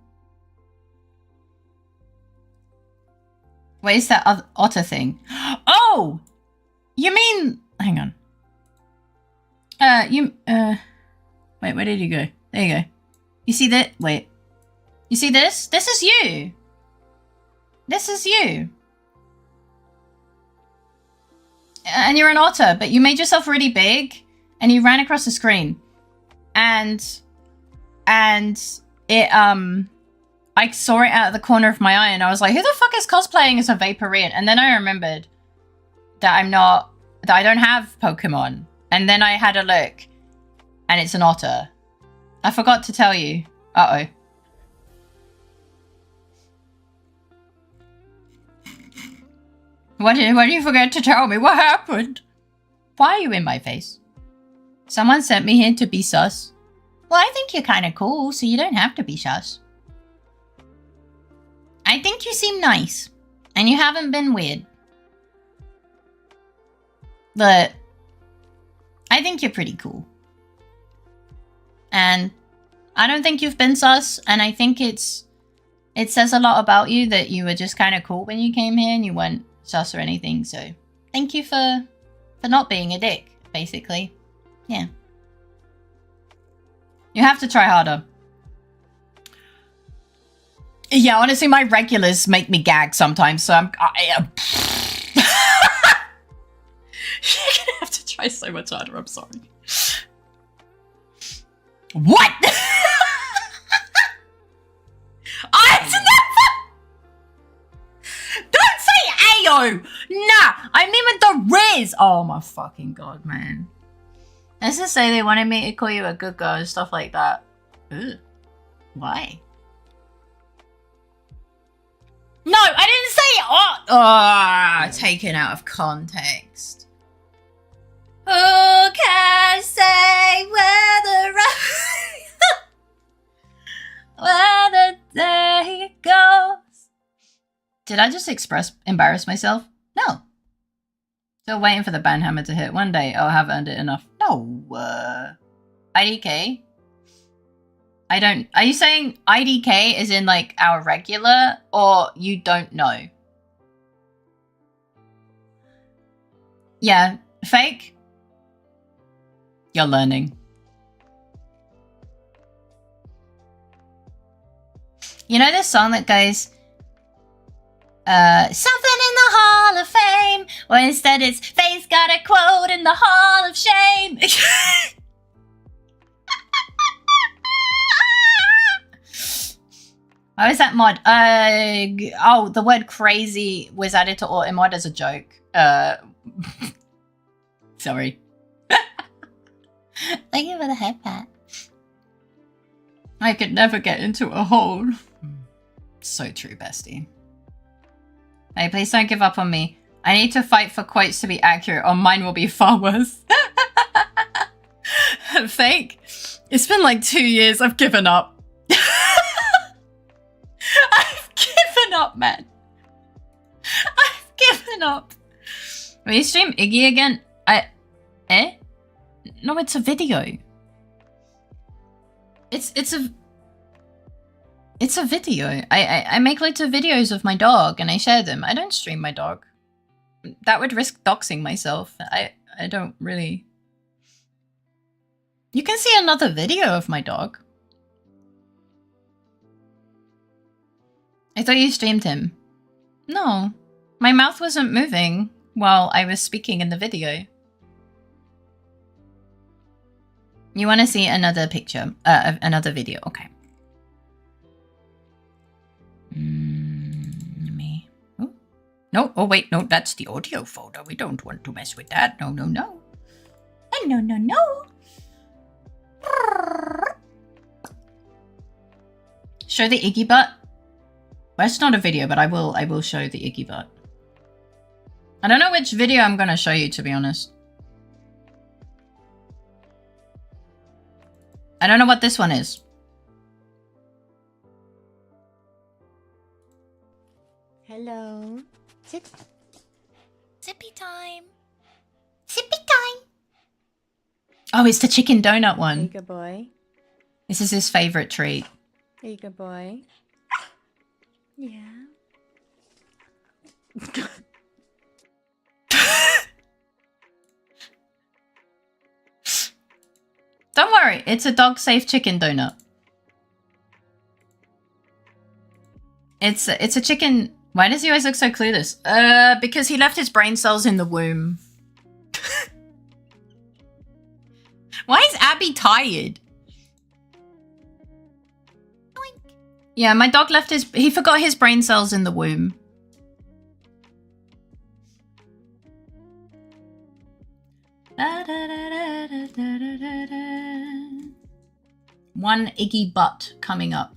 [SPEAKER 1] What is that otter thing? Oh! You mean... Hang on. Wait, where did you go? There you go. You see that? Wait. You see this? This is you! This is you. And you're an otter, but you made yourself really big, and you ran across the screen. And it, I saw it out of the corner of my eye, and I was like, who the fuck is cosplaying as a Vaporeon? And then I remembered that I don't have Pokemon. And then I had a look, and it's an otter. I forgot to tell you. Uh-oh. What did you forget to tell me? What happened? Why are you in my face? Someone sent me here to be sus. Well, I think you're kind of cool, so you don't have to be sus. I think you seem nice, and you haven't been weird. But I think you're pretty cool. And I don't think you've been sus, and I think it says a lot about you that you were just kind of cool when you came here and you weren't sus or anything, so thank you for not being a dick, basically. Yeah. You have to try harder. Yeah, honestly, my regulars make me gag sometimes, so you're gonna have to try so much harder, I'm sorry. What? I've never... Don't say Ayo! Nah, I mean with the Riz! Oh my fucking god, man. Let's just say they wanted me to call you a good girl and stuff like that. Ugh. Why? No, I didn't say taken out of context. Who can say where the day goes? Did I just embarrass myself? No. Still waiting for the banhammer to hit. One day I'll have earned it enough. No. IDK? I don't... Are you saying IDK is in, like, our regular, or you don't know? Yeah. Fake? You're learning. You know this song that goes... something in the Hall of Fame, or instead it's Faye's got a quote in the Hall of Shame. How is that mod? Oh, the word crazy was added to Automod as a joke. Sorry. Thank you for the head pat. I could never get into a hole. So true, bestie. Hey, please don't give up on me. I need to fight for quotes to be accurate, or mine will be far worse. Fake. It's been like 2 years. I've given up. I've given up, man. I've given up. Will you stream Iggy again? No, it's a video. It's a video. I make loads of videos of my dog and I share them. I don't stream my dog. That would risk doxing myself. I don't really... You can see another video of my dog. I thought you streamed him. No. My mouth wasn't moving while I was speaking in the video. You want to see another picture, another video? Okay. Me. Oh. No. Oh wait, no. That's the audio folder. We don't want to mess with that. No, no, no. No, no, no. Show the Iggy butt. Well, it's not a video, but I will show the Iggy butt. I don't know which video I'm gonna show you, to be honest. I don't know what this one is.
[SPEAKER 5] Hello. Sit.
[SPEAKER 1] Sippy time. Sippy time. Oh, it's the chicken donut
[SPEAKER 5] Hey,
[SPEAKER 1] one.
[SPEAKER 5] good boy.
[SPEAKER 1] This is his favorite treat.
[SPEAKER 5] Hey, good boy. Yeah.
[SPEAKER 1] Don't worry, it's a dog-safe chicken donut. It's a chicken. Why does he always look so clueless? Because he left his brain cells in the womb. Why is Abby tired? Yeah, my dog left he forgot his brain cells in the womb. One Iggy butt coming up.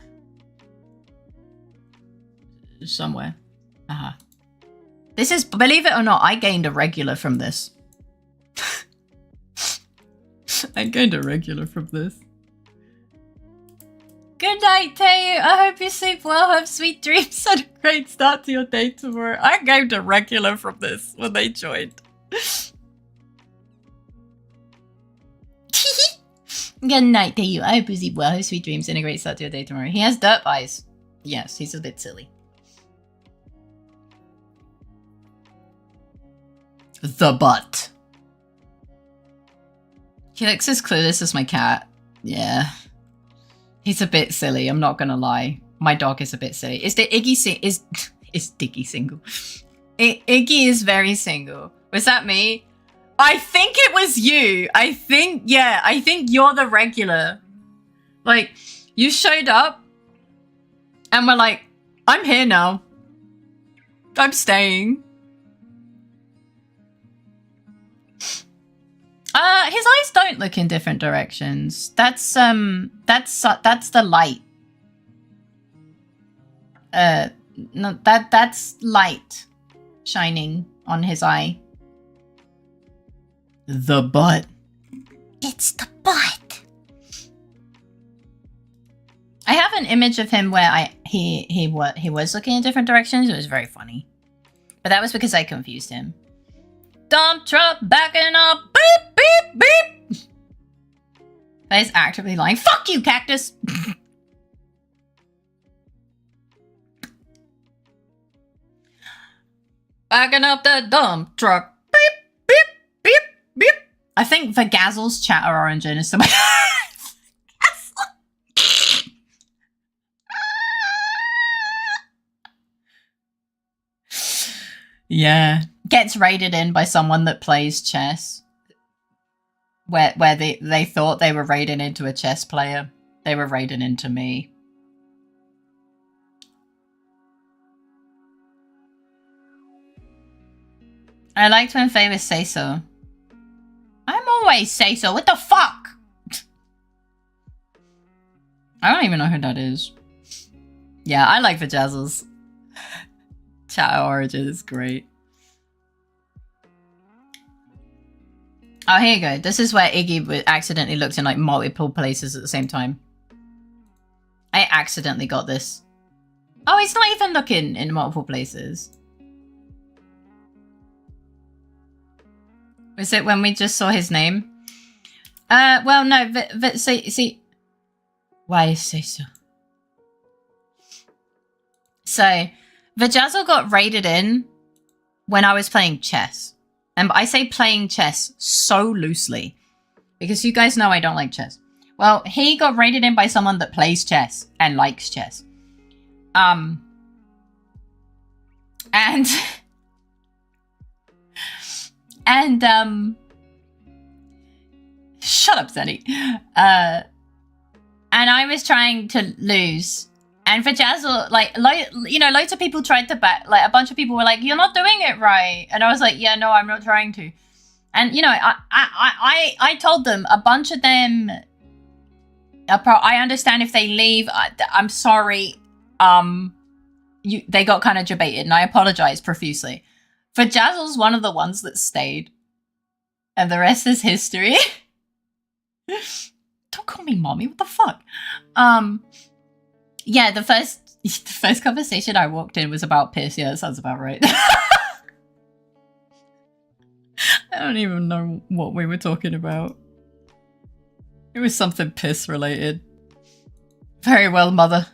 [SPEAKER 1] Somewhere. This is, believe it or not, I gained a regular from this. I gained a regular from this. Good night, Tayu. I hope you sleep well, have sweet dreams, and a great start to your day tomorrow. I gained a regular from this when they joined. Good night, Tayu. I hope you sleep well, have sweet dreams, and a great start to your day tomorrow. He has dirt eyes. Yes, he's a bit silly. The butt. He looks as clueless as my cat. Yeah. He's a bit silly, I'm not gonna lie. My dog is a bit silly. Is the Iggy is Diggy single? Iggy is very single. Was that me? I think it was you. I think you're the regular. Like, you showed up and we're like, I'm here now. I'm staying. His eyes don't look in different directions. That's the light. No, that's light shining on his eye. The butt. It's the butt. I have an image of him where he was looking in different directions. It was very funny, but that was because I confused him. Dump truck backing up. Beep, beep, beep. That is actively lying. Fuck you, cactus. Backing up the dump truck. Beep, beep, beep, beep. I think Vagazzle's chatter origin is somebody. Yeah. Gets raided in by someone that plays chess. Where they thought they were raiding into a chess player. They were raiding into me. I liked when Faye would say so. I'm always say so. What the fuck? I don't even know who that is. Yeah, I like Vajazzles. Chat origin is great. Oh, here you go. This is where Iggy accidentally looked in like multiple places at the same time. I accidentally got this. Oh, he's not even looking in multiple places. Was it when we just saw his name? Well, no, see. Why you say so? So, Vajazzle got raided in when I was playing chess. And I say playing chess so loosely. Because you guys know I don't like chess. Well, he got raided in by someone that plays chess and likes chess. Shut up, Zenny. And I was trying to lose. And for Jazzle, like, loads of people tried to bet. Like, a bunch of people were like, "You're not doing it right." And I was like, "Yeah, no, I'm not trying to." And, you know, I told them, a bunch of them, I understand if they leave. I'm sorry. They got kind of debated, and I apologize profusely. For Jazzle's one of the ones that stayed. And the rest is history. Don't call me mommy, what the fuck? Yeah, the first conversation I walked in was about piss. Yeah, that sounds about right. I don't even know what we were talking about. It was something piss related. Very well, mother.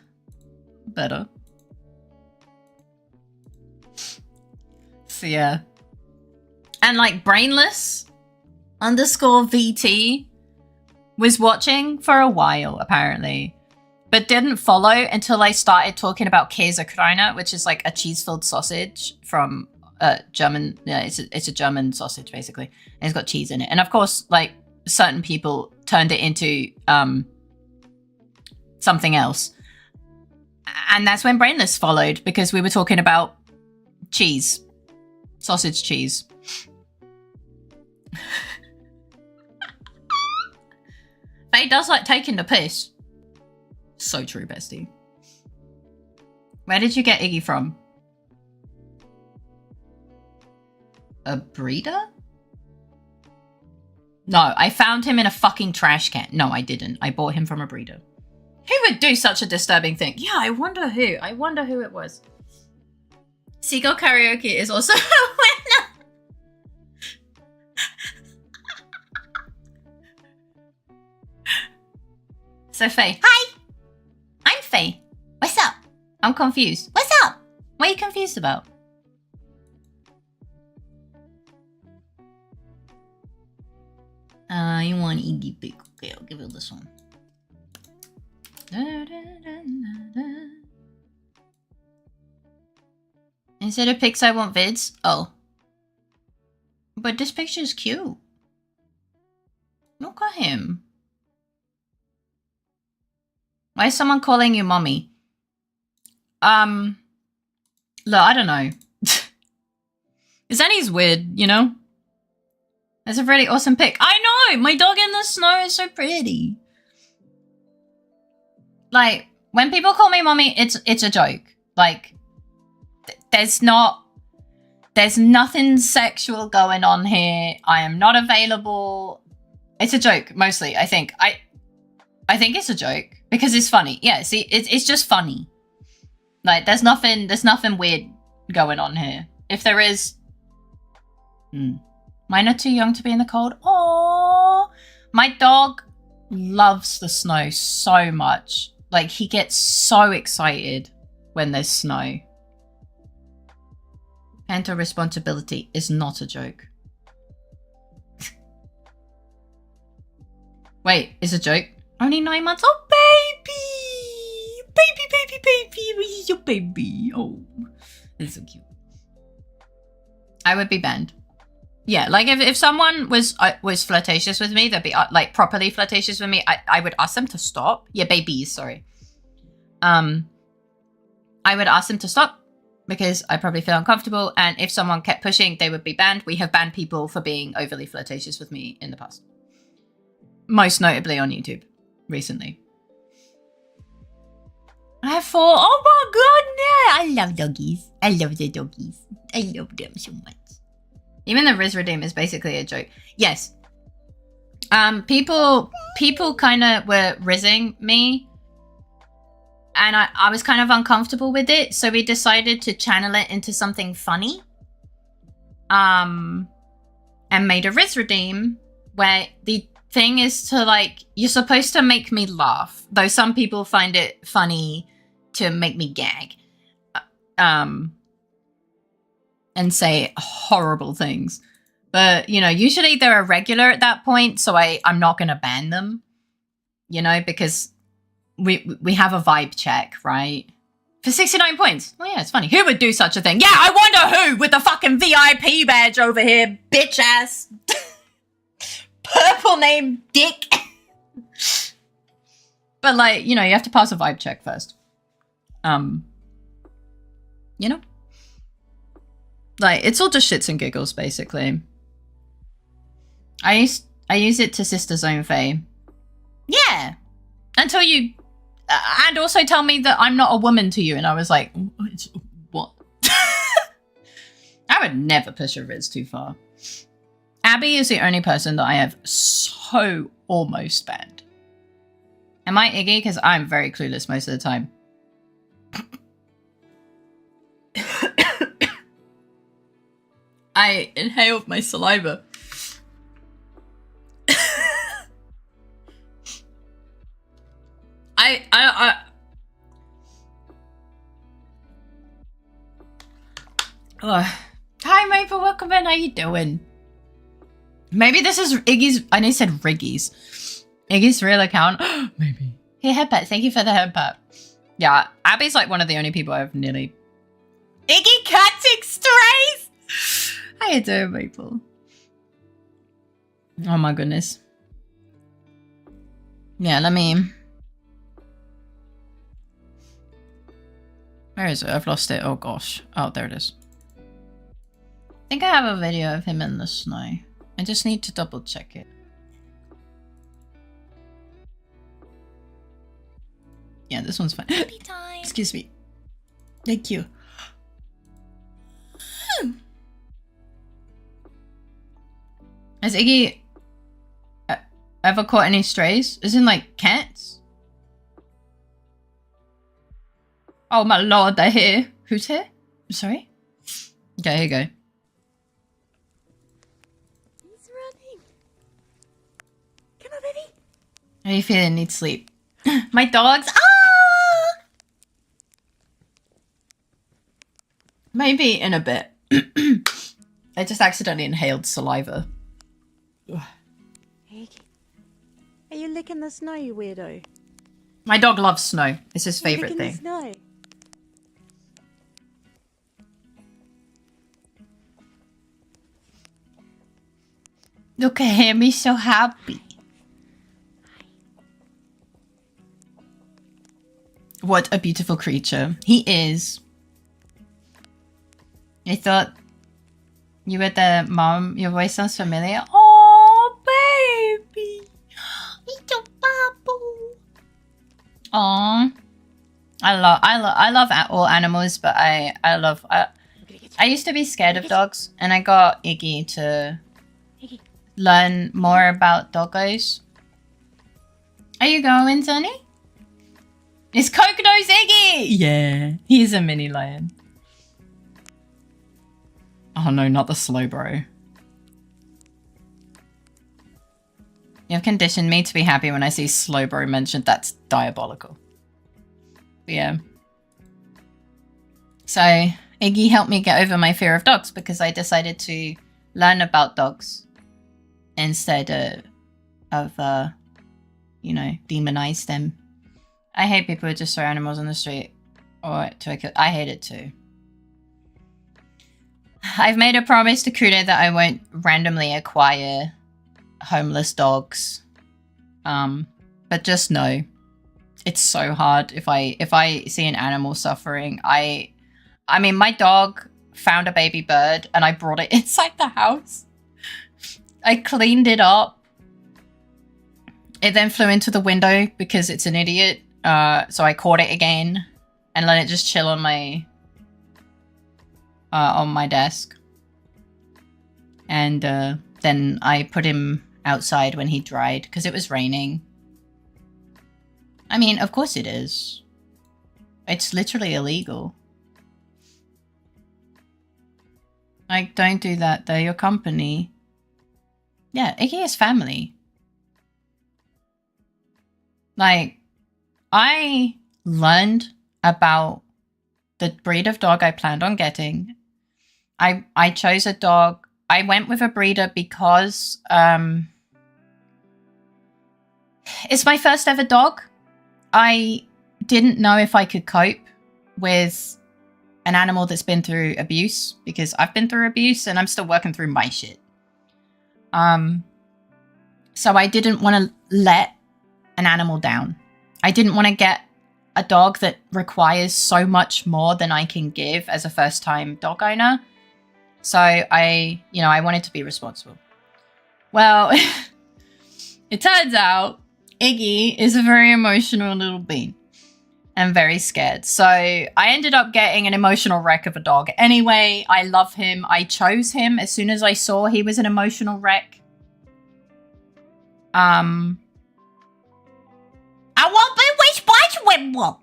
[SPEAKER 1] Better. So yeah. And like brainless _VT was watching for a while apparently, but didn't follow until I started talking about Käsekrainer, which is like a cheese-filled sausage from German. Yeah, it's a German sausage basically, and it's got cheese in it. And of course, like certain people turned it into something else, and that's when Brainless followed because we were talking about cheese, sausage cheese. Faye does like taking the piss. So true, bestie. Where did you get Iggy from? A breeder? No, I found him in a fucking trash can. No, I didn't. I bought him from a breeder. Who would do such a disturbing thing? Yeah, I wonder who. I wonder who it was. Seagull Karaoke is also a winner. So Faye. Hi! I'm Faye. What's up? I'm confused. What's up? What are you confused about? You want Iggy Pig. Okay, I'll give you this one. Instead of pics, I want vids. Oh. But this picture is cute. Look at him. Why is someone calling you mommy? Look, I don't know. Zenny's weird, you know? That's a really awesome pic. I know! My dog in the snow is so pretty. Like, when people call me mommy, it's a joke. Like, there's nothing sexual going on here. I am not available. It's a joke, mostly, I think. I think it's a joke because it's funny. Yeah, see, it's just funny. Like, there's nothing weird going on here. If there is, mine are too young to be in the cold. Oh, my dog loves the snow so much. Like, he gets so excited when there's snow. Parental responsibility is not a joke. Wait, is a joke? Only 9 months? Oh, baby! Baby! Your baby. Oh, it's so cute. I would be banned. Yeah, like if someone was flirtatious with me, they'd be like properly flirtatious with me, I would ask them to stop. Yeah, babies, sorry. I would ask them to stop because I probably feel uncomfortable. And if someone kept pushing, they would be banned. We have banned people for being overly flirtatious with me in the past. Most notably on YouTube. Recently. I have 4. Oh my god, no! I love doggies. I love the doggies. I love them so much. Even the Riz Redeem is basically a joke. Yes. People kind of were rizzing me. And I was kind of uncomfortable with it. So we decided to channel it into something funny. And made a Riz Redeem where the thing is to, like, you're supposed to make me laugh, though some people find it funny to make me gag and say horrible things, but you know, usually they're a regular at that point, so I'm not gonna ban them, you know, because we have a vibe check, right? For 69 points. Well, yeah, it's funny. Who would do such a thing? Yeah, I wonder who with the fucking VIP badge over here, bitch ass. purple name, Dick. But like, you know, you have to pass a vibe check first. You know? Like, it's all just shits and giggles, basically. I use it to Sister Zone Fae. Yeah! Until you... and also tell me that I'm not a woman to you, and I was like, what? I would never push a Riz too far. Abby is the only person that I have so almost banned. Am I Iggy? Because I'm very clueless most of the time. I inhaled my saliva. Oh. Hi Maple, welcome in. How you doing? Maybe this is Iggy's. I know you said Riggy's. Iggy's real account. Maybe. Hey headbutt, thank you for the headbutt. Yeah, Abby's like one of the only people I've nearly. Iggy catching strays. How you doing, Maple? Oh my goodness. Yeah, let me. Where is it? I've lost it. Oh gosh. Oh, there it is. I think I have a video of him in the snow. I just need to double check it. Yeah, this one's fine.
[SPEAKER 5] Happy time.
[SPEAKER 1] Excuse me. Thank you. Has Iggy ever caught any strays? As in like cats? Oh my lord, they're here. Who's here? I'm sorry? Okay, here you go.
[SPEAKER 5] He's running. Come on, baby.
[SPEAKER 1] How are you feeling? Need sleep. My dogs. Ah! Maybe in a bit. I just accidentally inhaled saliva.
[SPEAKER 5] Hey, are you licking the snow, you weirdo?
[SPEAKER 1] My dog loves snow. It's his
[SPEAKER 5] You're
[SPEAKER 1] favorite
[SPEAKER 5] licking
[SPEAKER 1] thing.
[SPEAKER 5] the snow.
[SPEAKER 1] Look at him. He's so happy. What a beautiful creature. He is. I thought you were the mom. Your voice sounds familiar. Oh, baby. Little babu. Aw. I love all animals, but I used to be scared of dogs, and I got Iggy to learn more about doggos. Are you going, Sonny? It's Coconut Iggy! Yeah, he's a mini lion. Oh no, not the slow bro. You have conditioned me to be happy when I see slow bro mentioned. That's diabolical. But yeah. So, Iggy helped me get over my fear of dogs because I decided to learn about dogs instead of you know, demonize them. I hate people who just throw animals on the street or to a kill. I hate it too. I've made a promise to Kudo that I won't randomly acquire homeless dogs. But just know, it's so hard if I see an animal suffering. I mean, my dog found a baby bird and I brought it inside the house. I cleaned it up. It then flew into the window because it's an idiot. So I caught it again and let it just chill on my desk. And then I put him outside when he dried because it was raining. I mean, of course it is. It's literally illegal. Like, don't do that. They're your company. Yeah, Iggy is family. Like, I learned about the breed of dog I planned on getting. I chose a dog. I went with a breeder because it's my first ever dog. I didn't know if I could cope with an animal that's been through abuse because I've been through abuse and I'm still working through my shit. So I didn't want to let an animal down. I didn't want to get a dog that requires so much more than I can give as a first-time dog owner. So I wanted to be responsible. Well, it turns out Iggy is a very emotional little bean and very scared. So I ended up getting an emotional wreck of a dog. Anyway, I love him. I chose him as soon as I saw he was an emotional wreck. I won't be responsible.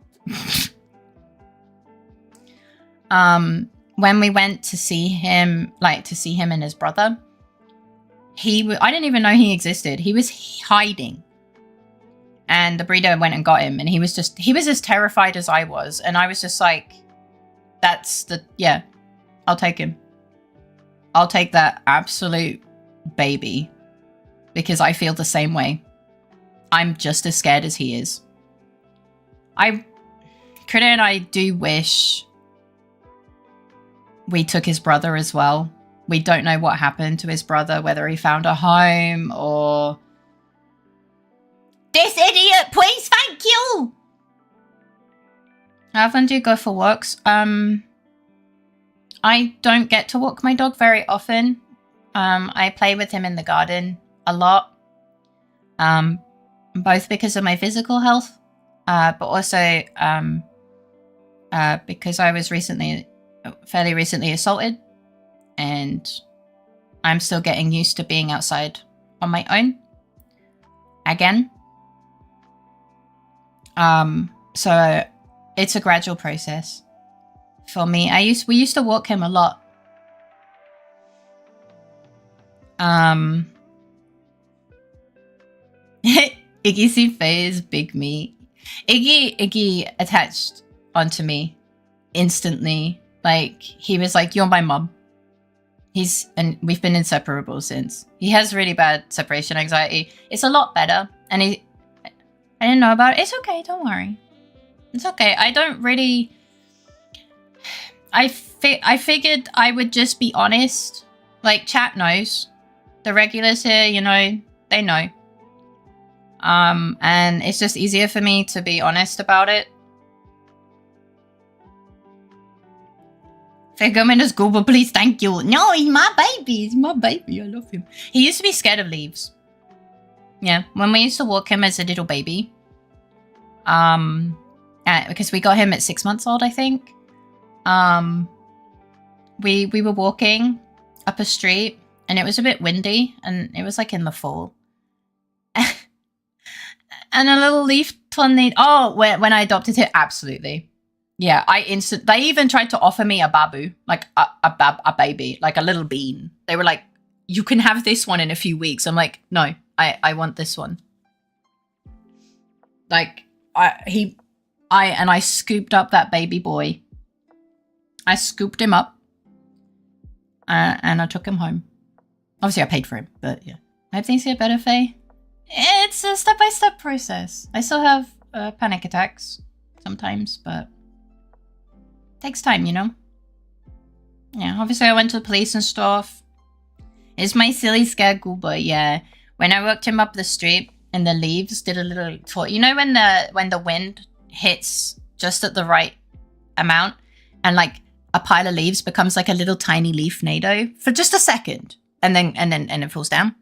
[SPEAKER 1] When we went to see him, and his brother, I didn't even know he existed. He was hiding. And the breeder went and got him, and he was as terrified as I was. And I was just like, I'll take him. I'll take that absolute baby. Because I feel the same way. I'm just as scared as he is. Critter and I do wish we took his brother as well. We don't know what happened to his brother, whether he found a home or... This idiot, please, thank you! How often do you go for walks? I don't get to walk my dog very often. I play with him in the garden a lot. Both because of my physical health, but also because I was fairly recently assaulted, and I'm still getting used to being outside on my own again. So it's a gradual process for me. We used to walk him a lot. Iggy see Faye is big me. Iggy attached onto me instantly. Like, he was like, you're my mum. And we've been inseparable since. He has really bad separation anxiety. It's a lot better. And I didn't know about it. It's okay, don't worry. It's okay. I don't really... I figured I would just be honest. Like, chat knows. The regulars here, they know. And it's just easier for me to be honest about it. Figureman Google, please, thank you. No, he's my baby. He's my baby. I love him. He used to be scared of leaves. Yeah, when we used to walk him as a little baby. Because we got him at 6 months old, I think. We were walking up a street, and it was a bit windy, and it was like in the fall. And a little leaf tornado. Oh, when I adopted it, absolutely. Yeah, they even tried to offer me a babu, like a baby, like a little bean. They were like, you can have this one in a few weeks. I'm like, no, I want this one. Like, I scooped up that baby boy. I scooped him up. And I took him home. Obviously, I paid for him, but yeah. I hope things get better, Faye. It's a step-by-step process. I still have panic attacks sometimes, but it takes time, Yeah, obviously I went to the police and stuff. It's my silly scared goober, yeah. When I walked him up the street and the leaves did a little tour. When the wind hits just at the right amount and like a pile of leaves becomes like a little tiny leaf tornado for just a second and then it falls down.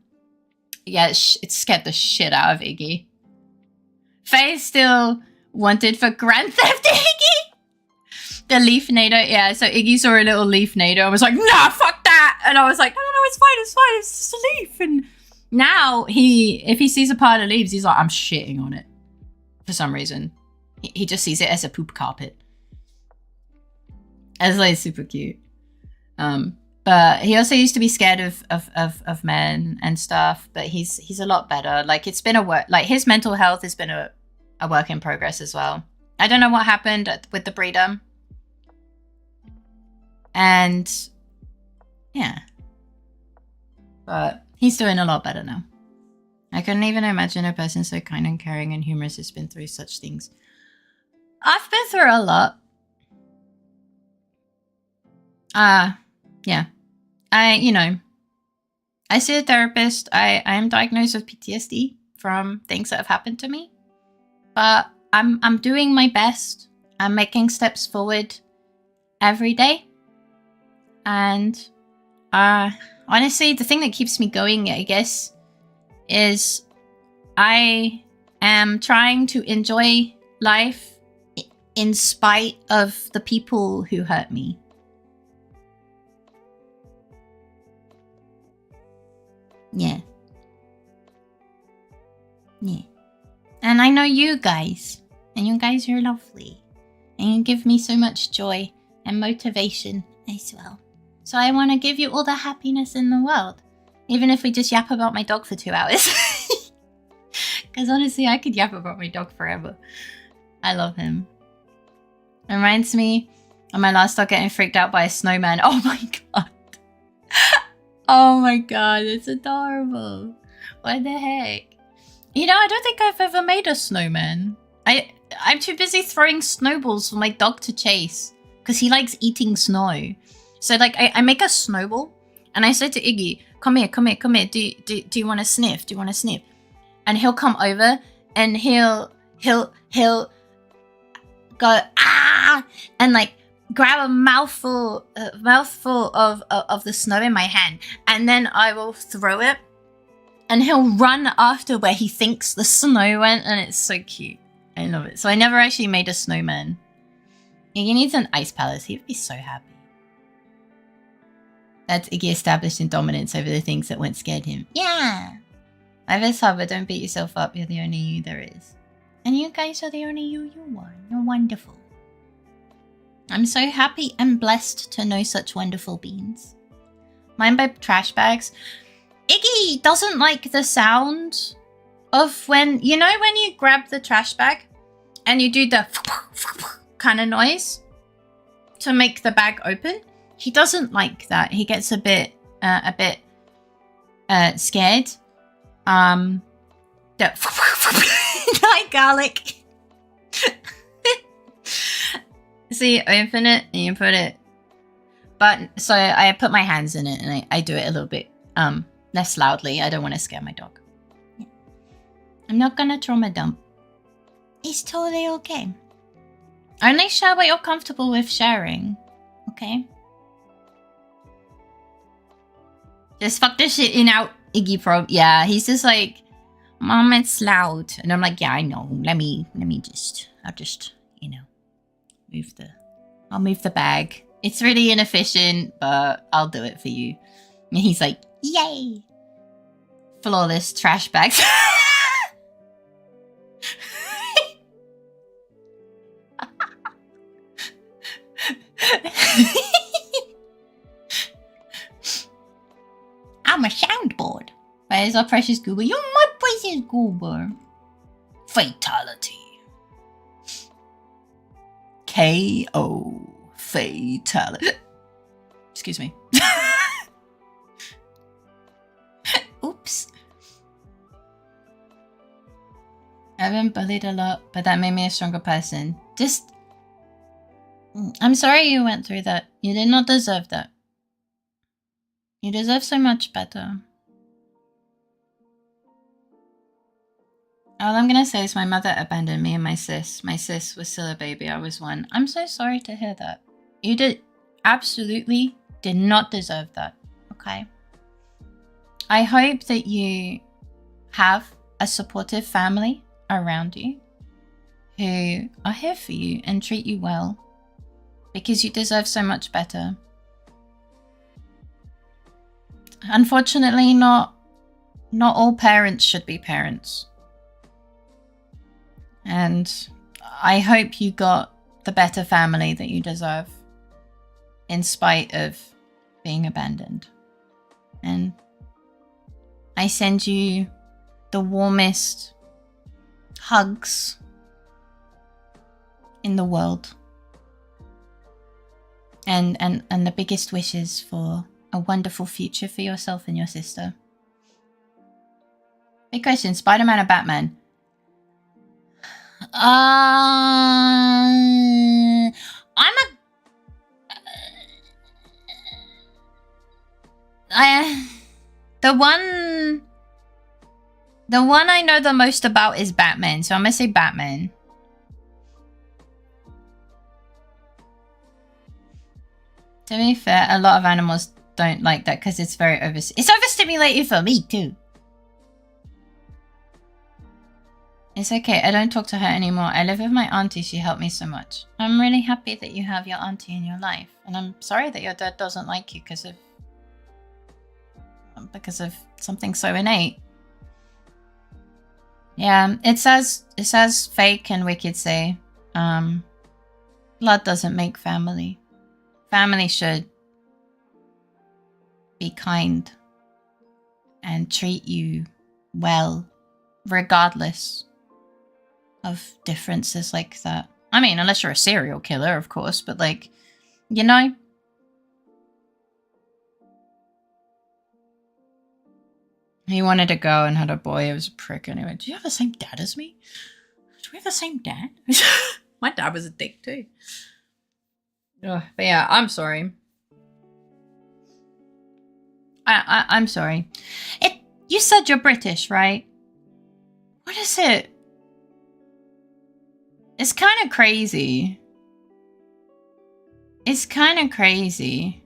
[SPEAKER 1] Yeah, it scared the shit out of Iggy. Faye still wanted for Grand Theft Iggy. The leaf tornado, yeah. So Iggy saw a little leaf tornado and was like, "Nah, fuck that!" And I was like, "No, it's fine. It's just a leaf." And now if he sees a pile of leaves, he's like, "I'm shitting on it." For some reason, he just sees it as a poop carpet. It's like super cute. But he also used to be scared of men and stuff, but he's a lot better. Like, it's been his mental health has been a work in progress as well. I don't know what happened with the breeder. And yeah. But he's doing a lot better now. I couldn't even imagine a person so kind and caring and humorous has been through such things. I've been through a lot. Yeah. I see a therapist. I am diagnosed with PTSD from things that have happened to me. But I'm doing my best. I'm making steps forward every day. And honestly, the thing that keeps me going, I guess, is I am trying to enjoy life in spite of the people who hurt me. Yeah. Yeah. And I know you guys. And you guys are lovely. And you give me so much joy and motivation as well. So I want to give you all the happiness in the world. Even if we just yap about my dog for 2 hours. Because honestly, I could yap about my dog forever. I love him. It reminds me of my last dog getting freaked out by a snowman. Oh my god. Oh my god, it's adorable. What the heck? You know, I don't think I've ever made a snowman. I'm too busy throwing snowballs for my dog to chase. Because he likes eating snow. So like, I make a snowball. And I say to Iggy, come here. Do you want to sniff? Do you want to sniff? And he'll come over and he'll go, ah! And like, grab a mouthful of the snow in my hand, and then I will throw it, and he'll run after where he thinks the snow went, and it's so cute. I love it. So I never actually made a snowman. Iggy needs an ice palace. He'd be so happy. That's Iggy established in dominance over the things that once scared him. Yeah. Life is hard, but don't beat yourself up. You're the only you there is. And you guys are the only you are. You're wonderful. I'm so happy and blessed to know such wonderful beings. Mine by trash bags. Iggy doesn't like the sound of when you grab the trash bag and you do the kind of noise to make the bag open. He doesn't like that. He gets a bit scared. Hi, garlic. So you open it and you put it, but so I put my hands in it and I do it a little bit less loudly. I don't want to scare my dog. Yeah. I'm not gonna trauma dump. It's totally okay. Only share what you're comfortable with sharing. Okay? Just fuck this shit in out, Iggy Probe. Yeah, he's just like, Mom, it's loud. And I'm like, yeah, I know. I'll just, I'll move the bag. It's really inefficient, but I'll do it for you. And he's like, yay! Flawless trash bags. I'm a soundboard. Where's our precious Goober? You're my precious Goober. Fatality. KO. Fatality. Excuse me. Oops. I've been bullied a lot, but that made me a stronger person. I'm sorry you went through that. You did not deserve that. You deserve so much better. All I'm gonna say is my mother abandoned me and my sis. My sis was still a baby. I was 1. I'm so sorry to hear that. You absolutely did not deserve that. Okay? I hope that you have a supportive family around you who are here for you and treat you well, because you deserve so much better. Unfortunately, not all parents should be parents. And I hope you got the better family that you deserve in spite of being abandoned. And I send you the warmest hugs in the world. And the biggest wishes for a wonderful future for yourself and your sister. Big question, Spider-Man or Batman? The one I know the most about is Batman, so I'm gonna say Batman. To be fair, a lot of animals don't like that because it's very it's overstimulating for me too. It's okay, I don't talk to her anymore. I live with my auntie, she helped me so much. I'm really happy that you have your auntie in your life. And I'm sorry that your dad doesn't like you because of something so innate. Yeah, it says Fake and Wicked say, blood doesn't make family. Family should be kind and treat you well, regardless of differences like that. I mean, unless you're a serial killer, of course, but like, you know? He wanted a girl and had a boy. It was a prick anyway. Do you have the same dad as me? Do we have the same dad? My dad was a dick too. Ugh, but yeah, I'm sorry. I'm sorry. You said you're British, right? What is it? It's kind of crazy. It's kind of crazy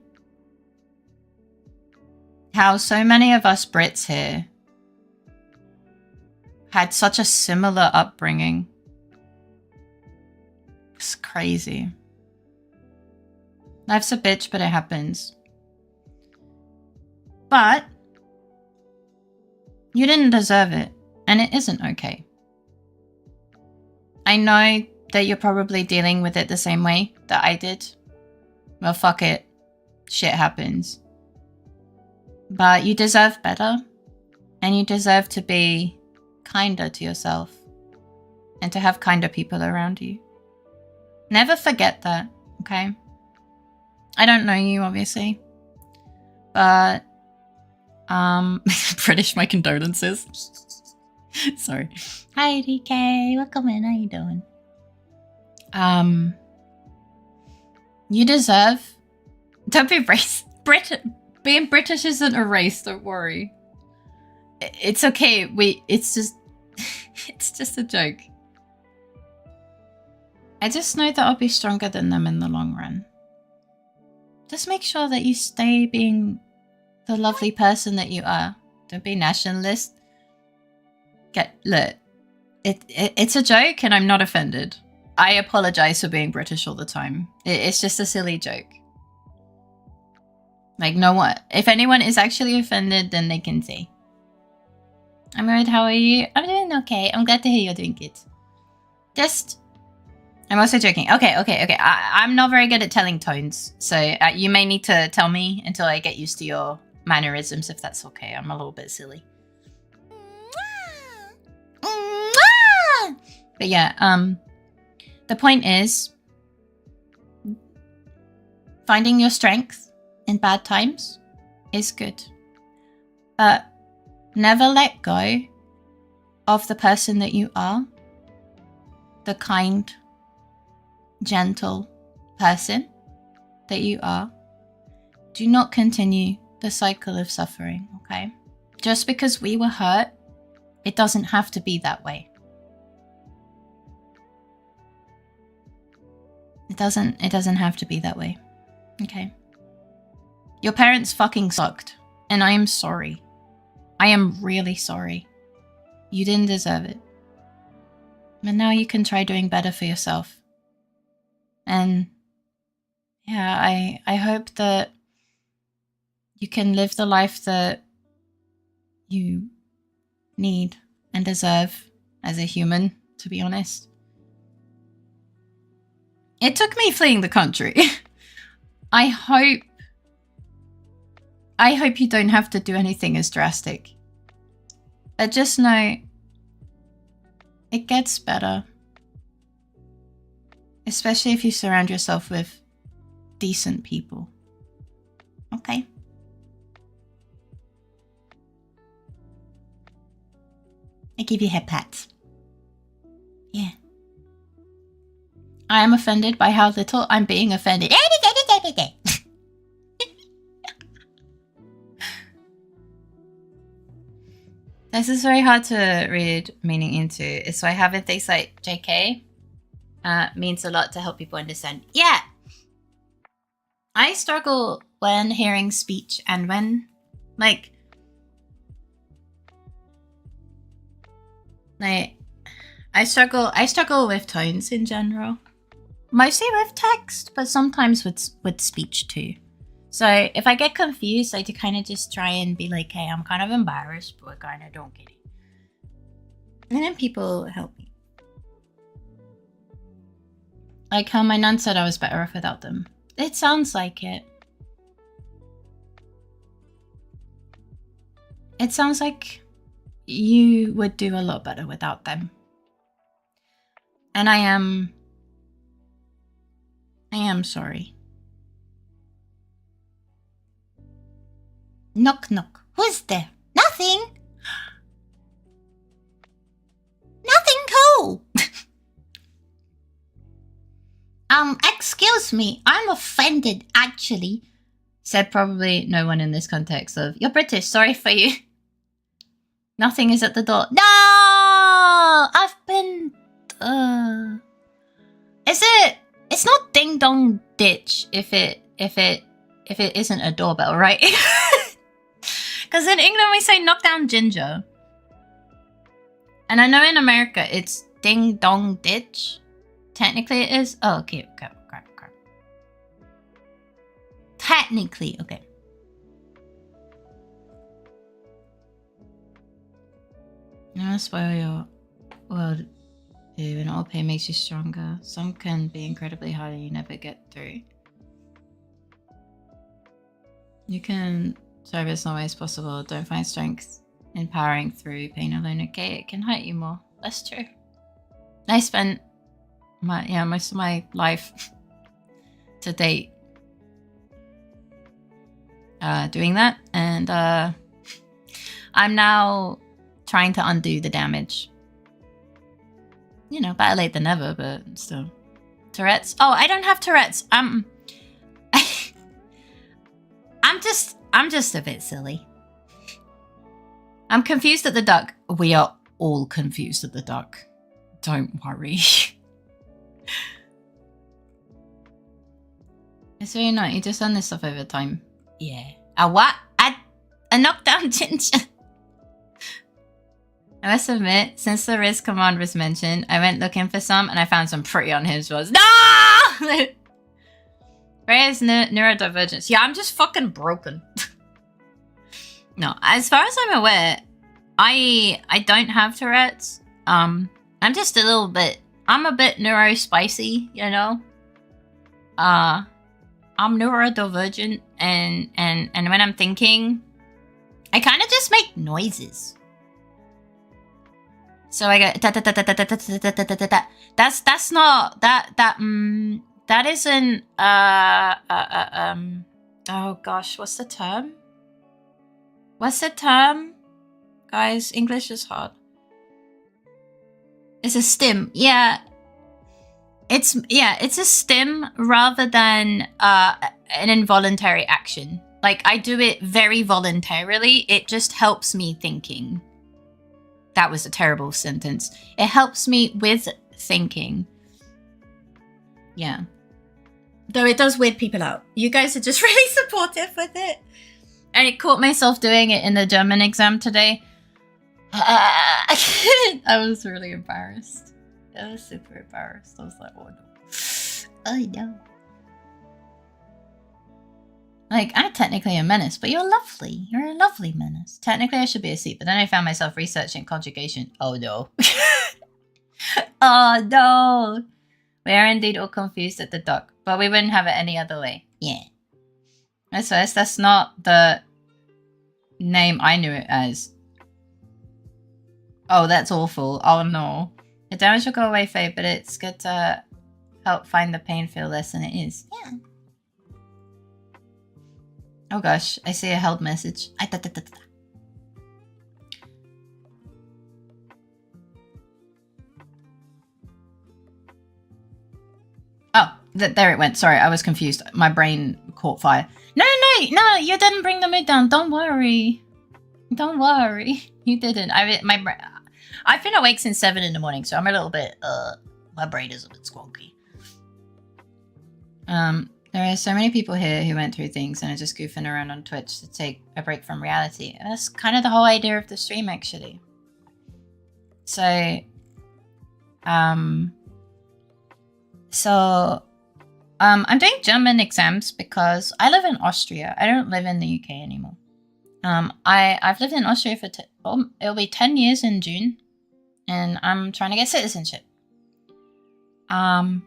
[SPEAKER 1] how so many of us Brits here had such a similar upbringing. It's crazy. Life's a bitch, but it happens. But you didn't deserve it, and it isn't okay. I know that you're probably dealing with it the same way that I did. Well, fuck it. Shit happens. But you deserve better. And you deserve to be kinder to yourself. And to have kinder people around you. Never forget that, okay? I don't know you, obviously. But, British, my condolences. Sorry. Hi, DK. Welcome in. How you doing? You deserve... Don't be racist. Being British isn't a race, don't worry. It's okay. It's just... it's just a joke. I just know that I'll be stronger than them in the long run. Just make sure that you stay being the lovely person that you are. Don't be nationalist. Look, it's a joke and I'm not offended. I apologize for being British all the time. It's just a silly joke. Like, no one. If anyone is actually offended, then they can say. I'm good, how are you? I'm doing okay. I'm glad to hear you're doing good. I'm also joking. Okay. I'm not very good at telling tones. So you may need to tell me until I get used to your mannerisms, if that's okay. I'm a little bit silly. But yeah, the point is finding your strength in bad times is good. But never let go of the person that you are. The kind, gentle person that you are. Do not continue the cycle of suffering, okay? Just because we were hurt, it doesn't have to be that way. It doesn't have to be that way. Okay. Your parents fucking sucked. And I am sorry. I am really sorry. You didn't deserve it. But now you can try doing better for yourself. And yeah, I hope that you can live the life that you need and deserve as a human, to be honest. It took me fleeing the country. I hope you don't have to do anything as drastic. But just know it gets better. Especially if you surround yourself with decent people. Okay? I give you head pats. Yeah. I am offended by how little I'm being offended. This is very hard to read meaning into. It's why having things like JK means a lot to help people understand. Yeah! I struggle when hearing speech and when, like, I struggle with tones in general. Mostly with text, but sometimes with speech too. So if I get confused, I do kind of just try and be like, hey, I'm kind of embarrassed, but I kind of don't get it. And then people help me. Like how my nun said I was better off without them. It sounds like it. It sounds like you would do a lot better without them. And I am sorry. Knock knock. Who's there? Nothing. Nothing cool. Excuse me. I'm offended, actually. Said probably no one in this context of, you're British, sorry for you. Nothing is at the door. No! I've been... It's not ding dong ditch if it isn't a doorbell, right? Because in England we say knock down ginger. And I know in America it's ding dong ditch. Technically it is. Oh, okay. Technically, okay. Never spoil your world. An all pain makes you stronger. Some can be incredibly hard and you never get through. You can serve as long as possible. Don't find strength in powering through pain alone. Okay, it can hurt you more. That's true. I spent most of my life to date doing that, and I'm now trying to undo the damage. You know, better late than never, but still. Tourette's? Oh, I don't have Tourette's. I'm just a bit silly. I'm confused at the duck. We are all confused at the duck. Don't worry. It's really not. You just done this stuff over time. Yeah. A what? A knockdown ginger. I must admit, since the Riz command was mentioned, I went looking for some and I found some pretty unhinged ones. No! Ray's neurodivergence. Yeah, I'm just fucking broken. No, as far as I'm aware, I don't have Tourette's. I'm just a little bit, I'm a bit neurospicy, you know? I'm neurodivergent and when I'm thinking, I kind of just make noises. So I go that's not that isn't oh gosh, what's the term? What's the term? Guys, English is hard. It's a stim. Yeah. It's a stim rather than an involuntary action. Like I do it very voluntarily. It just helps me thinking. That was a terrible sentence. It helps me with thinking. Yeah. Though it does weird people out. You guys are just really supportive with it. And I caught myself doing it in the German exam today. I was really embarrassed. I was super embarrassed. I was like, oh no. Oh no. Like, I'm technically a menace, but you're lovely. You're a lovely menace. Technically, I should be asleep, but then I found myself researching conjugation. Oh no. Oh no. We are indeed all confused at the duck, but we wouldn't have it any other way. Yeah. That's not the name I knew it as. Oh, that's awful. Oh no. The damage will go away, Faye, but it's good to help find the pain feel less than it is. Yeah. Oh gosh, I see a held message. Oh, there it went. Sorry, I was confused. My brain caught fire. No, you didn't bring the mood down. Don't worry. Don't worry. You didn't. I've been awake since 7 in the morning, so I'm a little bit, my brain is a bit squonky. There are so many people here who went through things and are just goofing around on Twitch to take a break from reality. And that's kind of the whole idea of the stream, actually. So, I'm doing German exams because I live in Austria. I don't live in the UK anymore. I've lived in Austria for it'll be 10 years in June, and I'm trying to get citizenship. And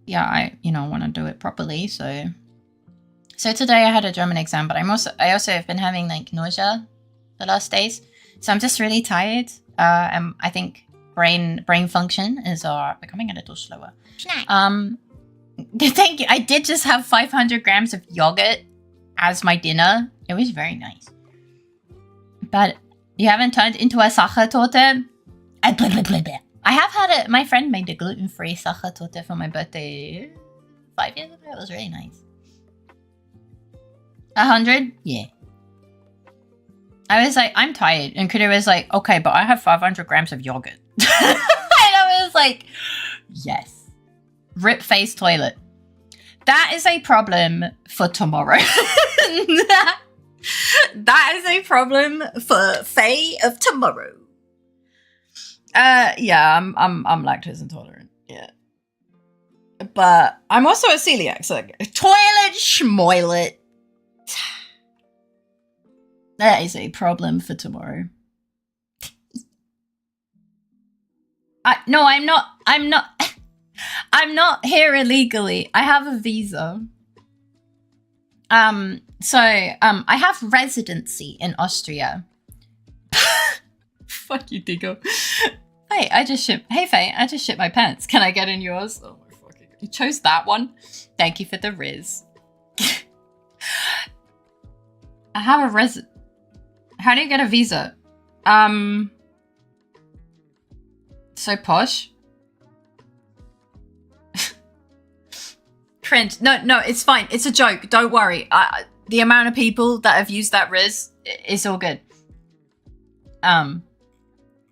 [SPEAKER 1] yeah, I want to do it properly. So today I had a German exam, but I also have been having like nausea the last days, so I'm just really tired. And I think brain function is becoming a little slower. Thank you. I did just have 500 grams of yogurt as my dinner. It was very nice. But you haven't turned into a Sachertorte? I have had it. My friend made a gluten-free Sachertorte for my birthday 5 years ago. It was really nice. 100? Yeah. I was like, I'm tired. And Kudo was like, okay, but I have 500 grams of yogurt. And I was like, yes. Rip face toilet. That is a problem for tomorrow. That is a problem for Faye of tomorrow. Yeah, I'm lactose intolerant. Yeah. But I'm also a celiac, so like, toilet schmoilet. That is a problem for tomorrow. No, I'm not. I'm not here illegally. I have a visa. I have residency in Austria. Fuck you, Digo. Hey, Faye, I just shit my pants. Can I get in yours? Oh my fucking god. You chose that one? Thank you for the riz. I have a How do you get a visa? So posh. Cringe. No, it's fine. It's a joke. Don't worry. The amount of people that have used that riz, it's all good.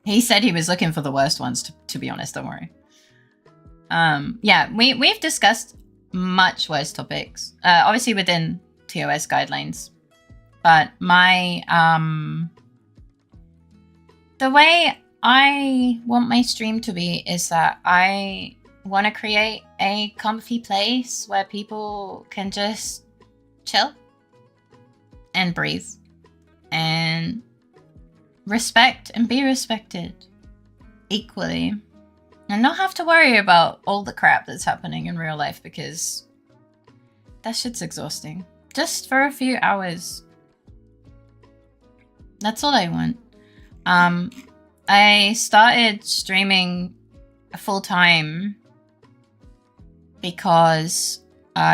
[SPEAKER 1] He said he was looking for the worst ones, to be honest. Don't worry. Yeah, we've discussed much worse topics. Obviously within TOS guidelines. But the way I want my stream to be is that I want to create a comfy place where people can just chill and breathe and respect and be respected equally and not have to worry about all the crap that's happening in real life, because that shit's exhausting. Just for a few hours. That's all I want. I started streaming full-time because,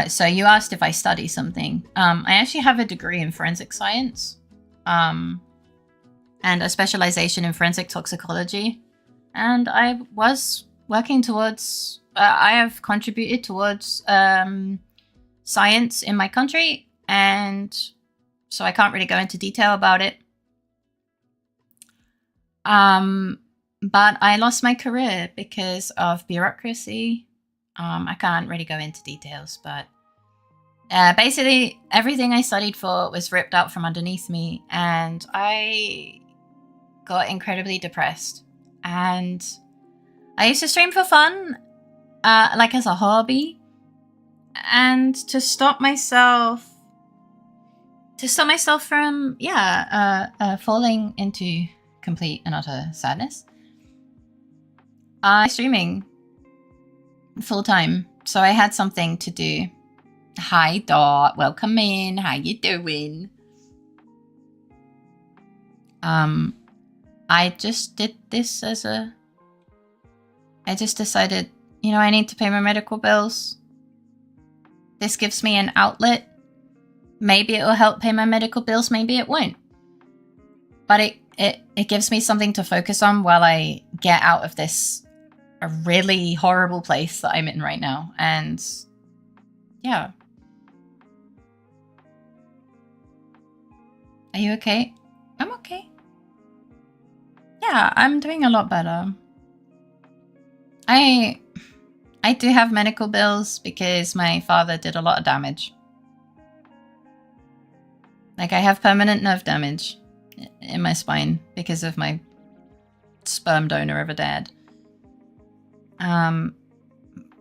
[SPEAKER 1] so you asked if I study something. I actually have a degree in forensic science, and a specialization in forensic toxicology. And I was working towards, I have contributed towards science in my country, and so I can't really go into detail about it. But I lost my career because of bureaucracy. I can't really go into details, but basically everything I studied for was ripped out from underneath me, and I got incredibly depressed. And I used to stream for fun, like as a hobby, and to stop myself from falling into complete and utter sadness. Streaming full time, so I had something to do. Hi Dot, welcome in. How you doing? I just did this I just decided, I need to pay my medical bills. This gives me an outlet. Maybe it will help pay my medical bills, maybe it won't. But it gives me something to focus on while I get out of this a really horrible place that I'm in right now. And yeah. Are you okay? I'm okay. Yeah, I'm doing a lot better. I do have medical bills because my father did a lot of damage. Like, I have permanent nerve damage in my spine because of my sperm donor of a dad. And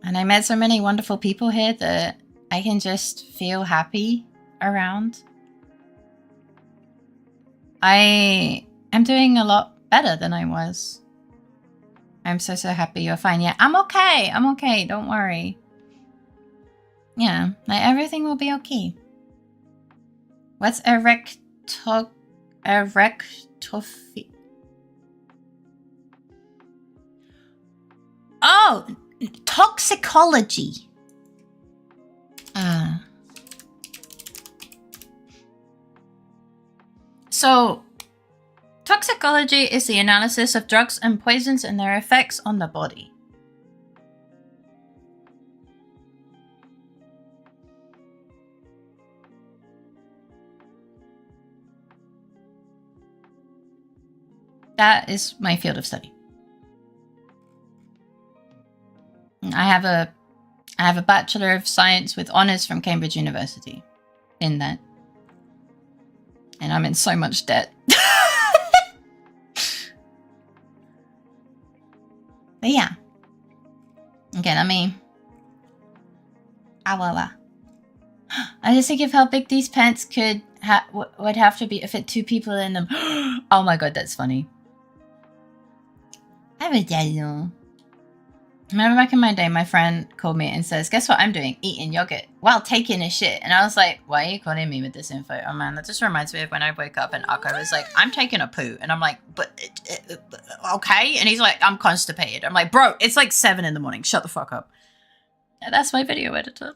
[SPEAKER 1] I met so many wonderful people here that I can just feel happy around. I am doing a lot better than I was. I'm so happy you're fine. Yeah, I'm okay. I'm okay. Don't worry. Yeah, like everything will be okay. What's erectophy? Oh, toxicology. So, toxicology is the analysis of drugs and poisons and their effects on the body. That is my field of study. I have a Bachelor of Science with honours from Cambridge University in that. And I'm in so much debt. But yeah. Okay, let me... I just think of how big these pants would have to be to fit 2 people in them. Oh my god, that's funny. I don't know. Remember back in my day, my friend called me and says, guess what I'm doing? Eating yogurt while taking a shit. And I was like, why are you calling me with this info? Oh man, that just reminds me of when I woke up and Akko was like, I'm taking a poo. And I'm like, but, okay. And he's like, I'm constipated. I'm like, bro, it's like 7 in the morning. Shut the fuck up. And that's my video editor.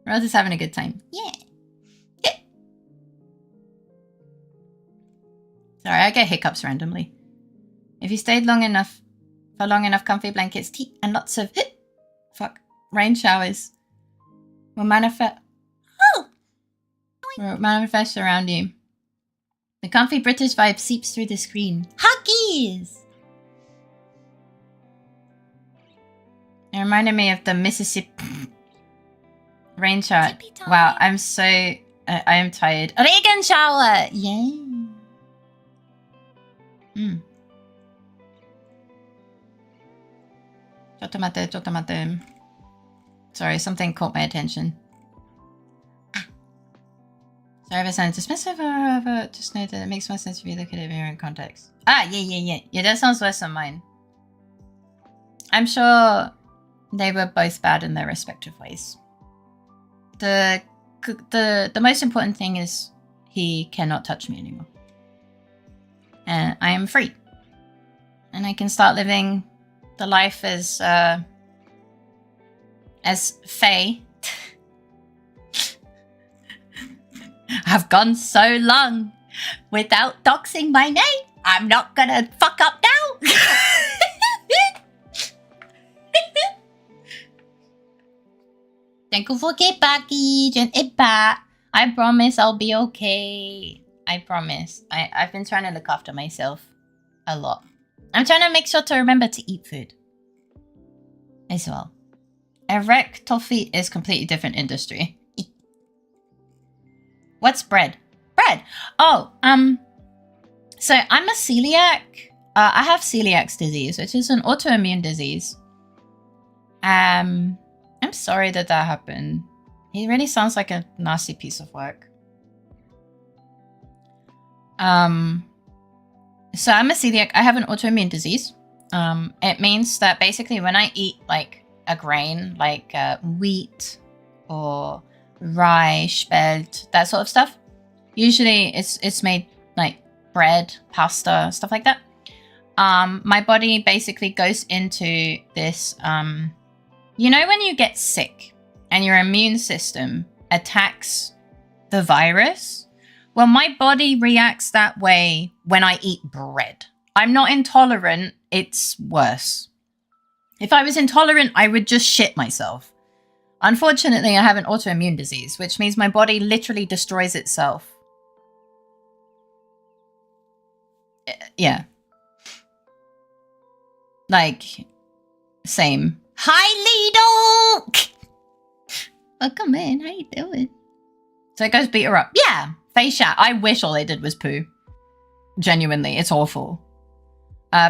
[SPEAKER 1] Rose is having a good time. Yeah. Yeah. Sorry, I get hiccups randomly. If you stayed long enough, comfy blankets, tea, and lots of rain showers will manifest around you. The comfy British vibe seeps through the screen. Huggies! It reminded me of the Mississippi rain shower. Wow, I am tired. Reagan shower! Yay! Chotomate. Sorry, something caught my attention. Sorry if I sound dismissive or just know that it makes more sense if you look at it in context. Yeah, that sounds worse than mine. I'm sure they were both bad in their respective ways. The most important thing is he cannot touch me anymore. And I am free. And I can start living the life as Faye. I've gone so long without doxing my name. I'm not gonna fuck up now. Thank you for the package and ipa. I promise I'll be okay. I promise. I've been trying to look after myself a lot. I'm trying to make sure to remember to eat food as well. Erectophy is completely different industry. What's bread? Bread. Oh, so I'm a celiac. I have celiac disease, which is an autoimmune disease. I'm sorry that happened. He really sounds like a nasty piece of work. So I'm a celiac. I have an autoimmune disease. It means that basically when I eat like a grain, like wheat or rye, spelt, that sort of stuff, usually it's made like bread, pasta, stuff like that. My body basically goes into this, you know when you get sick and your immune system attacks the virus? Well, my body reacts that way when I eat bread. I'm not intolerant, it's worse. If I was intolerant, I would just shit myself. Unfortunately, I have an autoimmune disease, which means my body literally destroys itself. Yeah. Like, same. Hi, Lidl! Welcome in. How you doing? So it goes beat her up. Yeah. Face chat. I wish all they did was poo. Genuinely, it's awful.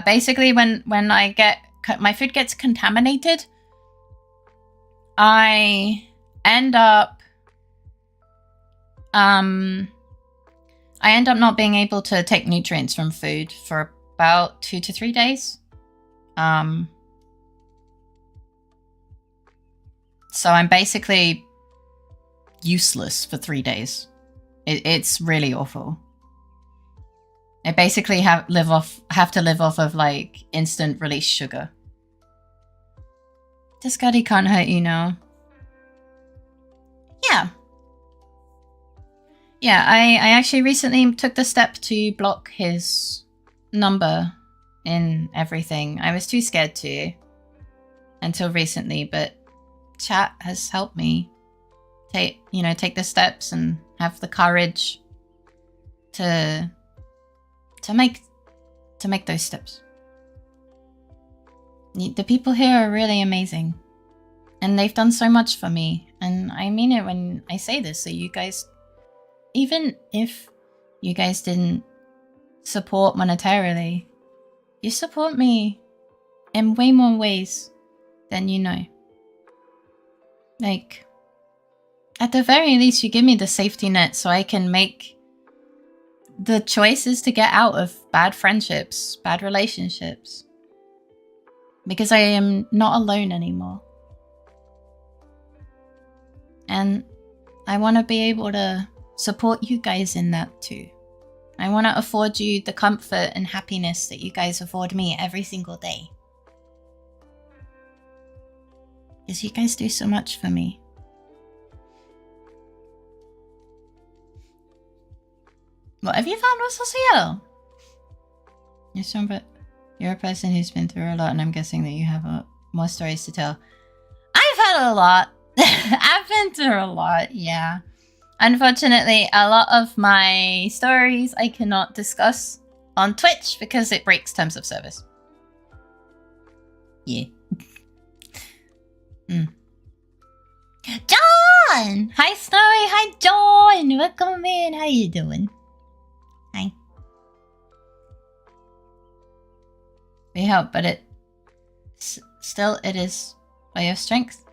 [SPEAKER 1] Basically, when I get... my food gets contaminated, I end up not being able to take nutrients from food for about 2 to 3 days. So I'm basically useless for 3 days. It's really awful. I basically have to live off of like instant release sugar. This Scuddy can't hurt you now. Yeah. Yeah, I actually recently took the step to block his number in everything. I was too scared to until recently, but chat has helped me take the steps and have the courage to make those steps. The people here are really amazing, and they've done so much for me, and I mean it when I say this. So you guys, even if you guys didn't support monetarily, you support me in way more ways than you know. Like, at the very least, you give me the safety net so I can make the choices to get out of bad friendships, bad relationships. Because I am not alone anymore. And I want to be able to support you guys in that too. I want to afford you the comfort and happiness that you guys afford me every single day. Because you guys do so much for me. What have you found with Social? You're a person who's been through a lot, and I'm guessing that you have more stories to tell. I've had a lot. I've been through a lot, yeah. Unfortunately, a lot of my stories I cannot discuss on Twitch because it breaks terms of service. Yeah. John! Hi, Snowy. Hi, John. Welcome in. How you doing? Hi. We help, but it is by your strength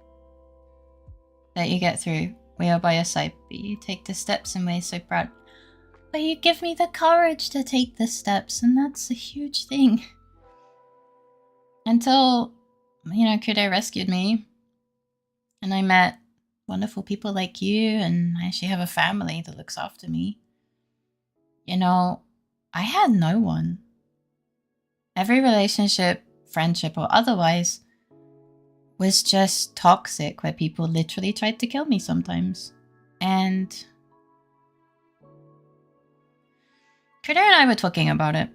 [SPEAKER 1] that you get through. We are by your side, but you take the steps and we're so proud. But you give me the courage to take the steps, and that's a huge thing. Until, Kudo rescued me, and I met wonderful people like you, and I actually have a family that looks after me. I had no one. Every relationship, friendship or otherwise, was just toxic, where people literally tried to kill me sometimes. And Critter and I were talking about it.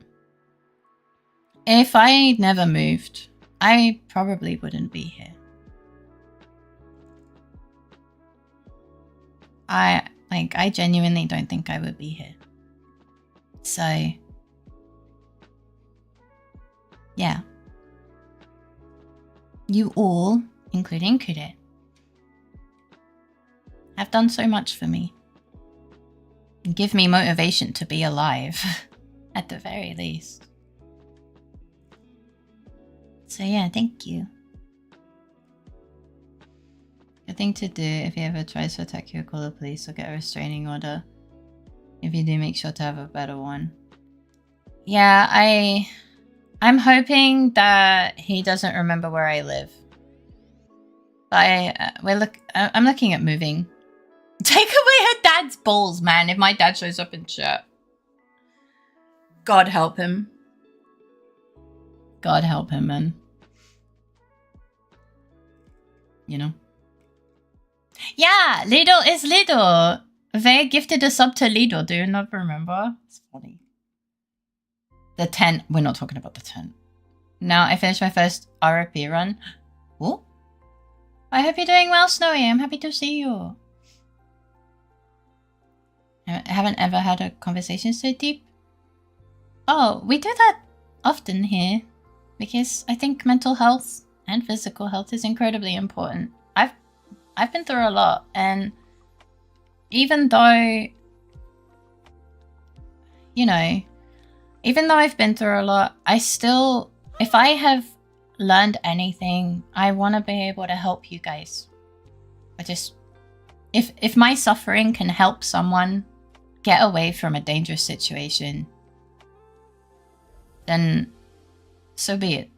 [SPEAKER 1] If I never moved, I probably wouldn't be here. I genuinely don't think I would be here. So, yeah. You all, including Kude, have done so much for me. And give me motivation to be alive, at the very least. So yeah, thank you. Good thing to do if he ever tries to attack you, call the police or get a restraining order. If you do, make sure to have a better one. Yeah, I'm hoping that he doesn't remember where I live. But I'm looking at moving. Take away her dad's balls, man, if my dad shows up in chat. God help him. God help him, man. Yeah, Lidl is Lidl. They gifted a sub to Lidl. Do you not remember? It's funny. The tent. We're not talking about the tent. Now I finished my first RP run. What? I hope you're doing well, Snowy. I'm happy to see you. I haven't ever had a conversation so deep. Oh, we do that often here. Because I think mental health and physical health is incredibly important. I've been through a lot, and even though, you know, even though I've been through a lot, I still, if I have learned anything, I want to be able to help you guys. I just, if my suffering can help someone get away from a dangerous situation, then so be it.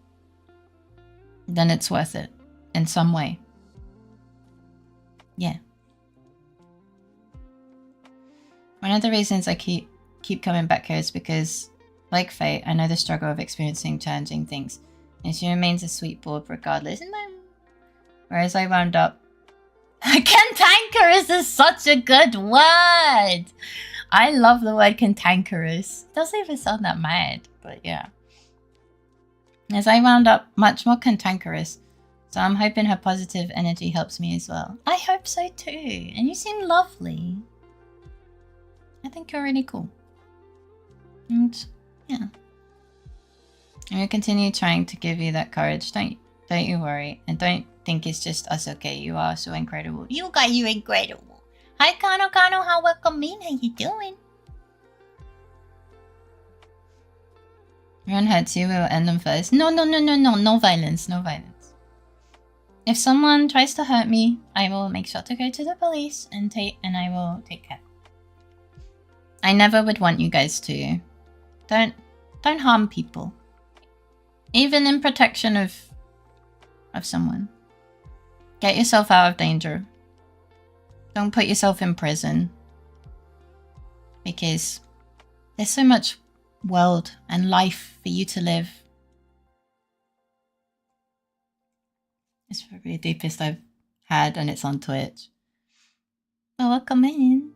[SPEAKER 1] Then it's worth it in some way. Yeah. One of the reasons I keep coming back here is because, like Faye, I know the struggle of experiencing challenging things, and she remains a sweet bulb regardless. Whereas I wound up... Cantankerous is such a good word! I love the word cantankerous. It doesn't even sound that mad, but yeah. As I wound up much more cantankerous, so I'm hoping her positive energy helps me as well. I hope so too, and you seem lovely. I think you're really cool. And yeah. I'm gonna continue trying to give you that courage. Don't you worry, and don't think it's just us, okay? You are so incredible. You guys are incredible. Hi Kano, how welcome in? How you doing? Everyone hurts you, we will end them first. No violence, no violence. If someone tries to hurt me, I will make sure to go to the police and I will take care. I never would want you guys to. Don't harm people. Even in protection of someone. Get yourself out of danger. Don't put yourself in prison. Because there's so much world and life for you to live. It's probably the deepest I've had, and it's on Twitch. So welcome in.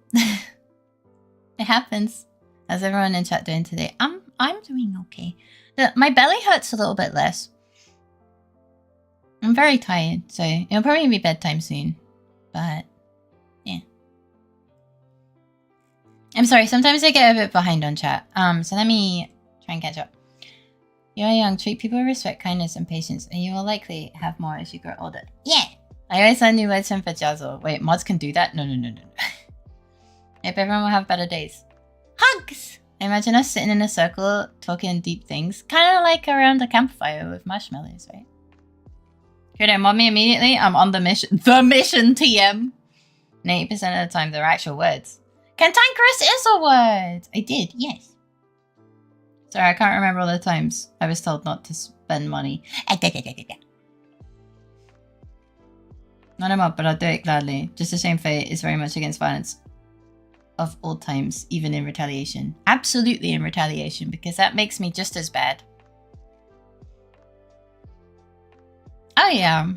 [SPEAKER 1] It happens. How's everyone in chat doing today? I'm doing okay. My belly hurts a little bit less. I'm very tired, so it'll probably be bedtime soon. But yeah. I'm sorry, sometimes I get a bit behind on chat. So let me try and catch up. You're young, treat people with respect, kindness, and patience, and you will likely have more as you grow older. Yeah! I always learn new words from Fajazzle. Wait, mods can do that? No. Hope everyone will have better days. Hugs! I imagine us sitting in a circle, talking deep things. Kind of like around a campfire with marshmallows, right? Could mod me immediately? I'm on the mission. The mission, TM! And 80% of the time, they're actual words. Cantankerous is a word! I did, yes. Sorry, I can't remember all the times I was told not to spend money. Not a mod, but I'll do it gladly. Just the same fate is very much against violence of all times, even in retaliation. Absolutely in retaliation, because that makes me just as bad. Oh yeah.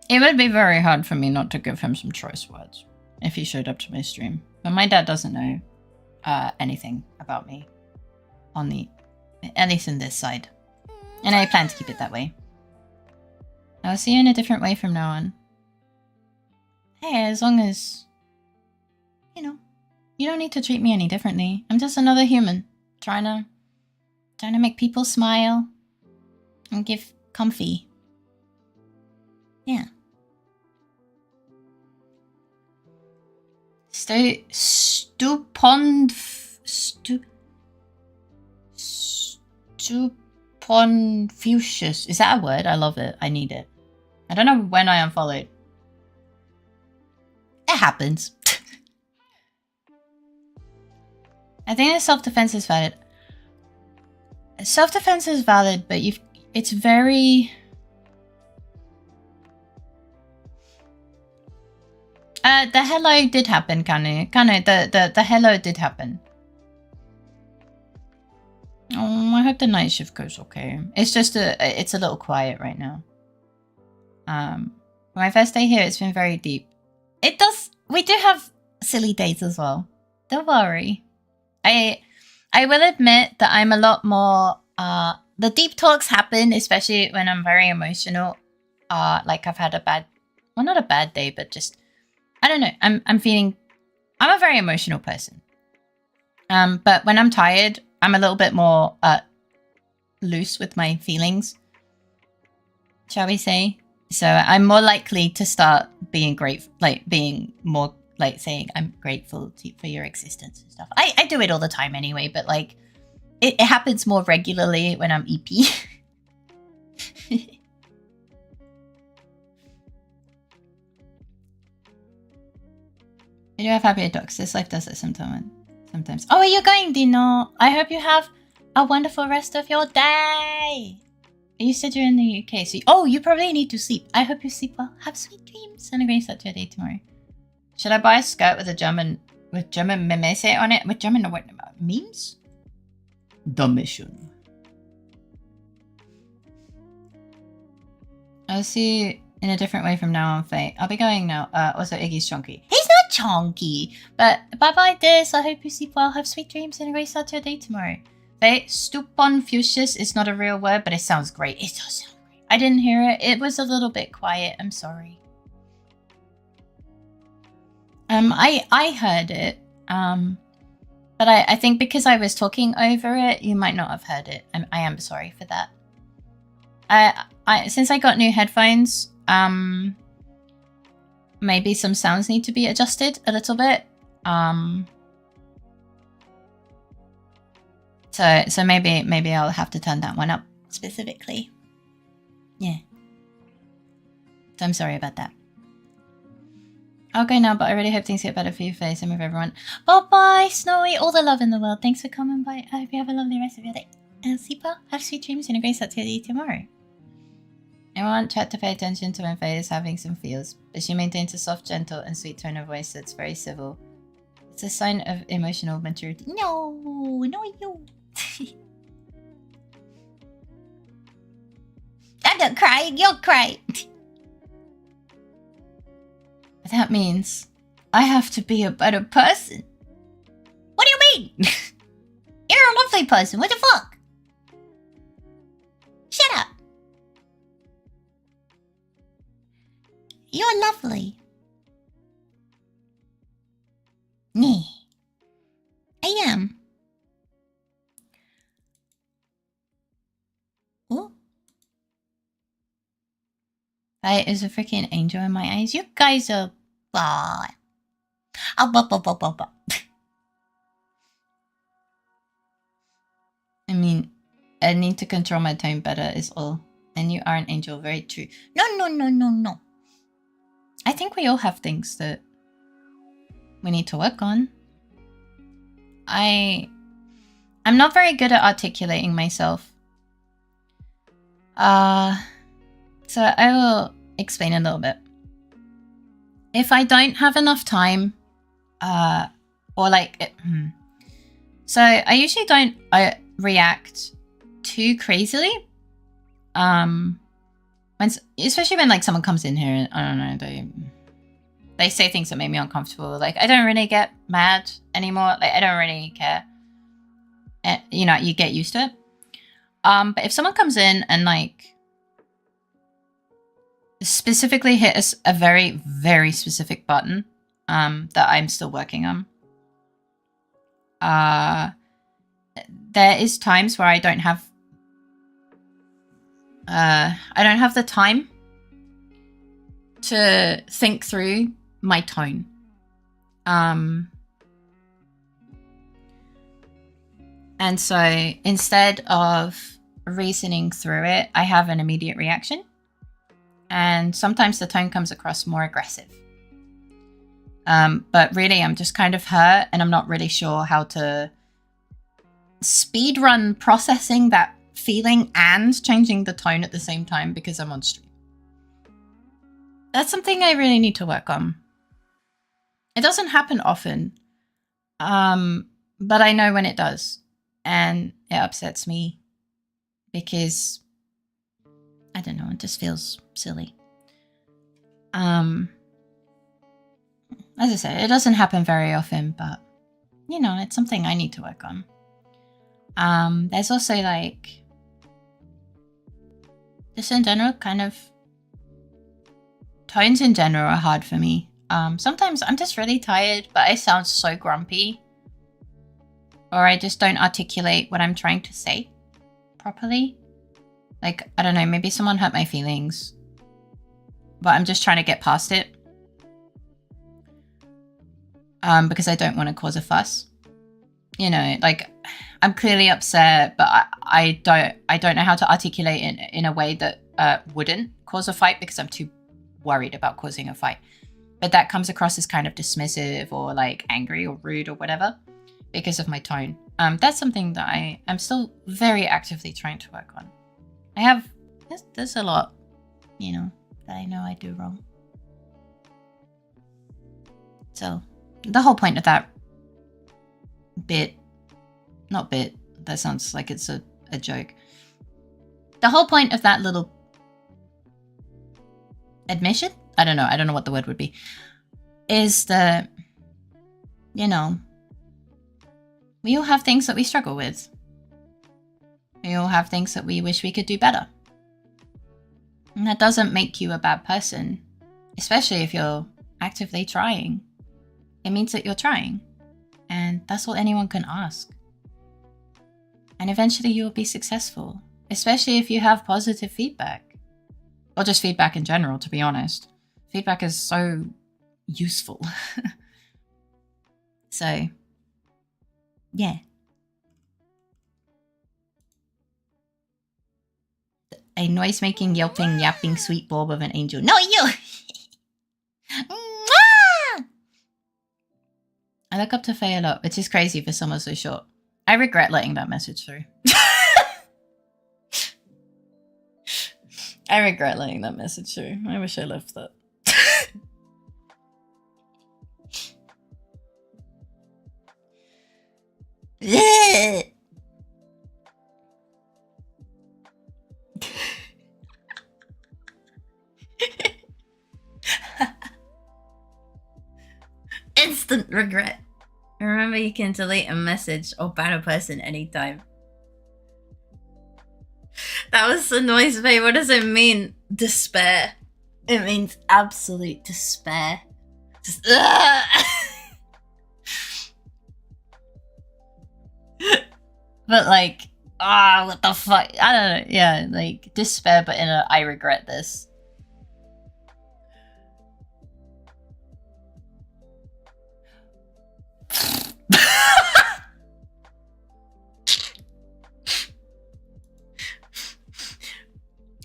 [SPEAKER 1] It would be very hard for me not to give him some choice words if he showed up to my stream. But my dad doesn't know anything about me on the, at least in this side. And I plan to keep it that way. I'll see you in a different way from now on. Hey, as long as, you know, you don't need to treat me any differently. I'm just another human trying to make people smile and give comfy. Yeah. Stuponfucius. Is that a word? I love it. I need it. I don't know when I unfollowed. It happens. I think that self-defense is valid. Self-defense is valid, but it's very... the hello did happen, Kanu. The hello did happen. Oh, I hope the night shift goes okay. It's just it's a little quiet right now. My first day here, it's been very deep. It does. We do have silly days as well. Don't worry. I will admit that I'm a lot more. The deep talks happen, especially when I'm very emotional. like I've had a bad, well, not a bad day, but just, I don't know. I'm a very emotional person. But when I'm tired, I'm a little bit more loose with my feelings, shall we say. So I'm more likely to start being grateful, like being more like saying I'm grateful for your existence and stuff. I do it all the time anyway, but like it happens more regularly when I'm EP. I do have happy dogs. This life does it sometimes. Oh, are you going, Dino? I hope you have a wonderful rest of your day. You said you're in the UK, so you probably need to sleep. I hope you sleep well. Have sweet dreams and a great start to your day tomorrow. Should I buy a skirt with German memes on it? With German what memes? The mission. I'll see you in a different way from now on, Faye. I'll be going now. Also, Iggy's chonky. He's not chonky! But bye-bye, Dis. I hope you sleep well. Have sweet dreams and a great start to your day tomorrow. Faye, stuponfucius is not a real word, but it sounds great. It does sound great. I didn't hear it. It was a little bit quiet. I'm sorry. I heard it. But I think because I was talking over it, you might not have heard it. I am sorry for that. Since I got new headphones, maybe some sounds need to be adjusted a little bit. So maybe I'll have to turn that one up specifically. Yeah. So I'm sorry about that. I'll go now, but I really hope things get better for you, Faye. Same with everyone. Bye-bye, Snowy. All the love in the world. Thanks for coming by. I hope you have a lovely rest of your day. And sleep well. Have sweet dreams and a great start to your day tomorrow. I want Chat to pay attention to when Faye is having some feels, but she maintains a soft, gentle, and sweet tone of voice that's very civil. It's a sign of emotional maturity. No, you. I'm not crying, you'll cry. That means I have to be a better person. What do you mean? You're a lovely person. What the fuck? Shut up. You're lovely. Nee. I am. Ooh. That is a freaking angel in my eyes. You guys are... I mean, I need to control my tone better is all. And you are an angel, very true. No. I think we all have things that we need to work on. I'm not very good at articulating myself. So I will explain a little bit. If I don't have enough time, or like, so I usually don't react too crazily. Especially when like someone comes in here and I don't know, they say things that make me uncomfortable. Like I don't really get mad anymore. Like I don't really care. You know, you get used to it. But if someone comes in and like specifically hit a very, very specific button that I'm still working on, there is times where I don't have the time to think through my tone. And so instead of reasoning through it, I have an immediate reaction. And sometimes the tone comes across more aggressive. But really, I'm just kind of hurt and I'm not really sure how to speedrun processing that feeling and changing the tone at the same time because I'm on stream. That's something I really need to work on. It doesn't happen often, but I know when it does. And it upsets me because, I don't know, it just feels silly. As I said, it doesn't happen very often, but, you know, it's something I need to work on. There's also, like, just in general, kind of tones in general are hard for me. Sometimes I'm just really tired, but I sound so grumpy. Or I just don't articulate what I'm trying to say properly. Like, I don't know, maybe someone hurt my feelings, but I'm just trying to get past it. Because I don't want to cause a fuss. You know, like, I'm clearly upset, but I don't know how to articulate it in a way that wouldn't cause a fight because I'm too worried about causing a fight. But that comes across as kind of dismissive or like angry or rude or whatever because of my tone. That's something that I'm still very actively trying to work on. There's a lot, you know, that I know I do wrong. So the whole point of that that sounds like it's a joke. The whole point of that little admission, I don't know what the word would be, is that, you know, we all have things that we struggle with. We all have things that we wish we could do better. And that doesn't make you a bad person, especially if you're actively trying. It means that you're trying. And that's all anyone can ask. And eventually you will be successful, especially if you have positive feedback. Or just feedback in general, to be honest. Feedback is so useful. So, yeah. A noise-making, yelping, yapping sweet bulb of an angel. No, you! I look up to Faye a lot, which is crazy for someone so short. I regret letting that message through. I regret letting that message through. I wish I left that. Instant regret. Remember, you can delete a message or ban a person anytime. That was the noise, babe. What does it mean? Despair. It means absolute despair. Just, but like, what the fuck? I don't know. Yeah, like despair, but in a I regret this.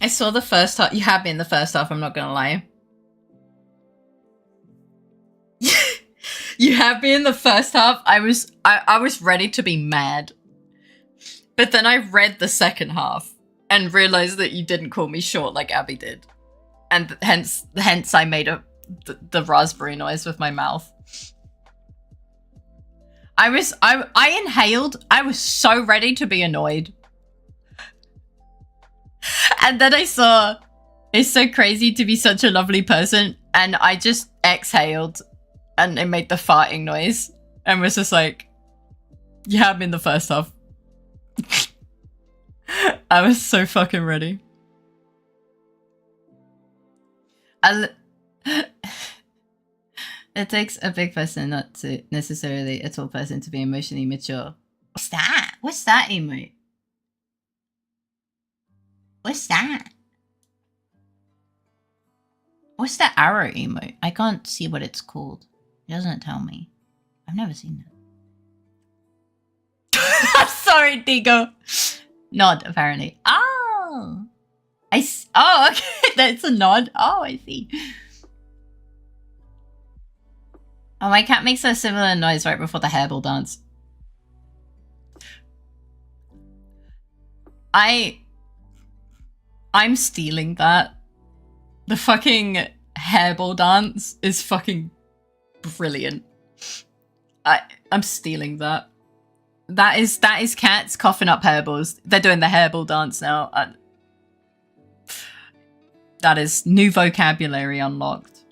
[SPEAKER 1] I saw the first half. You had me in the first half, I'm not gonna lie. You had me in the first half. I was ready to be mad. But then I read the second half and realized that you didn't call me short like Abby did. And hence I made the raspberry noise with my mouth. I inhaled. I was so ready to be annoyed. And then I saw, it's so crazy to be such a lovely person. And I just exhaled and it made the farting noise. And was just like, you had me in the first half. I was so fucking ready. It takes a big person, not to necessarily a tall person, to be emotionally mature. What's that? What's that emote? What's that? What's the arrow emote? I can't see what it's called. It doesn't tell me. I've never seen it. I'm sorry, Digo. Nod, apparently. Oh! Oh, okay. That's a nod. Oh, I see. Oh, my cat makes a similar noise right before the hairball dance. I'm stealing that. The fucking hairball dance is fucking brilliant. I'm stealing that. That is cats coughing up hairballs. They're doing the hairball dance now. That is new vocabulary unlocked.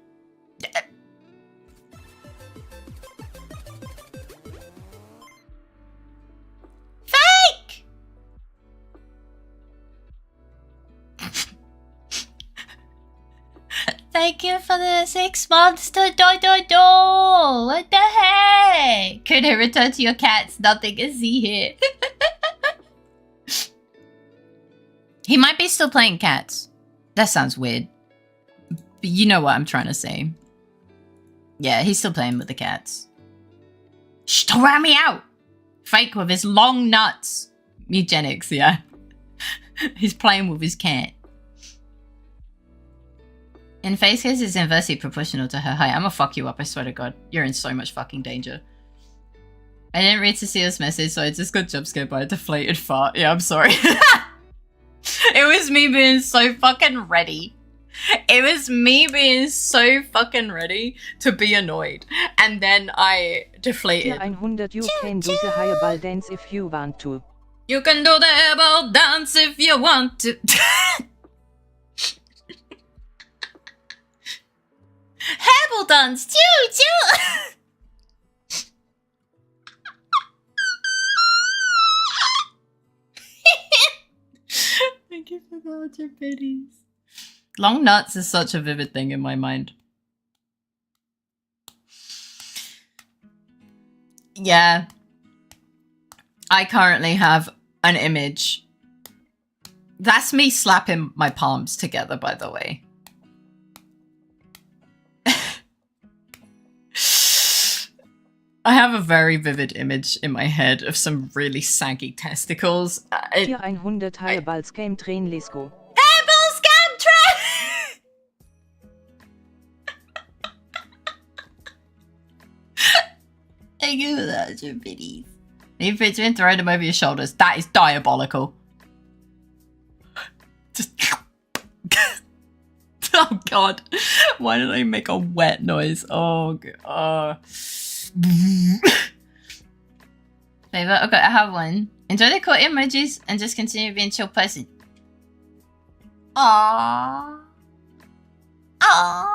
[SPEAKER 1] Fake! Thank you for the 6 months to do. What the heck? Could it return to your cats? Nothing to see here. He might be still playing cats. That sounds weird. But you know what I'm trying to say. Yeah, he's still playing with the cats. Shh, don't rat me out! Fake with his long nuts. Eugenics, yeah. He's playing with his cat. In Faye's case, it's inversely proportional to her height. I'm gonna fuck you up, I swear to God. You're in so much fucking danger. I didn't read Cecile's message, so I just got jump scared by a deflated fart. Yeah, I'm sorry. It was me being so fucking ready. It was me being so fucking ready to be annoyed. And then I deflated.
[SPEAKER 4] 100, you can do the hairball dance if you want to.
[SPEAKER 1] You can do the hairball dance if you want to. Hairball dance, choo. Thank you for the 100 biddies. Long nuts is such a vivid thing in my mind. Yeah. I currently have an image. That's me slapping my palms together, by the way. I have a very vivid image in my head of some really saggy testicles.
[SPEAKER 4] 100 Haierballs game train, let's go.
[SPEAKER 1] Hairballs game train! Thank you for that, your biddies. If it's been throw them over your shoulders, that is diabolical. Just... Oh god. Why did I make a wet noise? Oh god. Favorite? Okay, I have one. Enjoy the cool emojis and just continue being a chill person. Aww. Aww.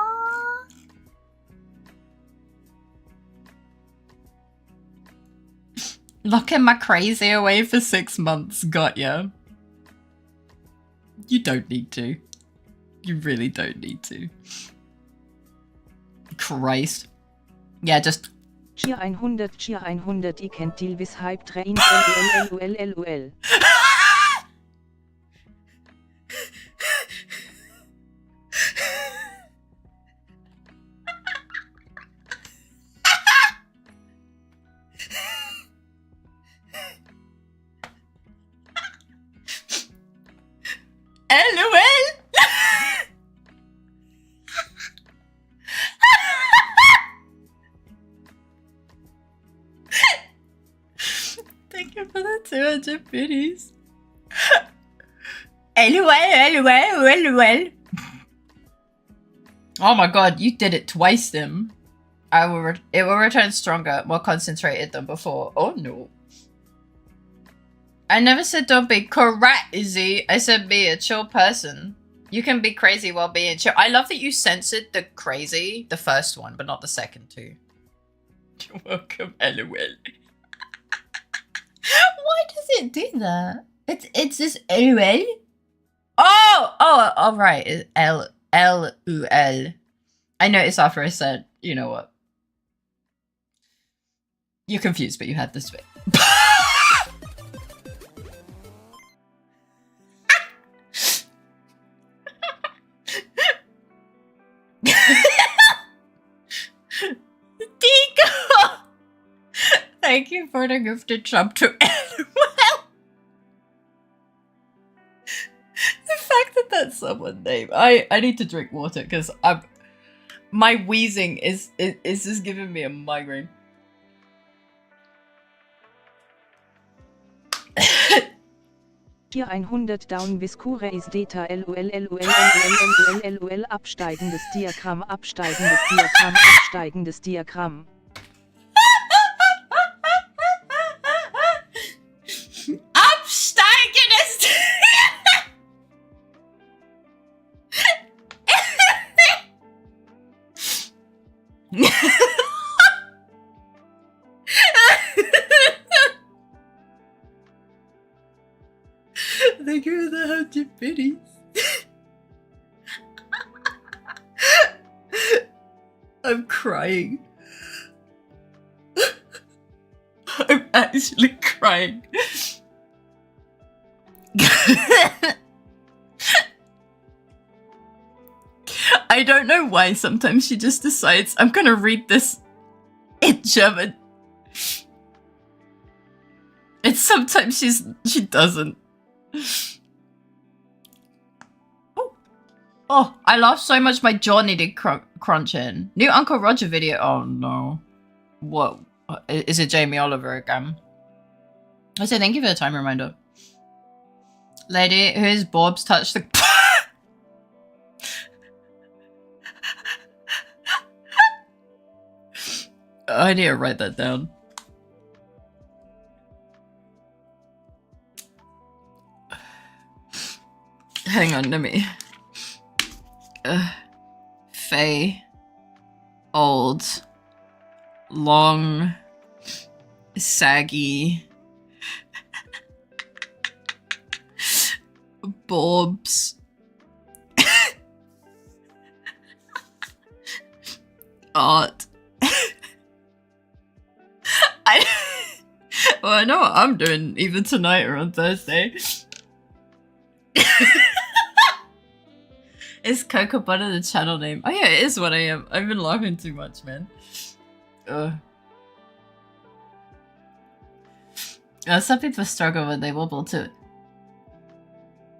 [SPEAKER 1] Locking my crazy away for 6 months. Got ya. You don't need to. You really don't need to. Christ. Yeah, just...
[SPEAKER 4] Cheer 100, ich can deal with hype train, lol.
[SPEAKER 1] Thank you for the 200 biddies. LOL. Oh my god, you did it twice, Tim. It will return stronger, more concentrated than before. Oh no. I never said don't be crazy. I said be a chill person. You can be crazy while being chill. I love that you censored the crazy, the first one, but not the second two. You're welcome, LOL. Why does it do that? It's just LOL. Oh, right. It's LUL. I noticed after I said, you know what? You're confused, but you had this bit. Dico! Thank you for the gifted sub to LOL. The fact that that's someone's name. I need to drink water because my wheezing is just giving me a migraine.
[SPEAKER 4] Hier 100 down with Kure is data lol absteigendes Diagramm absteigendes Diagramm.
[SPEAKER 1] Absteigendes Thank you for the 100 biddies. I'm crying. I'm actually crying. I don't know why sometimes she just decides I'm gonna read this in German. It's sometimes she doesn't. Oh, I laughed so much my jaw needed crunching. New Uncle Roger video. Oh no. What? Is it Jamie Oliver again? I say thank you for the time reminder. Lady whose Bob's touched the... I need to write that down. Hang on, let me... Faye. Old. Long. Saggy. Bobs. Art. Well, I know what I'm doing either tonight or on Thursday. Is Cocoa Butter the channel name? Oh yeah, it is what I am. I've been laughing too much, man. Some people struggle when they wobble too.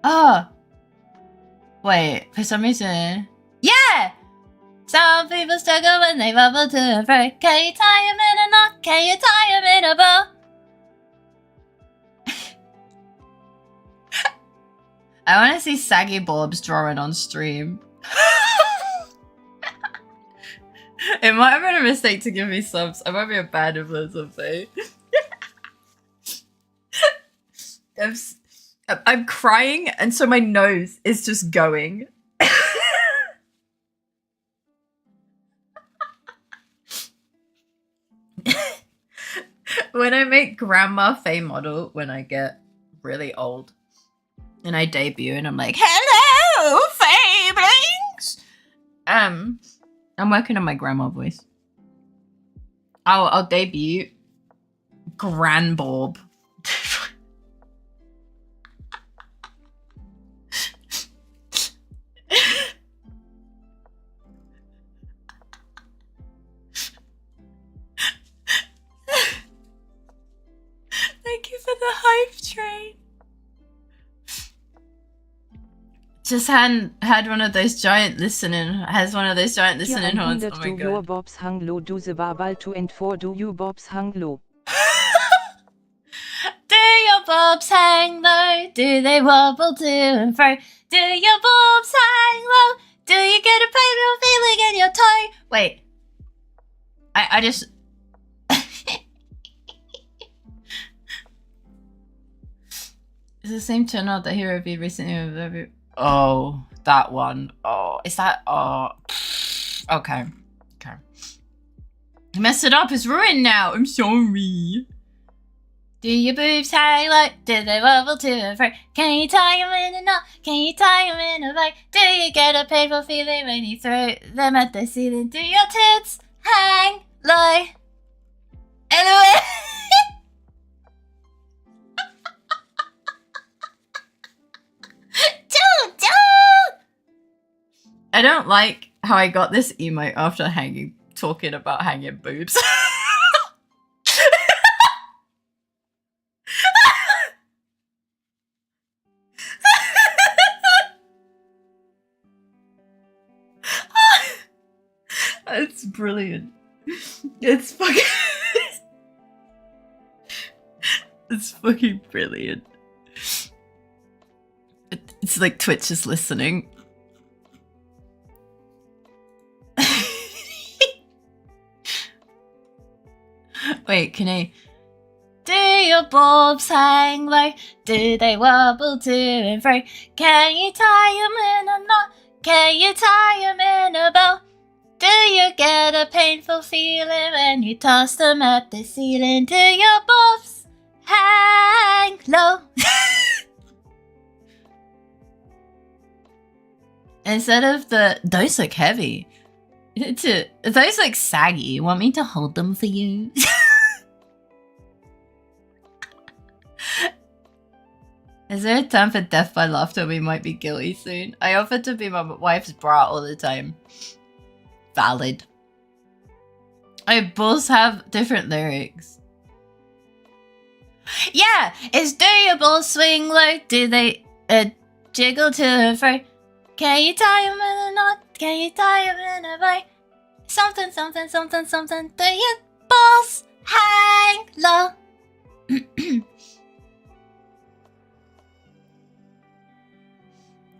[SPEAKER 1] Oh! Wait, for some reason... Yeah! Some people struggle when they wobble to and fro. Can you tie him in a knot? Can you tie him in a bow? I want to see saggy Bobs drawing on stream. It might have been a mistake to give me subs. I might be a bad influence of Faye. I'm crying, and so my nose is just going. When I make Grandma Faye model, when I get really old, and I debut, and I'm like, "Hello, Fablings." I'm working on my grandma voice. I'll debut Gran Bob. Thank you for the hype train. Just had one of those giant listening. Has one of those giant listening horns. Oh my
[SPEAKER 4] do
[SPEAKER 1] god.
[SPEAKER 4] your Bobs hang low, do the barbell to and for do you Bobs hang low.
[SPEAKER 1] Do your bobs hang low? Do they wobble to and fro? Do your bobs hang low? Do you get a painful feeling in your toe? Wait. I just... It's the same channel that Hero V recently... Oh, that one. Oh, is that... Oh. Okay. Okay. I messed it up. It's ruined now. I'm sorry. Do your boobs hang low? Do they wobble to and fro? Can you tie them in a knot? Can you tie them in a bow? Do you get a painful feeling when you throw them at the ceiling? Do your tits hang low? Anyway. I don't like how I got this emote after talking about hanging boobs. It's brilliant. It's fucking... It's fucking brilliant. It's like Twitch is listening. Wait, can I... Do your bobs hang low? Do they wobble to and fro? Can you tie them in a knot? Can you tie them in a bow? Do you get a painful feeling when you toss them at the ceiling? Do your bobs hang low? Instead of the... Those look heavy. Are those like saggy? You want me to hold them for you? Is there a term for death by laughter? We might be guilty soon. I offered to be my wife's bra all the time. Valid. Oh, bulls have different lyrics. Yeah, it's do your balls swing low? Do they jiggle to and fro? Can you tie them in a knot? Can you tie them in a bow? Something, something, something, something. Do your balls hang low?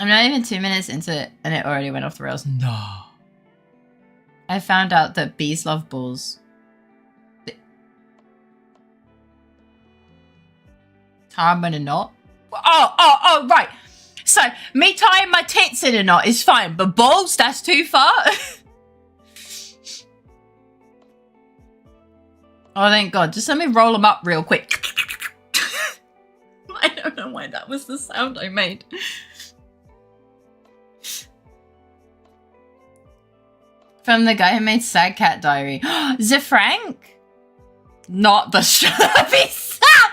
[SPEAKER 1] I'm not even 2 minutes into it and it already went off the rails. No. I found out that bees love bulls. Tie them in a knot? Oh, right. So, me tying my tits in a knot is fine, but balls, that's too far. Oh, thank God. Just let me roll them up real quick. I don't know why that was the sound I made. From the guy who made Sad Cat Diary. The Frank? Not the Slurpy Sap!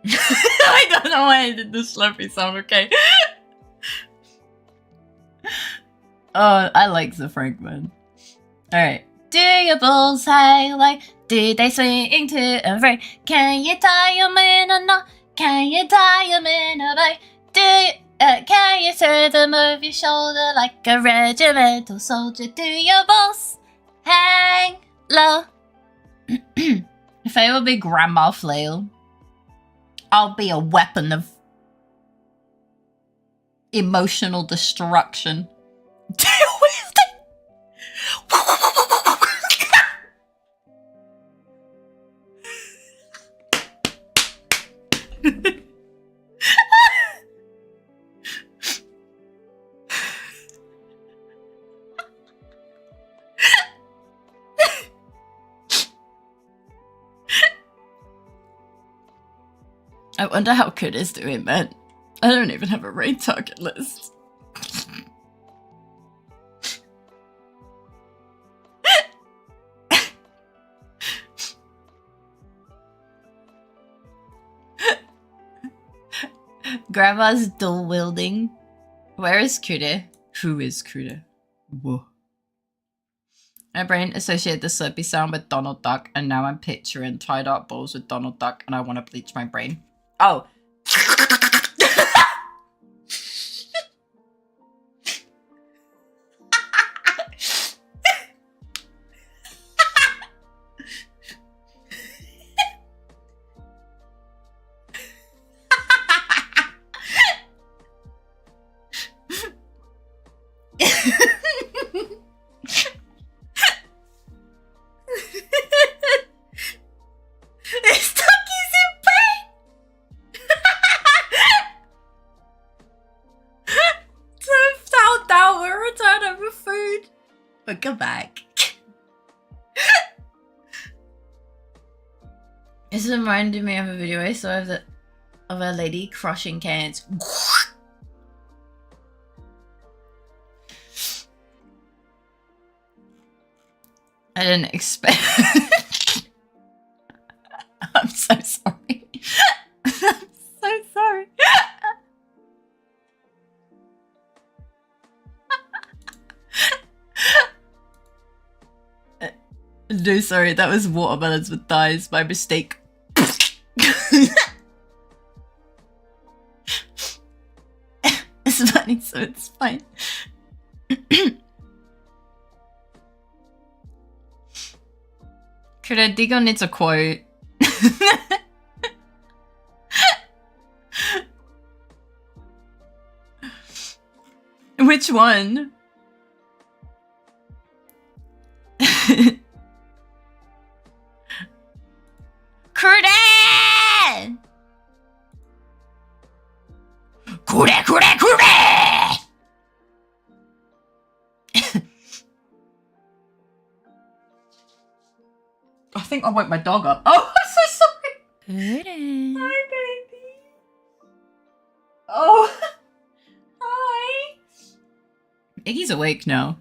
[SPEAKER 1] I don't know why I did the Slurpy sound, okay? Oh, I like the Frank man. Alright. Do your bulls hang like? Do they swing to and fro? Can you tie them in a knot? Can you tie them in a bow? Can you throw them over your shoulder like a regimental soldier? Do your balls hang low? If I will be Grandma Flail, I'll be a weapon of emotional destruction. Deal with it! I wonder how Kid is doing, man. I don't even have a raid target list. Grandma's dual wielding. Where is Kude? Who is Kude? Whoa. My brain associated the Slurpee sound with Donald Duck, and now I'm picturing tied up balls with Donald Duck, and I want to bleach my brain. Oh. Go back. This reminded me of a video I saw of a lady crushing cans. I didn't expect. I'm so sorry. I'm so sorry. No, sorry, that was watermelons with thighs, my mistake. It's funny, so it's fine. Digo needs a quote. Which one? Kurde! Kurde, kurde, kurde! I think I woke my dog up. Oh, I'm so sorry.
[SPEAKER 5] Kurde.
[SPEAKER 1] Hi, baby. Oh. Hi. Iggy's awake now.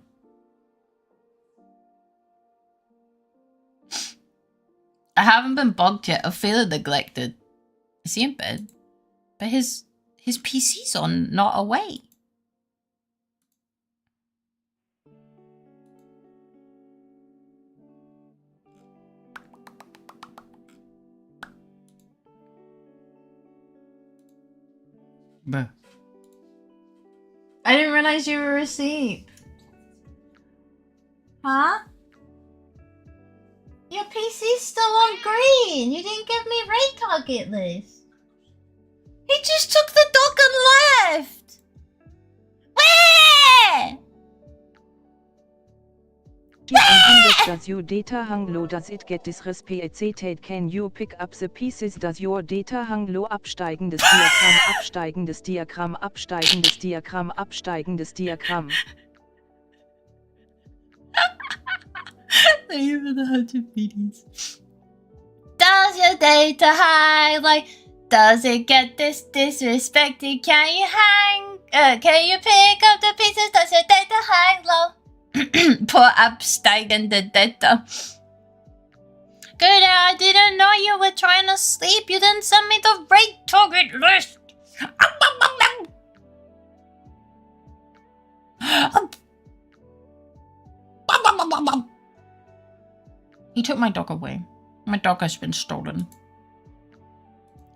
[SPEAKER 1] I haven't been bugged yet. I feel neglected. Is he in bed? But his PC's on, not away. Bruh. I didn't realize you were asleep. Huh? Your PC's still on green. You didn't give me raid target list. He just took the dog and left. Where?
[SPEAKER 4] Does your data hang low? Does it get disrespected? Can you pick up the pieces? Does your data hang low? Absteigendes Diagramm, absteigendes Diagramm, absteigendes Diagramm, absteigendes Diagramm.
[SPEAKER 1] Thank you for the 100 videos. Does your data hang? Like, does it get disrespected? Can you hang? Can you pick up the pieces? Does your data hang low? Poor absteigende data. Good, I didn't know you were trying to sleep. You didn't send me the raid target list. He took my dog away. My dog has been stolen.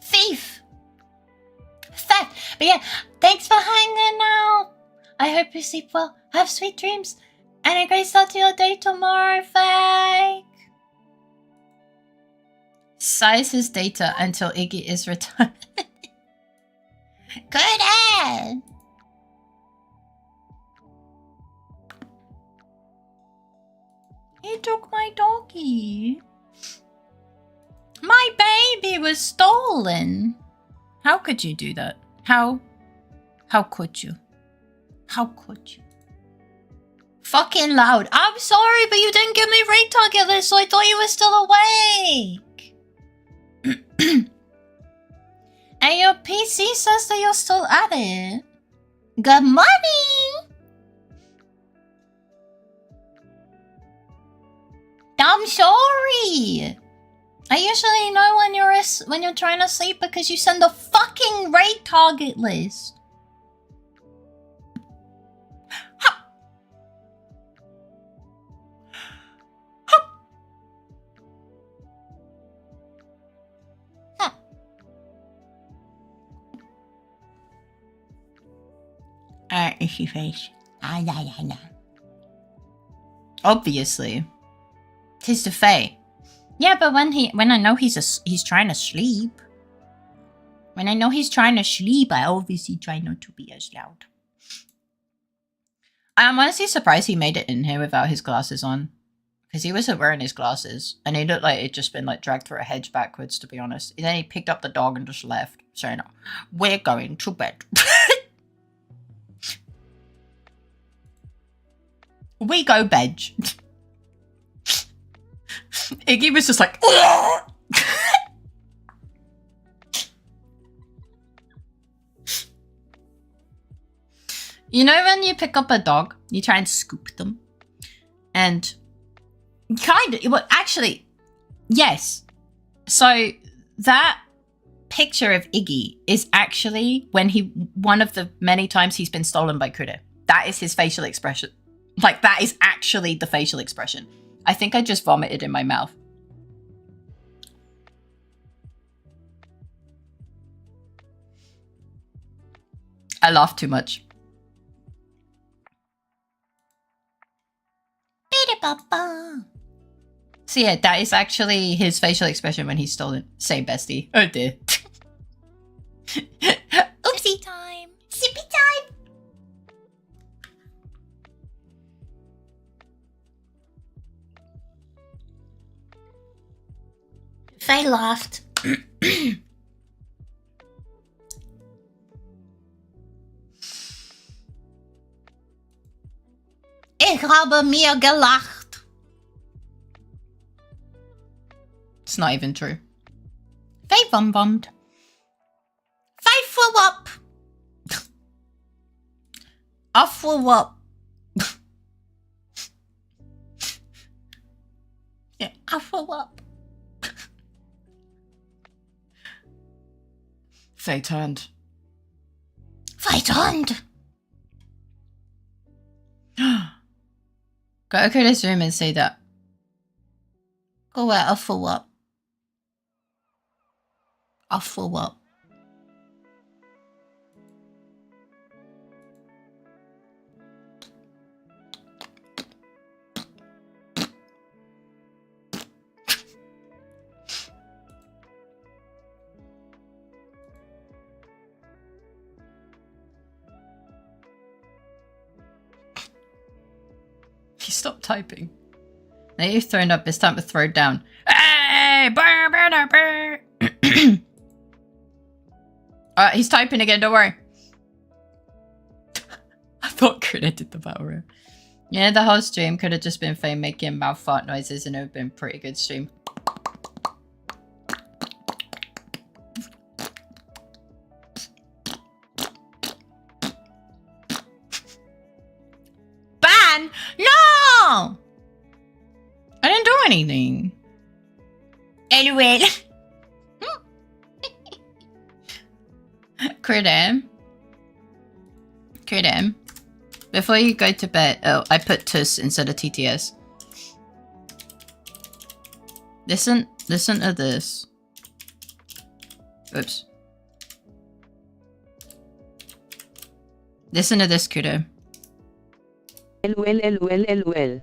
[SPEAKER 1] Thief! Theft! But yeah, thanks for hanging out. I hope you sleep well. Have sweet dreams. And a great start to your day tomorrow, Fake. Size his data until Iggy is returned. Good ad! He took my doggy. My baby was stolen. How could you do that? How could you? How could you? Fucking loud. I'm sorry, but you didn't give me raid target list, so I thought you were still awake. And your PC says that you're still at it. Good morning. I'm sorry. I usually know when you're trying to sleep because you send a fucking raid target list. Ishy face. Obviously. 'Tis the Fae. Yeah, but when I know he's trying to sleep. When I know he's trying to sleep, I obviously try not to be as loud. I'm honestly surprised he made it in here without his glasses on. Because he wasn't wearing his glasses. And he looked like he'd just been like dragged through a hedge backwards, to be honest. And then he picked up the dog and just left. Saying, we're going to bed. We go bed. Iggy was just like, you know when you pick up a dog, you try and scoop them? And kind of, well, actually, yes. So that picture of Iggy is actually one of the many times he's been stolen by Kude. That is his facial expression. Like, that is actually the facial expression. I think I just vomited in my mouth. I laughed too much. So yeah, that is actually his facial expression when he's stolen. Same bestie. Oh dear. Oopsie time. Sippy time. Faye laughed. Ich habe mir gelacht. It's not even true. Faye bum-bummed. Faye flew up. I flew up Yeah, I throw up. Faye turned. Faye turned! Go to this room and say that. Go out, I'll throw up. I'll throw up. He stopped typing. Now you've thrown up, it's time to throw down. Hey! Burr, burr, burr. He's typing again, don't worry. I thought Krita did the battle room. Yeah, the whole stream could have just been Faye making mouth fart noises and it would have been a pretty good stream. Ban! No! I didn't do anything. Anyway. Krita. Before you go to bed, oh, I put TUS instead of TTS. Listen to this. Oops. Listen to this, Krita.
[SPEAKER 4] LOL LOL LOL.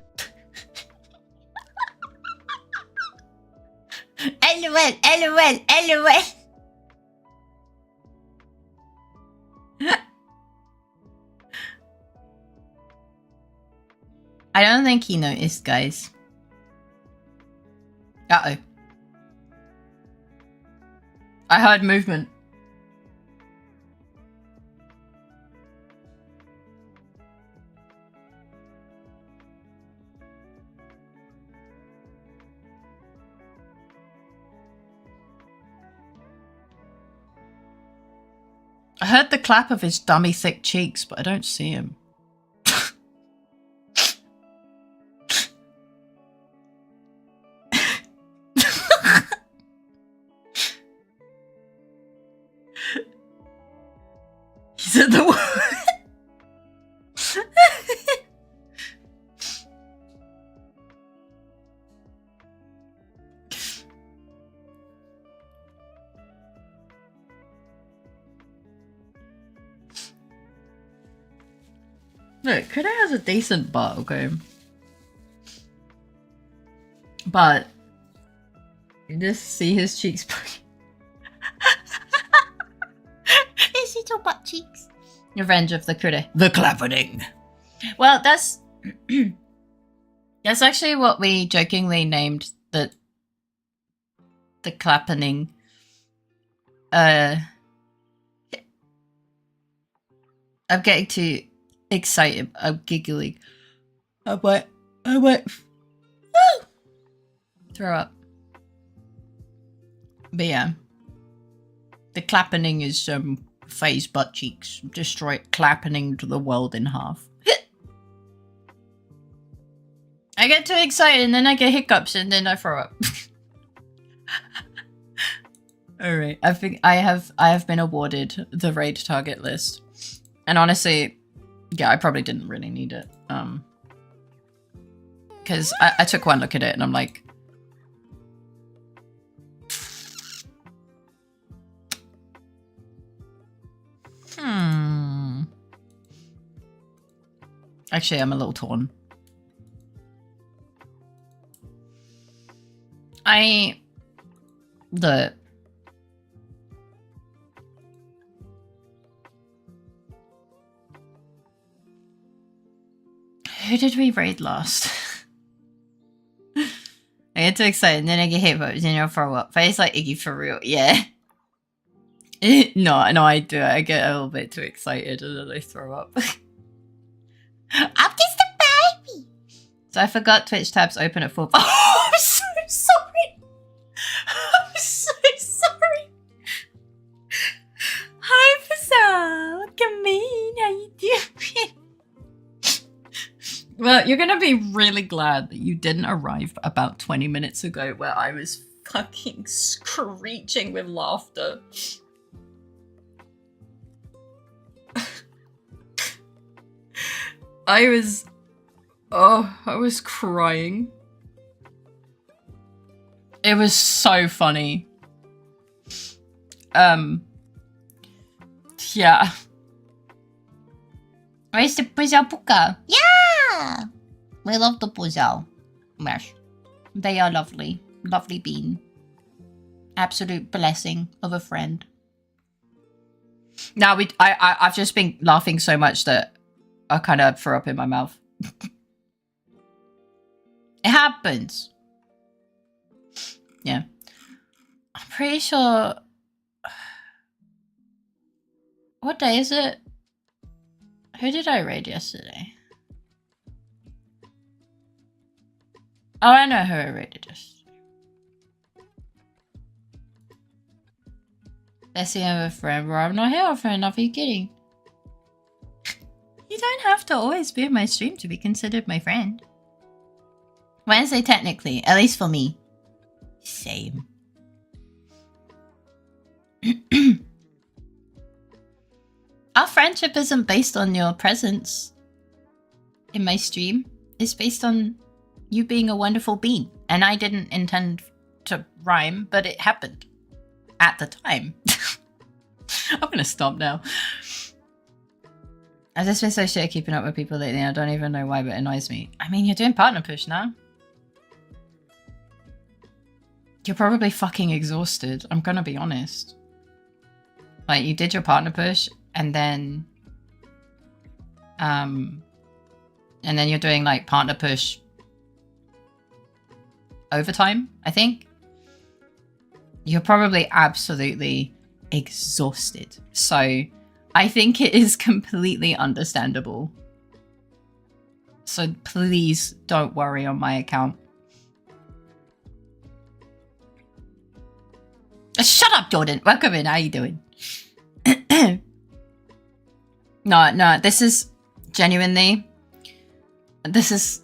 [SPEAKER 1] LOL. I don't think he noticed, guys. Uh-oh. I heard movement. I heard the clap of his dummy thick cheeks, but I don't see him. He's at the wall. Look, Krita has a decent butt, okay? But you just see his cheeks. His little butt cheeks. Revenge of the Krita. The clapping. Well, that's that's actually what we jokingly named the clapping. I'm getting too excited. I'm giggling. I went. Woo! Throw up. But yeah. The clapping is Faye's butt cheeks. Destroy clapping to the world in half. I get too excited and then I get hiccups and then I throw up. Alright. I think I have been awarded the raid target list. And honestly, yeah, I probably didn't really need it. Because I took one look at it and I'm like, actually, I'm a little torn. Who did we raid last? I get too excited and then I get hit vibes and I'll throw up. But it's like Iggy for real, yeah. No, I do. I get a little bit too excited and then I throw up. I'm just a baby! So I forgot Twitch tabs open at 4. Oh, I'm so sorry! I'm so sorry! Hi, Fasal! Come in, how you doing? Well, you're gonna be really glad that you didn't arrive about 20 minutes ago where I was fucking screeching with laughter. I was crying. It was so funny. Yeah. Where's the Brazil puka? Yeah! We love the Brazil. Yes. They are lovely. Lovely bean. Absolute blessing of a friend. Now I've just been laughing so much that I kind of threw up in my mouth. It happens. Yeah. I'm pretty sure... What day is it? Who did I raid yesterday? Oh, I know who I raided yesterday. Let's see, I have a friend where I'm not here for enough. Are you kidding? You don't have to always be in my stream to be considered my friend. Wednesday, technically, at least for me. Same. Our friendship isn't based on your presence in my stream. It's based on you being a wonderful being. And I didn't intend to rhyme, but it happened at the time. I'm gonna stop now. I've just been so shit at keeping up with people lately. I don't even know why, but it annoys me. I mean, you're doing partner push now. You're probably fucking exhausted. I'm gonna be honest. Like, you did your partner push, and then you're doing like partner push overtime, I think. You're probably absolutely exhausted. So I think it is completely understandable. So please don't worry on my account. Shut up, Jordan. Welcome in. How you doing? No, this is genuinely, this is,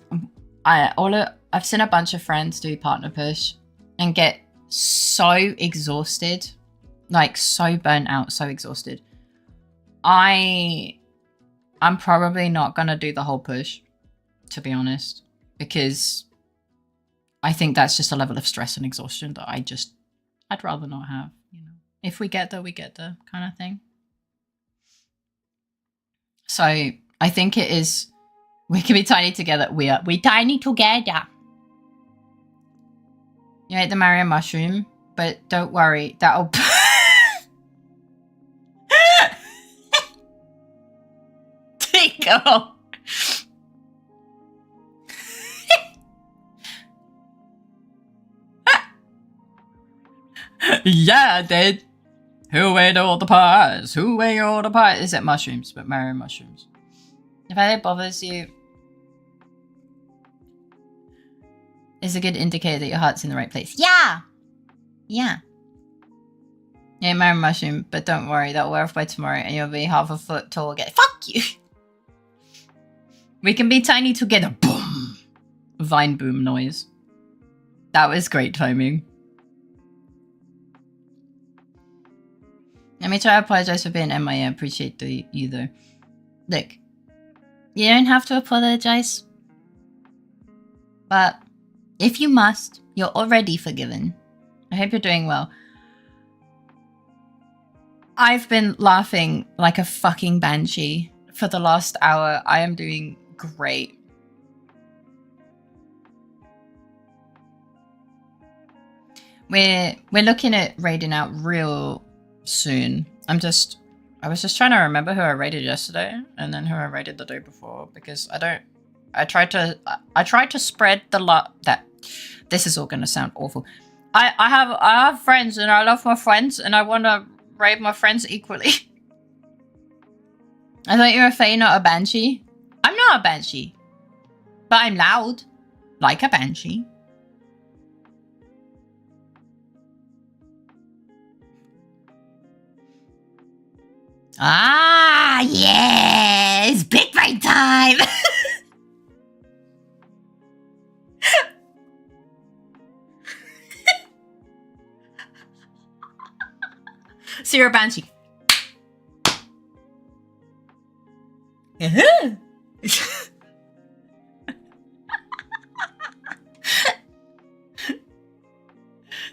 [SPEAKER 1] I've seen a bunch of friends do partner push and get so exhausted, like so burnt out, so exhausted. I'm probably not gonna do the whole push, to be honest, because I think that's just a level of stress and exhaustion that I'd rather not have, you know. If we get there, we get there, kind of thing. So I think it is, we can be tiny together. We tiny together. You ate the Mario mushroom, but don't worry, that'll... Tickle! Yeah, I did. Who ate all the pies? Who ate all the pies? Is it mushrooms? But Mario mushrooms. If that bothers you, it's a good indicator that your heart's in the right place. Yeah! Yeah. Yeah, Mario mushroom, but don't worry, that'll wear off by tomorrow and you'll be half a foot tall again. Fuck you! We can be tiny together. Boom! Vine boom noise. That was great timing. Let me try to apologize for being MIA. I appreciate you though. Look, you don't have to apologize. But if you must, you're already forgiven. I hope you're doing well. I've been laughing like a fucking banshee for the last hour. I am doing great. We're looking at raiding out real soon. I was just trying to remember who I raided yesterday and then who I raided the day before, because I tried to spread the that this is all gonna sound awful. I have friends and I love my friends and I want to raid my friends equally. I thought you were a fae, not a banshee. I'm not a banshee, but I'm loud like a banshee. Ah, yes! Big brain time! So you're a banshee. Uh-huh.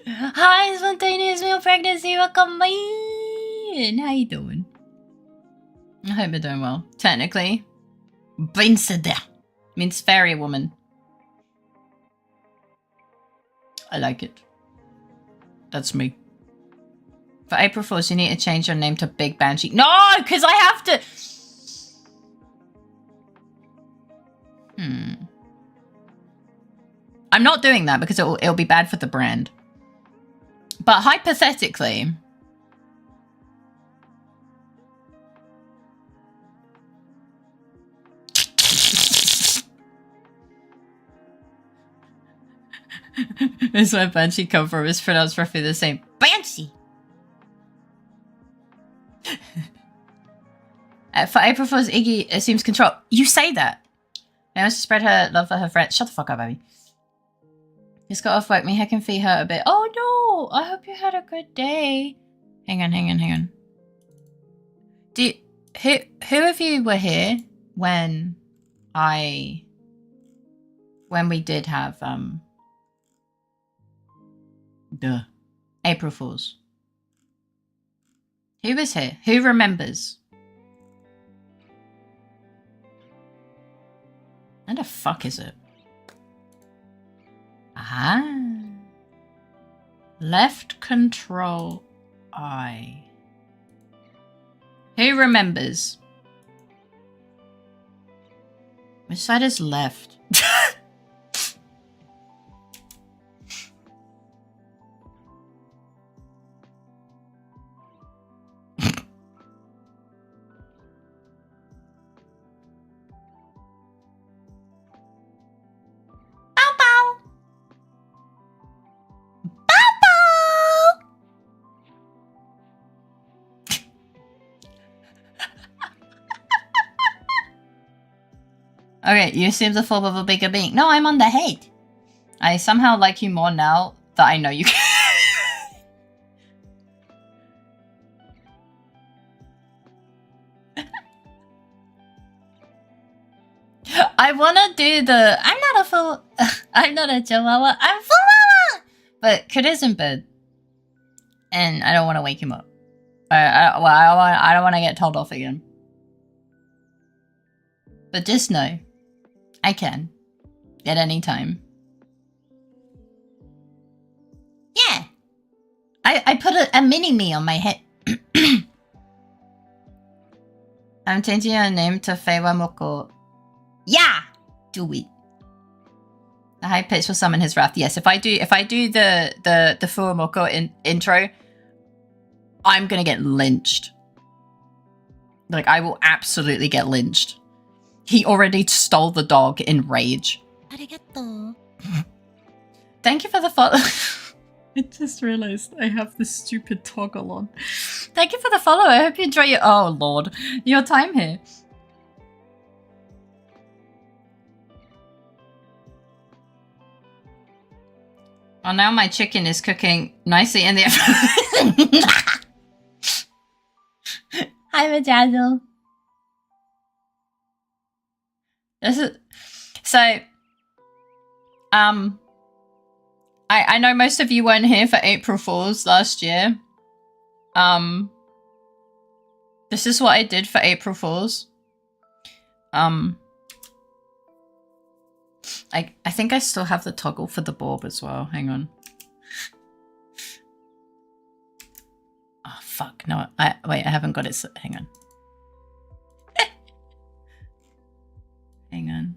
[SPEAKER 1] Hi, spontaneous meal pregnancy. Welcome in. How you doing? I hope you're doing well. Technically, Brinsada means fairy woman. I like it. That's me. For April Fools, you need to change your name to Big Banshee. No, because I have to. I'm not doing that because it'll be bad for the brand. But hypothetically, this is where Banshee come from. Is pronounced roughly the same. Banshee. For April Fool's, Iggy assumes control. You say that. She wants to spread her love for her friends. Shut the fuck up, baby. Just got off work. Me head and feet hurt a bit. Oh no! I hope you had a good day. Hang on. Who of you were here when we did have April Fools? Who was here? Who remembers? How the fuck is it? Aha. Left control I. Who remembers? Which side is left? Okay, you assume the form of a bigger being. No, I'm on the head. I somehow like you more now that I know you. I wanna do the I'm not a fool. I'm not a chihuahua. I'm fool. But Kurt is in bed, and I don't want to wake him up. I don't want to get told off again. But just know, I can at any time. Yeah, I put a mini me on my head. I'm changing your name to Feiwa Moko. Yeah, do it. The high pitch will summon his wrath. Yes, if I do the Fuwamoko intro, I'm gonna get lynched. Like, I will absolutely get lynched. He already stole the dog in rage. Arigato. Thank you for the follow. I just realized I have this stupid toggle on. Thank you for the follow. I hope you enjoy your your time here. Oh, now my chicken is cooking nicely in the Hi, Majazzle. This is so. I know most of you weren't here for April Fools last year. This is what I did for April Fools. I think I still have the toggle for the Borb as well. Hang on. Oh fuck, no. Wait, I haven't got it. Hang on. Hang on.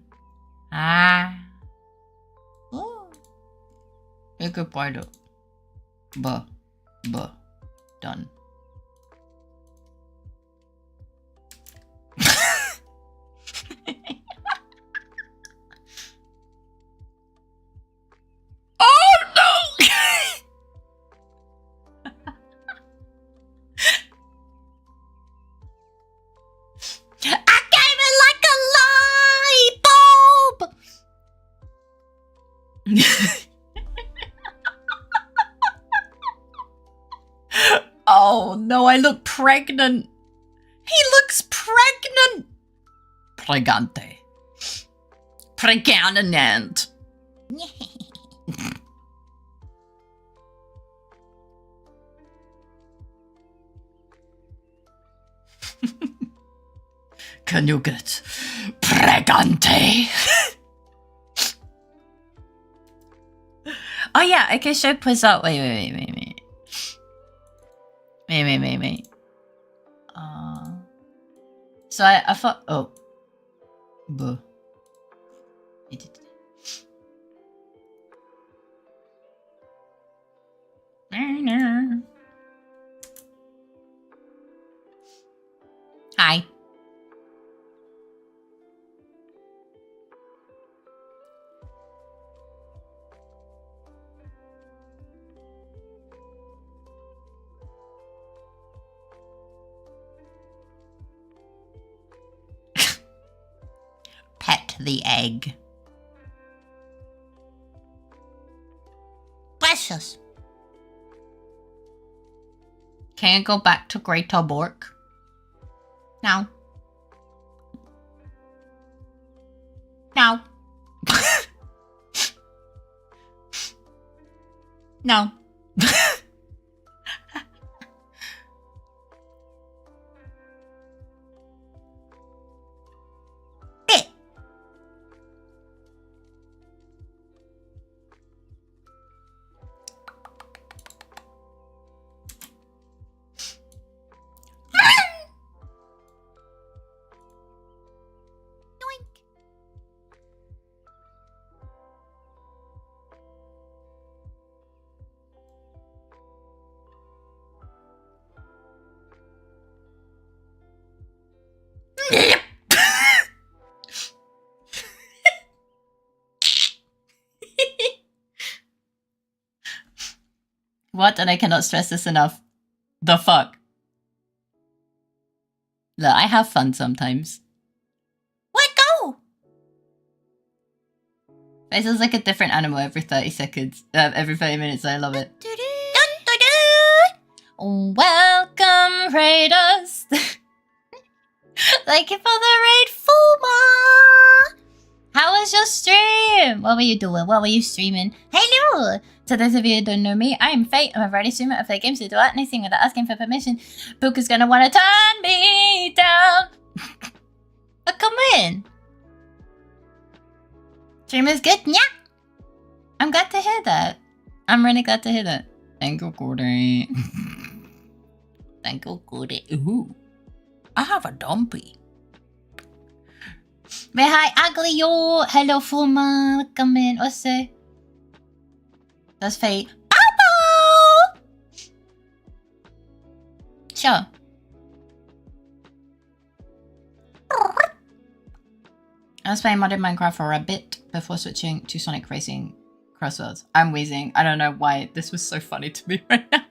[SPEAKER 1] Oh. You could buy it. Done. Oh no! I gave it like a light bulb! Oh no, I look pregnant. He looks pregnant. Pregante. Pregnant. Can you get pregante? Oh yeah, I can show puss out. Wait. So I thought, oh. Buh. Hi. Pet the egg. Precious. Can I go back to Greater Bork? No. No. No. What? And I cannot stress this enough. The fuck? Look, I have fun sometimes. Let go! It sounds like a different animal every 30 seconds. Every 30 minutes. I love it. Welcome, raiders! Thank you for the raid, Fuma! How was your stream? What were you doing? What were you streaming? Hello! To those of you who don't know me, I am Fate. I'm a variety streamer. I play games to do anything without asking for permission. Book is gonna wanna turn me down. Oh, come in. Stream is good? Yeah. I'm glad to hear that. I'm really glad to hear that. Thank you, Gordy. Thank you, Gordy. Ooh. I have a dumpy. But hi, Ugly Yo. Hello, Fuma. Come in. What's it? That's Fate. Apple! Sure. I was playing modded Minecraft for a bit before switching to Sonic Racing Crosswords. I'm wheezing. I don't know why this was so funny to me right now.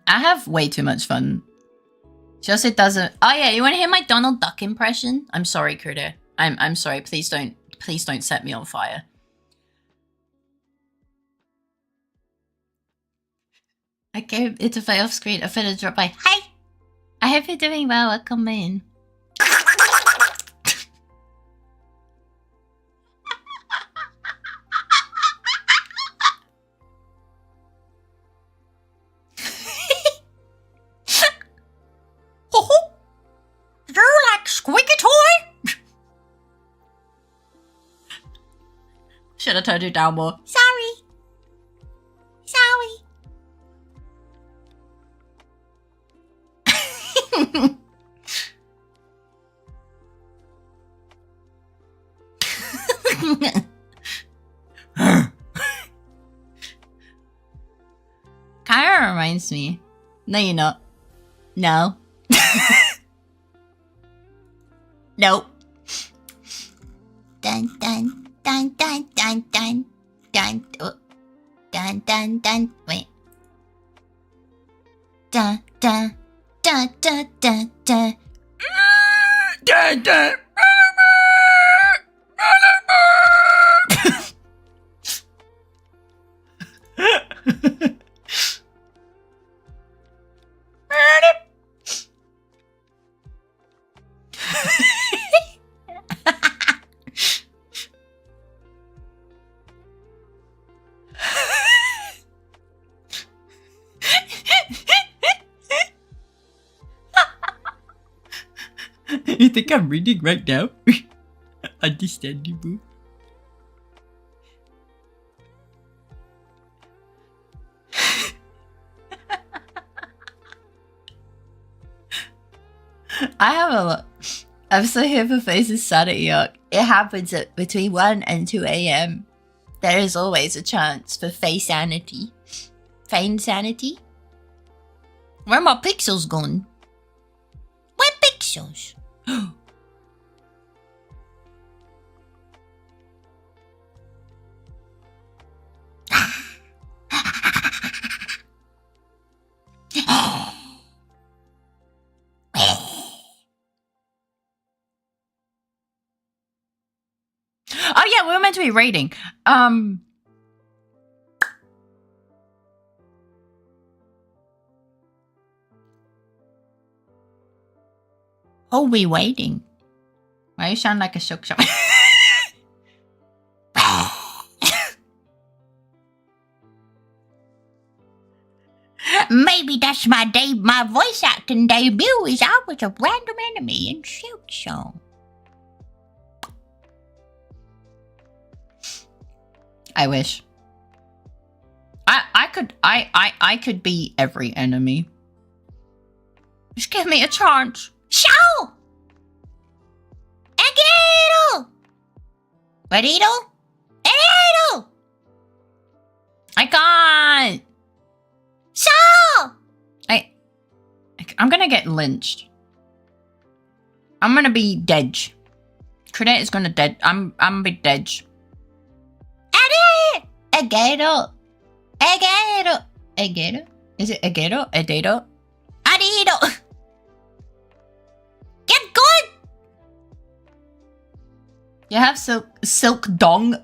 [SPEAKER 1] I have way too much fun. She also doesn't. Oh yeah, you want to hear my Donald Duck impression? I'm sorry, Kruder. I'm sorry. Please don't set me on fire. Okay, it's a fight off screen. A fiddle drop by. Hi! I hope you're doing well. Welcome in. You're like squeaky toy? Should have turned you down more. Sorry. Kinda reminds me. No, you're not. No. Nope. Dun dun dun dun dun dun dun dun dun dun. Wait. Dun dun dun dun dun dun. Dun dun. You think I'm reading right now? Understandable. I have a lot. I'm so here for faces sanity arc. It happens at between 1 and 2 a.m. There is always a chance for face sanity. Feign sanity? Where are my pixels gone? Where pixels? Oh yeah, we were meant to be rating. Oh, we waiting. Why you sound like a silk shop? Maybe that's my voice acting debut is I was a random enemy in Silk Song. I wish. I could be every enemy. Just give me a chance. Show! Agero! Perito? Perito! I can't! Show! I'm gonna get lynched. I'm gonna be dead. Credit is gonna dead. I'm gonna be dead. Agero! Agero! Agero? Is it Agero? Adero? Adido! Get good! You have silk dong.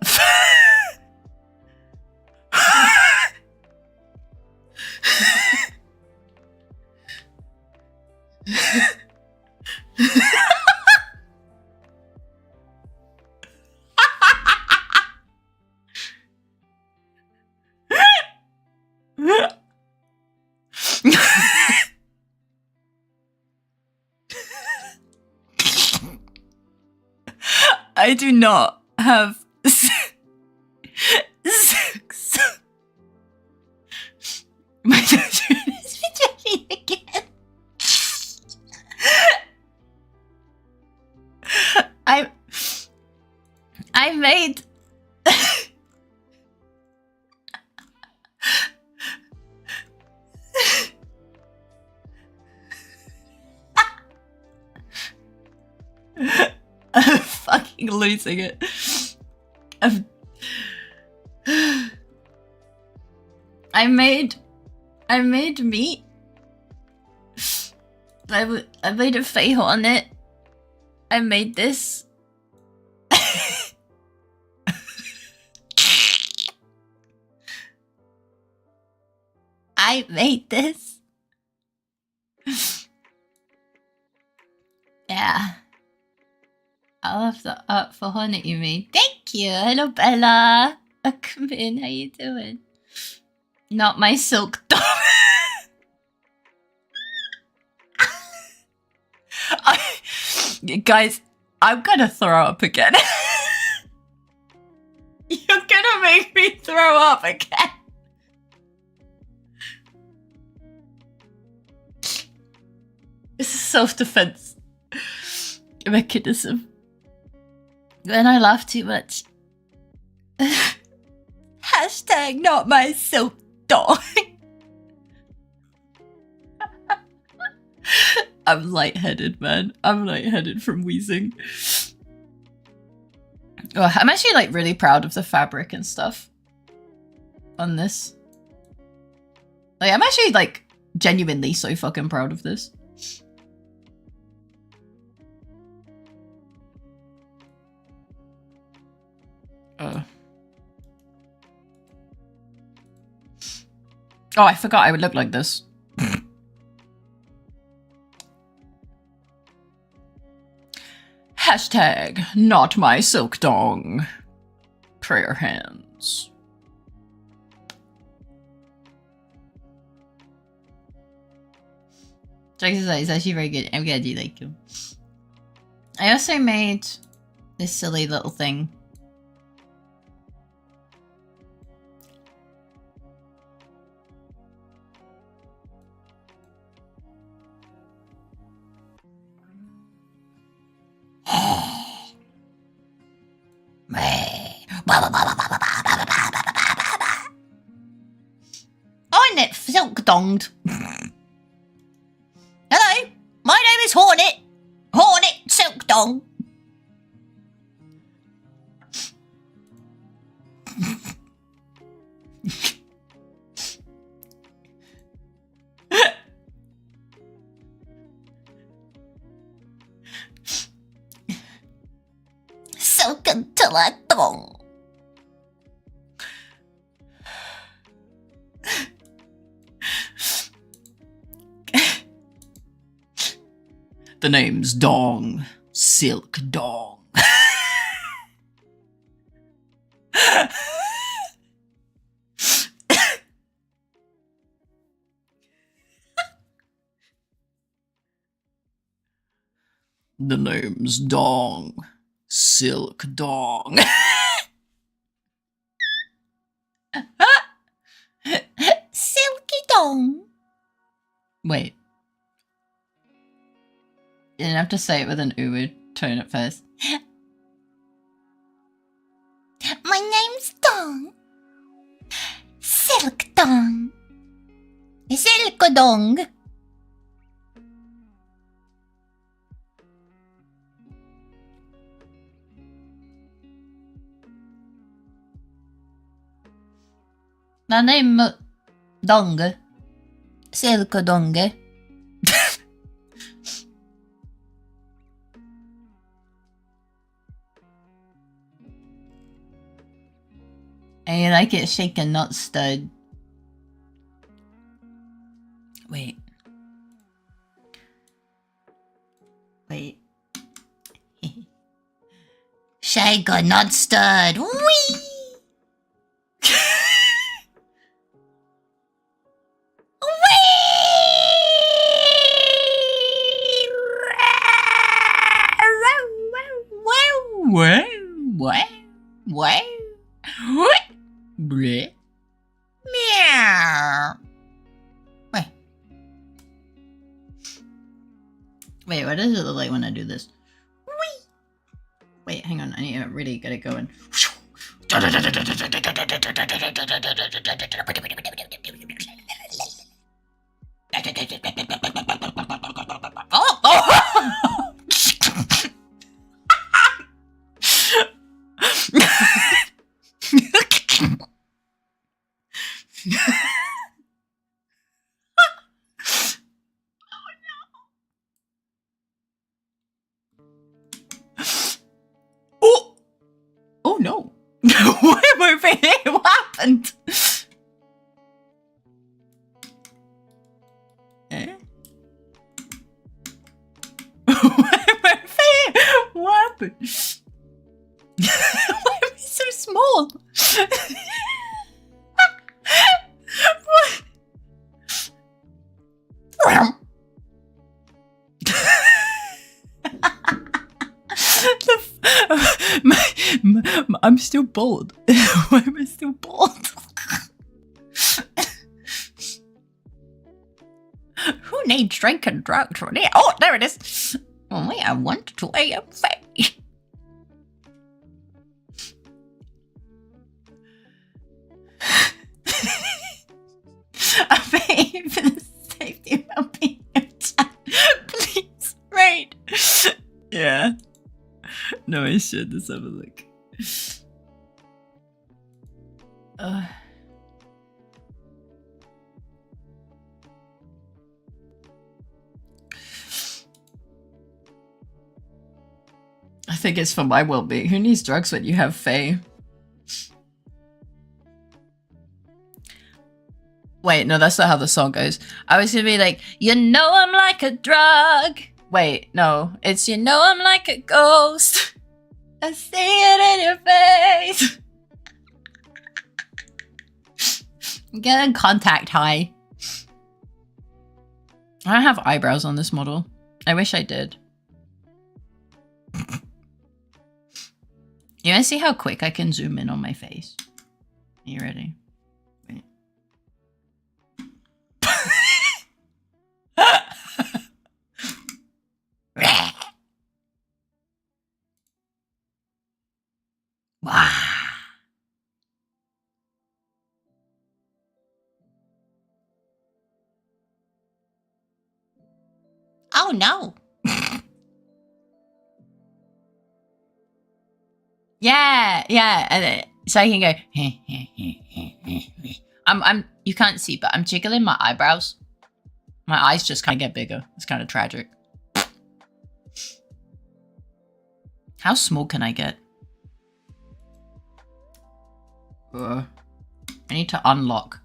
[SPEAKER 1] I do not have my doctor is rejecting again. I made I'm fucking losing it. I made meat. I made a fail on it. I made this. I made this. Yeah. I love the art for honey you made. Thank you. Hello, Bella. Come in. How you doing? Not my silk dog. Guys, I'm gonna throw up again. You're gonna make me throw up again. It's a self-defense mechanism. When I laugh too much. Hashtag not my silk dog. I'm lightheaded, man. I'm lightheaded from wheezing. Oh, I'm actually like really proud of the fabric and stuff on this. Like, I'm actually like genuinely so fucking proud of this. Oh, I forgot I would look like this. Hashtag not my silk dong. Prayer hands. Jackson is actually very good. I'm glad you like him. I also made this silly little thing. Hornet silk donged. Hello, my name is Hornet. Hornet silk dong. Silk until I dong. The name's Dong. Silk Dong. The name's Dong. Silk Dong. Silky Dong. Wait. You didn't have to say it with an uwu tone at first. My name's Dong. Silk Dong. Silk Dong. My name Dong. Silk Dong. And you like it shaken, not stirred. Wait. Wait. Shaken, not stirred. Whee! What? Bleh. Meow. Wait, what does it look like when I do this? Whee! Wait, hang on. I need to really get it going. Oh! Oh no! Why am I over here? What happened? Eh? Why am I over here? What happened? Why am I so small? What? I'm still bald. Why am I still bald? Who needs drinking drugs for that? Oh, there it is. Only I want to weigh a face. I pay for the safety of well-being of chat. Please, right? Yeah. No, I should. Let's have a look. I think it's for my well-being. Who needs drugs when you have Faye? Wait, no, that's not how the song goes. I was gonna be like, you know I'm like a drug. Wait, no, it's you know I'm like a ghost. I see it in your face. Get in contact high. I don't have eyebrows on this model. I wish I did. You want to see how quick I can zoom in on my face? Are you ready? Wait. Wow. Oh no. Yeah. So I can go. I'm. You can't see, but I'm jiggling my eyebrows. My eyes just kind of get bigger. It's kind of tragic. How small can I get? I need to unlock.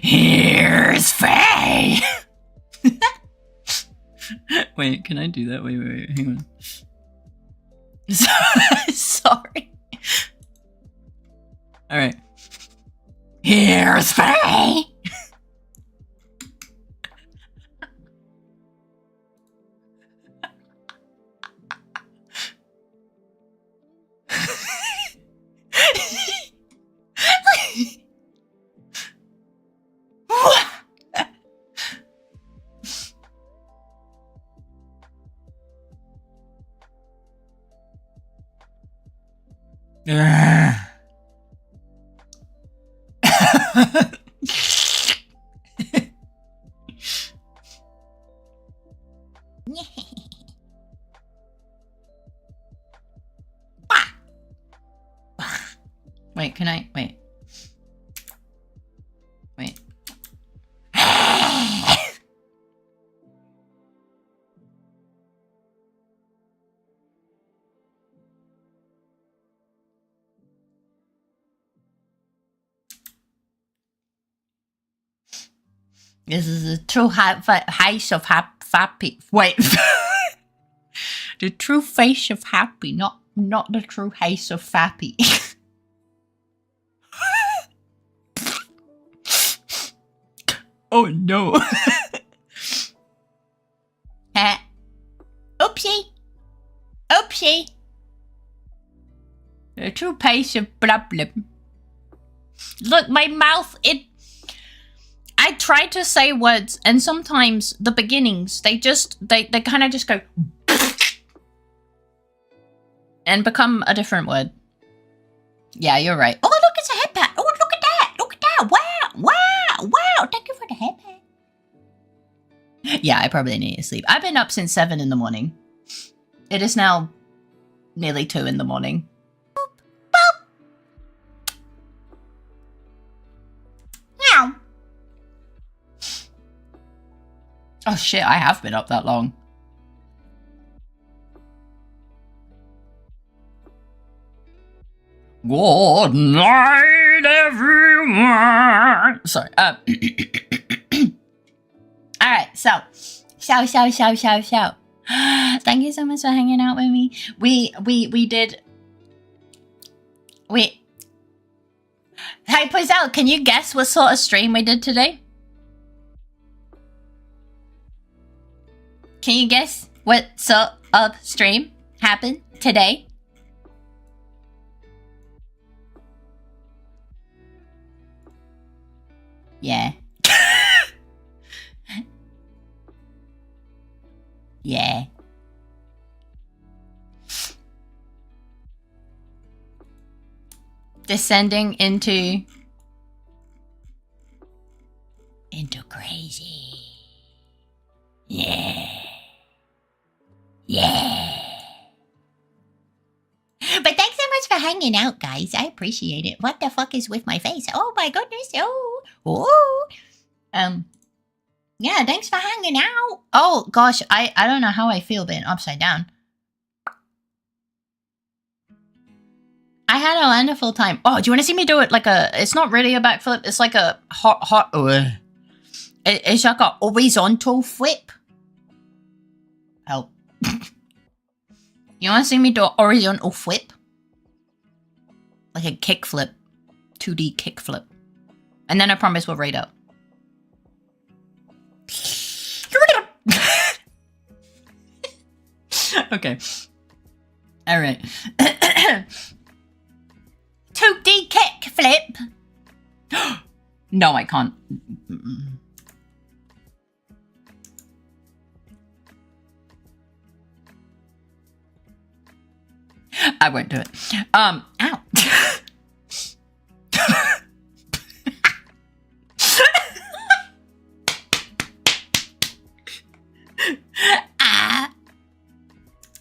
[SPEAKER 1] Here's Faye. Wait, can I do that? Wait, hang on. Sorry. All right. Here's Faye. Wait, can I? Wait. This is the true face of happy. Wait. The true face of happy, not the true face of fappy. Oh no. Oopsie. The true face of problem. Look, my mouth, I try to say words and sometimes the beginnings, they kind of just go and become a different word. Yeah, you're right. Oh, look, it's a headband. Oh, look at that. Wow. Thank you for the headband. Yeah, I probably need to sleep. I've been up since 7 in the morning. It is now nearly 2 in the morning. Boop, boop. Meow. Oh shit, I have been up that long. Good night, everyone. Sorry. All right. So. Thank you so much for hanging out with me. We did. Hey, Poiselle, can you guess what sort of stream we did today? Can you guess what sort of stream happened today? Yeah. Yeah. Descending into crazy. Yeah. But thanks so much for hanging out, guys. I appreciate it. What the fuck is with my face? Oh my goodness. Oh. Yeah, thanks for hanging out. Oh gosh, I don't know how I feel being upside down. I had a wonderful time. Oh, do you want to see me do it like a... It's not really a backflip. It's like a hot... It's like a horizontal flip. You want to see me do a horizontal flip? Like a kick flip. 2D kick flip. And then I promise we'll rate up. Okay. Alright. 2D kick flip. No, I can't. I won't do it. Ow.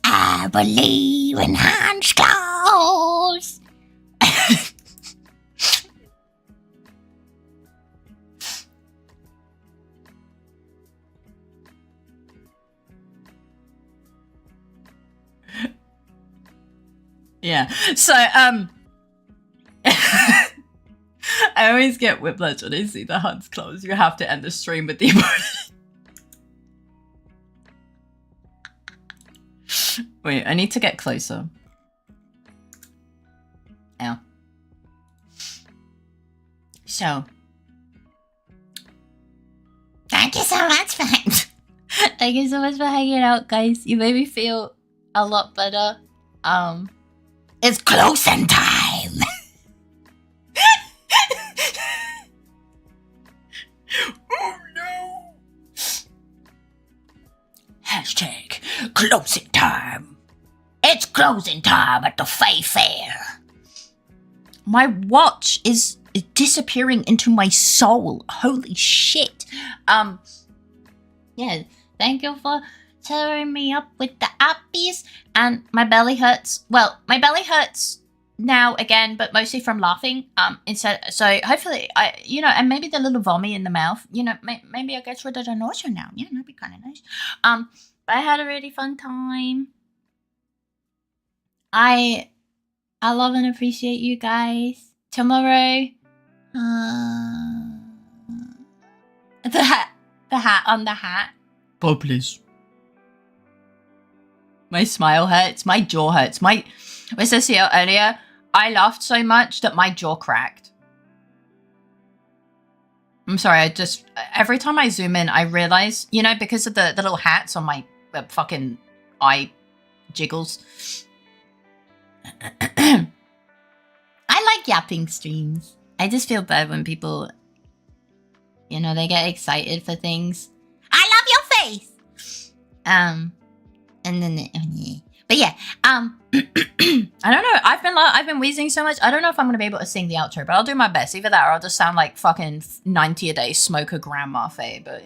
[SPEAKER 1] I believe in hands close. Yeah. So I always get whiplash when I see the hands closed. You have to end the stream with the emoji. Wait, I need to get closer. Ow. So, thank you so much for thank you so much for hanging out, guys. You made me feel a lot better. It's closing time. Oh no! Hashtag closing time. It's closing time at the Fae Fair. My watch is disappearing into my soul. Holy shit. Yeah, thank you for tearing me up with the appies. And my belly hurts. Well, my belly hurts now again, but mostly from laughing. Instead, so hopefully, and maybe the little vomit in the mouth. Maybe I get rid of the nausea now. Yeah, that'd be kind of nice. But I had a really fun time. I love and appreciate you guys. Tomorrow, the hat on the hat. Oh, please. My smile hurts. My jaw hurts. Was this here earlier? I laughed so much that my jaw cracked. I'm sorry. Every time I zoom in, I realize, because of the little hats on my fucking eye jiggles. I like yapping streams. I just feel bad when people, they get excited for things. I love your face. And then, but yeah, I don't know. I've been wheezing so much. I don't know if I'm gonna be able to sing the outro, but I'll do my best. Either that, or I'll just sound like fucking 90 a day smoker grandma Faye. But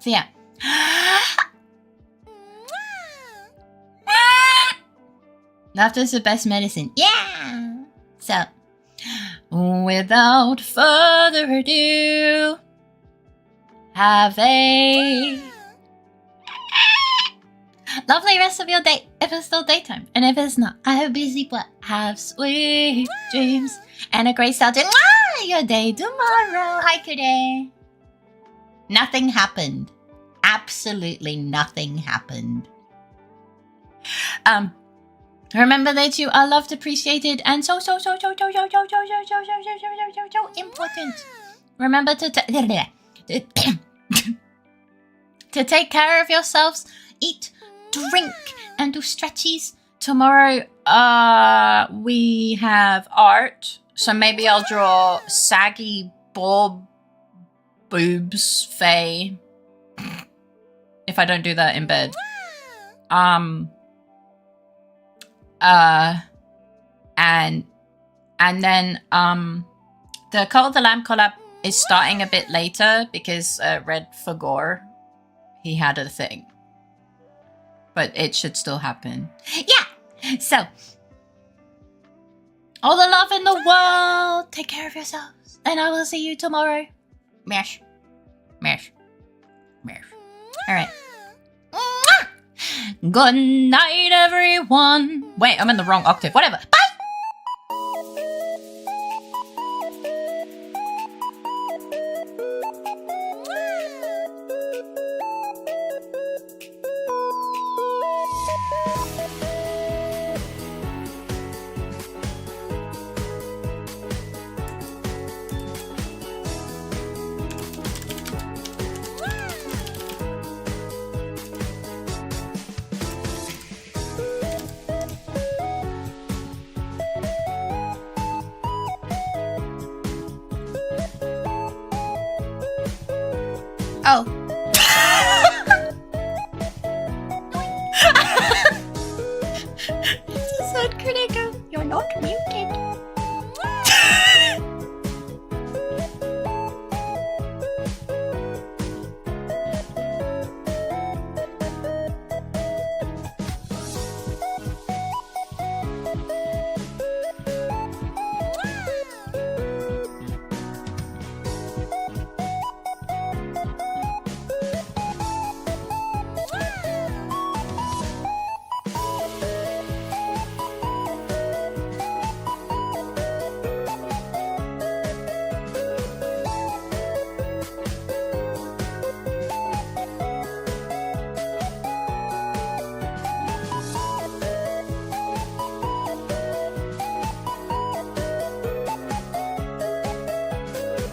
[SPEAKER 1] so yeah. Laughter's the best medicine. Yeah. So, without further ado, have a lovely rest of your day, if it's still daytime. And if it's not, I hope you sleep well. Have sweet dreams and a great start to your day tomorrow. Hi, today. Nothing happened. Absolutely nothing happened. Remember that you are loved, appreciated, and so important. Remember to take care of yourselves, eat, drink, and do stretchies. Tomorrow, we have art, so maybe I'll draw saggy boobs, Faye. If I don't do that in bed. And then the Cult of the Lamb collab is starting a bit later because Red Fagor, he had a thing. But it should still happen. Yeah! So, all the love in the world. Take care of yourselves. And I will see you tomorrow. Mesh. Mesh. Mesh. Alright. Good night, everyone. Wait, I'm in the wrong octave. Whatever. Bye! Oh.